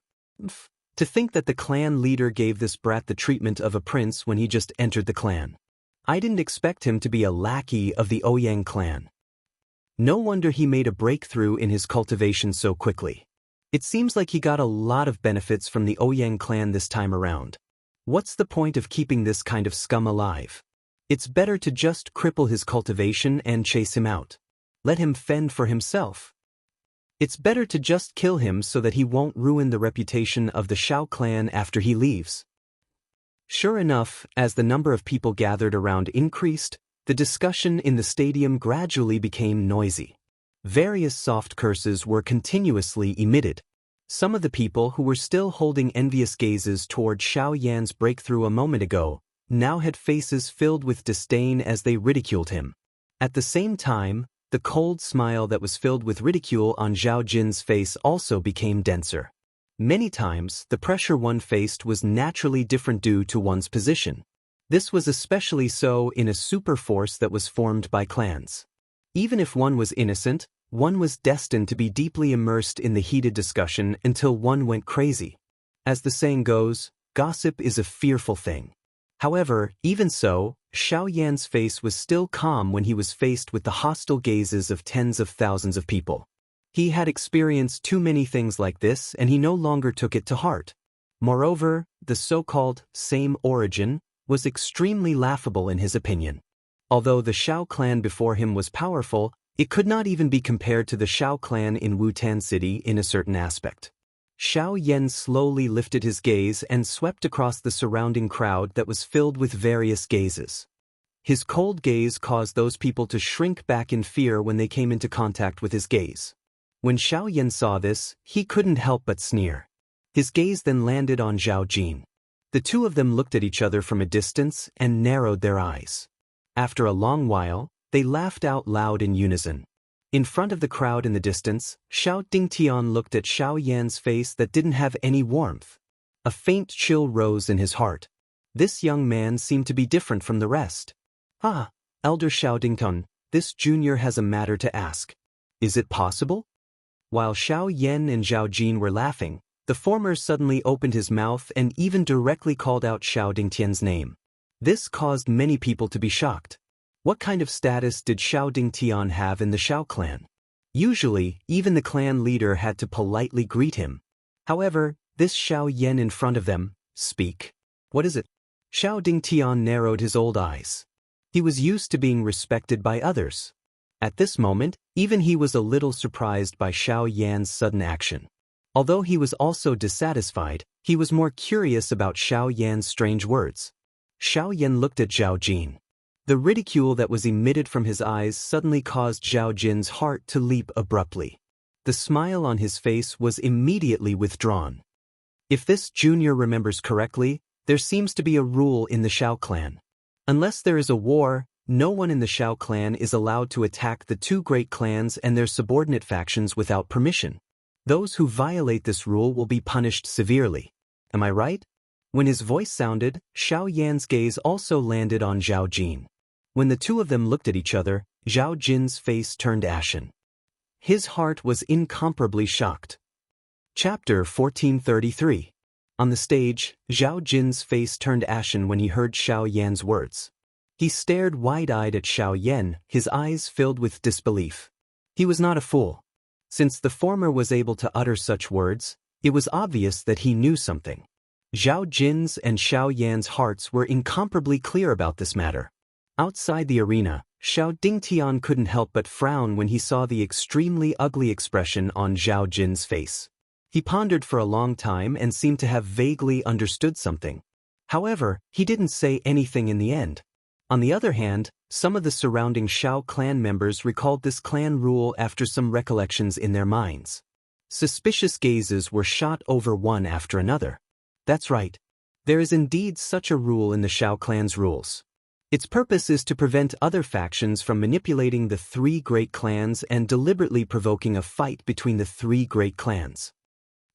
To think that the clan leader gave this brat the treatment of a prince when he just entered the clan. I didn't expect him to be a lackey of the Ouyang clan. No wonder he made a breakthrough in his cultivation so quickly. It seems like he got a lot of benefits from the Ouyang clan this time around. What's the point of keeping this kind of scum alive? It's better to just cripple his cultivation and chase him out. Let him fend for himself. It's better to just kill him so that he won't ruin the reputation of the Xiao clan after he leaves. Sure enough, as the number of people gathered around increased, the discussion in the stadium gradually became noisy. Various soft curses were continuously emitted. Some of the people who were still holding envious gazes toward Xiao Yan's breakthrough a moment ago now had faces filled with disdain as they ridiculed him. At the same time, the cold smile that was filled with ridicule on Zhao Jin's face also became denser. Many times, the pressure one faced was naturally different due to one's position. This was especially so in a super force that was formed by clans. Even if one was innocent, one was destined to be deeply immersed in the heated discussion until one went crazy. As the saying goes, gossip is a fearful thing. However, even so, Xiao Yan's face was still calm when he was faced with the hostile gazes of tens of thousands of people. He had experienced too many things like this and he no longer took it to heart. Moreover, the so-called same origin was extremely laughable in his opinion. Although the Xiao clan before him was powerful, it could not even be compared to the Xiao clan in Wutan City in a certain aspect. Xiao Yan slowly lifted his gaze and swept across the surrounding crowd that was filled with various gazes. His cold gaze caused those people to shrink back in fear when they came into contact with his gaze. When Xiao Yan saw this, he couldn't help but sneer. His gaze then landed on Zhao Jin. The two of them looked at each other from a distance and narrowed their eyes. After a long while, they laughed out loud in unison. In front of the crowd in the distance, Xiao Dingtian looked at Xiao Yan's face that didn't have any warmth. A faint chill rose in his heart. This young man seemed to be different from the rest. Ah, Elder Xiao Dingtian, this junior has a matter to ask. Is it possible? While Xiao Yan and Zhao Jin were laughing, the former suddenly opened his mouth and even directly called out Xiao Dingtian's name. This caused many people to be shocked. What kind of status did Xiao Dingtian have in the Xiao clan? Usually, even the clan leader had to politely greet him. However, this Xiao Yan in front of them, speak. What is it? Xiao Dingtian narrowed his old eyes. He was used to being respected by others. At this moment, even he was a little surprised by Xiao Yan's sudden action. Although he was also dissatisfied, he was more curious about Xiao Yan's strange words. Xiao Yan looked at Zhao Jin. The ridicule that was emitted from his eyes suddenly caused Zhao Jin's heart to leap abruptly. The smile on his face was immediately withdrawn. If this junior remembers correctly, there seems to be a rule in the Xiao clan. Unless there is a war, no one in the Xiao clan is allowed to attack the two great clans and their subordinate factions without permission. Those who violate this rule will be punished severely. Am I right? When his voice sounded, Xiao Yan's gaze also landed on Zhao Jin. When the two of them looked at each other, Zhao Jin's face turned ashen. His heart was incomparably shocked. Chapter 1433. On the stage, Zhao Jin's face turned ashen when he heard Xiao Yan's words. He stared wide-eyed at Xiao Yan, his eyes filled with disbelief. He was not a fool. Since the former was able to utter such words, it was obvious that he knew something. Zhao Jin's and Xiao Yan's hearts were incomparably clear about this matter. Outside the arena, Xiao Dingtian couldn't help but frown when he saw the extremely ugly expression on Zhao Jin's face. He pondered for a long time and seemed to have vaguely understood something. However, he didn't say anything in the end. On the other hand, some of the surrounding Xiao clan members recalled this clan rule after some recollections in their minds. Suspicious gazes were shot over one after another. That's right. There is indeed such a rule in the Xiao clan's rules. Its purpose is to prevent other factions from manipulating the three great clans and deliberately provoking a fight between the three great clans.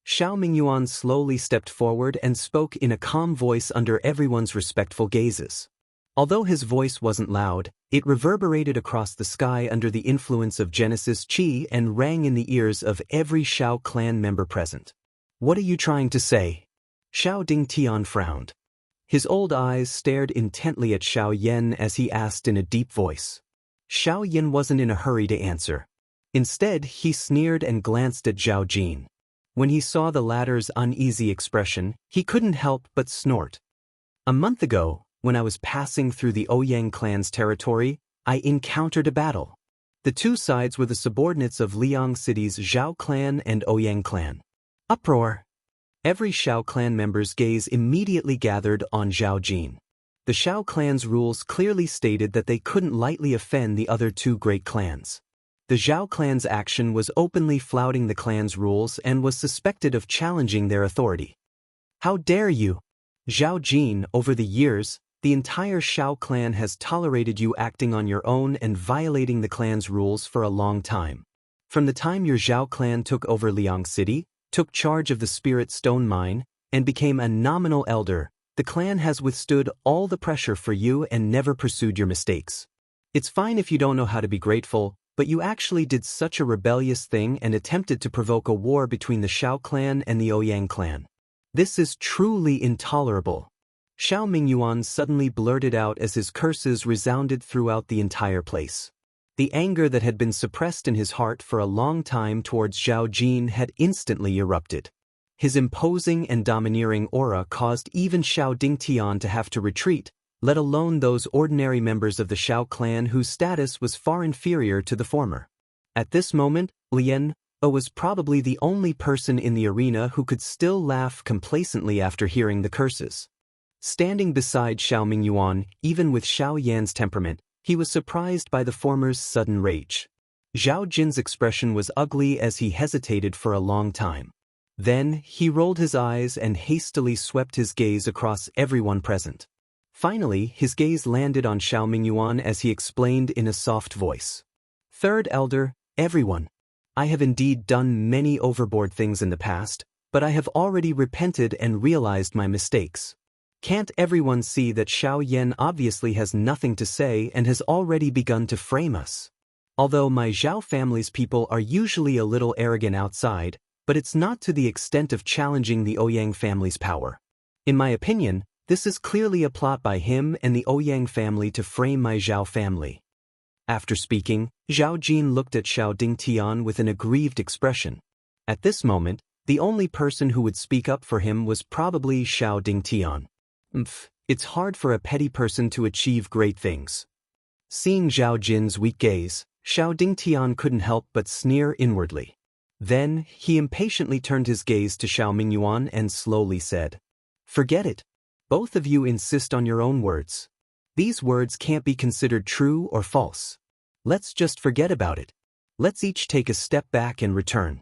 Xiao Mingyuan slowly stepped forward and spoke in a calm voice under everyone's respectful gazes. Although his voice wasn't loud, it reverberated across the sky under the influence of Genesis Qi and rang in the ears of every Xiao clan member present. What are you trying to say? Xiao Dingtian frowned. His old eyes stared intently at Xiao Yan as he asked in a deep voice. Xiao Yan wasn't in a hurry to answer. Instead, he sneered and glanced at Zhao Jin. When he saw the latter's uneasy expression, he couldn't help but snort. A month ago, when I was passing through the Ouyang clan's territory, I encountered a battle. The two sides were the subordinates of Liang City's Zhao clan and Ouyang clan. Uproar! Every Xiao clan member's gaze immediately gathered on Zhao Jin. The Xiao clan's rules clearly stated that they couldn't lightly offend the other two great clans. The Zhao clan's action was openly flouting the clan's rules and was suspected of challenging their authority. How dare you! Zhao Jin, over the years, the entire Xiao clan has tolerated you acting on your own and violating the clan's rules for a long time. From the time your Zhao clan took over Liang City, took charge of the Spirit Stone Mine, and became a nominal elder, the clan has withstood all the pressure for you and never pursued your mistakes. It's fine if you don't know how to be grateful, but you actually did such a rebellious thing and attempted to provoke a war between the Xiao clan and the Ouyang clan. This is truly intolerable. Xiao Mingyuan suddenly blurted out as his curses resounded throughout the entire place. The anger that had been suppressed in his heart for a long time towards Zhao Jin had instantly erupted. His imposing and domineering aura caused even Xiao Dingtian to have to retreat, let alone those ordinary members of the Xiao clan whose status was far inferior to the former. At this moment, Lian was probably the only person in the arena who could still laugh complacently after hearing the curses. Standing beside Xiao Mingyuan, even with Xiao Yan's temperament, he was surprised by the former's sudden rage. Zhao Jin's expression was ugly as he hesitated for a long time. Then, he rolled his eyes and hastily swept his gaze across everyone present. Finally, his gaze landed on Xiao Mingyuan as he explained in a soft voice. Third Elder, everyone. I have indeed done many overboard things in the past, but I have already repented and realized my mistakes. Can't everyone see that Xiao Yan obviously has nothing to say and has already begun to frame us? Although my Zhao family's people are usually a little arrogant outside, but it's not to the extent of challenging the Ouyang family's power. In my opinion, this is clearly a plot by him and the Ouyang family to frame my Zhao family. After speaking, Zhao Jin looked at Xiao Dingtian with an aggrieved expression. At this moment, the only person who would speak up for him was probably Xiao Dingtian. It's hard for a petty person to achieve great things. Seeing Zhao Jin's weak gaze, Xiao Dingtian couldn't help but sneer inwardly. Then, he impatiently turned his gaze to Xiao Mingyuan and slowly said, "Forget it. Both of you insist on your own words. These words can't be considered true or false. Let's just forget about it. Let's each take a step back and return."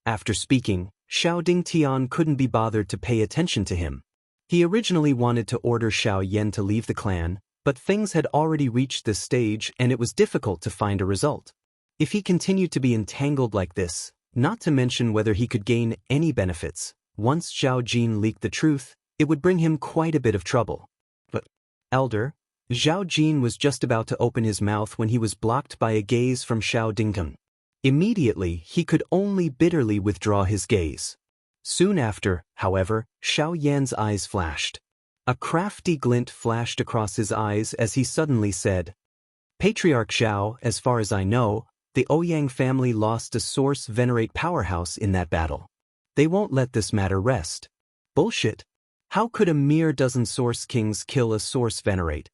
After speaking, Xiao Dingtian couldn't be bothered to pay attention to him. He originally wanted to order Xiao Yan to leave the clan, but things had already reached this stage and it was difficult to find a result. If he continued to be entangled like this, not to mention whether he could gain any benefits, once Zhao Jin leaked the truth, it would bring him quite a bit of trouble. But, Elder, Zhao Jin was just about to open his mouth when he was blocked by a gaze from Xiao Dingtang. Immediately, he could only bitterly withdraw his gaze. Soon after, however, Xiao Yan's eyes flashed. A crafty glint flashed across his eyes as he suddenly said, "Patriarch Xiao, as far as I know, the Ouyang family lost a source venerate powerhouse in that battle. They won't let this matter rest." Bullshit. How could a mere dozen source kings kill a source venerate?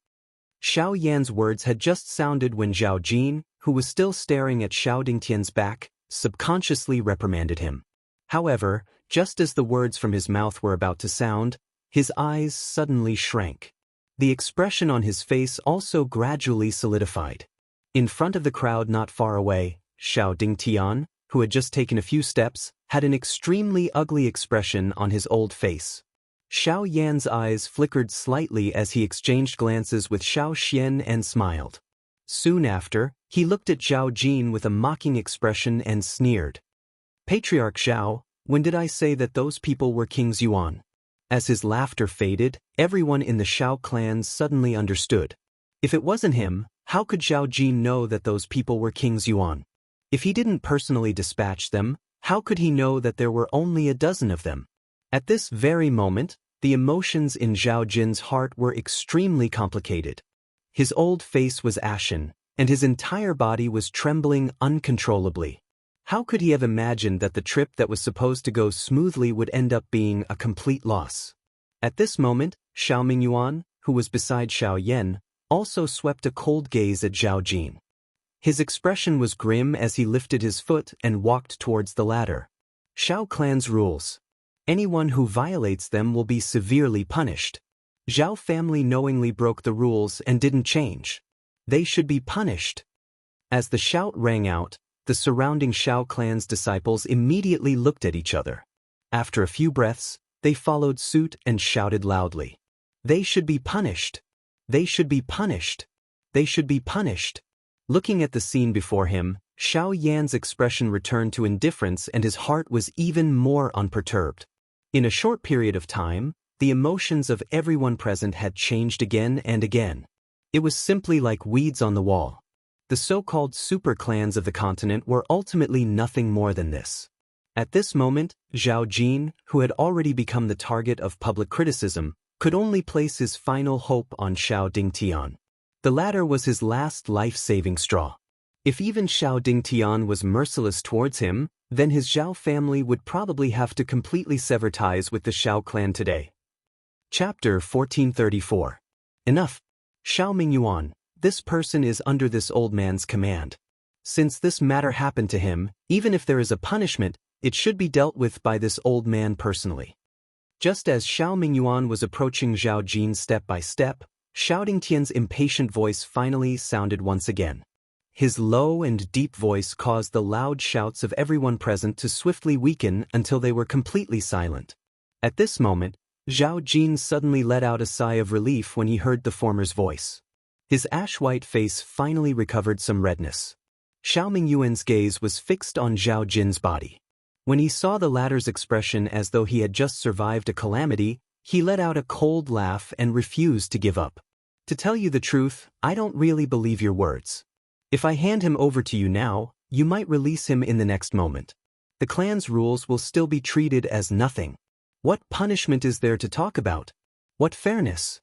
Xiao Yan's words had just sounded when Zhao Jin, who was still staring at Xiao Dingtian's back, subconsciously reprimanded him. However, just as the words from his mouth were about to sound, his eyes suddenly shrank. The expression on his face also gradually solidified. In front of the crowd not far away, Xiao Dingtian, who had just taken a few steps, had an extremely ugly expression on his old face. Xiao Yan's eyes flickered slightly as he exchanged glances with Xiao Xian and smiled. Soon after, he looked at Zhao Jin with a mocking expression and sneered. "Patriarch Xiao, when did I say that those people were Kings Yuan?" As his laughter faded, everyone in the Xiao clan suddenly understood. If it wasn't him, how could Zhao Jin know that those people were Kings Yuan? If he didn't personally dispatch them, how could he know that there were only a dozen of them? At this very moment, the emotions in Zhao Jin's heart were extremely complicated. His old face was ashen, and his entire body was trembling uncontrollably. How could he have imagined that the trip that was supposed to go smoothly would end up being a complete loss? At this moment, Xiao Mingyuan, who was beside Xiao Yan, also swept a cold gaze at Zhao Jin. His expression was grim as he lifted his foot and walked towards the ladder. Xiao clan's rules. Anyone who violates them will be severely punished. Zhao family knowingly broke the rules and didn't change. They should be punished. As the shout rang out, the surrounding Xiao clan's disciples immediately looked at each other. After a few breaths, they followed suit and shouted loudly. "They should be punished! They should be punished! They should be punished!" Looking at the scene before him, Xiao Yan's expression returned to indifference and his heart was even more unperturbed. In a short period of time, the emotions of everyone present had changed again and again. It was simply like weeds on the wall. The so-called super clans of the continent were ultimately nothing more than this. At this moment, Zhao Jin, who had already become the target of public criticism, could only place his final hope on Xiao Dingtian. The latter was his last life-saving straw. If even Xiao Dingtian was merciless towards him, then his Zhao family would probably have to completely sever ties with the Xiao clan today. Chapter 1434. Enough. Xiao Mingyuan, this person is under this old man's command. Since this matter happened to him, even if there is a punishment, it should be dealt with by this old man personally. Just as Xiao Mingyuan was approaching Zhao Jin step by step, Xiao Dingtian's impatient voice finally sounded once again. His low and deep voice caused the loud shouts of everyone present to swiftly weaken until they were completely silent. At this moment, Zhao Jin suddenly let out a sigh of relief when he heard the former's voice. His ash-white face finally recovered some redness. Xiao Mingyuan's gaze was fixed on Zhao Jin's body. When he saw the latter's expression as though he had just survived a calamity, he let out a cold laugh and refused to give up. "To tell you the truth, I don't really believe your words. If I hand him over to you now, you might release him in the next moment. The clan's rules will still be treated as nothing. What punishment is there to talk about? What fairness?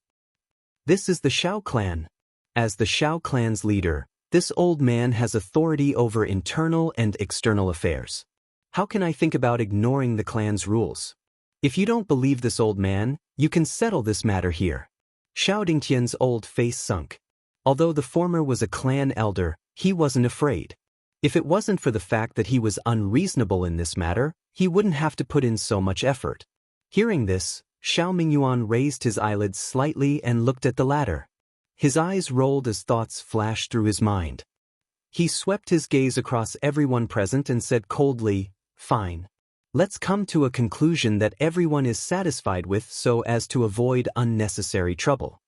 This is the Xiao clan. As the Xiao clan's leader, this old man has authority over internal and external affairs. How can I think about ignoring the clan's rules? If you don't believe this old man, you can settle this matter here." Xiao Dingtian's old face sunk. Although the former was a clan elder, he wasn't afraid. If it wasn't for the fact that he was unreasonable in this matter, he wouldn't have to put in so much effort. Hearing this, Xiao Mingyuan raised his eyelids slightly and looked at the latter. His eyes rolled as thoughts flashed through his mind. He swept his gaze across everyone present and said coldly, "Fine. Let's come to a conclusion that everyone is satisfied with so as to avoid unnecessary trouble."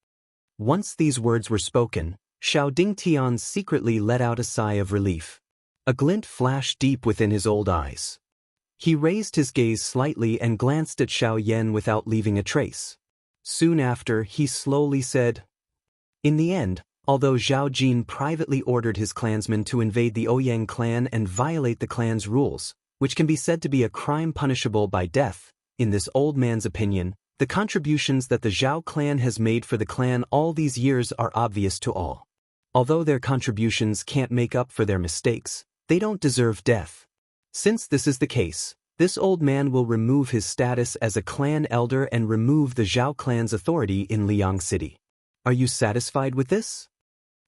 Once these words were spoken, Xiao Dingtian secretly let out a sigh of relief. A glint flashed deep within his old eyes. He raised his gaze slightly and glanced at Xiao Yan without leaving a trace. Soon after, he slowly said, "In the end, although Zhao Jin privately ordered his clansmen to invade the Ouyang clan and violate the clan's rules, which can be said to be a crime punishable by death, in this old man's opinion, the contributions that the Zhao clan has made for the clan all these years are obvious to all. Although their contributions can't make up for their mistakes, they don't deserve death. Since this is the case, this old man will remove his status as a clan elder and remove the Zhao clan's authority in Liang City. Are you satisfied with this?"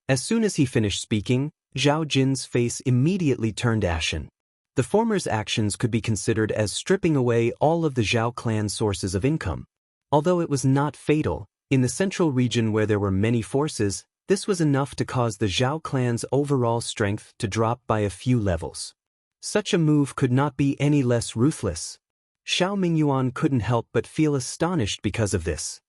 As soon as he finished speaking, Zhao Jin's face immediately turned ashen. The former's actions could be considered as stripping away all of the Zhao clan's sources of income. Although it was not fatal, in the central region where there were many forces, this was enough to cause the Zhao clan's overall strength to drop by a few levels. Such a move could not be any less ruthless. Xiao Mingyuan couldn't help but feel astonished because of this.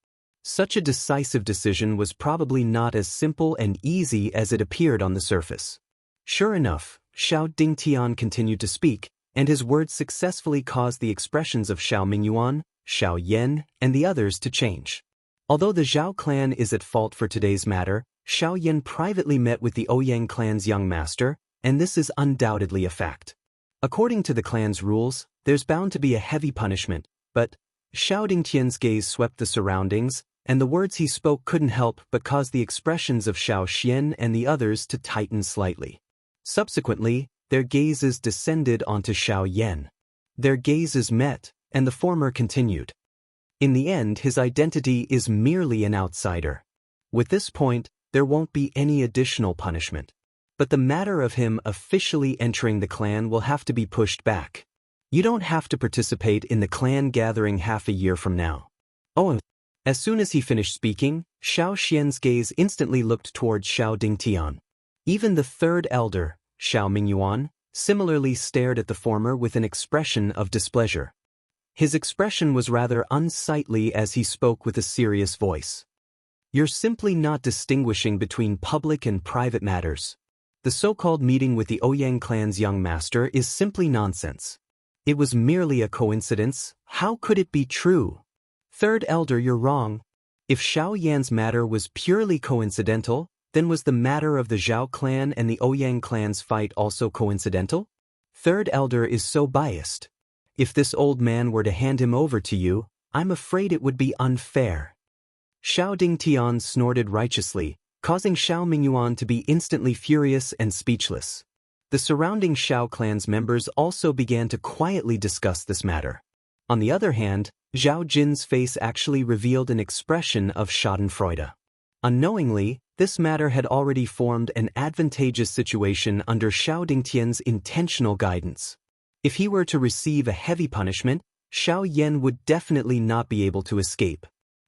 Such a decisive decision was probably not as simple and easy as it appeared on the surface. Sure enough, Xiao Dingtian continued to speak, and his words successfully caused the expressions of Xiao Mingyuan, Xiao Yan, and the others to change. Although the Zhao clan is at fault for today's matter, Xiao Yan privately met with the Ouyang clan's young master, and this is undoubtedly a fact. According to the clan's rules, there's bound to be a heavy punishment, but Xiao Dingtian's gaze swept the surroundings, and the words he spoke couldn't help but cause the expressions of Xiao Xian and the others to tighten slightly. Subsequently, their gazes descended onto Xiao Yan. Their gazes met, and the former continued. In the end, his identity is merely an outsider. With this point, there won't be any additional punishment. But the matter of him officially entering the clan will have to be pushed back. You don't have to participate in the clan gathering half a year from now. Oh, as soon as he finished speaking, Xiao Xian's gaze instantly looked towards Xiao Dingtian. Even the third elder, Xiao Mingyuan, similarly stared at the former with an expression of displeasure. His expression was rather unsightly as he spoke with a serious voice. "You're simply not distinguishing between public and private matters. The so-called meeting with the Ouyang clan's young master is simply nonsense. It was merely a coincidence. How could it be true? Third elder, you're wrong. If Xiao Yan's matter was purely coincidental, then was the matter of the Zhao clan and the Ouyang clan's fight also coincidental? Third elder is so biased. If this old man were to hand him over to you, I'm afraid it would be unfair." Xiao Dingtian snorted righteously, causing Xiao Mingyuan to be instantly furious and speechless. The surrounding Xiao clan's members also began to quietly discuss this matter. On the other hand, Zhao Jin's face actually revealed an expression of schadenfreude. Unknowingly, this matter had already formed an advantageous situation under Xiao Dingtian's intentional guidance. If he were to receive a heavy punishment, Xiao Yan would definitely not be able to escape.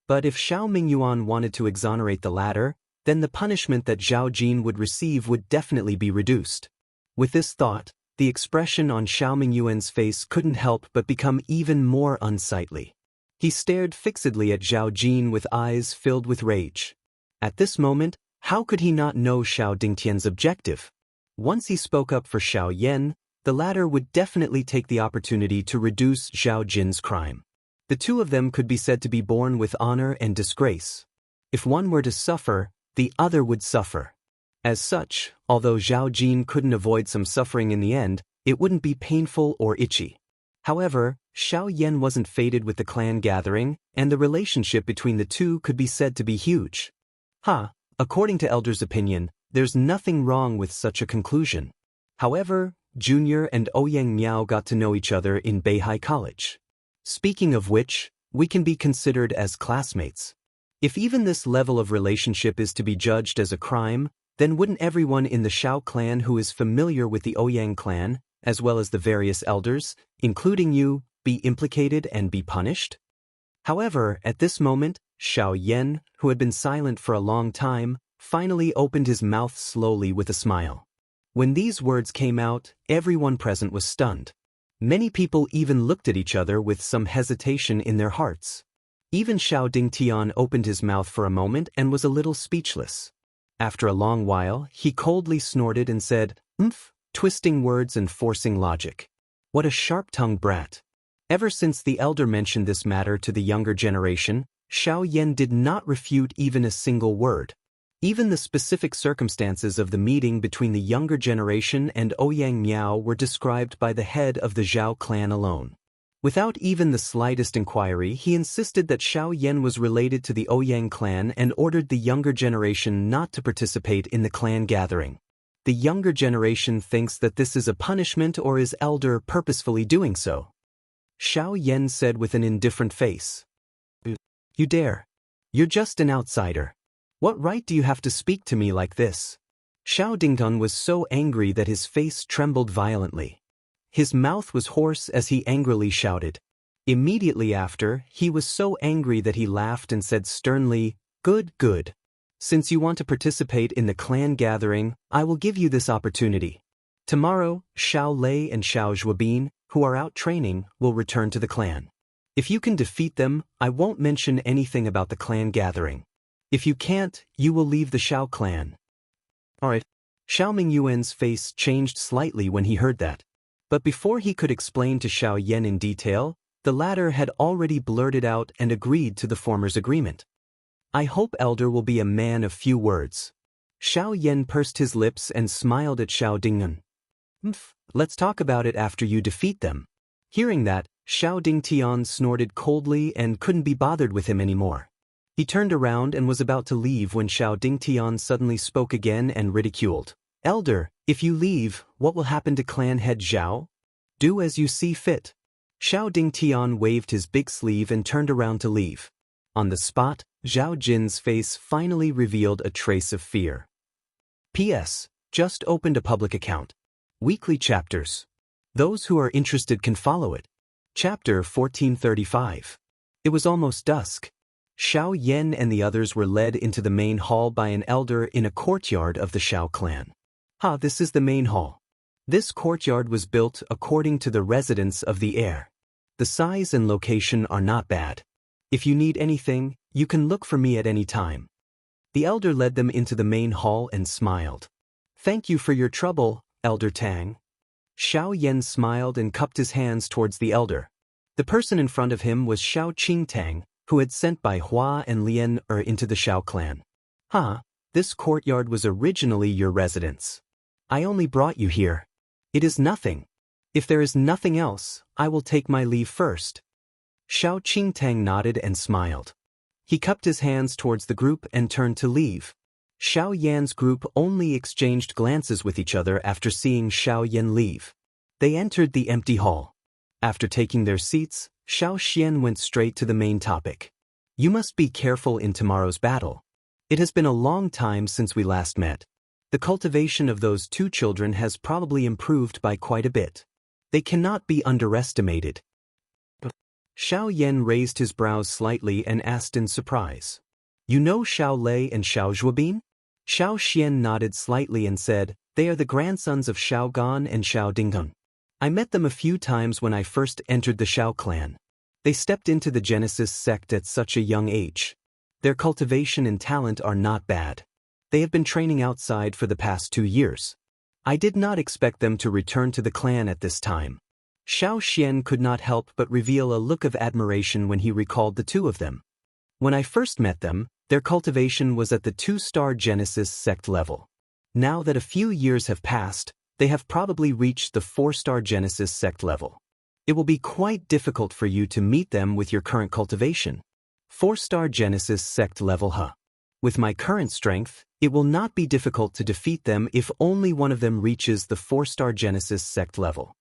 But if Xiao Mingyuan wanted to exonerate the latter, then the punishment that Zhao Jin would receive would definitely be reduced. With this thought, the expression on Xiao Mingyuan's face couldn't help but become even more unsightly. He stared fixedly at Zhao Jin with eyes filled with rage. At this moment, how could he not know Xiao Dingtian's objective? Once he spoke up for Xiao Yan, the latter would definitely take the opportunity to reduce Zhao Jin's crime. The two of them could be said to be born with honor and disgrace. If one were to suffer, the other would suffer. As such, although Zhao Jin couldn't avoid some suffering in the end, it wouldn't be painful or itchy. However, Xiao Yan wasn't fated with the clan gathering, and the relationship between the two could be said to be huge. According to Elder's opinion, there's nothing wrong with such a conclusion. However, Junior and Ouyang Miao got to know each other in Beihai College. Speaking of which, we can be considered as classmates. If even this level of relationship is to be judged as a crime, then wouldn't everyone in the Xiao clan who is familiar with the Ouyang clan, as well as the various elders, including you, be implicated and be punished? However, at this moment, Xiao Yan, who had been silent for a long time, finally opened his mouth slowly with a smile. When these words came out, everyone present was stunned. Many people even looked at each other with some hesitation in their hearts. Even Xiao Dingtian opened his mouth for a moment and was a little speechless. After a long while, he coldly snorted and said, "Umph," twisting words and forcing logic. What a sharp-tongued brat. Ever since the elder mentioned this matter to the younger generation, Xiao Yan did not refute even a single word. Even the specific circumstances of the meeting between the younger generation and Ouyang Miao were described by the head of the Zhao clan alone. Without even the slightest inquiry, he insisted that Xiao Yan was related to the Ouyang clan and ordered the younger generation not to participate in the clan gathering. The younger generation thinks that this is a punishment or is elder purposefully doing so. Xiao Yan said with an indifferent face. You dare. You're just an outsider. What right do you have to speak to me like this? Xiao Dingtun was so angry that his face trembled violently. His mouth was hoarse as he angrily shouted. Immediately after, he was so angry that he laughed and said sternly, "Good, good. Since you want to participate in the clan gathering, I will give you this opportunity. Tomorrow, Xiao Lei and Xiao Zhuobin, who are out training, will return to the clan. If you can defeat them, I won't mention anything about the clan gathering. If you can't, you will leave the Xiao clan." Alright. Xiao Mingyuan's face changed slightly when he heard that. But before he could explain to Xiao Yan in detail, the latter had already blurted out and agreed to the former's agreement. "I hope Elder will be a man of few words." Xiao Yan pursed his lips and smiled at Xiao Dingyun. Let's talk about it after you defeat them." Hearing that, Xiao Dingtian snorted coldly and couldn't be bothered with him anymore. He turned around and was about to leave when Xiao Dingtian suddenly spoke again and ridiculed. "Elder, if you leave, what will happen to clan head Zhao? Do as you see fit." Xiao Dingtian waved his big sleeve and turned around to leave. On the spot, Zhao Jin's face finally revealed a trace of fear. P.S. Just opened a public account. Weekly chapters. Those who are interested can follow it. Chapter 1435. It was almost dusk. Xiao Yan and the others were led into the main hall by an elder in a courtyard of the Xiao clan. This is the main hall. This courtyard was built according to the residence of the heir. The size and location are not bad. If you need anything, you can look for me at any time. The elder led them into the main hall and smiled. "Thank you for your trouble, Elder Tang." Xiao Yan smiled and cupped his hands towards the elder. The person in front of him was Xiao Qingtang, who had sent by Hua and Lian into the Xiao clan. This courtyard was originally your residence. I only brought you here. It is nothing. If there is nothing else, I will take my leave first." Xiao Qingtang nodded and smiled. He cupped his hands towards the group and turned to leave. Xiao Yan's group only exchanged glances with each other after seeing Xiao Yan leave. They entered the empty hall. After taking their seats, Xiao Xian went straight to the main topic. "You must be careful in tomorrow's battle. It has been a long time since we last met. The cultivation of those two children has probably improved by quite a bit. They cannot be underestimated." Xiao Yan raised his brows slightly and asked in surprise. "You know Xiao Lei and Xiao Zhuobin?" Xiao Xian nodded slightly and said, "They are the grandsons of Xiao Gan and Xiao Dingtun. I met them a few times when I first entered the Xiao clan. They stepped into the Genesis sect at such a young age. Their cultivation and talent are not bad. They have been training outside for the past 2 years. I did not expect them to return to the clan at this time." Xiao Xian could not help but reveal a look of admiration when he recalled the two of them. "When I first met them, their cultivation was at the 2-star Genesis sect level. Now that a few years have passed, they have probably reached the 4-star Genesis sect level. It will be quite difficult for you to meet them with your current cultivation. 4-star Genesis sect level, With my current strength, it will not be difficult to defeat them if only one of them reaches the 4-star Genesis sect level."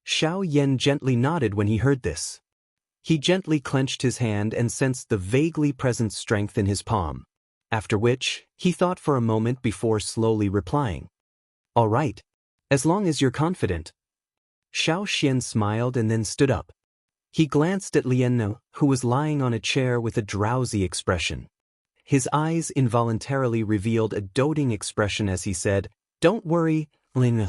Xiao Yan gently nodded when he heard this. He gently clenched his hand and sensed the vaguely present strength in his palm. After which, he thought for a moment before slowly replying. All right. As long as you're confident. Xiao Xian smiled and then stood up. He glanced at Lien, who was lying on a chair with a drowsy expression. His eyes involuntarily revealed a doting expression as he said, Don't worry, Lin.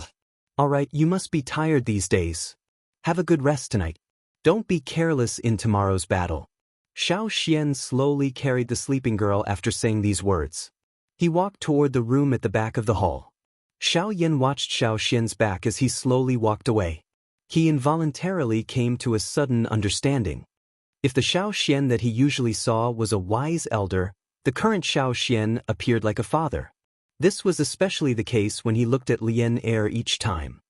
All right, you must be tired these days. Have a good rest tonight. Don't be careless in tomorrow's battle. Xiao Xian slowly carried the sleeping girl after saying these words. He walked toward the room at the back of the hall. Xiao Yan watched Xiao Xian's back as he slowly walked away. He involuntarily came to a sudden understanding. If the Xiao Xian that he usually saw was a wise elder, the current Xiao Xian appeared like a father. This was especially the case when he looked at Lien each time.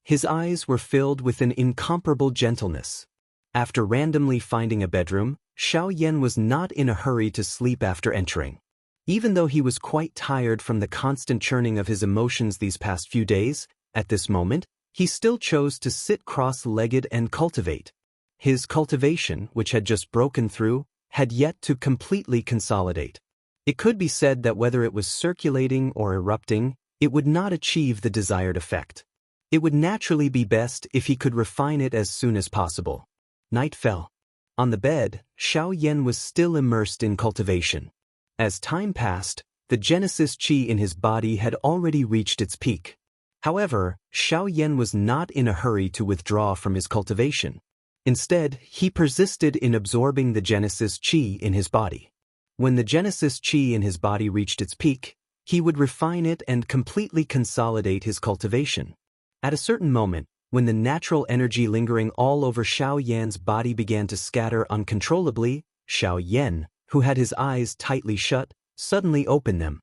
His eyes were filled with an incomparable gentleness. After randomly finding a bedroom, Xiao Yan was not in a hurry to sleep after entering. Even though he was quite tired from the constant churning of his emotions these past few days, at this moment, he still chose to sit cross-legged and cultivate. His cultivation, which had just broken through, had yet to completely consolidate. It could be said that whether it was circulating or erupting, it would not achieve the desired effect. It would naturally be best if he could refine it as soon as possible. Night fell. On the bed, Xiao Yan was still immersed in cultivation. As time passed, the Genesis Qi in his body had already reached its peak. However, Xiao Yan was not in a hurry to withdraw from his cultivation. Instead, he persisted in absorbing the Genesis Qi in his body. When the Genesis Qi in his body reached its peak, he would refine it and completely consolidate his cultivation. At a certain moment, when the natural energy lingering all over Xiao Yan's body began to scatter uncontrollably, Xiao Yan, who had his eyes tightly shut, suddenly opened them.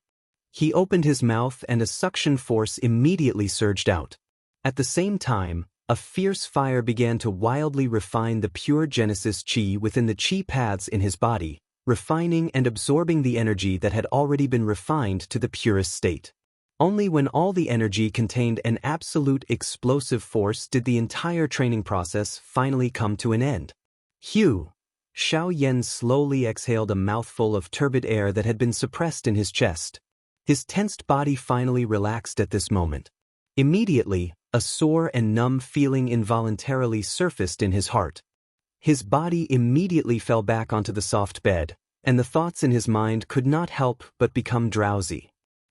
He opened his mouth and a suction force immediately surged out. At the same time, a fierce fire began to wildly refine the pure Genesis Qi within the Qi paths in his body, refining and absorbing the energy that had already been refined to the purest state. Only when all the energy contained an absolute explosive force did the entire training process finally come to an end. Hugh! Xiao Yan slowly exhaled a mouthful of turbid air that had been suppressed in his chest. His tensed body finally relaxed at this moment. Immediately, a sore and numb feeling involuntarily surfaced in his heart. His body immediately fell back onto the soft bed, and the thoughts in his mind could not help but become drowsy.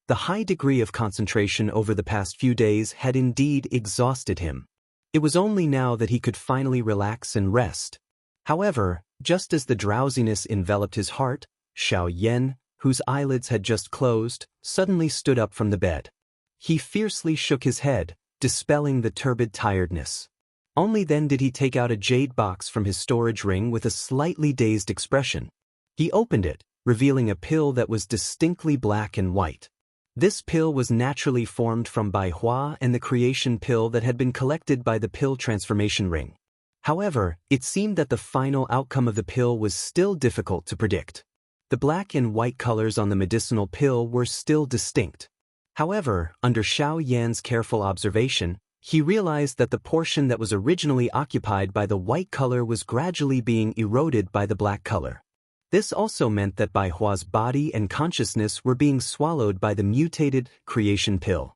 The high degree of concentration over the past few days had indeed exhausted him. It was only now that he could finally relax and rest. However, just as the drowsiness enveloped his heart, Xiao Yan, whose eyelids had just closed, suddenly stood up from the bed. He fiercely shook his head, dispelling the turbid tiredness. Only then did he take out a jade box from his storage ring with a slightly dazed expression. He opened it, revealing a pill that was distinctly black and white. This pill was naturally formed from Bai Hua and the creation pill that had been collected by the pill transformation ring. However, it seemed that the final outcome of the pill was still difficult to predict. The black and white colors on the medicinal pill were still distinct. However, under Xiao Yan's careful observation, he realized that the portion that was originally occupied by the white color was gradually being eroded by the black color. This also meant that Bai Hua's body and consciousness were being swallowed by the mutated creation pill.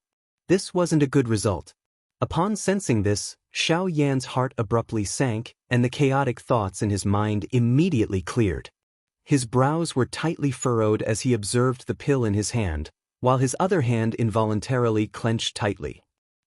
This wasn't a good result. Upon sensing this, Xiao Yan's heart abruptly sank, and the chaotic thoughts in his mind immediately cleared. His brows were tightly furrowed as he observed the pill in his hand, while his other hand involuntarily clenched tightly.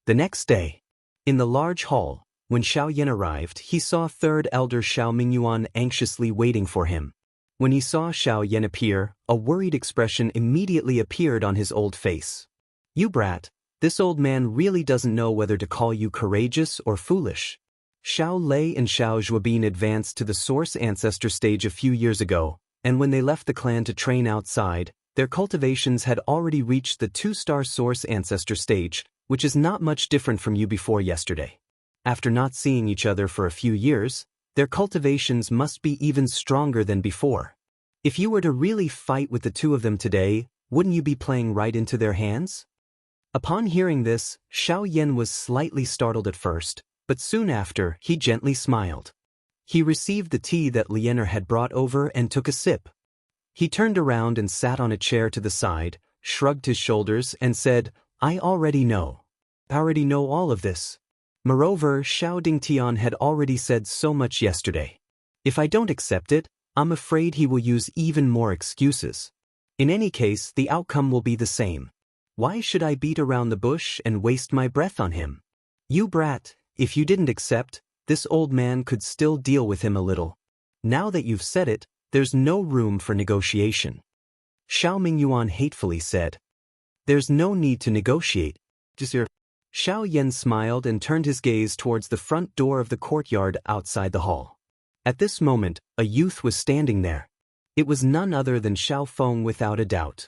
The next day, in the large hall, when Xiao Yan arrived, he saw third elder Xiao Mingyuan anxiously waiting for him. When he saw Xiao Yan appear, a worried expression immediately appeared on his old face. "You brat, this old man really doesn't know whether to call you courageous or foolish." Xiao Lei and Xiao Zhuobin advanced to the Source Ancestor stage a few years ago, and when they left the clan to train outside, their cultivations had already reached the 2-star Source Ancestor stage, which is not much different from you before yesterday. After not seeing each other for a few years, their cultivations must be even stronger than before. If you were to really fight with the two of them today, wouldn't you be playing right into their hands? Upon hearing this, Xiao Yan was slightly startled at first, but soon after, he gently smiled. He received the tea that Liener had brought over and took a sip. He turned around and sat on a chair to the side, shrugged his shoulders, and said, I already know. Already know all of this. Moreover, Xiao Dingtian had already said so much yesterday. If I don't accept it, I'm afraid he will use even more excuses. In any case, the outcome will be the same. Why should I beat around the bush and waste my breath on him? You brat, if you didn't accept, this old man could still deal with him a little. Now that you've said it, there's no room for negotiation. Xiao Mingyuan hatefully said. There's no need to negotiate. Xiao Yan smiled and turned his gaze towards the front door of the courtyard outside the hall. At this moment, a youth was standing there. It was none other than Xiao Feng without a doubt.